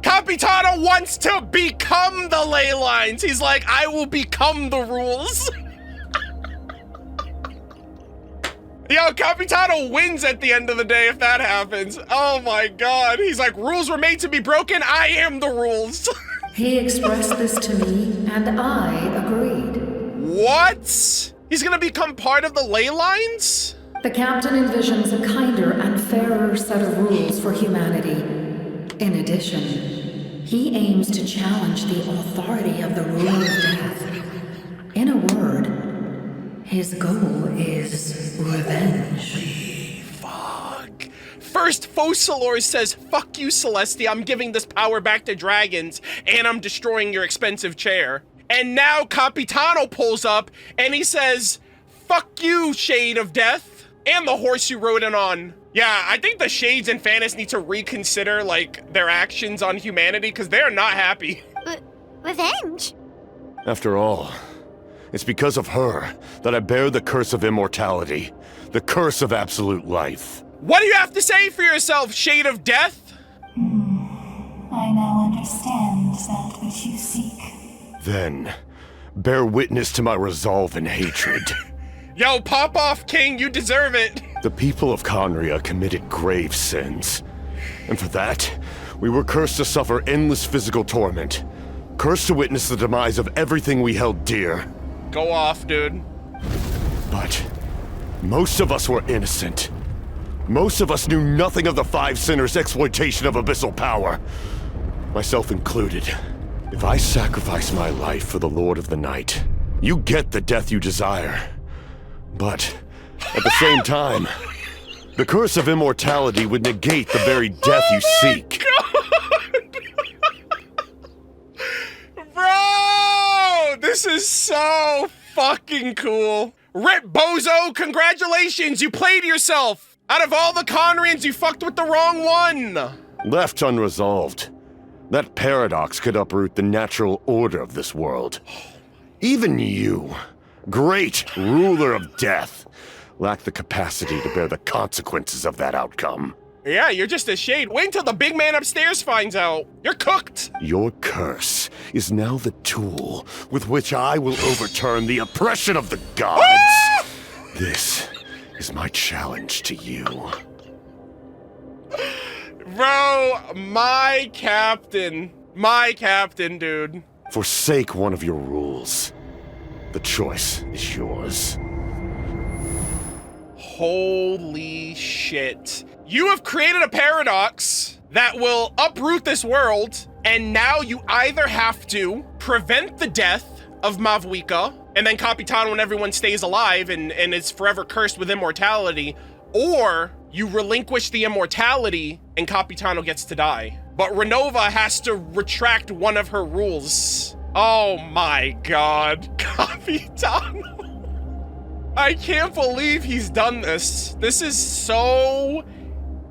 Capitano wants to become the ley lines. He's like, I will become the rules. Yo, Capitano wins at the end of the day if that happens. Oh my god. He's like, rules were made to be broken. I am the rules. He expressed this to me, and I agreed. What? He's gonna become part of the ley lines? The captain envisions a kinder and fairer set of rules for humanity. In addition, he aims to challenge the authority of the ruler of death. In a word, his goal is revenge. Fuck. First, Focalor says, fuck you, Celestia, I'm giving this power back to dragons, and I'm destroying your expensive chair. And now Capitano pulls up, and he says, fuck you, Shade of Death. And the horse you rode in on. Yeah, I think the Shades and Fanis need to reconsider, like, their actions on humanity, because they're not happy. Revenge? After all, it's because of her that I bear the curse of immortality, the curse of absolute life. What do you have to say for yourself, Shade of Death? I now understand that which you seek. Then, bear witness to my resolve and hatred. Yo, pop off, King, you deserve it. The people of Conria committed grave sins. And for that, we were cursed to suffer endless physical torment. Cursed to witness the demise of everything we held dear. Go off, dude. But most of us were innocent. Most of us knew nothing of the Five Sinners' exploitation of abyssal power. Myself included. If I sacrifice my life for the Lord of the Night, you get the death you desire. But, at the same time, the curse of immortality would negate the very death you seek. Bro! This is so fucking cool. Rip Bozo, congratulations, you played yourself! Out of all the Conrians, you fucked with the wrong one! Left unresolved, that paradox could uproot the natural order of this world. Even you, great ruler of death, lack the capacity to bear the consequences of that outcome. Yeah, you're just a shade. Wait until the big man upstairs finds out. You're cooked. Your curse is now the tool with which I will overturn the oppression of the gods. Ah! This is my challenge to you. Bro, my captain. My captain, dude. Forsake one of your rules. The choice is yours. Holy shit. You have created a paradox that will uproot this world, and now you either have to prevent the death of Mavuika, and then Capitano and everyone stays alive and is forever cursed with immortality, or you relinquish the immortality and Capitano gets to die. But Ronova has to retract one of her rules. Oh my god, Capitano. I can't believe he's done this. This is so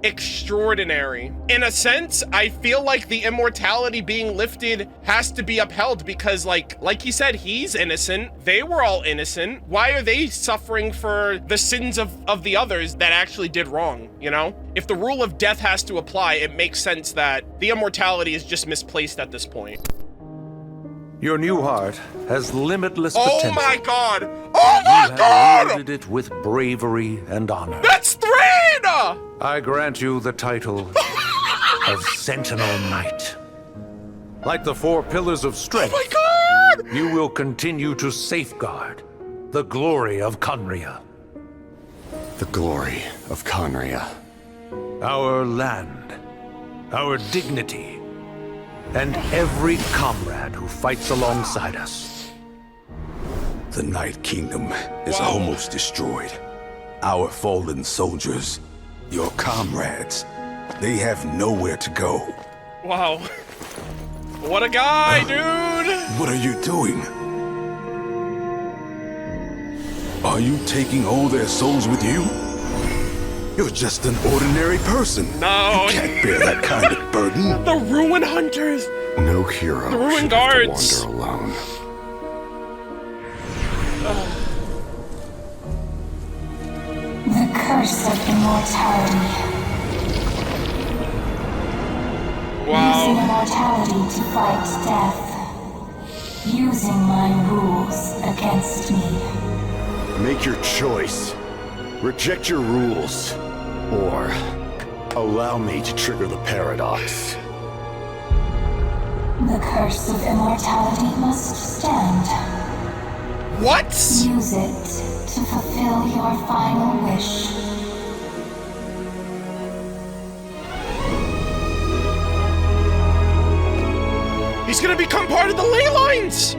extraordinary. In a sense, I feel like the immortality being lifted has to be upheld because like he said, he's innocent. They were all innocent. Why are they suffering for the sins of the others that actually did wrong, you know? If the rule of death has to apply, it makes sense that the immortality is just misplaced at this point. Your new heart has limitless potential. Oh my god! Oh my god! You have wielded it with bravery and honor. That's Threena! I grant you the title of Sentinel Knight. Like the four pillars of strength, oh my god! You will continue to safeguard the glory of Conria. The glory of Conria. Our land, our dignity, and every comrade who fights alongside us. The Night Kingdom is almost destroyed. Our fallen soldiers, your comrades, they have nowhere to go. Wow. What a guy, dude! What are you doing? Are you taking all their souls with you? You're just an ordinary person. No. You can't bear that kind of burden. The Ruin Hunters. No hero the Ruin should Guards. have to wander alone. The curse of immortality. Wow. Using immortality to fight death. Using my rules against me. Make your choice. Reject your rules. Or allow me to trigger the paradox. The curse of immortality must stand. What? Use it to fulfill your final wish. He's gonna become part of the ley lines!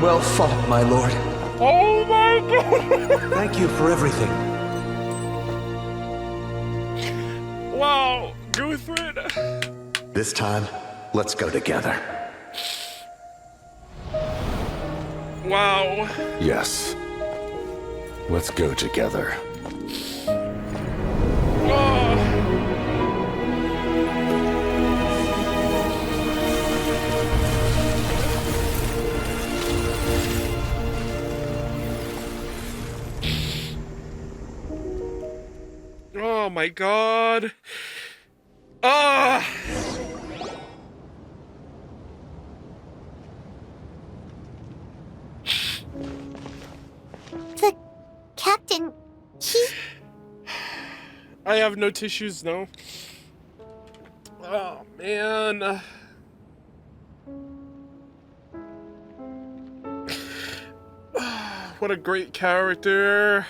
Well fought, my lord. Oh my god! Thank you for everything. Wow, Guthrid. This time, let's go together. Wow. Yes. Let's go together. Oh my god. Ah. The captain, he... I have no tissues, no. Oh, man. What a great character.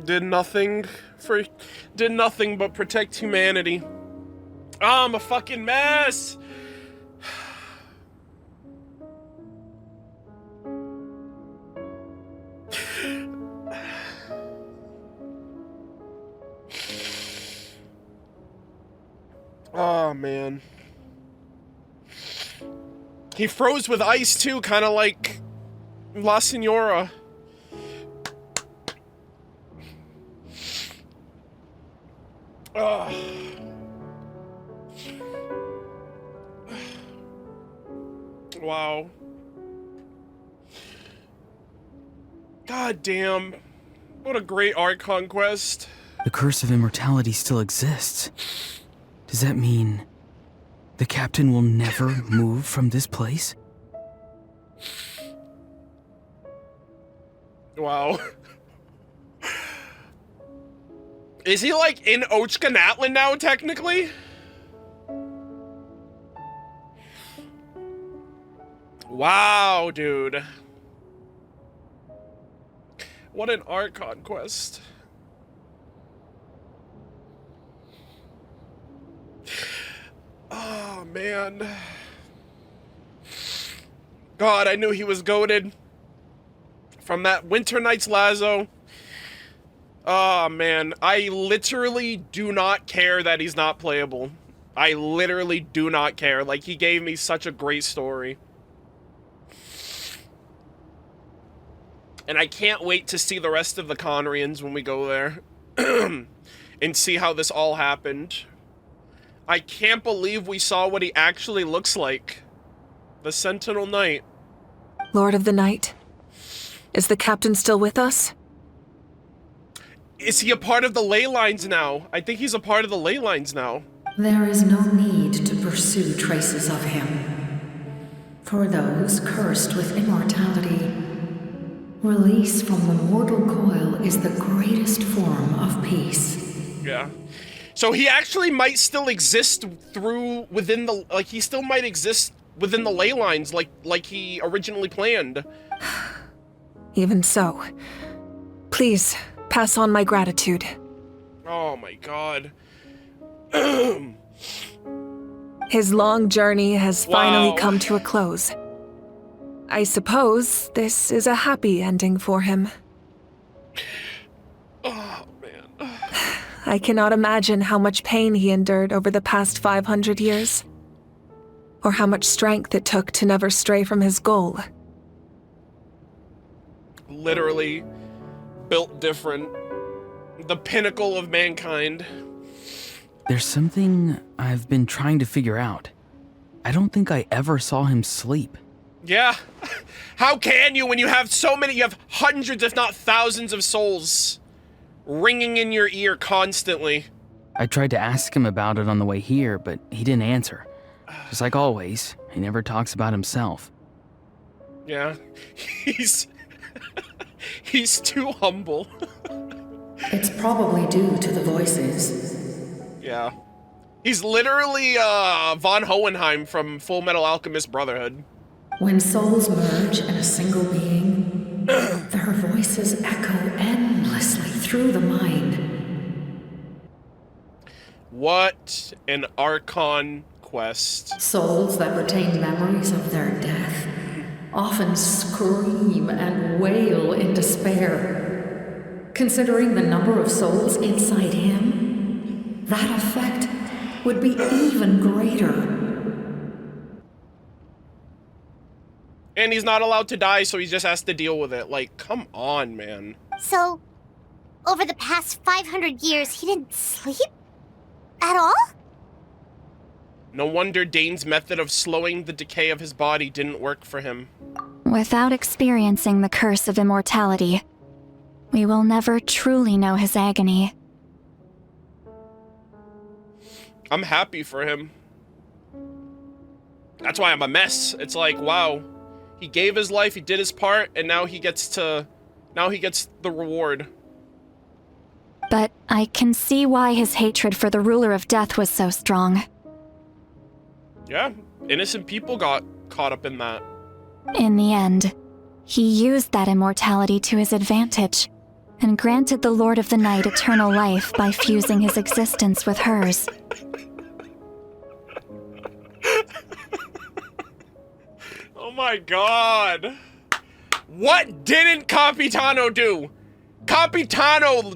Did nothing but protect humanity. Oh, I'm a fucking mess. Oh, man. He froze with ice, too, kind of like La Senora. Wow. God damn. What a great Archon quest. The curse of immortality still exists. Does that mean the captain will never move from this place? Wow. Is he like in Ochka Natlan now, technically? Wow, dude. What an Archon quest. Oh, man. God, I knew he was goated. From that Winter Night's Lazo. Oh, man. I literally do not care that he's not playable. I literally do not care. Like, he gave me such a great story. And I can't wait to see the rest of the Conrians when we go there. And see how this all happened. I can't believe we saw what he actually looks like. The Sentinel Knight. Lord of the Night, is the captain still with us? Is he a part of the ley lines now? I think he's a part of the ley lines now. There is no need to pursue traces of him. For those cursed with immortality, release from the mortal coil is the greatest form of peace. Yeah. So he actually might still exist within the, like, he still might exist within the ley lines like he originally planned. Even so, please pass on my gratitude. Oh my god. His long journey has finally come to a close. I suppose this is a happy ending for him. Oh, man. I cannot imagine how much pain he endured over the past 500 years. Or how much strength it took to never stray from his goal. Literally built different. The pinnacle of mankind. There's something I've been trying to figure out. I don't think I ever saw him sleep. Yeah. How can you when you have so many, you have hundreds if not thousands of souls ringing in your ear constantly. I tried to ask him about it on the way here, but he didn't answer. Just like always, he never talks about himself. Yeah. He's too humble. It's probably due to the voices. Yeah. He's literally von Hohenheim from Full Metal Alchemist Brotherhood. When souls merge in a single being, their voices echo endlessly through the mind. What an Archon quest. Souls that retain memories of their death often scream and wail in despair. Considering the number of souls inside him, that effect would be even greater. And he's not allowed to die, so he just has to deal with it. Like, come on, man. So, over the past 500 years, he didn't sleep? At all? No wonder Dane's method of slowing the decay of his body didn't work for him. Without experiencing the curse of immortality, we will never truly know his agony. I'm happy for him. That's why I'm a mess. It's like, wow, he gave his life, he did his part, and now he gets the reward. But I can see why his hatred for the ruler of death was so strong. Yeah, innocent people got caught up in that. In the end, he used that immortality to his advantage, and granted the Lord of the Night eternal life by fusing his existence with hers. Oh my god. What didn't Capitano do? Capitano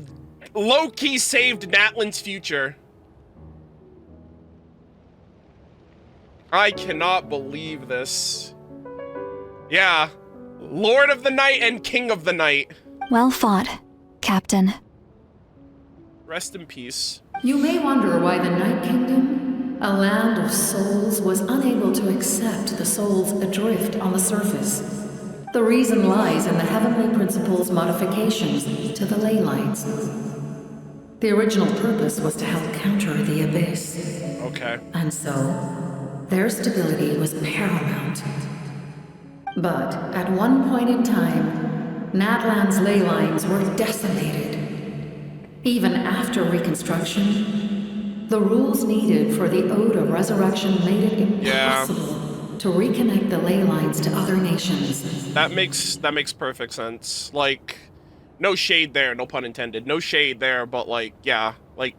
low-key saved Natlan's future. I cannot believe this. Yeah, Lord of the Night and King of the Night. Well fought, Captain. Rest in peace. You may wonder why the Night Kingdom, a land of souls, was unable to accept the souls adrift on the surface. The reason lies in the Heavenly Principle's modifications to the ley lines. The original purpose was to help counter the Abyss. Okay. And so, their stability was paramount. But at one point in time, Natlan's ley lines were decimated. Even after reconstruction, the rules needed for the Ode of Resurrection made it impossible to reconnect the ley lines to other nations. That makes perfect sense. Like, no shade there, no pun intended. No shade there, but like, yeah, like,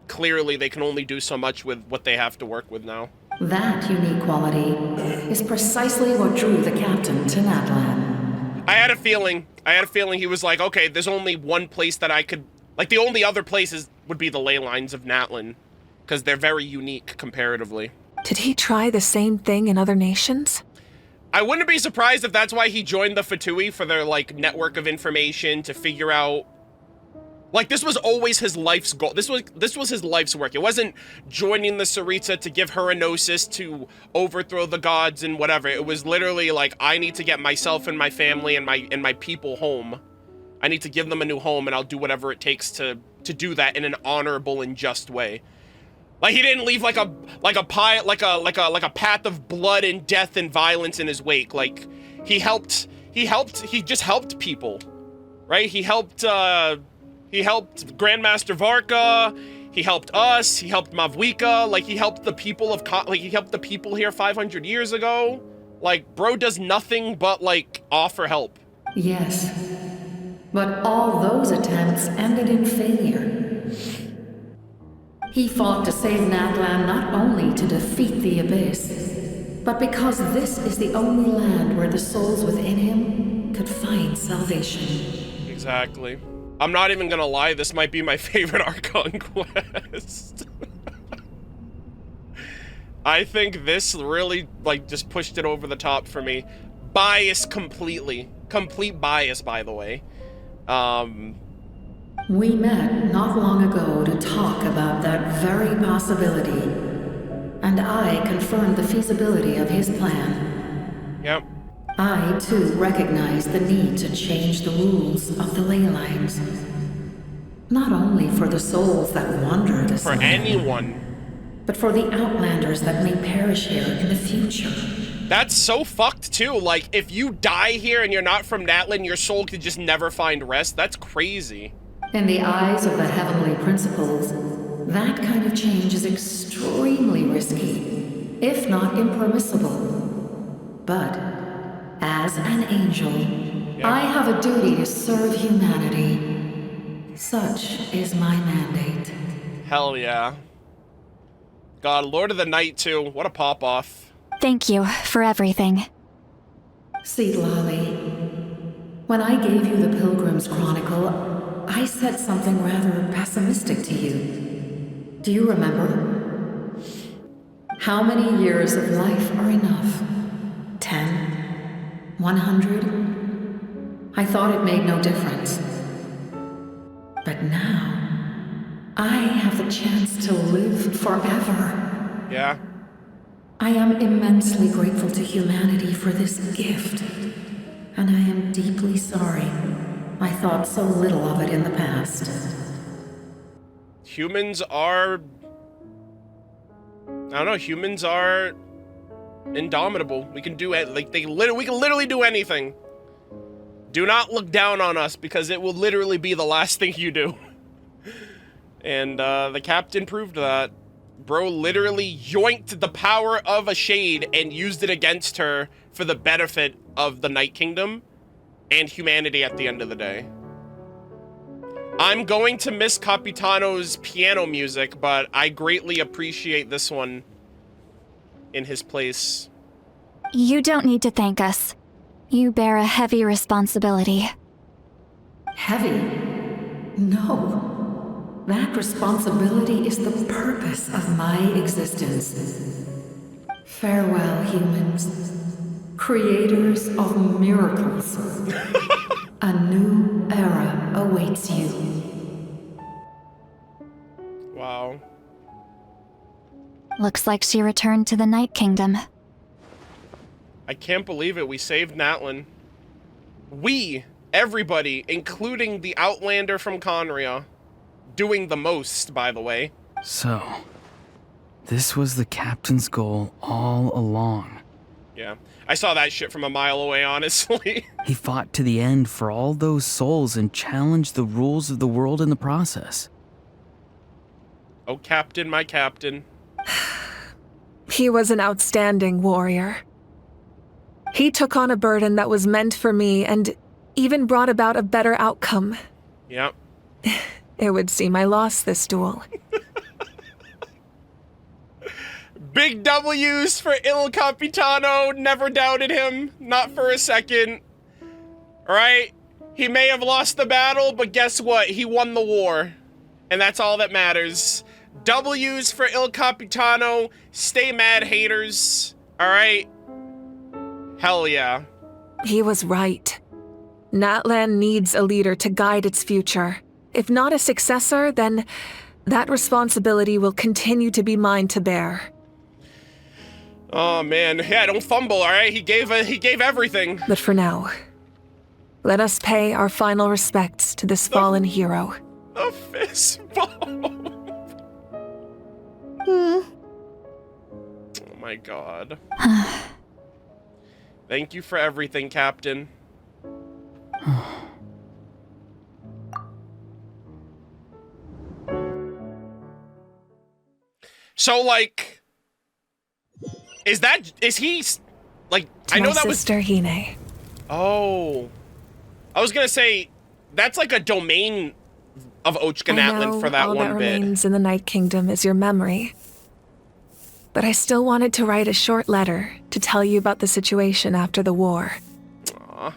clearly they can only do so much with what they have to work with now. That unique quality is precisely what drew the captain to Natlan. I had a feeling he was like, okay, there's only one place that I could, like, the only other places would be the ley lines of Natlan, because they're very unique comparatively. Did he try the same thing in other nations? I wouldn't be surprised if that's why he joined the Fatui, for their, like, network of information to figure out. Like, this was always his life's goal. This was his life's work. It wasn't joining the Sarita to give her a gnosis to overthrow the gods and whatever. It was literally like, I need to get myself and my family and my people home. I need to give them a new home, and I'll do whatever it takes to do that in an honorable and just way. Like, he didn't leave like a path of blood and death and violence in his wake. Like, he just helped people, right? He helped Grandmaster Varka, he helped us, he helped Mavwika, like, he helped the people he helped the people here 500 years ago. Like, bro does nothing but, like, offer help. Yes, but all those attempts ended in failure. He fought to save Natlan not only to defeat the Abyss, but because this is the only land where the souls within him could find salvation. Exactly. I'm not even gonna lie, this might be my favorite Archon quest. I think this really, like, just pushed it over the top for me. Bias completely. Complete bias, by the way. We met not long ago to talk about that very possibility, and I confirmed the feasibility of his plan. Yep. I, too, recognize the need to change the rules of the ley lines. Not only for the souls that wander this land, for anyone, but for the outlanders that may perish here in the future. That's so fucked, too. Like, if you die here and you're not from Natlan, your soul could just never find rest. That's crazy. In the eyes of the Heavenly Principles, that kind of change is extremely risky, if not impermissible. But as an angel, I have a duty to serve humanity. Such is my mandate. Hell yeah. God, Lord of the Night, too. What a pop-off. Thank you for everything. See, Lolly, when I gave you the Pilgrim's Chronicle, I said something rather pessimistic to you. Do you remember? How many years of life are enough? 10? 100? I thought it made no difference. But now, I have the chance to live forever. Yeah. I am immensely grateful to humanity for this gift. And I am deeply sorry I thought so little of it in the past. Humans are... I don't know, humans are indomitable. We can do it, like, we can literally do anything. Do not look down on us, because it will literally be the last thing you do. And the captain proved that. Bro literally yoinked the power of a shade and used it against her for the benefit of the Night Kingdom and humanity at the end of the day. I'm going to miss Capitano's piano music, but I greatly appreciate this one in his place. You don't need to thank us. You bear a heavy responsibility. Heavy? No. That responsibility is the purpose of my existence. Farewell, humans. Creators of miracles. A new era awaits you. Wow. Looks like she returned to the Night Kingdom. I can't believe it. We saved Natlan. We, everybody, including the Outlander from Conria. Doing the most, by the way. So, this was the captain's goal all along. Yeah. I saw that shit from a mile away, honestly. He fought to the end for all those souls and challenged the rules of the world in the process. Oh, Captain, my captain. He was an outstanding warrior. He took on a burden that was meant for me and even brought about a better outcome. Yep. It would seem I lost this duel. Big W's for Il Capitano. Never doubted him. Not for a second. Alright? He may have lost the battle, but guess what? He won the war. And that's all that matters. W's for Il Capitano. Stay mad, haters. Alright? Hell yeah. He was right. Natlan needs a leader to guide its future. If not a successor, then that responsibility will continue to be mine to bear. Oh man, yeah, don't fumble, all right? He gave everything. But for now, let us pay our final respects to this fallen hero. A fist bump. Oh my god. Thank you for everything, Captain. So, like, is he, like, I know that was... Sister Hine. Oh. I was gonna say, that's like a domain of Ochka Natlan for that all one that bit. remains in the Night Kingdom is your memory. But I still wanted to write a short letter to tell you about the situation after the war. Aww.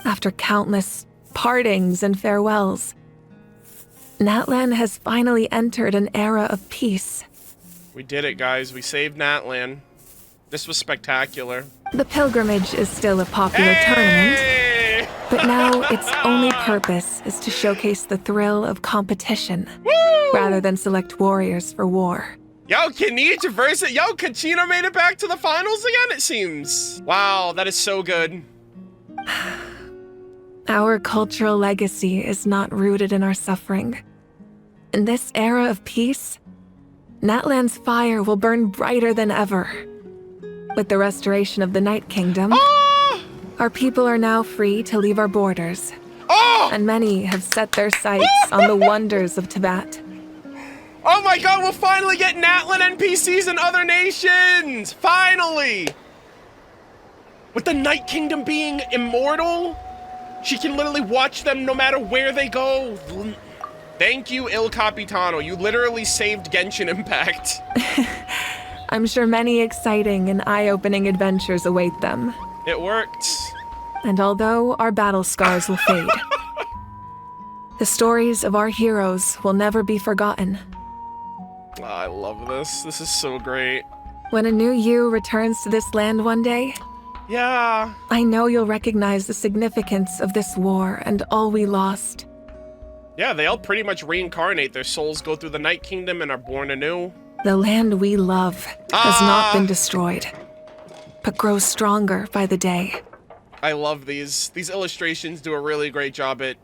After countless partings and farewells, Natlan has finally entered an era of peace. We did it, guys. We saved Natlan. This was spectacular. The pilgrimage is still a popular tournament, but now its only purpose is to showcase the thrill of competition, rather than select warriors for war. Yo, Kinich versus... Yo, Kachino made it back to the finals again, it seems. Wow, that is so good. Our cultural legacy is not rooted in our suffering. In this era of peace, Natlan's fire will burn brighter than ever. With the restoration of the Night Kingdom, our people are now free to leave our borders. And many have set their sights on the wonders of Tibet. Oh my god, we'll finally get Natlan NPCs in other nations! Finally! With the Night Kingdom being immortal, she can literally watch them no matter where they go. Thank you, Il Capitano. You literally saved Genshin Impact. I'm sure many exciting and eye-opening adventures await them. It worked. And although our battle scars will fade, the stories of our heroes will never be forgotten. I love this. This is so great. When a new you returns to this land one day, yeah, I know you'll recognize the significance of this war and all we lost. Yeah, they all pretty much reincarnate. Their souls go through the Night Kingdom and are born anew. The land we love has not been destroyed, but grows stronger by the day. I love these. These illustrations do a really great job at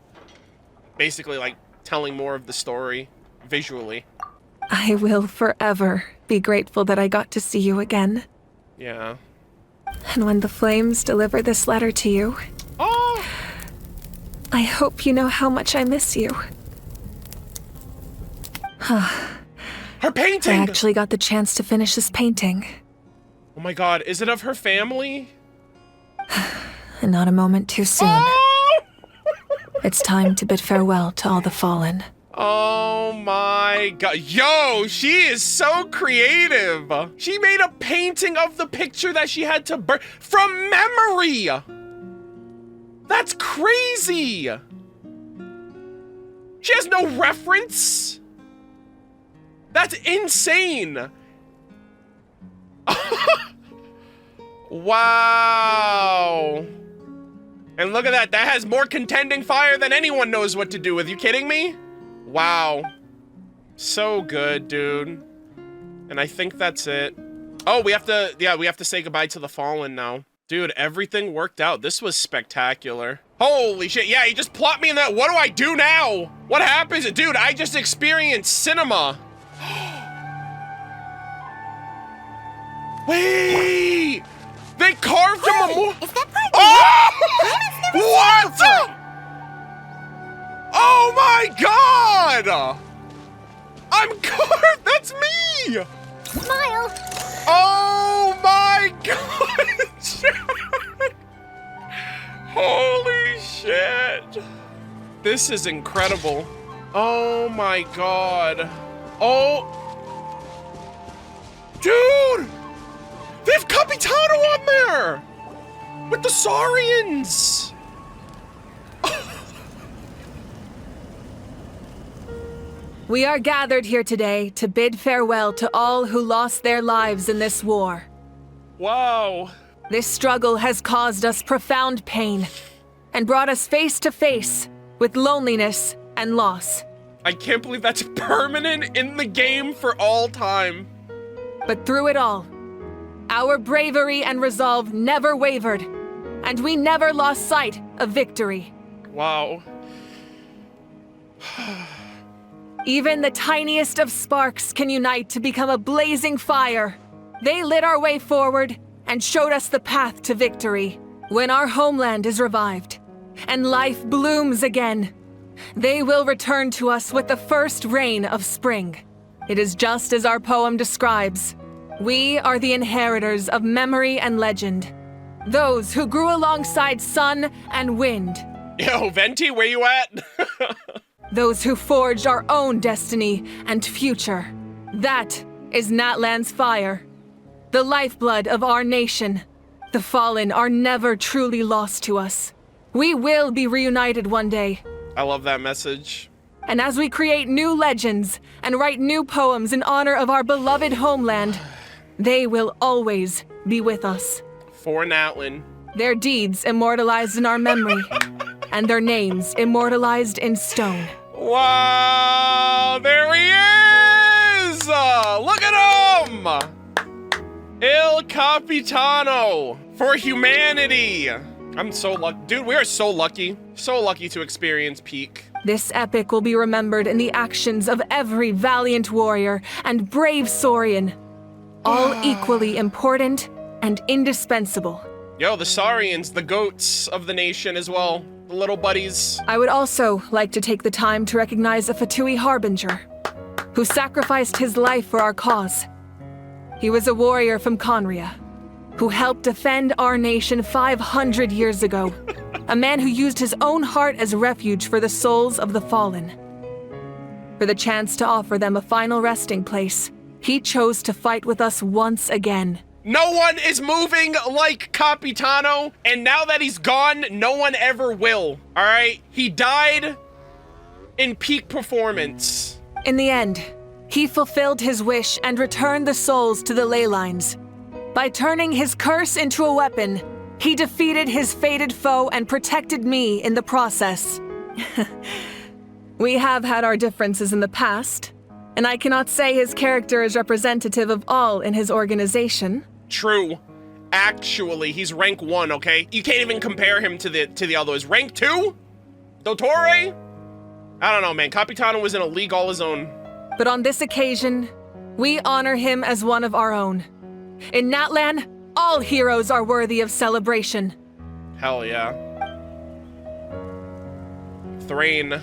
basically like telling more of the story visually. I will forever be grateful that I got to see you again. Yeah. And when the flames deliver this letter to you, I hope you know how much I miss you. Her painting! I actually got the chance to finish this painting. Oh my god, is it of her family? And not a moment too soon. It's time to bid farewell to all the fallen. Oh my god. Yo, she is so creative. She made a painting of the picture that she had to burn from memory. That's crazy. She has no reference. That's insane. Wow. And look at that. That has more contending fire than anyone knows what to do with. You kidding me? Wow. So good, dude. And I think that's it. Oh, we have to say goodbye to the Fallen now. Dude, everything worked out. This was spectacular. Holy shit. Yeah, he just plopped me in that. What do I do now? What happens? Dude, I just experienced cinema. Wait! They carved him a more. Is that part Oh! What? Oh my god! I'm carved! That's me! Smile! Oh my god! Holy shit! This is incredible. Oh my god. Oh! Dude! They have Capitano on there! With the Saurians! We are gathered here today to bid farewell to all who lost their lives in this war. Wow. This struggle has caused us profound pain and brought us face to face with loneliness and loss. I can't believe that's permanent in the game for all time. But through it all, our bravery and resolve never wavered, and we never lost sight of victory. Wow. Even the tiniest of sparks can unite to become a blazing fire. They lit our way forward and showed us the path to victory. When our homeland is revived and life blooms again, they will return to us with the first rain of spring. It is just as our poem describes. We are the inheritors of memory and legend. Those who grew alongside sun and wind. Yo, Venti, where you at? Those who forged our own destiny and future. That is Natlan's fire. The lifeblood of our nation. The fallen are never truly lost to us. We will be reunited one day. I love that message. And as we create new legends and write new poems in honor of our beloved homeland, they will always be with us. For Natlan. Their deeds immortalized in our memory, and their names immortalized in stone. Wow, there he is! Look at him! Il Capitano for humanity. I'm so lucky. Dude, we are so lucky. So lucky to experience Peak. This epic will be remembered in the actions of every valiant warrior and brave Saurian. All equally important and indispensable. Yo, the Saurians, the goats of the nation as well. The little buddies. I would also like to take the time to recognize a Fatui Harbinger, who sacrificed his life for our cause. He was a warrior from Conria, who helped defend our nation 500 years ago. A man who used his own heart as refuge for the souls of the fallen. For the chance to offer them a final resting place, he chose to fight with us once again. No one is moving like Capitano, and now that he's gone, no one ever will, all right? He died in peak performance. In the end, He fulfilled his wish and returned the souls to the ley lines. By turning his curse into a weapon, he defeated his fated foe and protected me in the process. We have had our differences in the past, and I cannot say his character is representative of all in his organization. True. Actually, he's rank 1, okay? You can't even compare him to the others. Rank 2? Dottore? I don't know, man. Capitano was in a league all his own. But on this occasion, we honor him as one of our own. In Natlan, all heroes are worthy of celebration. Hell yeah. Thrain.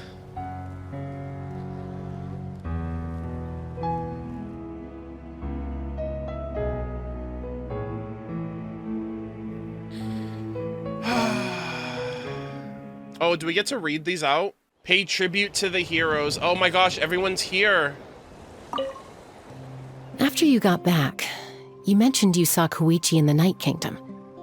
Oh, do we get to read these out? Pay tribute to the heroes. Oh my gosh, everyone's here. After you got back, you mentioned you saw Koichi in the Night Kingdom.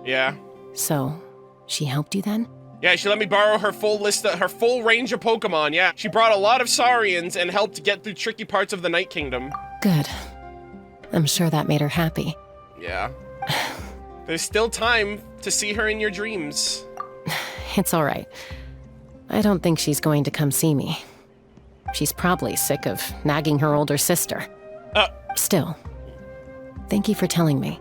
Yeah. So, she helped you then? Yeah, she let me borrow her full list, her full range of Pokemon, yeah. She brought a lot of Saurians and helped get through tricky parts of the Night Kingdom. Good. I'm sure that made her happy. Yeah. There's still time to see her in your dreams. It's all right. I don't think she's going to come see me. She's probably sick of nagging her older sister. Still, thank you for telling me.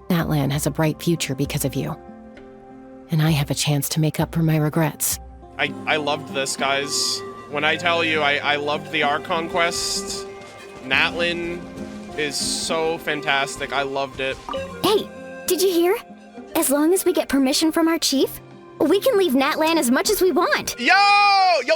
Natlan has a bright future because of you. And I have a chance to make up for my regrets. I loved this, guys. When I tell you, I loved the Archon quest. Natlan is so fantastic. I loved it. Hey, did you hear? As long as we get permission from our chief, we can leave Natlan as much as we want. Yo,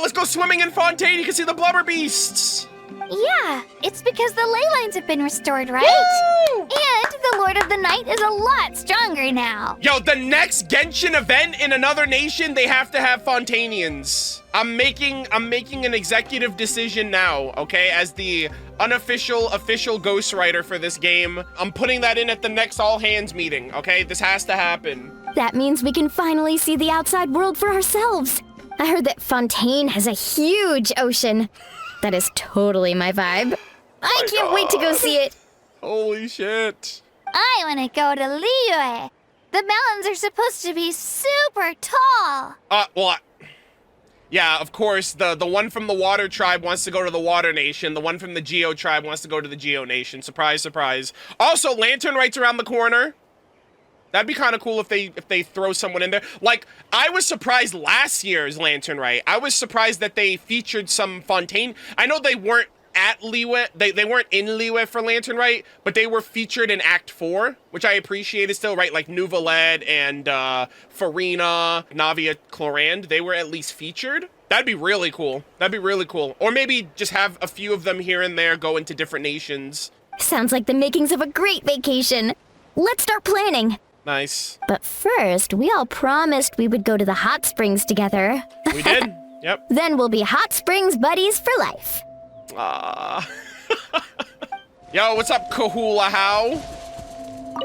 let's go swimming in Fontaine. You can see the blubber beasts. Yeah, it's because the ley lines have been restored, right? Woo! And the Lord of the Night is a lot stronger now. Yo, the next Genshin event in another nation, they have to have Fontanians. I'm making an executive decision now, okay? As the official ghostwriter for this game, I'm putting that in at the next all hands meeting, okay? This has to happen. That means we can finally see the outside world for ourselves. I heard that Fontaine has a huge ocean. That is totally my vibe. I can't wait to go see it. Holy shit. I want to go to Liyue. The mountains are supposed to be super tall. Yeah, of course, the one from the Water Tribe wants to go to the Water Nation. The one from the Geo Tribe wants to go to the Geo Nation. Surprise, surprise. Also, Lantern Right's around the corner. That'd be kind of cool if they throw someone in there. Like, I was surprised last year's Lantern Right. I was surprised that they featured some Fontaine. I know they weren't at Liyue. They weren't in Liyue for Lantern Right, but they were featured in Act 4, which I appreciated still, right? Like Nuvaled and Farina, Navia Clorand, they were at least featured. That'd be really cool. That'd be really cool. Or maybe just have a few of them here and there go into different nations. Sounds like the makings of a great vacation. Let's start planning. Nice. But first, we all promised we would go to the hot springs together. We did. Yep. Then we'll be hot springs buddies for life. Yo, what's up, Kahula How?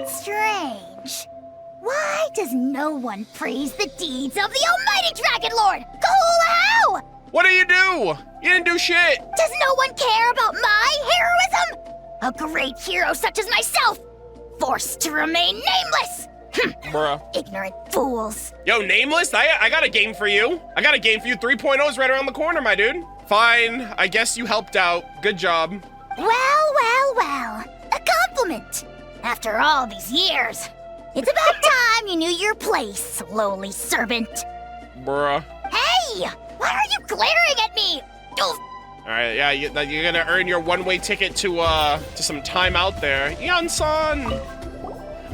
Strange. Why does no one praise the deeds of the almighty Dragon Lord? Kahula! What do? You didn't do shit. Does no one care about my heroism? A great hero such as myself, forced to remain nameless. Bruh. Ignorant fools. Yo, Nameless, I got a game for you. I got a game for you. 3.0's right around the corner, my dude. Fine, I guess you helped out. Good job. Well. A compliment. After all these years, it's about time you knew your place, lowly servant. Bruh. Hey! Why are you glaring at me? Oof. All right, yeah, you're gonna earn your one-way ticket to some time out there. Ian-san.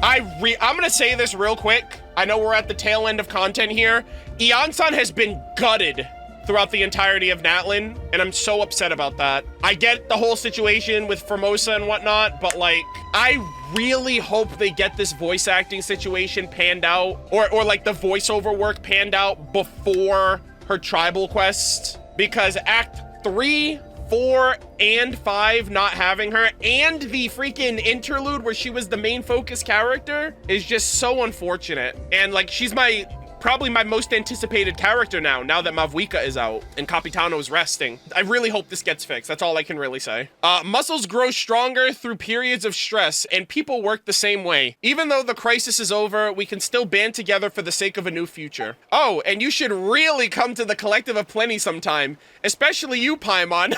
I'm gonna say this real quick. I know we're at the tail end of content here. Ian-san has been gutted throughout the entirety of Natlan, and I'm so upset about that. I get the whole situation with Formosa and whatnot, but like, I really hope they get this voice acting situation panned out, or like the voiceover work panned out before her tribal quest, because Act 3, 4, and 5 not having her, and the freaking interlude where she was the main focus character is just so unfortunate. And like, she's my probably my most anticipated character now that Mavuika is out and Capitano is resting. I really hope this gets fixed. That's all I can really say. Muscles grow stronger through periods of stress, and people work the same way. Even though the crisis is over, we can still band together for the sake of a new future. Oh, and you should really come to the Collective of Plenty sometime, especially you, Paimon.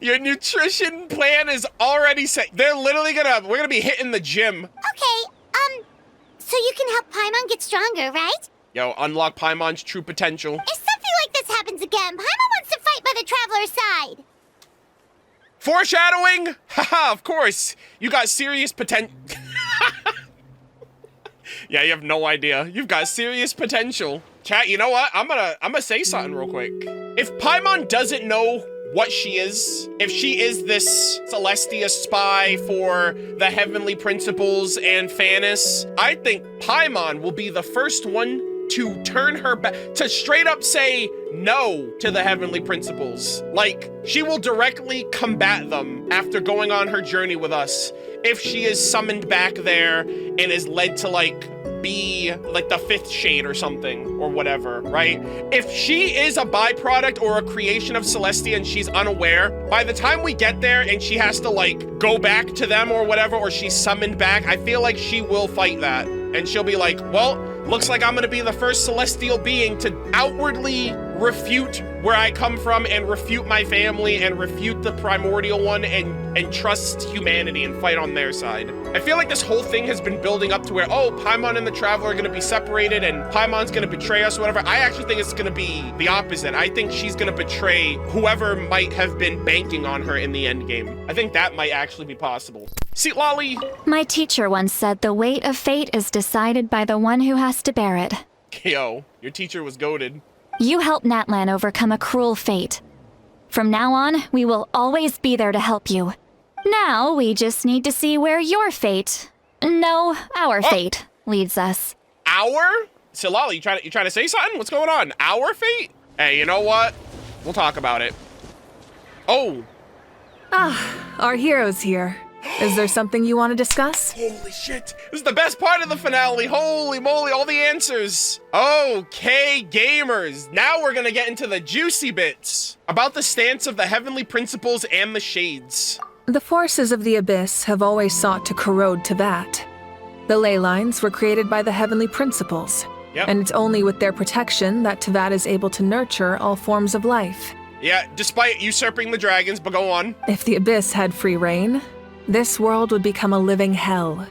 Your nutrition plan is already set. They're literally we're gonna be hitting the gym. Okay, so you can help Paimon get stronger, right? Yo, unlock Paimon's true potential. If something like this happens again, Paimon wants to fight by the Traveler's side. Foreshadowing? Haha, of course. You got serious potential. Yeah, you have no idea. You've got serious potential. Chat, you know what? I'm gonna say something real quick. If Paimon doesn't know what she is, if she is this Celestia spy for the Heavenly Principles and Fanis, I think Paimon will be the first one to turn her back, to straight up say no to the Heavenly Principles. Like, she will directly combat them after going on her journey with us if she is summoned back there and is led to, like, be like the fifth shade or something or whatever, right? If she is a byproduct or a creation of Celestia and she's unaware, by the time we get there and she has to like go back to them or whatever, or she's summoned back, I feel like she will fight that. And she'll be like, well, looks like I'm gonna be the first celestial being to outwardly refute where I come from and refute my family and refute the primordial one and trust humanity and fight on their side. I feel like this whole thing has been building up to where, oh, Paimon and the Traveler are gonna be separated and Paimon's gonna betray us or whatever. I actually think it's gonna be the opposite. I think she's gonna betray whoever might have been banking on her in the end game. I think that might actually be possible. See, Lolly? My teacher once said the weight of fate is decided by the one who has to bear it. Yo, your teacher was goated. You helped Natlan overcome a cruel fate. From now on, we will always be there to help you. Now, we just need to see where your fate, no, our fate, leads us. Our? So, Lolly, you trying to say something? What's going on? Our fate? Hey, you know what? We'll talk about it. Oh. Ah, our hero's here. Is there something you want to discuss? Holy shit. This is the best part of the finale. Holy moly, all the answers. Okay, gamers. Now we're gonna get into the juicy bits about the stance of the Heavenly Principles and the Shades. The forces of the Abyss have always sought to corrode Teyvat. The ley lines were created by the Heavenly Principles. Yep. And it's only with their protection that Teyvat is able to nurture all forms of life. Yeah, despite usurping the dragons, but go on. If the Abyss had free reign, this world would become a living hell.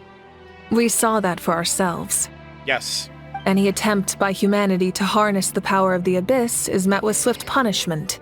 We saw that for ourselves. Yes. Any attempt by humanity to harness the power of the Abyss is met with swift punishment.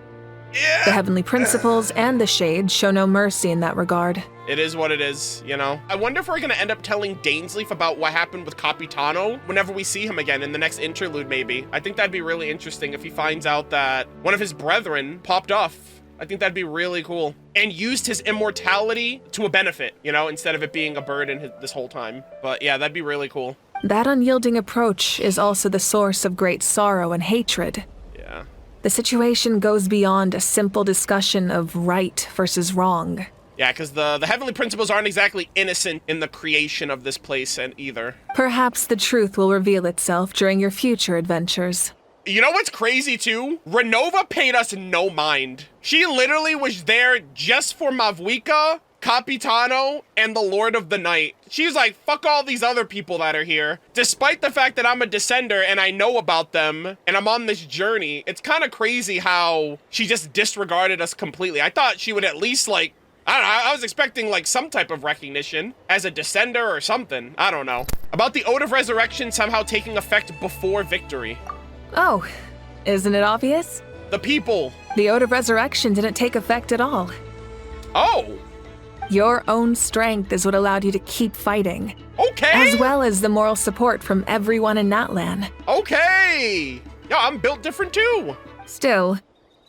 Yeah. The Heavenly Principles and the Shades show no mercy in that regard. It is what it is, you know? I wonder if we're gonna end up telling Dainsleif about what happened with Capitano whenever we see him again in the next interlude, maybe. I think that'd be really interesting if he finds out that one of his brethren popped off. I think that'd be really cool. And used his immortality to a benefit, you know, instead of it being a burden this whole time. But yeah, that'd be really cool. That unyielding approach is also the source of great sorrow and hatred. Yeah. The situation goes beyond a simple discussion of right versus wrong. Yeah, because the Heavenly Principles aren't exactly innocent in the creation of this place and either. Perhaps the truth will reveal itself during your future adventures. You know what's crazy too? Ronova paid us no mind. She literally was there just for Mavuika, Capitano, and the Lord of the Night. She's like, fuck all these other people that are here. Despite the fact that I'm a descender and I know about them and I'm on this journey, it's kind of crazy how she just disregarded us completely. I thought she would at least like, I don't know, I was expecting like some type of recognition as a descender or something. I don't know. About the Ode of Resurrection somehow taking effect before victory. Oh, isn't it obvious? The people. The Ode of Resurrection didn't take effect at all. Oh. Your own strength is what allowed you to keep fighting. Okay. As well as the moral support from everyone in Natlan. Okay. Yeah, I'm built different too. Still,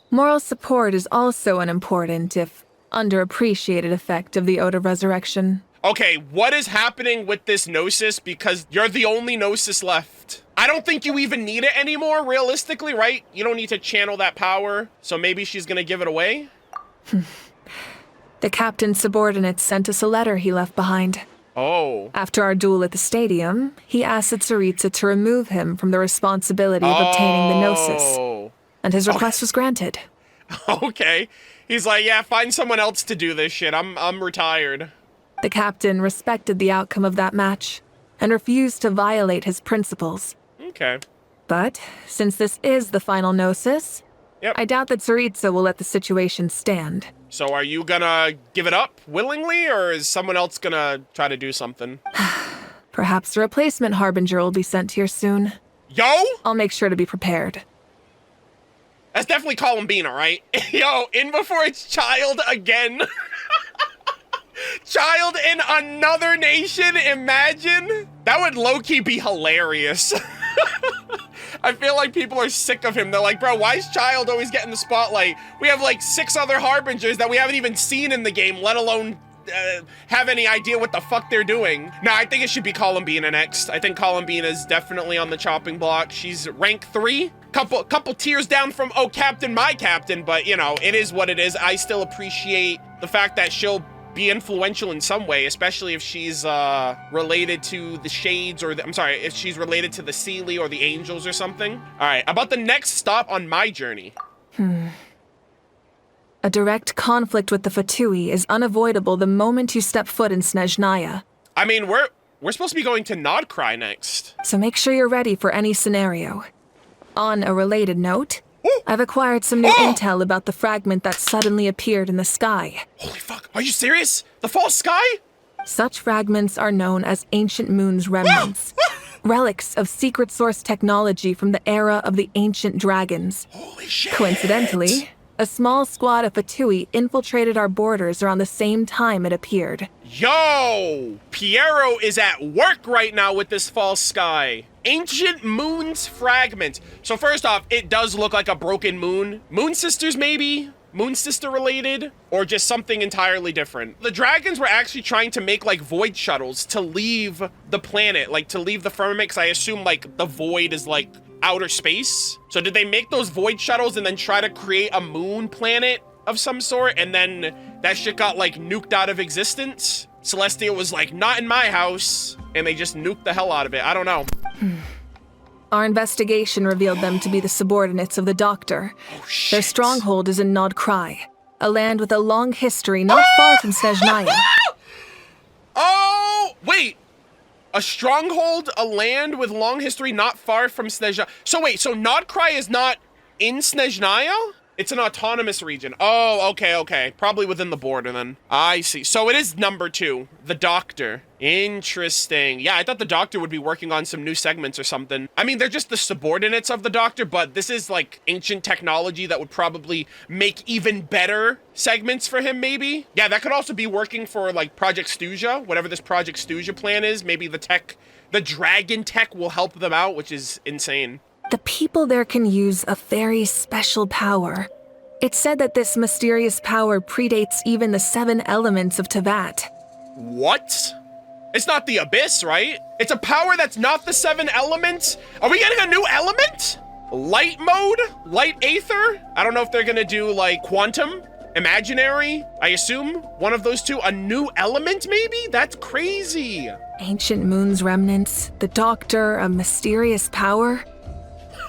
moral support is also an important, if underappreciated, effect of the Ode of Resurrection. Okay, what is happening with this Gnosis? Because you're the only Gnosis left. I don't think you even need it anymore, realistically, right? You don't need to channel that power, so maybe she's gonna give it away? The captain's subordinates sent us a letter he left behind. Oh. After our duel at the stadium, he asked Tsaritsa to remove him from the responsibility of obtaining the Gnosis. And his request was granted. Okay. He's like, yeah, find someone else to do this shit. I'm retired. The captain respected the outcome of that match and refused to violate his principles. Okay. But, since this is the final Gnosis, I doubt that Tsaritsa will let the situation stand. So are you gonna give it up willingly, or is someone else gonna try to do something? Perhaps a replacement Harbinger will be sent here soon. Yo! I'll make sure to be prepared. That's definitely Columbina, right? Yo, in before its child again. Child in another nation, imagine? That would low-key be hilarious. I feel like people are sick of him. They're like, bro, why is Child always getting the spotlight? We have like 6 other Harbingers that we haven't even seen in the game, let alone have any idea what the fuck they're doing. Nah, I think it should be Columbina next. I think Columbina is definitely on the chopping block. She's rank 3. Couple tiers down from, oh, Captain, my Captain, but you know, it is what it is. I still appreciate the fact that she'll be influential in some way, especially if she's related to the Shades, or if she's related to the Seelie or the Angels or something. All right, about the next stop on my journey. A direct conflict with the Fatui is unavoidable the moment you step foot in Snezhnaya. I mean, we're supposed to be going to Nodcry next. So make sure you're ready for any scenario. On a related note, I've acquired some new intel about the fragment that suddenly appeared in the sky. Holy fuck, are you serious? The false sky? Such fragments are known as Ancient Moon's remnants. Relics of secret source technology from the era of the ancient dragons. Holy shit! Coincidentally, a small squad of Fatui infiltrated our borders around the same time it appeared. Yo! Piero is at work right now with this false sky. Ancient Moon's fragment. So first off, it does look like a broken moon. Moon sisters, maybe? Moon sister related? Or just something entirely different? The dragons were actually trying to make like void shuttles to leave the planet, like to leave the firmament, because I assume like the void is like outer space. So did they make those void shuttles and then try to create a moon planet of some sort, and then that shit got like nuked out of existence? Celestia was like, not in my house, and they just nuked the hell out of it. I don't know. Our investigation revealed them to be the subordinates of the Doctor. Oh, shit. Their stronghold is in Nodcry, a land with a long history not far from Snezhnaya. Oh, wait. A stronghold, a land with long history not far from Snezhnaya. So wait, so Nodcry is not in Snezhnaya? It's an autonomous region. Oh, okay. Probably within the border then. I see. So it is number 2, the Doctor. Interesting. Yeah, I thought the Doctor would be working on some new segments or something. I mean, they're just the subordinates of the Doctor, but this is like ancient technology that would probably make even better segments for him, maybe. Yeah, that could also be working for like Project Stuja, whatever this Project Stuja plan is. Maybe the dragon tech will help them out, which is insane. The people there can use a very special power. It's said that this mysterious power predates even the 7 elements of Tevat. What? It's not the Abyss, right? It's a power that's not the 7 elements? Are we getting a new element? Light mode? Light Aether? I don't know if they're gonna do like Quantum, Imaginary, I assume. One of those two, a new element maybe? That's crazy. Ancient Moon's remnants, the Doctor, a mysterious power.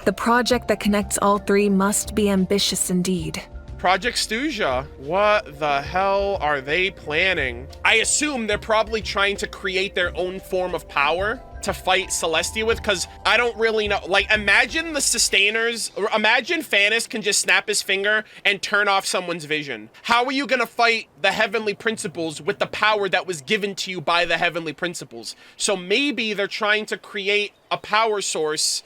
The project that connects all 3 must be ambitious indeed. Project Stuja. What the hell are they planning? I assume they're probably trying to create their own form of power to fight Celestia with, because I don't really know. Like, imagine the Sustainers, or imagine Phanis can just snap his finger and turn off someone's vision. How are you gonna fight the Heavenly Principles with the power that was given to you by the Heavenly Principles? So maybe they're trying to create a power source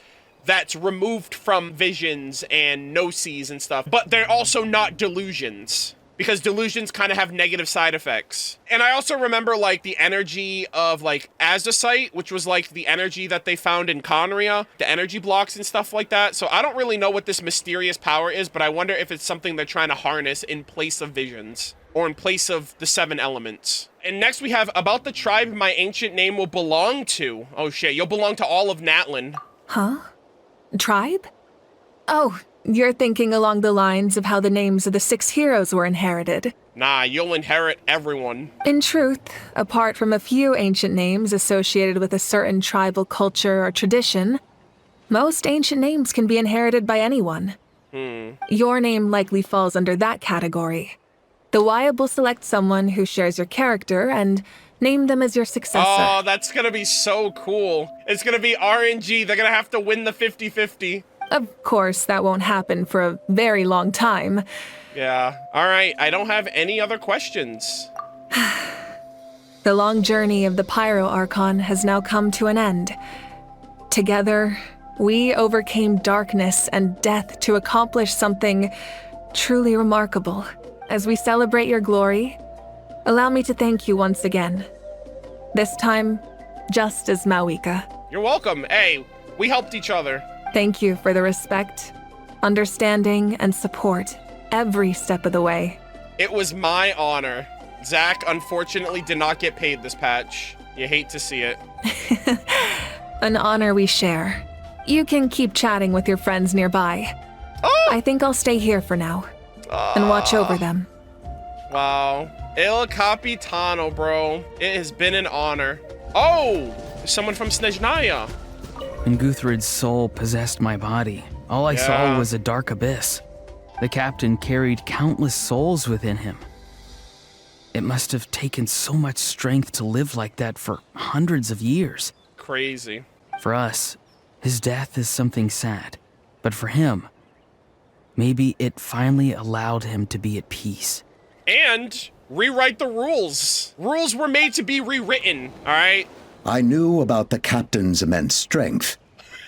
that's removed from visions and gnosis and stuff, but they're also not delusions, because delusions kind of have negative side effects. And I also remember like the energy of like Azosite, which was like the energy that they found in Conria, the energy blocks and stuff like that. So I don't really know what this mysterious power is, but I wonder if it's something they're trying to harness in place of visions, or in place of the 7 elements. And next we have, about the tribe my ancient name will belong to. Oh shit, you'll belong to all of Natlan. Huh? Tribe? Oh, You're thinking along the lines of how the names of the 6 heroes were inherited. Nah, you'll inherit everyone. In truth, apart from a few ancient names associated with a certain tribal culture or tradition, most ancient names can be inherited by anyone. Your name likely falls under that category. The Wyab will select someone who shares your character and name them as your successor. Oh, that's gonna be so cool. It's gonna be RNG. They're gonna have to win the 50-50. Of course, that won't happen for a very long time. Yeah. All right, I don't have any other questions. The long journey of the Pyro Archon has now come to an end. Together, we overcame darkness and death to accomplish something truly remarkable. As we celebrate your glory, allow me to thank you once again. This time, just as Mawika. You're welcome. Hey, we helped each other. Thank you for the respect, understanding, and support every step of the way. It was my honor. Zach unfortunately did not get paid this patch. You hate to see it. An honor we share. You can keep chatting with your friends nearby. Oh! I think I'll stay here for now and watch over them. Wow. Il Capitano, bro. It has been an honor. Oh! There's someone from Snezhnaya. When Guthred's soul possessed my body, all I saw was a dark abyss. The captain carried countless souls within him. It must have taken so much strength to live like that for hundreds of years. Crazy. For us, his death is something sad. But for him, maybe it finally allowed him to be at peace. And rewrite the rules. Rules were made to be rewritten, all right? I knew about the captain's immense strength,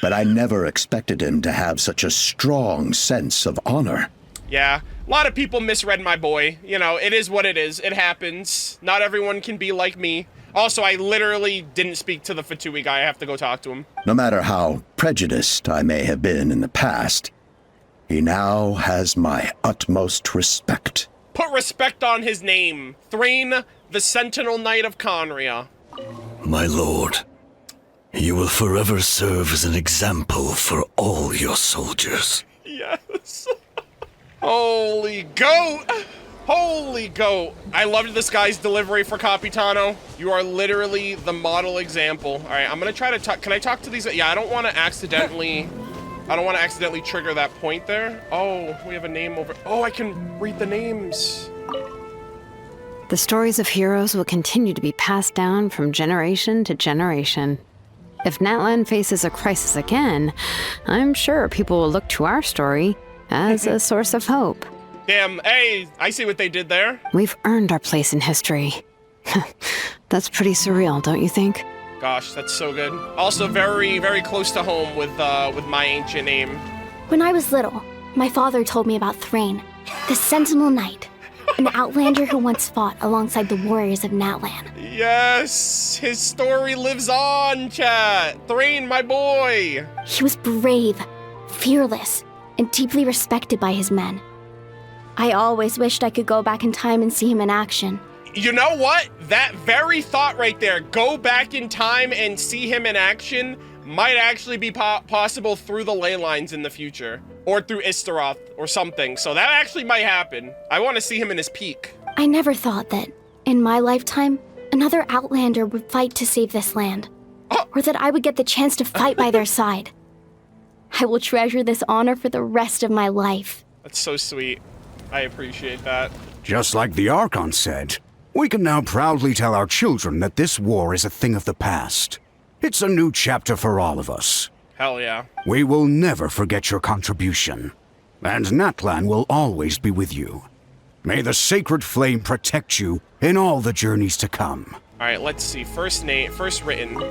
but I never expected him to have such a strong sense of honor. Yeah, a lot of people misread my boy. You know, it is what it is. It happens. Not everyone can be like me. Also, I literally didn't speak to the Fatui guy. I have to go talk to him. No matter how prejudiced I may have been in the past, he now has my utmost respect. Put respect on his name. Thrain, the Sentinel Knight of Conria. My lord, you will forever serve as an example for all your soldiers. Yes. Holy goat! Holy goat! I loved this guy's delivery for Capitano. You are literally the model example. All right, I'm gonna try to talk. Can I talk to these? Yeah, I don't want to accidentally trigger that point there. Oh, we have a name over. Oh, I can read the names. The stories of heroes will continue to be passed down from generation to generation. If Natlan faces a crisis again, I'm sure people will look to our story as a source of hope. Damn, hey, I see what they did there. We've earned our place in history. That's pretty surreal, don't you think? Gosh, that's so good. Also very, very close to home with my ancient name. When I was little, my father told me about Thrain, the Sentinel Knight, an outlander who once fought alongside the warriors of Natlan. Yes, his story lives on, chat. Thrain, my boy. He was brave, fearless, and deeply respected by his men. I always wished I could go back in time and see him in action. You know what? That very thought right there, go back in time and see him in action, might actually be possible through the ley lines in the future. Or through Istaroth or something. So that actually might happen. I want to see him in his peak. I never thought that, in my lifetime, another outlander would fight to save this land. Or that I would get the chance to fight by their side. I will treasure this honor for the rest of my life. That's so sweet. I appreciate that. Just like the Archon said, we can now proudly tell our children that this war is a thing of the past. It's a new chapter for all of us. Hell yeah. We will never forget your contribution, and Natlan will always be with you. May the sacred flame protect you in all the journeys to come. All right, let's see. First written.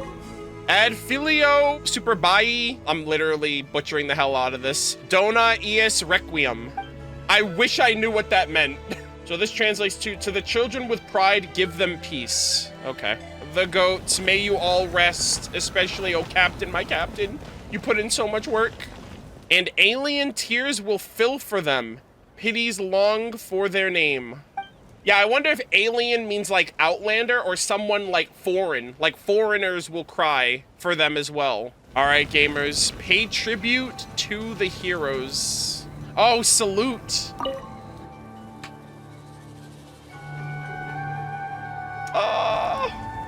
Ad filio superbai. I'm literally butchering the hell out of this. Dona ies requiem. I wish I knew what that meant. So this translates to the children with pride, give them peace. Okay. The goats, may you all rest, especially, oh captain, my captain. You put in so much work. And alien tears will fill for them. Pities long for their name. Yeah, I wonder if alien means like outlander or someone like foreign. Like foreigners will cry for them as well. All right, gamers, pay tribute to the heroes. Oh, salute.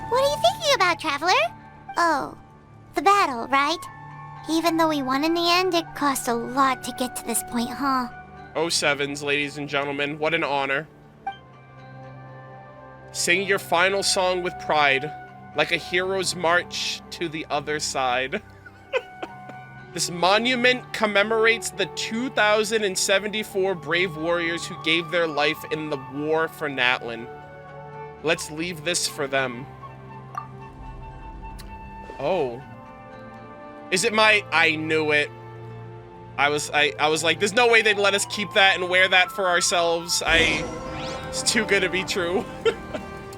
What are you thinking about, Traveler? Oh, the battle, right? Even though we won in the end, it cost a lot to get to this point, huh? 07s, ladies and gentlemen, what an honor. Sing your final song with pride, like a hero's march to the other side. This monument commemorates the 2,074 brave warriors who gave their life in the war for Natlan. Let's leave this for them. Oh. Is it my... I knew it. I was like, there's no way they'd let us keep that and wear that for ourselves. It's too good to be true.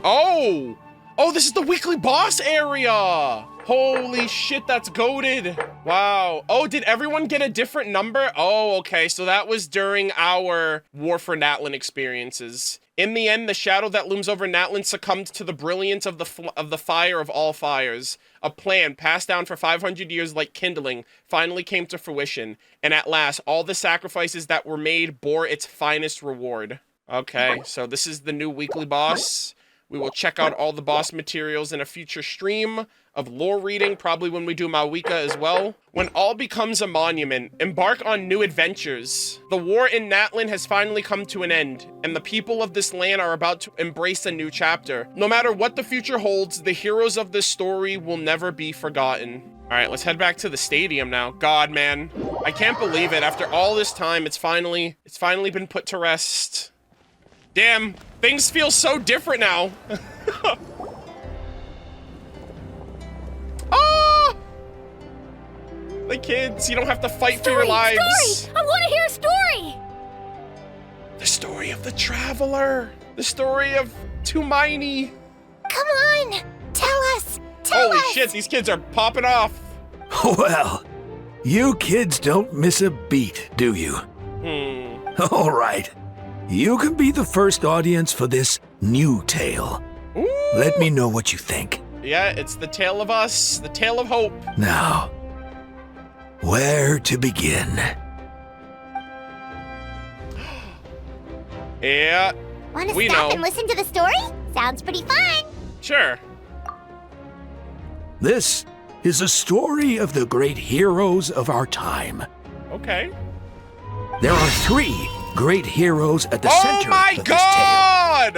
Oh! Oh, this is the weekly boss area! Holy shit, that's goated. Wow. Oh, did everyone get a different number? Oh, okay, so that was during our War for Natlan experiences. In the end, the shadow that looms over Natlan succumbed to the brilliance of the fire of all fires. A plan passed down for 500 years like kindling finally came to fruition, and at last, all the sacrifices that were made bore its finest reward. Okay, so this is the new weekly boss. We will check out all the boss materials in a future stream of lore reading, probably when we do Mawika as well. When all becomes a monument, embark on new adventures. The war in Natlan has finally come to an end, and the people of this land are about to embrace a new chapter. No matter what the future holds, the heroes of this story will never be forgotten. All right, let's head back to the stadium now. God, man, I can't believe it. After all this time, it's finally been put to rest. Damn, things feel so different now. Oh! The kids, you don't have to fight for your lives. Story! I want to hear a story! The story of the Traveler. The story of Tumaini. Come on! Tell us! Tell Holy us! shit, these kids are popping off. Well, you kids don't miss a beat, do you? All right. You can be the first audience for this new tale. Ooh. Let me know what you think. Yeah, it's the tale of us, the tale of hope. Now, where to begin? Yeah, Want to we stop know. and listen to the story? Sounds pretty fun. Sure. This is a story of the great heroes of our time. Okay. There are 3 great heroes at the center of this God!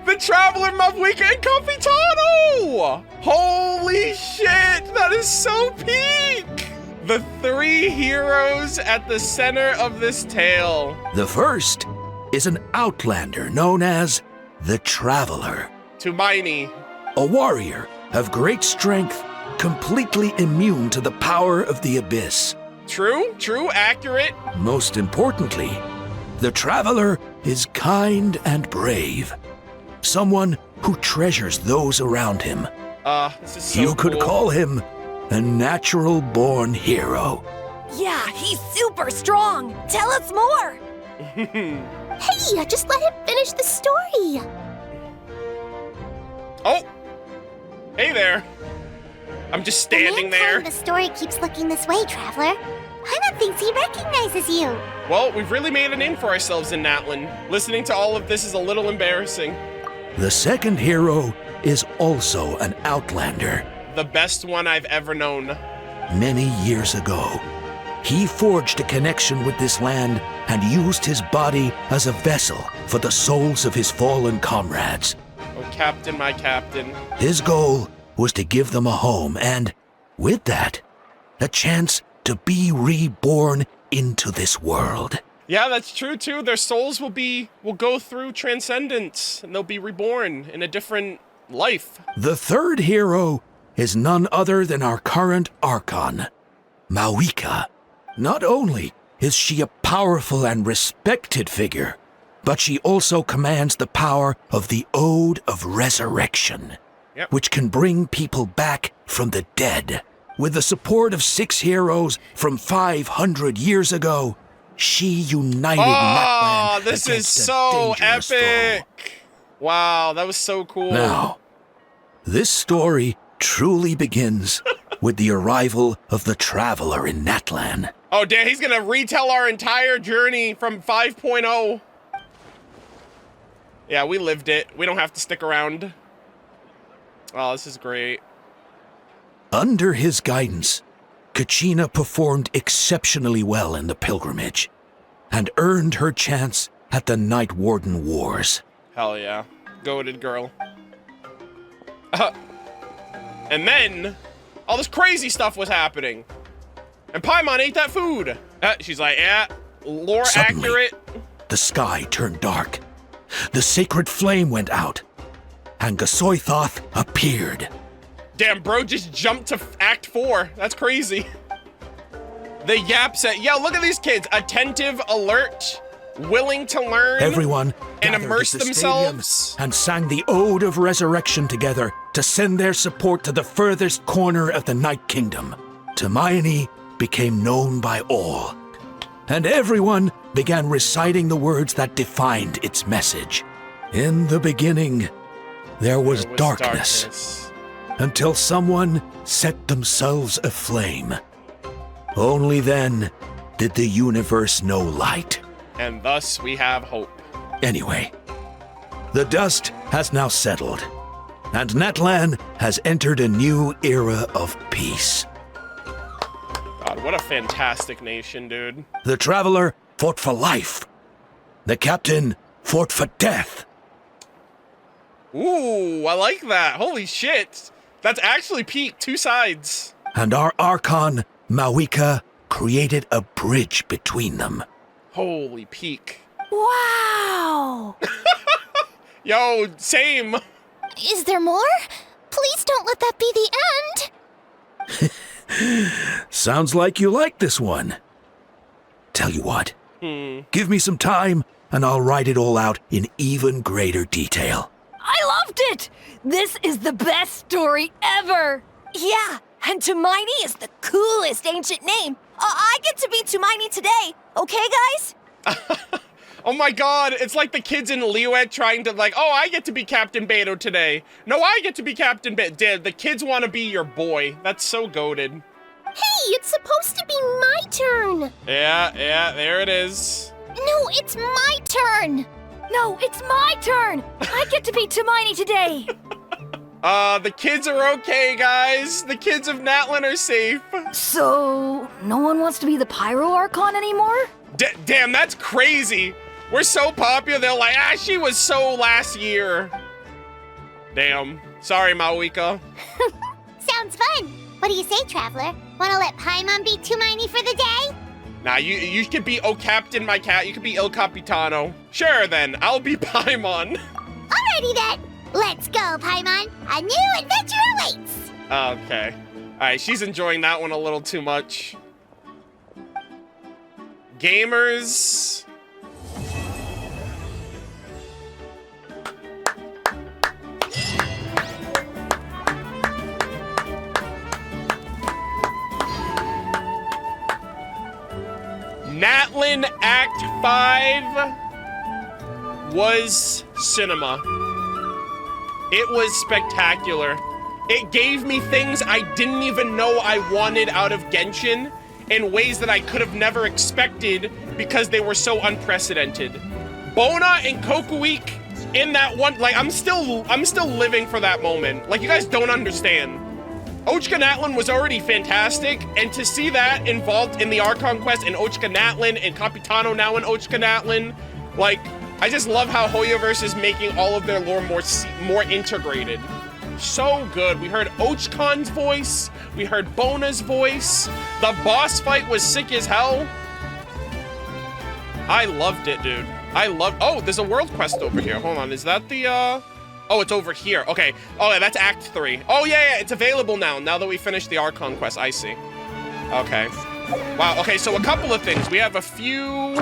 The Traveler, Mawika, and Capitano! Holy shit, that is so peak! The 3 heroes at the center of this tale. The first is an outlander known as the Traveler. Tumaini. A warrior of great strength, completely immune to the power of the abyss. True, accurate. Most importantly, the Traveler is kind and brave. Someone who treasures those around him. This is so You could cool. call him a natural-born hero. Yeah, he's super strong. Tell us more. Hey, just let him finish the story. Oh! Hey there. I'm just standing there. The story keeps looking this way, Traveler. Paimon thinks he recognizes you. Well, we've really made a name for ourselves in Natlan. Listening to all of this is a little embarrassing. The second hero is also an outlander. The best one I've ever known. Many years ago, he forged a connection with this land and used his body as a vessel for the souls of his fallen comrades. Oh, Captain, my Captain. His goal was to give them a home and, with that, a chance to be reborn into this world. Yeah, that's true too. Their souls will go through transcendence and they'll be reborn in a different life. The third hero is none other than our current Archon, Mawika. Not only is she a powerful and respected figure, but she also commands the power of the Ode of Resurrection, which can bring people back from the dead. With the support of 6 heroes from 500 years ago, she united Natlan this is against a so dangerous epic! foe. Wow, that was so cool. Now, this story truly begins with the arrival of the Traveler in Natlan. Oh, damn, he's gonna retell our entire journey from 5.0. Yeah, we lived it. We don't have to stick around. Oh, this is great. Under his guidance, Kachina performed exceptionally well in the pilgrimage and earned her chance at the Night Warden Wars. Hell yeah. Goated girl. And then, all this crazy stuff was happening. And Paimon ate that food. She's like, yeah, lore Suddenly, accurate. The sky turned dark. The sacred flame went out, and Gosoythoth appeared. Damn, bro just jumped to Act 4. That's crazy. The Yap said, yeah, look at these kids. Attentive, alert, willing to learn. Everyone and gathered immerse at the themselves. stadium and sang the Ode of Resurrection together to send their support to the furthest corner of the Night Kingdom. Hermione became known by all, and everyone began reciting the words that defined its message. In the beginning, there was darkness, until someone set themselves aflame. Only then did the universe know light. And thus we have hope. Anyway, the dust has now settled, and Natlan has entered a new era of peace. God, what a fantastic nation, dude. The Traveler fought for life. The Captain fought for death. Ooh, I like that. Holy shit. That's actually peak, two sides. And our Archon, Mawika, created a bridge between them. Holy peak. Wow! Yo, same. Is there more? Please don't let that be the end. Sounds like you like this one. Tell you what, give me some time and I'll write it all out in even greater detail. I loved it! This is the best story ever! Yeah, and Tumaini is the coolest ancient name. I get to be Tumaini today, okay, guys? Oh my god, it's like the kids in Liyue trying to like, oh, I get to be Captain Beto today. No, I get to be Captain Beto. The kids want to be your boy. That's so goated. Hey, it's supposed to be my turn! Yeah, there it is. No, it's my turn! No, it's my turn! I get to be Tumaini today! The kids are okay, guys. The kids of Natlan are safe. So, no one wants to be the Pyro Archon anymore? Damn, that's crazy. We're so popular, they're like, she was so last year. Damn. Sorry, Mawika. Sounds fun. What do you say, Traveler? Wanna let Paimon be Tumaini for the day? Nah, you could be Captain, my cat. You could be Il Capitano. Sure, then. I'll be Paimon. Alrighty then. Let's go, Paimon. A new adventure awaits. Okay. Alright, she's enjoying that one a little too much. Gamers. Natlan Act 5 was cinema. It was spectacular. It gave me things I didn't even know I wanted out of Genshin in ways that I could have never expected because they were so unprecedented. Bona and Kokuik in that one, like I'm still living for that moment. Like you guys don't understand. Ochka Natlan was already fantastic, and to see that involved in the Archon quest and Ochka Natlan and Capitano now in Ochka Natlan, like, I just love how Hoyoverse is making all of their lore more integrated. So good. We heard Ochkon's voice, we heard Bona's voice, the boss fight was sick as hell. I loved it, dude. Oh, there's a world quest over here. Hold on, is that the, Oh, it's over here. Okay. Oh, yeah, that's Act 3. Oh, yeah, it's available now that we finished the Archon quest. I see. Okay. Wow, okay, so a couple of things. We have a few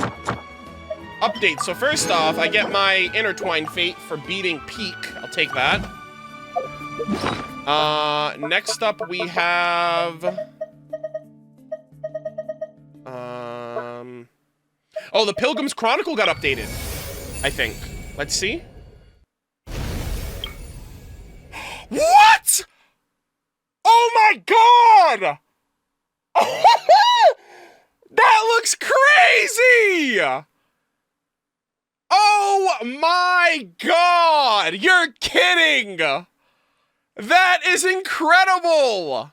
updates. So first off, I get my Intertwined Fate for beating Peak. I'll take that. Next up we have... Oh, the Pilgrim's Chronicle got updated, I think. Let's see. What? Oh my god! That looks crazy! Oh my god! You're kidding! That is incredible!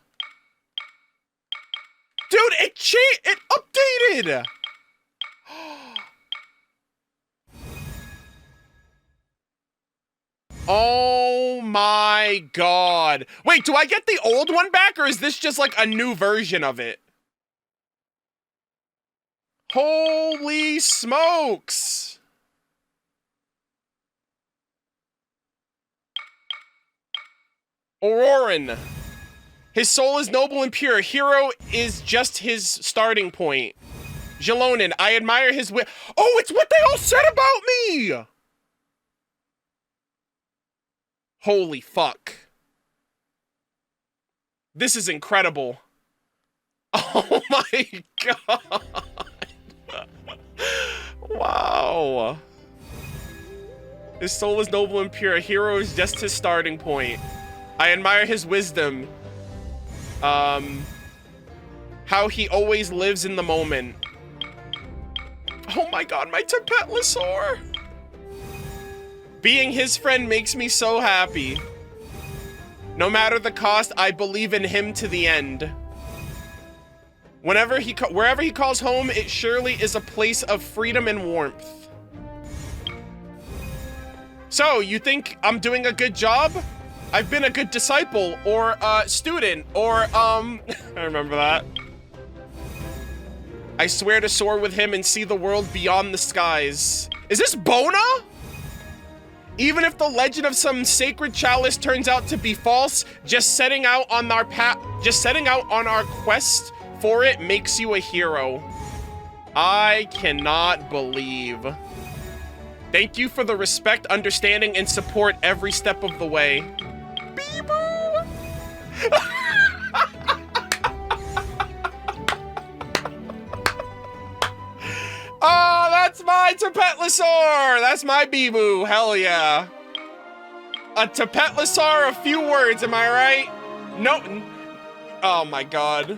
Dude, it updated! Oh my god. Wait, do I get the old one back, or is this just like a new version of it? Holy smokes! Auroran. His soul is noble and pure. Hero is just his starting point. Jalonin, I admire his wit. Oh, it's what they all said about me! Holy fuck. This is incredible. Oh my god. Wow. His soul is noble and pure. Hero is just his starting point. I admire his wisdom. How he always lives in the moment. Oh my god, my Tapetlosaur! Being his friend makes me so happy. No matter the cost, I believe in him to the end. Wherever he calls home, it surely is a place of freedom and warmth. So, you think I'm doing a good job? I've been a good disciple, or student, or I remember that. I swear to soar with him and see the world beyond the skies. Is this Bona? Even if the legend of some sacred chalice turns out to be false, just setting out on our quest for it makes you a hero. I cannot believe. Thank you for the respect, understanding, and support every step of the way. Beeboo! Oh, that's my Tapetlosaur! That's my Beeboo, hell yeah. A Tapetlosaur, a few words, am I right? No, oh my god.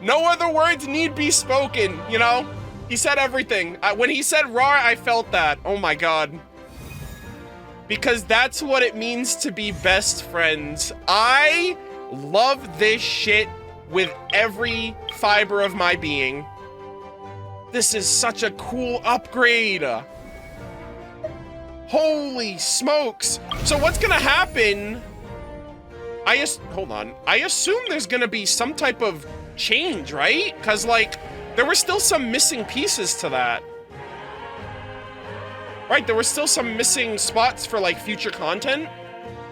No other words need be spoken, you know? He said everything. When he said roar, I felt that, oh my god. Because that's what it means to be best friends. I love this shit with every fiber of my being. This is such a cool upgrade. Holy smokes. So what's gonna happen? Hold on. I assume there's gonna be some type of change, right? Because, like, there were still some missing pieces to that. Right, there were still some missing spots for, like, future content.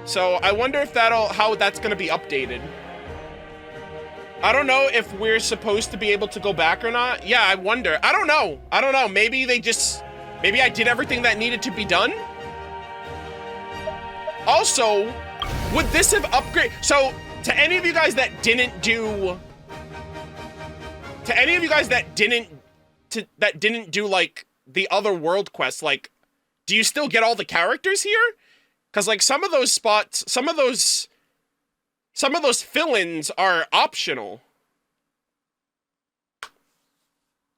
So I wonder if how that's gonna be updated. I don't know if we're supposed to be able to go back or not. Yeah, I wonder. I don't know. Maybe maybe I did everything that needed to be done. Also, would this have upgraded? So, to any of you guys that didn't do, like, the other world quests, like, do you still get all the characters here? Because, like, some of those spots, some of those fill-ins are optional.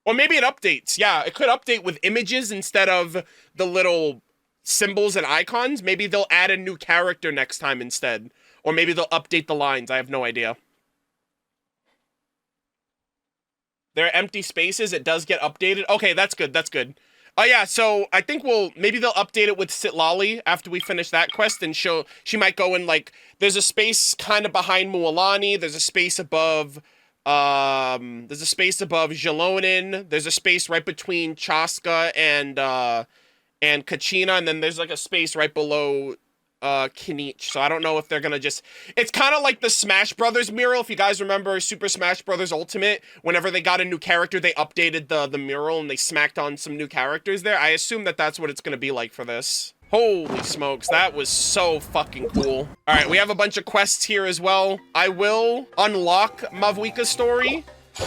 Or maybe it updates. Yeah, it could update with images instead of the little symbols and icons. Maybe they'll add a new character next time instead. Or maybe they'll update the lines. I have no idea. There are empty spaces. It does get updated. Okay, that's good. That's good. Oh yeah, so I think maybe they'll update it with Sitlali after we finish that quest and she might go in, like, there's a space kind of behind Mualani, there's a space above, Jalonin, there's a space right between Chaska and Kachina, and then there's, like, a space right below, Kinich. So I don't know if they're gonna it's kind of like the Smash Brothers mural. If you guys remember Super Smash Brothers Ultimate, whenever they got a new character, they updated the mural and they smacked on some new characters there. I assume that's what it's gonna be like for this. Holy smokes, that was so fucking cool. All right, we have a bunch of quests here as well. I will unlock Mavuika's story.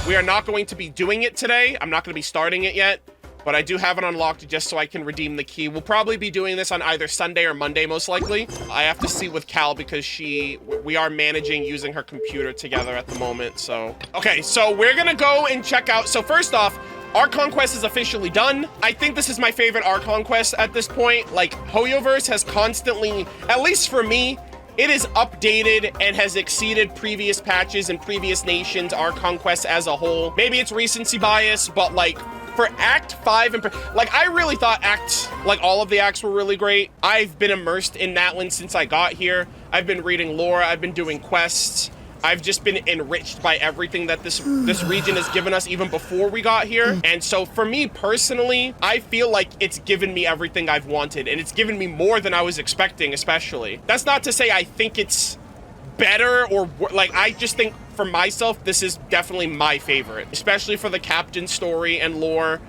We are not going to be doing it today. I'm not gonna be starting it yet. but I do have it unlocked just so I can redeem the key. We'll probably be doing this on either Sunday or Monday, most likely. I have to see with Cal because we are managing using her computer together at the moment, so. Okay, so we're gonna go and check out. So first off, Archon quest is officially done. I think this is my favorite Archon quest at this point. Like, Hoyoverse has constantly, at least for me, it is updated and has exceeded previous patches and previous nations' Archon quests as a whole. Maybe it's recency bias, but like, for Act 5, and like, I really thought like all of the acts were really great. I've been immersed in Natlan since I got here. I've been reading lore, I've been doing quests. I've just been enriched by everything that this region has given us even before we got here. And so for me personally, I feel like it's given me everything I've wanted, and it's given me more than I was expecting, especially. That's not to say I think it's better or like, I just think for myself, this is definitely my favorite, especially for the captain story and lore.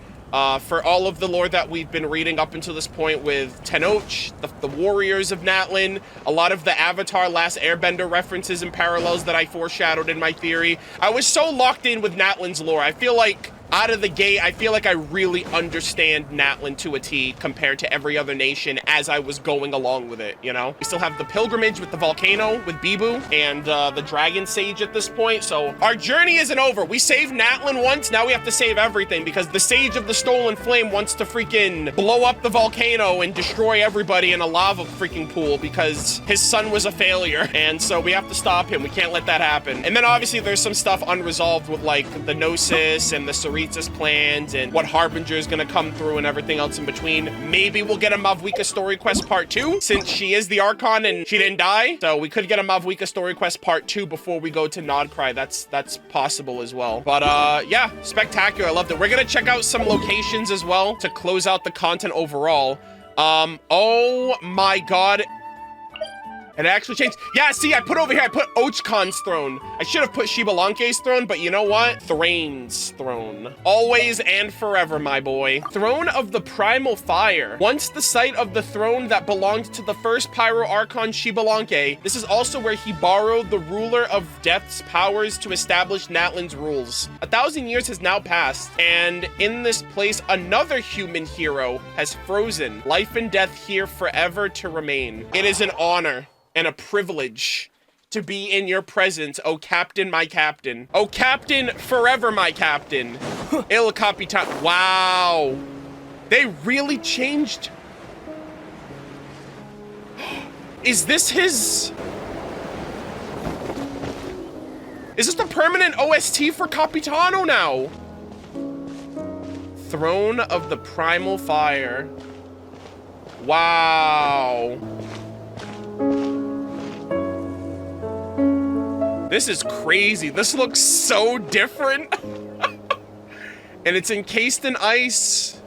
For all of the lore that we've been reading up until this point with Tenoch, the warriors of Natlan, a lot of the Avatar Last Airbender references and parallels that I foreshadowed in my theory. I was so locked in with Natlan's lore. I feel like out of the gate, I feel like I really understand Natlan to a T compared to every other nation as I was going along with it, you know? We still have the pilgrimage with the volcano with Bibu and the dragon sage at this point, so our journey isn't over. We saved Natlan once, now we have to save everything because the sage of the stolen flame wants to freaking blow up the volcano and destroy everybody in a lava freaking pool because his son was a failure, and so we have to stop him. We can't let that happen. And then obviously there's some stuff unresolved with like the Gnosis and the Saritsa's plans and what Harbinger is gonna come through and everything else in between. Maybe we'll get a Mavwika story quest part 2 since she is the Archon and she didn't die. So we could get a Mavwika story quest part 2 before we go to Nodcry. That's possible as well. But yeah, spectacular. I loved it. We're gonna check out some locations as well to close out the content overall. Oh my god. It actually changed. Yeah, see, I put over here, I put Ochkon's throne. I should have put Shibalanke's throne, but you know what? Thrain's throne. Always and forever, my boy. Throne of the Primal Fire. Once the site of the throne that belonged to the first Pyro Archon Shibalanke, this is also where he borrowed the ruler of Death's powers to establish Natlan's rules. 1,000 years has now passed, and in this place, another human hero has frozen. Life and death here forever to remain. It is an honor and a privilege to be in your presence, oh captain, my captain. Oh captain, forever my captain. Il Capitano. Wow. They really changed. Is this his... Is this the permanent OST for Capitano now? Throne of the Primal Fire. Wow. This is crazy. This looks so different. And it's encased in ice.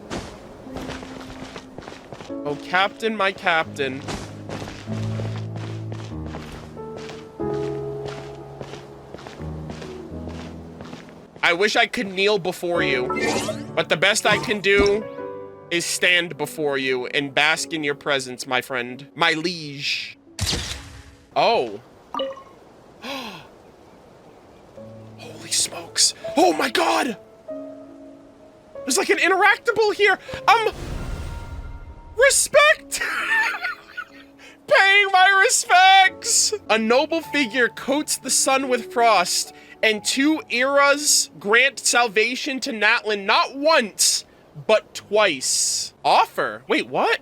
Oh, captain, my captain. I wish I could kneel before you, but the best I can do is stand before you and bask in your presence, my friend. My liege. Oh. Holy smokes. Oh my god! There's like an interactable here. Respect! Paying my respects! A noble figure coats the sun with frost, and 2 eras grant salvation to Natlan not once, but twice. Offer. Wait, what?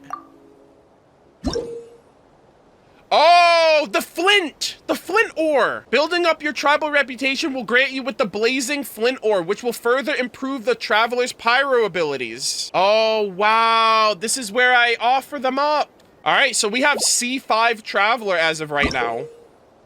Oh, the flint! The flint ore! Building up your tribal reputation will grant you with the blazing flint ore, which will further improve the traveler's pyro abilities. Oh, wow. This is where I offer them up. All right, so we have C5 Traveler as of right now.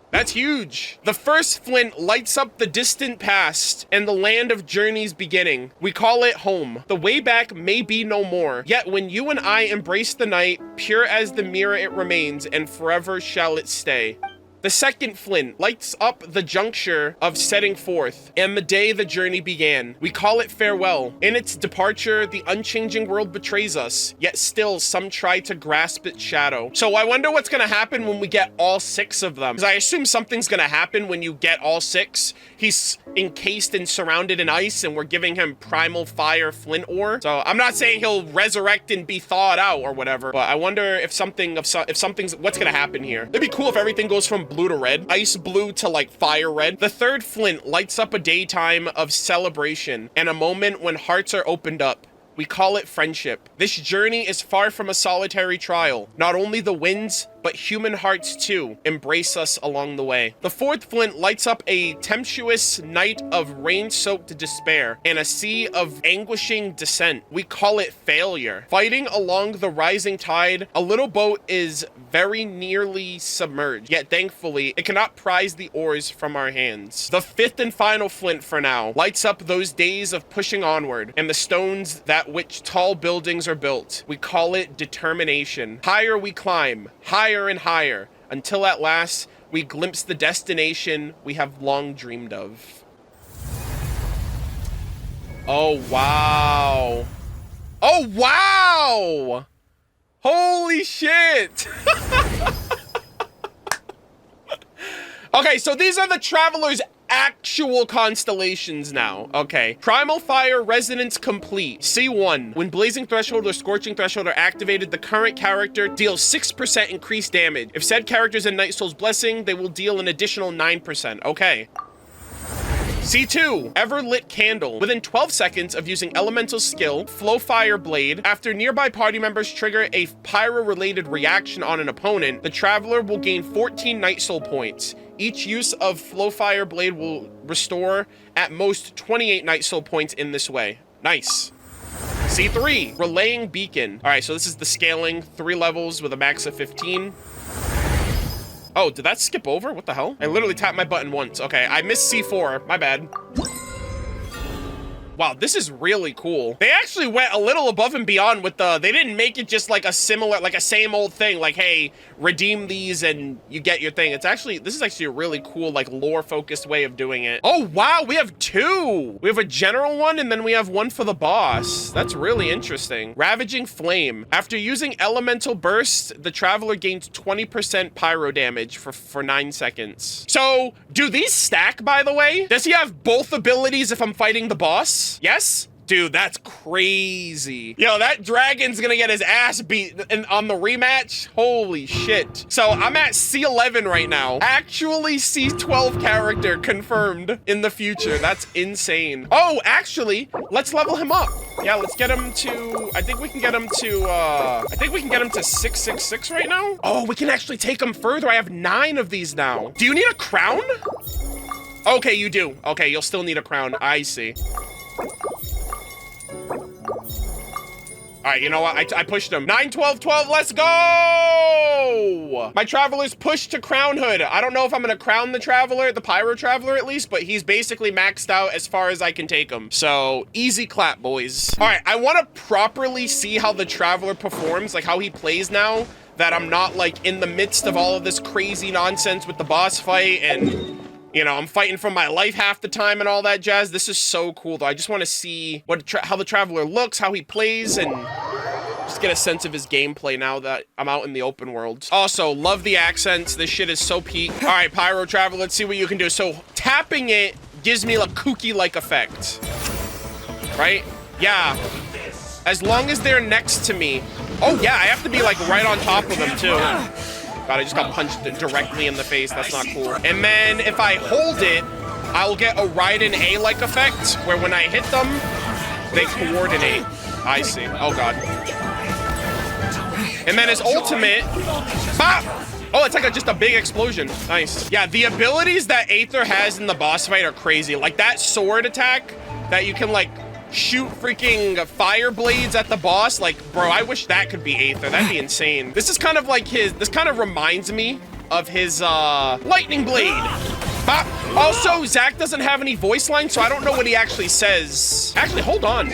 That's huge. The first flint lights up the distant past and the land of journey's beginning. We call it home. The way back may be no more. Yet when you and I embrace the night, pure as the mirror it remains, and forever shall it stay. The second flint lights up the juncture of setting forth and the day the journey began. We call it farewell. In its departure, the unchanging world betrays us, yet still some try to grasp its shadow. So I wonder what's gonna happen when we get all 6 of them. Because I assume something's gonna happen when you get all 6. He's encased and surrounded in ice, and we're giving him primal fire flint ore. So I'm not saying he'll resurrect and be thawed out or whatever, but I wonder if something's what's gonna happen here. It'd be cool if everything goes from blue to red, ice blue to like fire red. The third flint lights up a daytime of celebration and a moment when hearts are opened up. We call it friendship. This journey is far from a solitary trial. Not only the winds, but human hearts too embrace us along the way. The fourth flint lights up a tempestuous night of rain-soaked despair and a sea of anguishing descent. We call it failure. Fighting along the rising tide, a little boat is very nearly submerged, yet thankfully it cannot prise the oars from our hands. The fifth and final flint for now lights up those days of pushing onward and the stones that which tall buildings are built. We call it determination. Higher we climb, higher and higher, until at last we glimpse the destination we have long dreamed of. Oh, wow. Oh, wow! Holy shit! Okay, so these are the Traveler's actual constellations now. Okay. Primal Fire Resonance complete. C1. When Blazing Threshold or Scorching Threshold are activated, the current character deals 6% increased damage. If said character is in Night Soul's Blessing, they will deal an additional 9%. Okay. C2, Everlit Candle. Within 12 seconds of using Elemental Skill, Flow Fire Blade, after nearby party members trigger a pyro-related reaction on an opponent, the Traveler will gain 14 Night Soul points. Each use of Flow Fire Blade will restore at most 28 Night Soul points in this way. Nice. C3, Relaying Beacon. All right, so this is the scaling, 3 levels with a max of 15. Oh, did that skip over? What the hell? I literally tapped my button once. Okay, I missed C4. My bad. Wow, this is really cool. They actually went a little above and beyond with the, they didn't make it just like a similar, like a same old thing, like, hey, redeem these and you get your thing. It's actually, this is actually a really cool, like, lore-focused way of doing it. Oh, wow, we have 2. We have a general one and then we have one for the boss. That's really interesting. Ravaging Flame. After using Elemental Burst, the Traveler gains 20% pyro damage for 9 seconds. So, do these stack, by the way? Does he have both abilities if I'm fighting the boss? Yes? Dude, that's crazy. Yo, that dragon's gonna get his ass beat on the rematch. Holy shit. So I'm at C11 right now. Actually C12 character confirmed in the future. That's insane. Oh, actually, let's level him up. Yeah, let's get him to, I think we can get him to 666 right now. Oh, we can actually take him further. I have 9 of these now. Do you need a crown? Okay, you do. Okay, you'll still need a crown. I see. All right, you know what? I pushed him. 9, 12, 12, let's go! My Traveler's pushed to Crownhood. I don't know if I'm gonna crown the Traveler, the Pyro Traveler at least, but he's basically maxed out as far as I can take him. So, easy clap, boys. All right, I wanna properly see how the Traveler performs, like how he plays now, that I'm not like in the midst of all of this crazy nonsense with the boss fight and, you know, I'm fighting for my life half the time and all that jazz. This is so cool, though. I just want to see how the Traveler looks, how he plays, and just get a sense of his gameplay now that I'm out in the open world. Also, love the accents. This shit is so peak. All right, Pyro Traveler, let's see what you can do. So, tapping it gives me a kooky-like effect. Right? Yeah. As long as they're next to me. Oh, yeah, I have to be, like, right on top of them, too. God, I just got punched directly in the face. That's not cool. And then if I hold it, I'll get a Raiden A-like effect where when I hit them, they coordinate. I see. Oh, God. And then his ultimate... Bop! Oh, it's like just a big explosion. Nice. Yeah, the abilities that Aether has in the boss fight are crazy. Like that sword attack that you can, like, shoot freaking fire blades at the boss. Like, bro, I wish that could be Aether. That'd be insane. This is kind of like this kind of reminds me of his lightning blade. Also, Zack doesn't have any voice lines, so I don't know what he actually says. Actually, hold on.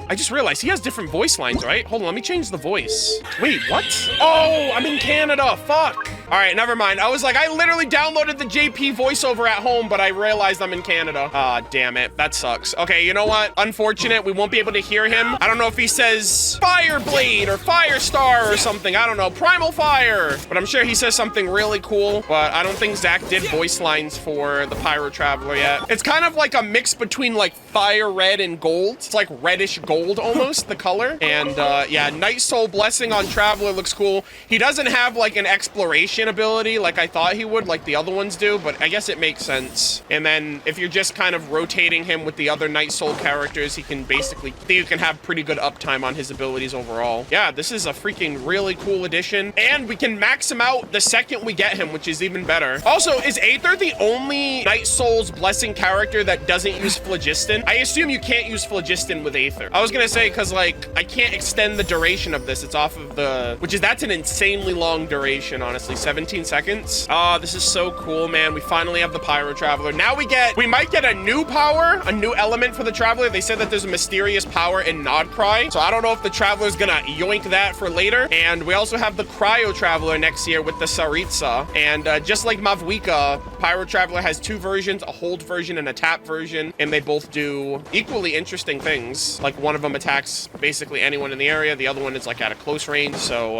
I just realized he has different voice lines, right? Hold on, let me change the voice. Wait, what? Oh, I'm in Canada, fuck. All right, never mind. I was like, I literally downloaded the JP voiceover at home, but I realized I'm in Canada. Ah, damn it, that sucks. Okay, you know what? Unfortunate, we won't be able to hear him. I don't know if he says Fireblade or Firestar or something. I don't know, Primal Fire. But I'm sure he says something really cool, but I don't think Zach did voice lines for the Pyro Traveler yet. It's kind of like a mix between like fire red and gold. It's like reddish gold almost, the color. And yeah, Night Soul Blessing on Traveler looks cool. He doesn't have like an exploration ability like I thought he would, like the other ones do, but I guess it makes sense. And then if you're just kind of rotating him with the other Night Soul characters, he can basically, you can have pretty good uptime on his abilities overall. Yeah, this is a freaking really cool addition. And we can max him out the second we get him, which is even better. Also, is Aether the only Night Soul's Blessing character that doesn't use Phlogiston? I assume you can't use Phlogiston with Aether. I was gonna say, cause like, I can't extend the duration of this. It's off of the, that's an insanely long duration, honestly, 17 seconds. Oh, this is so cool, man. We finally have the Pyro Traveler. Now we might get a new power, a new element for the Traveler. They said that there's a mysterious power in Nod Cry. So I don't know if the Traveler's gonna yoink that for later. And we also have the Cryo Traveler next year with the Saritsa. And just like Mavuika, Pyro Traveler has two versions, a hold version and a tap version. And they both do equally interesting things. Like one of them attacks basically anyone in the area. The other one is like at a close range. So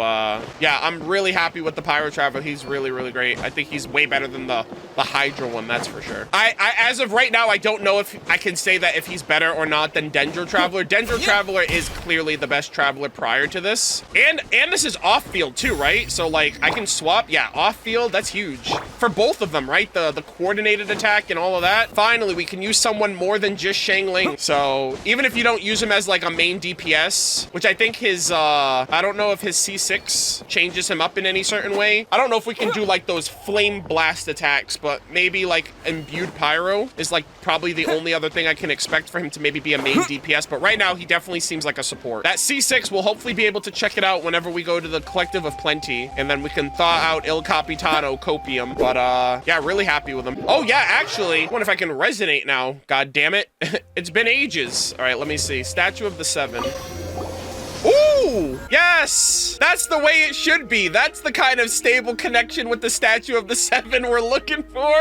yeah, I'm really happy with the Pyro Traveler. He's really, really great. I think he's way better than the Hydra one, that's for sure. I as of right now, I don't know if I can say that if he's better or not than Dendro Traveler. Dendro Traveler is clearly the best Traveler prior to this. And this is off-field too, right? So like I can swap, yeah, off-field, that's huge. For both of them, right? The coordinated attack and all of that. Finally, we can use someone more than just Shangling. So even if you don't use him as like a main DPS, which I think his, I don't know if his C6 changes him up in any certain way. I don't know if we can do like those flame blast attacks, but maybe like imbued pyro is like probably the only other thing I can expect for him to maybe be a main DPS. But right now he definitely seems like a support. That C6 will hopefully be able to check it out whenever we go to the Collective of Plenty, and then we can thaw out Il Capitano Copium. But yeah, really happy with him. Oh yeah, actually, I wonder if I can resonate now. God damn it. It's been ages. All right, let me see. Statue of the Seven. Ooh, yes, that's the way it should be. That's the kind of stable connection with the Statue of the Seven we're looking for.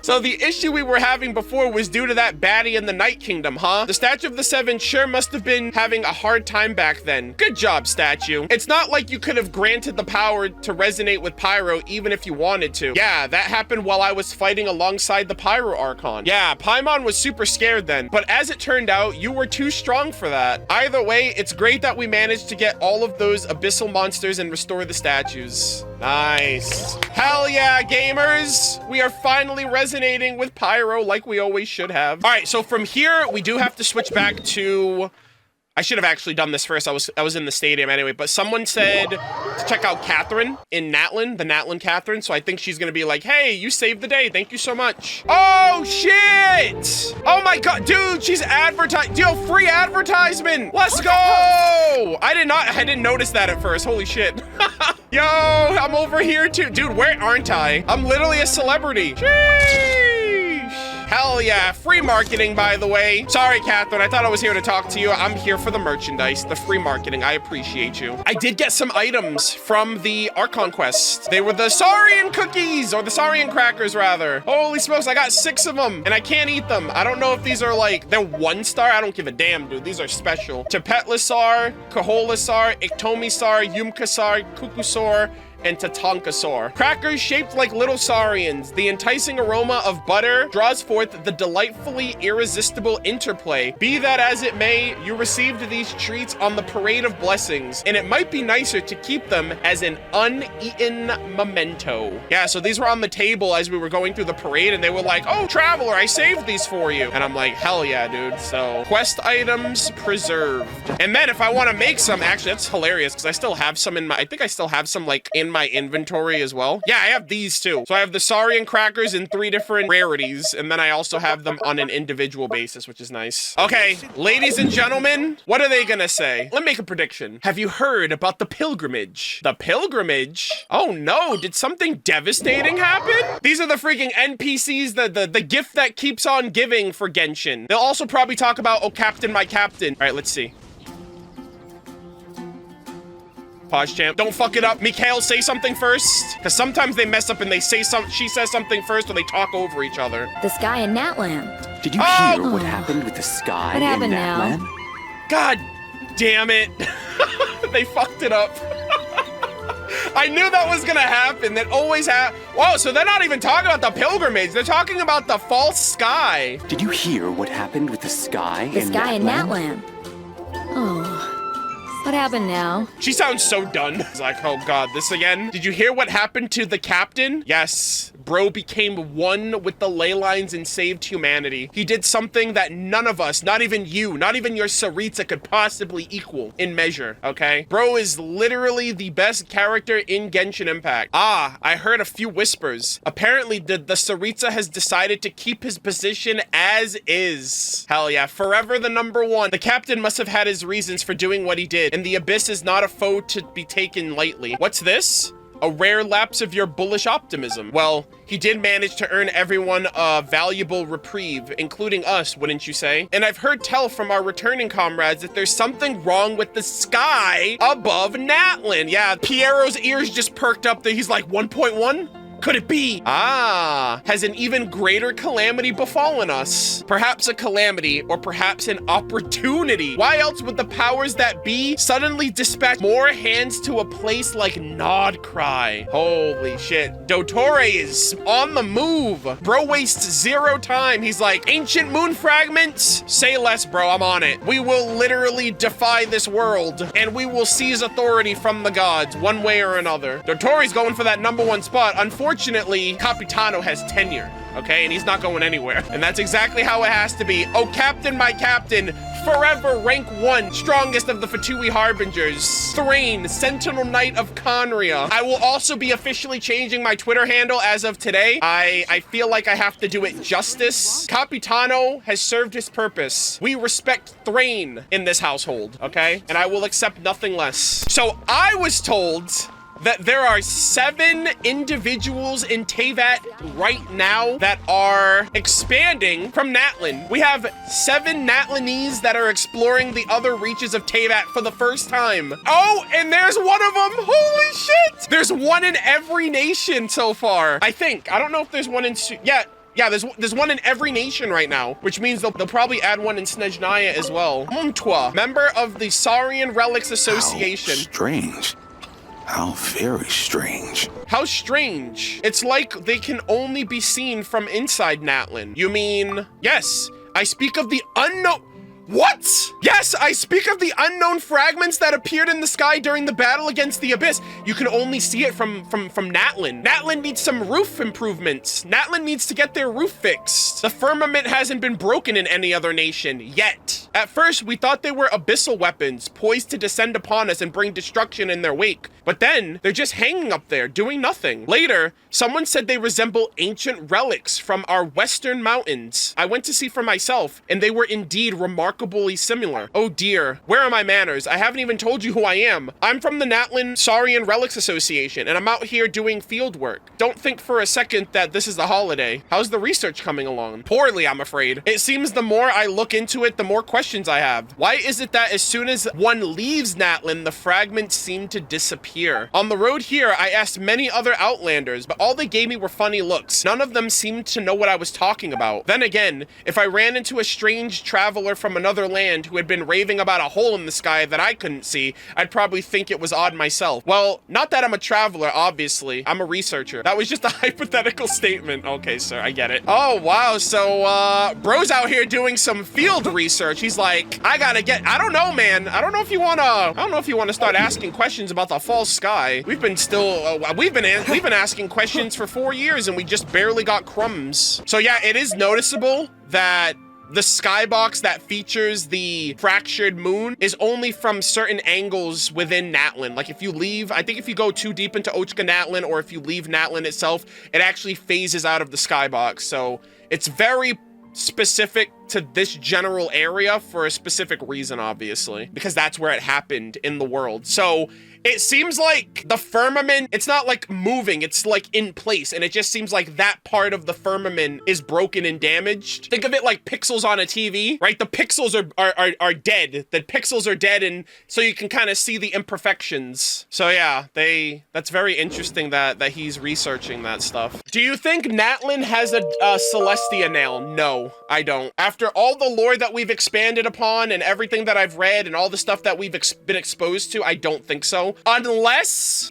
So the issue we were having before was due to that baddie in the Night Kingdom, huh? The Statue of the Seven sure must have been having a hard time back then. Good job, Statue. It's not like you could have granted the power to resonate with Pyro even if you wanted to. Yeah, that happened while I was fighting alongside the Pyro Archon. Yeah, Paimon was super scared then, but as it turned out, you were too strong for that. Either way, it's great that we managed to get all of those abyssal monsters and restore the statues. Nice. Hell yeah, gamers! We are finally resonating with Pyro like we always should have. All right, so from here, we do have to switch back to... I should have actually done this first. I was in the stadium anyway, but someone said to check out Catherine in Natlan, the Natlan Catherine. So I think she's gonna be like, hey, you saved the day. Thank you so much. Oh, shit! Oh my God, dude, she's advertising. Deal free advertisement. Let's go! I didn't notice that at first. Holy shit. Yo, I'm over here too. Dude, where aren't I? I'm literally a celebrity. Sheesh. Hell yeah, free marketing, by the way. Sorry, Catherine, I thought I was here to talk to you. I'm here for the merchandise, the free marketing. I appreciate you. I did get some items from the Archon quest. They were the Saurian cookies, or the Saurian crackers, rather. Holy smokes, I got 6 of them, and I can't eat them. I don't know if these are like, they're 1-star. I don't give a damn, dude. These are special. Tepetlisar, Kaholisar, Iktomisar, Yumkasar, Kukusor, and Tatankasaur. Crackers shaped like little saurians. The enticing aroma of butter draws forth the delightfully irresistible interplay. Be that as it may, you received these treats on the Parade of Blessings, and it might be nicer to keep them as an uneaten memento. Yeah, so these were on the table as we were going through the parade, and they were like, oh, Traveler, I saved these for you. And I'm like, hell yeah, dude. So, quest items preserved. And then if I want to make some, actually, that's hilarious, because I still have some in my, I think I still have some, like, in in my inventory as well. Yeah, I have these too. So I have the Saurian crackers in 3 different rarities, and then I also have them on an individual basis, which is nice. Okay, ladies and gentlemen, what are they gonna say? Let me make a prediction. Have you heard about the pilgrimage? The pilgrimage? Oh no, did something devastating happen? These are the freaking NPCs, the gift that keeps on giving for Genshin. They'll also probably talk about, oh, Captain, my captain. All right, let's see. Pause, champ. Don't fuck it up. Mikhail, say something first. Because sometimes they mess up and they say she says something first or they talk over each other. The sky in Natlan. Did you hear what happened with the sky What happened in Natlan? now? God damn it. They fucked it up. I knew that was gonna happen. That always happens. Whoa, so they're not even talking about the pilgrimage. They're talking about the false sky. Did you hear what happened with the sky The sky in Natlan. Oh. What happened now? She sounds so done. It's like, oh God, this again? Did you hear what happened to the captain? Yes. Bro became one with the ley lines and saved humanity. He did something that none of us, not even you, not even your Saritsa could possibly equal in measure, okay? Bro is literally the best character in Genshin Impact. Ah, I heard a few whispers. Apparently, the Saritsa has decided to keep his position as is. Hell yeah, forever the #1. The captain must have had his reasons for doing what he did, and the Abyss is not a foe to be taken lightly. What's this? A rare lapse of your bullish optimism. Well, he did manage to earn everyone a valuable reprieve, including us, wouldn't you say? And I've heard tell from our returning comrades that there's something wrong with the sky above Natlan. Yeah, Piero's ears just perked up there. He's like, 1.1? Could it be? Ah, has an even greater calamity befallen us? Perhaps a calamity, or perhaps an opportunity. Why else would the powers that be suddenly dispatch more hands to a place like Nodcry? Holy shit. Dottore is on the move. Bro wastes 0 time. He's like, ancient moon fragments? Say less, bro, I'm on it. We will literally defy this world, and we will seize authority from the gods, one way or another. Dottore's going for that #1 spot. Unfortunately, Capitano has tenure, okay? And he's not going anywhere. And that's exactly how it has to be. Oh, Captain, my captain, forever rank 1, strongest of the Fatui Harbingers. Thrain, Sentinel Knight of Conria. I will also be officially changing my Twitter handle as of today. I feel like I have to do it justice. Capitano has served his purpose. We respect Thrain in this household, okay? And I will accept nothing less. So I was told that there are 7 individuals in Teyvat right now that are expanding from Natlan. We have 7 Natlanese that are exploring the other reaches of Teyvat for the first time. Oh, and there's one of them. Holy shit. There's one in every nation so far. I think. I don't know if there's one in... Yeah, there's one in every nation right now, which means they'll probably add one in Snezhnaya as well. Umtwa, member of the Saurian Relics Association. How strange. How very strange. How strange. It's like they can only be seen from inside Natlan. You mean, yes, I speak of the unknown... What? Yes, I speak of the unknown fragments that appeared in the sky during the battle against the Abyss. You can only see it from Natlan. Natlan needs some roof improvements. Natlan needs to get their roof fixed. The firmament hasn't been broken in any other nation yet. At first, we thought they were abyssal weapons, poised to descend upon us and bring destruction in their wake. But then, they're just hanging up there, doing nothing. Later, someone said they resemble ancient relics from our western mountains. I went to see for myself, and they were indeed remarkably similar. Oh dear, where are my manners? I haven't even told you who I am. I'm from the Natlan Saurian Relics Association, and I'm out here doing field work. Don't think for a second that this is a holiday. How's the research coming along? Poorly, I'm afraid. It seems the more I look into it, the more questions I have. Why is it that as soon as one leaves Natlan, the fragments seem to disappear? On the road here, I asked many other Outlanders, but all they gave me were funny looks. None of them seemed to know what I was talking about. Then again, if I ran into a strange traveler from another land who had been raving about a hole in the sky that I couldn't see, I'd probably think it was odd myself. Well, not that I'm a traveler, obviously. I'm a researcher. That was just a hypothetical statement. Okay, sir, I get it. Oh, wow. So, bro's out here doing some field research. He's like, I don't know, man. I don't know if you wanna start asking questions about the false sky. We've been asking questions for 4 years and we just barely got crumbs. So yeah, it is noticeable that the skybox that features the fractured moon is only from certain angles within Natlan. Like if you leave, I think if you go too deep into Ochka Natlan, or if you leave Natlan itself, it actually phases out of the skybox. So it's very specific to this general area for a specific reason, obviously, because that's where it happened in the world. So it seems like the firmament, it's not like moving, it's like in place, and it just seems like that part of the firmament is broken and damaged. Think of it like pixels on a TV, right? The pixels are dead. The pixels are dead, and so you can kind of see the imperfections. So yeah, that's very interesting that he's researching that stuff. Do you think Natlan has a Celestia nail? No, I don't. After all the lore that we've expanded upon and everything that I've read and all the stuff that we've been exposed to, I don't think so. Unless,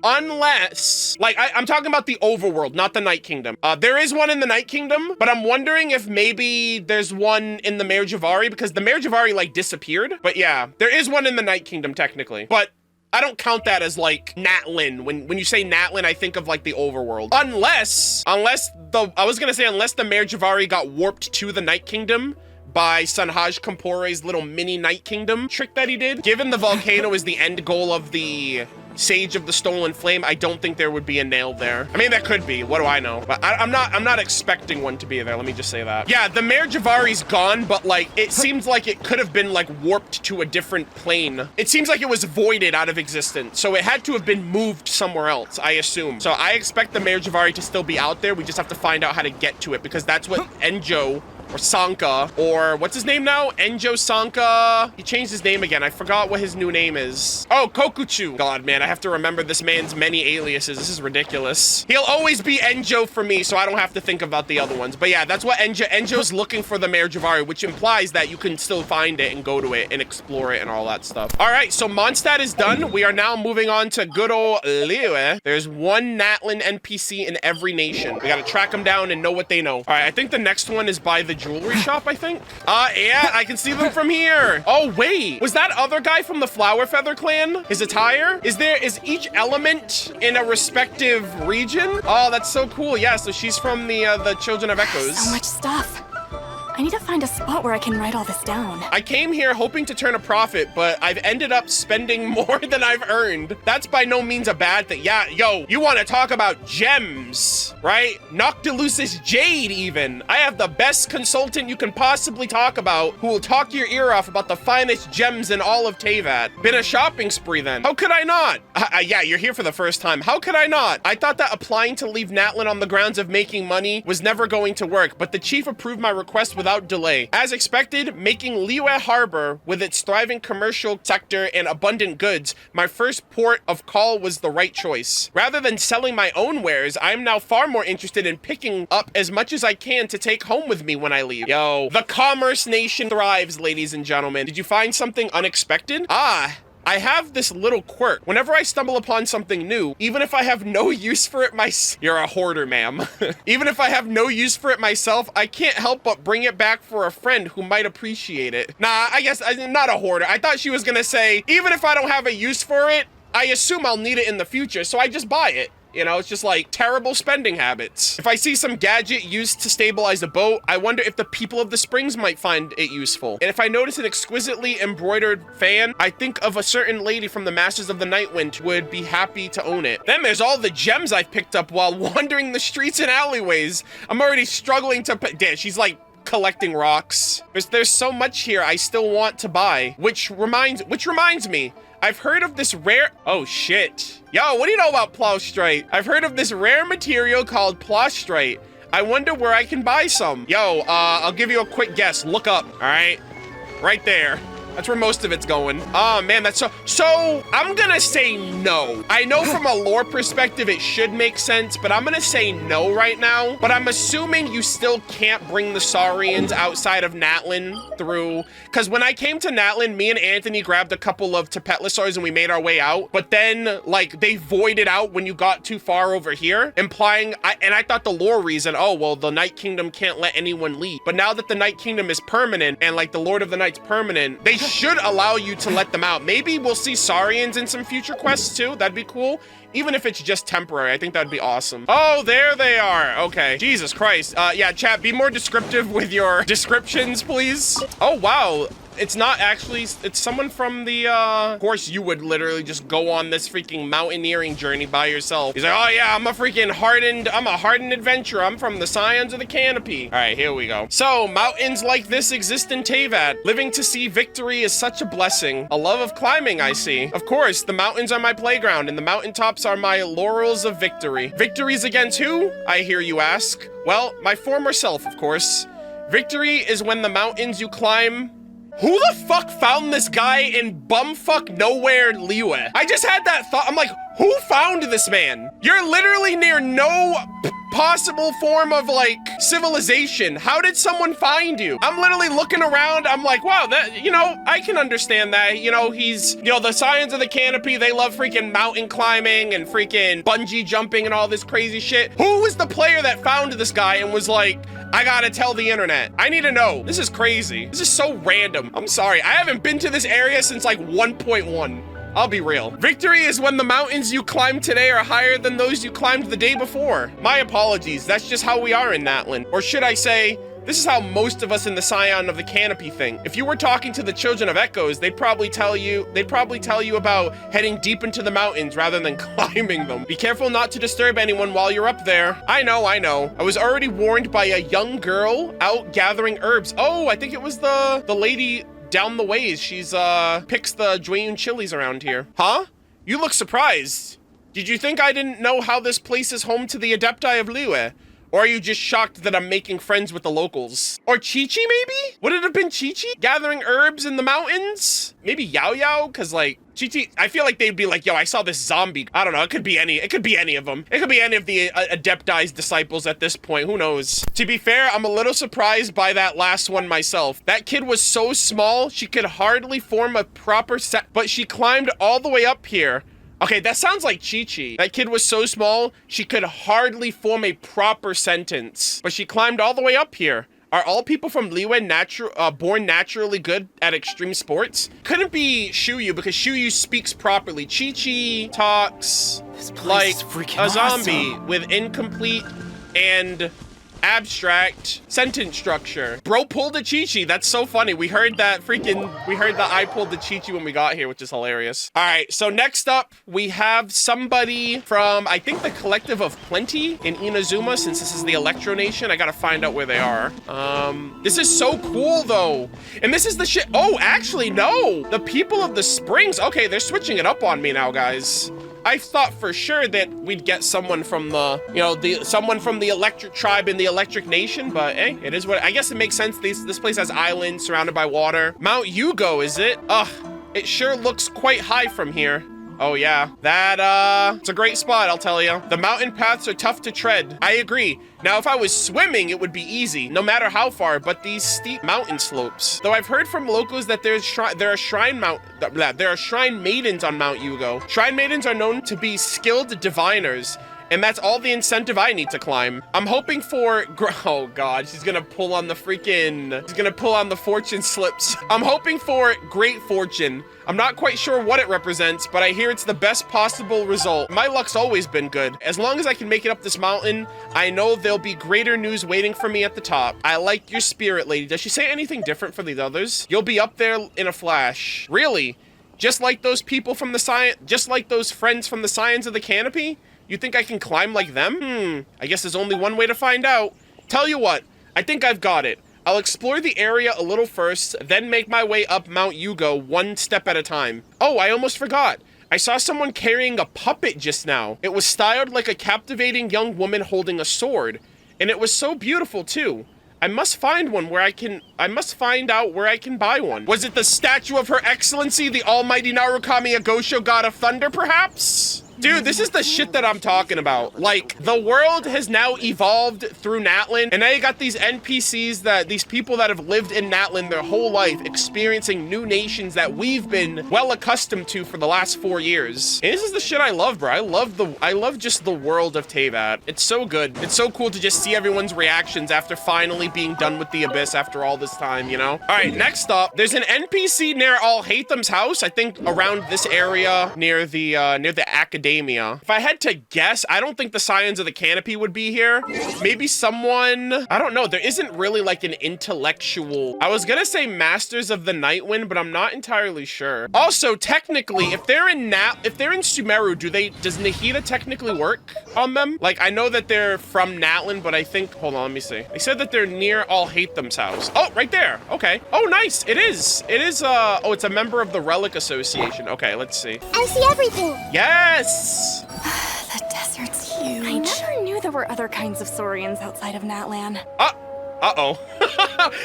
like, I'm talking about the overworld, not the Night Kingdom. There is one in the Night Kingdom, but I'm wondering if maybe there's one in the Mare Javari, because the Mare Javari, like, disappeared. But yeah, there is one in the Night Kingdom, technically. But I don't count that as, like, Natlan. When you say Natlan, I think of, like, the overworld. Unless the Mare Javari got warped to the Night Kingdom by Sanhaj Kampore's little mini Night Kingdom trick that he did. Given the volcano is the end goal of the Sage of the Stolen Flame, I don't think there would be a nail there. I mean, that could be. What do I know? But I'm not expecting one to be there. Let me just say that. Yeah, the Mare Javari's gone, but like, it seems like it could have been like warped to a different plane. It seems like it was voided out of existence. So it had to have been moved somewhere else, I assume. So I expect the Mare Javari to still be out there. We just have to find out how to get to it, because that's what Enjo or Sanka, or what's his name now? Enjo Sanka. He changed his name again. I forgot what his new name is. Oh, Kokuchu. God, man, I have to remember this man's many aliases. This is ridiculous. He'll always be Enjo for me, so I don't have to think about the other ones. But yeah, that's what Enjo's looking for the Mare Javari, which implies that you can still find it and go to it and explore it and all that stuff. All right, so Mondstadt is done. We are now moving on to good old Liyue. There's one Natlan NPC in every nation. We gotta track them down and know what they know. All right, I think the next one is by the jewelry shop, I think. Yeah, I can see them from here. Oh, wait. Was that other guy from the Flower Feather clan? His attire? Is each element in a respective region? Oh, that's so cool. Yeah, so she's from the Children of Echoes. So much stuff. I need to find a spot where I can write all this down. I came here hoping to turn a profit, but I've ended up spending more than I've earned. That's by no means a bad thing. Yeah, yo, you want to talk about gems, right? Noctiluce's Jade, even. I have the best consultant you can possibly talk about, who will talk your ear off about the finest gems in all of Teyvat. Been a shopping spree then. How could I not? Yeah, you're here for the first time. How could I not? I thought that applying to leave Natlan on the grounds of making money was never going to work, but the chief approved my request without delay. As expected, making Liyue Harbor, with its thriving commercial sector and abundant goods, my first port of call was the right choice. Rather than selling my own wares, I am now far more interested in picking up as much as I can to take home with me when I leave. Yo, the commerce nation thrives, ladies and gentlemen. Did you find something unexpected? I have this little quirk. Whenever I stumble upon something new, even if I have no use for it myself, you're a hoarder, ma'am. Even if I have no use for it myself, I can't help but bring it back for a friend who might appreciate it. Nah, I guess I'm not a hoarder. I thought she was gonna say, even if I don't have a use for it, I assume I'll need it in the future, so I just buy it. You know, it's just like terrible spending habits. If I see some gadget used to stabilize a boat, I wonder if the people of the springs might find it useful. And if I notice an exquisitely embroidered fan, I think of a certain lady from the Masters of the Nightwind who would be happy to own it. Then there's all the gems I've picked up while wandering the streets and alleyways. I'm already struggling to damn, she's like collecting rocks. There's so much here I still want to buy, which reminds me, I've heard of this rare, oh shit. Yo, what do you know about plowstrite? I've heard of this rare material called plowstrite. I wonder where I can buy some. Yo, I'll give you a quick guess. Look up, all right? Right there. That's where most of it's going. Oh man, that's so I'm gonna say no. I know from a lore perspective it should make sense, but I'm gonna say no right now. But I'm assuming you still can't bring the Saurians outside of Natlan through, because when I came to Natlan, me and Anthony grabbed a couple of Tepetlosaurs and we made our way out. But then like they voided out when you got too far over here, implying, I thought the lore reason, oh well, the Night Kingdom can't let anyone leave. But now that the Night Kingdom is permanent and like the Lord of the Night's permanent, they should allow you to let them out. Maybe we'll see Saurians in some future quests too. That'd be cool. Even if it's just temporary, I think that'd be awesome. Oh, there they are. Okay. Jesus Christ. Yeah, chat, be more descriptive with your descriptions, please. Oh, wow. It's not actually, it's someone from the, of course you would literally just go on this freaking mountaineering journey by yourself. He's like, oh yeah, I'm a hardened adventurer. I'm from the Scions of the Canopy. All right, here we go. So, mountains like this exist in Teyvat. Living to see victory is such a blessing. A love of climbing, I see. Of course, the mountains are my playground, and the mountaintops are my laurels of victory. Victories against who? I hear you ask. Well, my former self, of course. Victory is when the mountains you climb. Who the fuck found this guy in bumfuck nowhere Liyue? I just had that thought. I'm like, who found this man? You're literally near no possible form of like civilization. How did someone find you? I'm literally looking around. I'm like, wow, that, you know, I can understand that. You know, he's, you know, the Scions of the Canopy, they love freaking mountain climbing and freaking bungee jumping and all this crazy shit. Who was the player that found this guy and was like, I gotta tell the internet. I need to know. This is crazy. This is so random. I'm sorry. I haven't been to this area since like 1.1. I'll be real. Victory is when the mountains you climbed today are higher than those you climbed the day before. My apologies. That's just how we are in Natlan. Or should I say, this is how most of us in the Scion of the Canopy think. If you were talking to the Children of Echoes, they'd probably tell you about heading deep into the mountains rather than climbing them. Be careful not to disturb anyone while you're up there. I know. I was already warned by a young girl out gathering herbs. Oh, I think it was the lady down the ways. She's picks the Jueyun chilies around here. Huh? You look surprised. Did you think I didn't know how this place is home to the Adepti of Liyue? Or are you just shocked that I'm making friends with the locals? Or Chi-Chi, maybe? Would it have been Chi-Chi? Gathering herbs in the mountains? Maybe Yao Yao? Cause like, Chi-Chi, I feel like they'd be like, yo, I saw this zombie. I don't know, it could be any of them. It could be any of the Adepti's disciples at this point, who knows? To be fair, I'm a little surprised by that last one myself. That kid was so small, she could hardly form a proper set, but she climbed all the way up here. Okay, that sounds like Chi-Chi. That kid was so small, she could hardly form a proper sentence. But she climbed all the way up here. Are all people from Liyue born naturally good at extreme sports? Couldn't be Shuyu because Shuyu speaks properly. Chi-Chi talks like a zombie with incomplete and abstract sentence structure. Bro pulled a Chi-Chi. That's so funny. We heard that I pulled the Chi-Chi when we got here, which is hilarious. All right, so next up, we have somebody from, I think, the Collective of Plenty in Inazuma, since this is the Electro Nation. I gotta find out where they are. This is so cool, though. And this is the shit. Oh, actually, no. The people of the Springs. Okay, they're switching it up on me now, guys. I thought for sure that we'd get someone from the, you know, someone from the Electric Tribe in the Electric Nation, but hey, it is what, I guess it makes sense. This place has islands surrounded by water. Mount Yugo, is it? Ugh, it sure looks quite high from here. Oh yeah, it's a great spot, I'll tell you. The mountain paths are tough to tread. I agree. Now, if I was swimming, it would be easy, no matter how far, but these steep mountain slopes. Though I've heard from locals that there are shrine maidens on Mount Yugo. Shrine maidens are known to be skilled diviners, and that's all the incentive I need to climb. I'm hoping for, oh God, she's gonna pull on the fortune slips. I'm hoping for great fortune. I'm not quite sure what it represents, but I hear it's the best possible result. My luck's always been good. As long as I can make it up this mountain, I know there'll be greater news waiting for me at the top. I like your spirit, lady. Does she say anything different for the others? You'll be up there in a flash. Really? Just like those people from just like those friends from the Scions of the Canopy? You think I can climb like them? I guess there's only one way to find out. Tell you what, I think I've got it. I'll explore the area a little first, then make my way up Mount Yugo one step at a time. Oh, I almost forgot. I saw someone carrying a puppet just now. It was styled like a captivating young woman holding a sword. And it was so beautiful too. I must find out where I can buy one. Was it the statue of Her Excellency, the almighty Narukami Agosho, God of Thunder, perhaps? Dude, this is the shit that I'm talking about. Like, the world has now evolved through Natlan, and now you got these NPCs these people that have lived in Natlan their whole life, experiencing new nations that we've been well accustomed to for the last 4 years. And this is the shit I love, bro. I love just the world of Teyvat. It's so good. It's so cool to just see everyone's reactions after finally being done with the Abyss after all this time, you know? All right, next up, there's an NPC near Alhatham's house, I think around this area near the Academia. If I had to guess, I don't think the Scions of the Canopy would be here. Maybe someone, I don't know. There isn't really like an intellectual, I was gonna say Masters of the Nightwind, but I'm not entirely sure. Also, technically, if they're in Sumeru, does Nahida technically work on them? Like, I know that they're from Natlan, but I think, hold on, let me see. They said that they're near Alhatham's house. Oh, right there. Okay. Oh, nice. It is, oh, it's a member of the Relic Association. Okay, let's see. I see everything. Yes! The desert's huge. I never knew there were other kinds of saurians outside of Natlan. Uh-oh.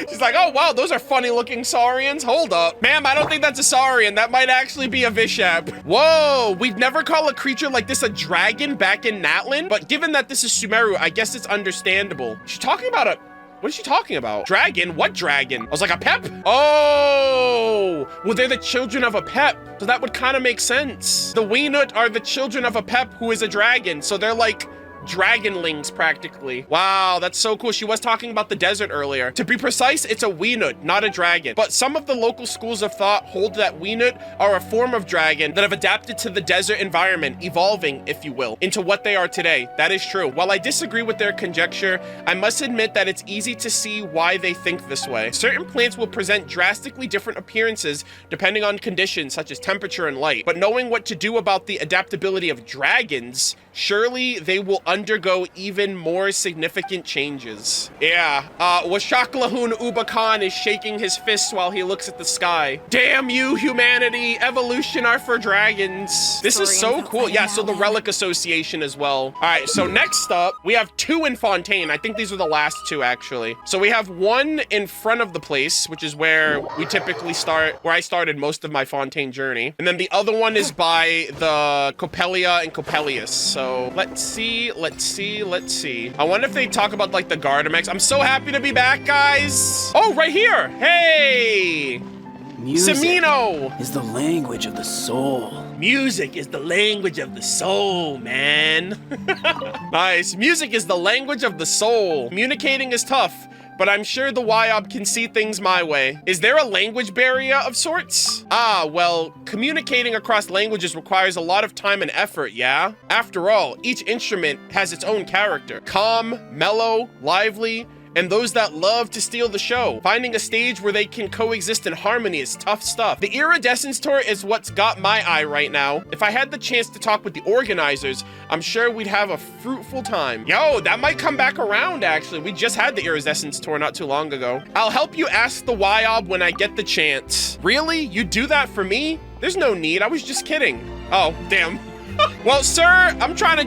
She's like, oh, wow, those are funny-looking saurians. Hold up. Ma'am, I don't think that's a saurian. That might actually be a Vishap. Whoa, we'd never call a creature like this a dragon back in Natlan, but given that this is Sumeru, I guess it's understandable. She's talking about what is she talking about? Dragon? What dragon? I was like, a pep? Oh, well, they're the children of a pep. So that would kind of make sense. The Weenut are the children of a pep who is a dragon. So they're like dragonlings practically. Wow, that's so cool. She was talking about the desert earlier. To be precise, it's a Weenut, not a dragon. But some of the local schools of thought hold that Weenut are a form of dragon that have adapted to the desert environment, evolving, if you will, into what they are today. That is true. While I disagree with their conjecture, I must admit that it's easy to see why they think this way. Certain plants will present drastically different appearances depending on conditions such as temperature and light. But knowing what to do about the adaptability of dragons, surely they will undergo even more significant changes. Yeah, Washaklahun Ubakan is shaking his fists while he looks at the sky. Damn you, humanity! Evolution are for dragons. This is so cool. Yeah, so the Relic Association as well. All right, so next up, we have 2 in Fontaine. I think these are the last 2, actually. So we have one in front of the place, which is where we typically start, where I started most of my Fontaine journey. And then the other one is by the Copelia and Copelius. So let's see. I wonder if they talk about like the Gardamex. I'm so happy to be back, guys. Oh, right here. Hey. Music Semino is the language of the soul. Music is the language of the soul, man. Nice. Music is the language of the soul. Communicating is tough, but I'm sure the Wyob can see things my way. Is there a language barrier of sorts? Ah, well, communicating across languages requires a lot of time and effort, yeah? After all, each instrument has its own character. Calm, mellow, lively, and those that love to steal the show. Finding a stage where they can coexist in harmony is tough stuff. The Iridescence Tour is what's got my eye right now. If I had the chance to talk with the organizers, I'm sure we'd have a fruitful time. Yo, that might come back around, actually. We just had the Iridescence Tour not too long ago. I'll help you ask the Wyob when I get the chance. Really? You do that for me? There's no need. I was just kidding. Oh, damn. Well, sir, I'm just trying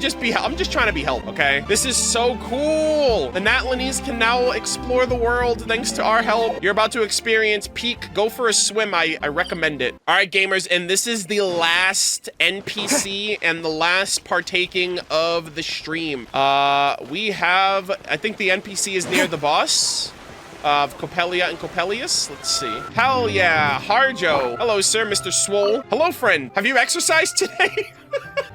to be helpful, okay? This is so cool. The Natlanese can now explore the world thanks to our help. You're about to experience peak. Go for a swim. I recommend it. All right, gamers, and this is the last NPC and the last partaking of the stream. We have, I think the NPC is near the boss of Copelia and Copelius. Let's see. Hell yeah, Harjo. Hello, sir, Mr. Swole. Hello, friend. Have you exercised today?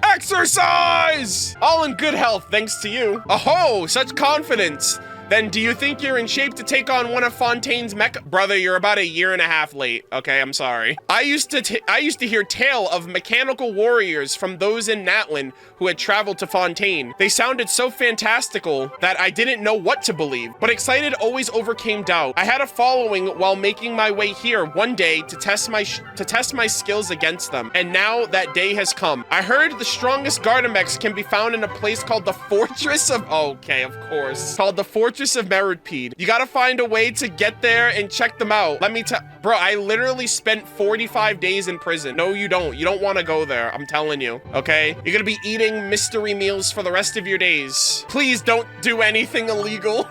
Exercise! All in good health, thanks to you. Oh, such confidence. Then do you think you're in shape to take on one of Fontaine's mecha? Brother, you're about 1.5 years late. Okay, I'm sorry. I used to hear tale of mechanical warriors from those in Natlan who had traveled to Fontaine. They sounded so fantastical that I didn't know what to believe, but excited always overcame doubt. I had a following while making my way here one day to test my skills against them, and now that day has come. I heard the strongest Gardamex can be found in a place called the Fortress of, okay, of course, called the Fortress of Meridpede. You gotta find a way to get there and check them out. Let me tell, bro, I literally spent 45 days in prison. No, you don't. You don't want to go there. I'm telling you, okay? You're gonna be eating mystery meals for the rest of your days. Please don't do anything illegal.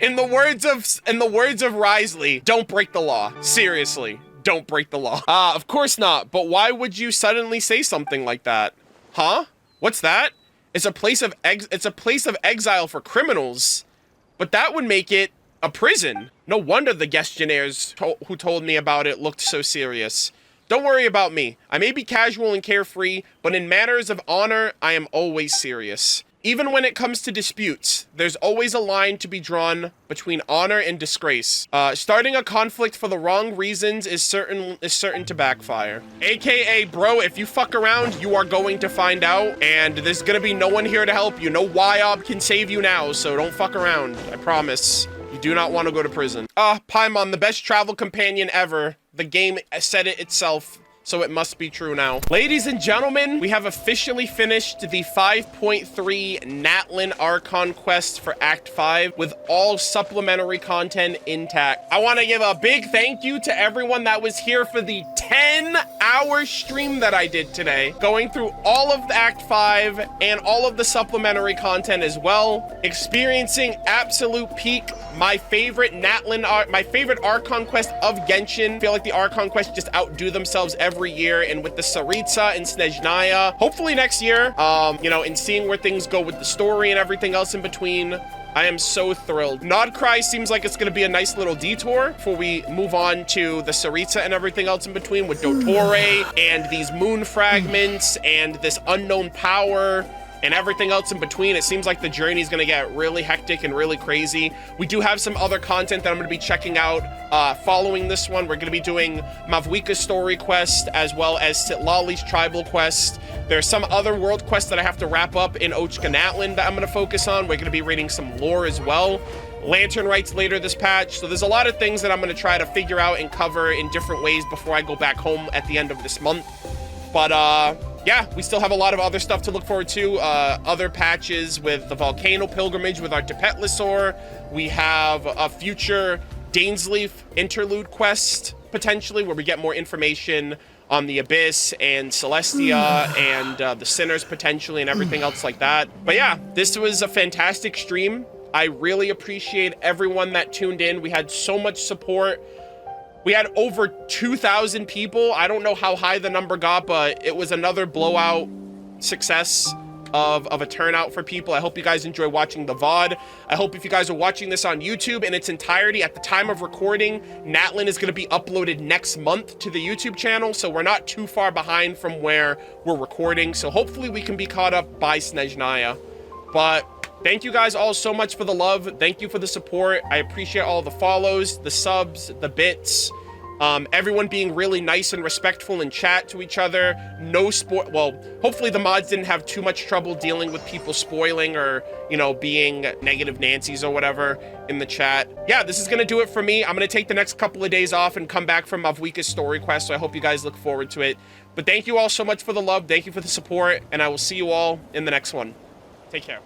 In the words of Risley, don't break the law. Seriously, don't break the law. Of course not. But why would you suddenly say something like that? Huh? What's that? It's a place of exile for criminals. But that would make it a prison. No wonder the Gestionnaires who told me about it looked so serious. Don't worry about me. I may be casual and carefree, but in matters of honor, I am always serious. Even when it comes to disputes, there's always a line to be drawn between honor and disgrace. Starting a conflict for the wrong reasons is certain to backfire. AKA, bro, if you fuck around, you are going to find out, and there's gonna be no one here to help you. No YOB can save you now, so don't fuck around. I promise. You do not want to go to prison. Paimon, the best travel companion ever. The game said it itself, so it must be true now. Ladies and gentlemen, we have officially finished the 5.3 Natlan Archon quest for Act 5 with all supplementary content intact. I want to give a big thank you to everyone that was here for the 10-hour stream that I did today, going through all of the Act 5 and all of the supplementary content as well, experiencing absolute peak, my favorite my favorite Archon quest of Genshin. I feel like the Archon quests just outdo themselves every year, and with the Tsaritsa and Snezhnaya, hopefully next year, you know, and seeing where things go with the story and everything else in between, I am so thrilled. Nodcry seems like it's gonna be a nice little detour before we move on to the Tsaritsa and everything else in between with Dottore and these moon fragments and this unknown power and everything else in between. It seems like the journey is going to get really hectic and really crazy. We do have some other content that I'm going to be checking out following this one. We're going to be doing Mavwika's story quest as well as Sitlali's tribal quest. There's some other world quests that I have to wrap up in Ochka Natlan that I'm going to focus on. We're going to be reading some lore as well. Lantern Rites later this patch. So there's a lot of things that I'm going to try to figure out and cover in different ways before I go back home at the end of this month. But yeah, we still have a lot of other stuff to look forward to. Other patches with the Volcano Pilgrimage with our Tepetlisor. We have a future Dainsleif interlude quest, potentially, where we get more information on the Abyss and Celestia and the Sinners, potentially, and everything else like that. But yeah, this was a fantastic stream. I really appreciate everyone that tuned in. We had so much support. We had over 2,000 people. I don't know how high the number got, but it was another blowout success of a turnout for people. I hope you guys enjoy watching the VOD. I hope if you guys are watching this on YouTube in its entirety at the time of recording, Natlan is going to be uploaded next month to the YouTube channel, so we're not too far behind from where we're recording. So hopefully we can be caught up by Snezhnaya. But thank you guys all so much for the love. Thank you for the support. I appreciate all the follows, the subs, the bits, everyone being really nice and respectful in chat to each other. No well, hopefully the mods didn't have too much trouble dealing with people spoiling or, you know, being negative Nancy's or whatever in the chat. Yeah, this is gonna do it for me. I'm gonna take the next couple of days off and come back from Mavwika's story quest, so I hope you guys look forward to it. But thank you all so much for the love. Thank you for the support, and I will see you all in the next one. Take care.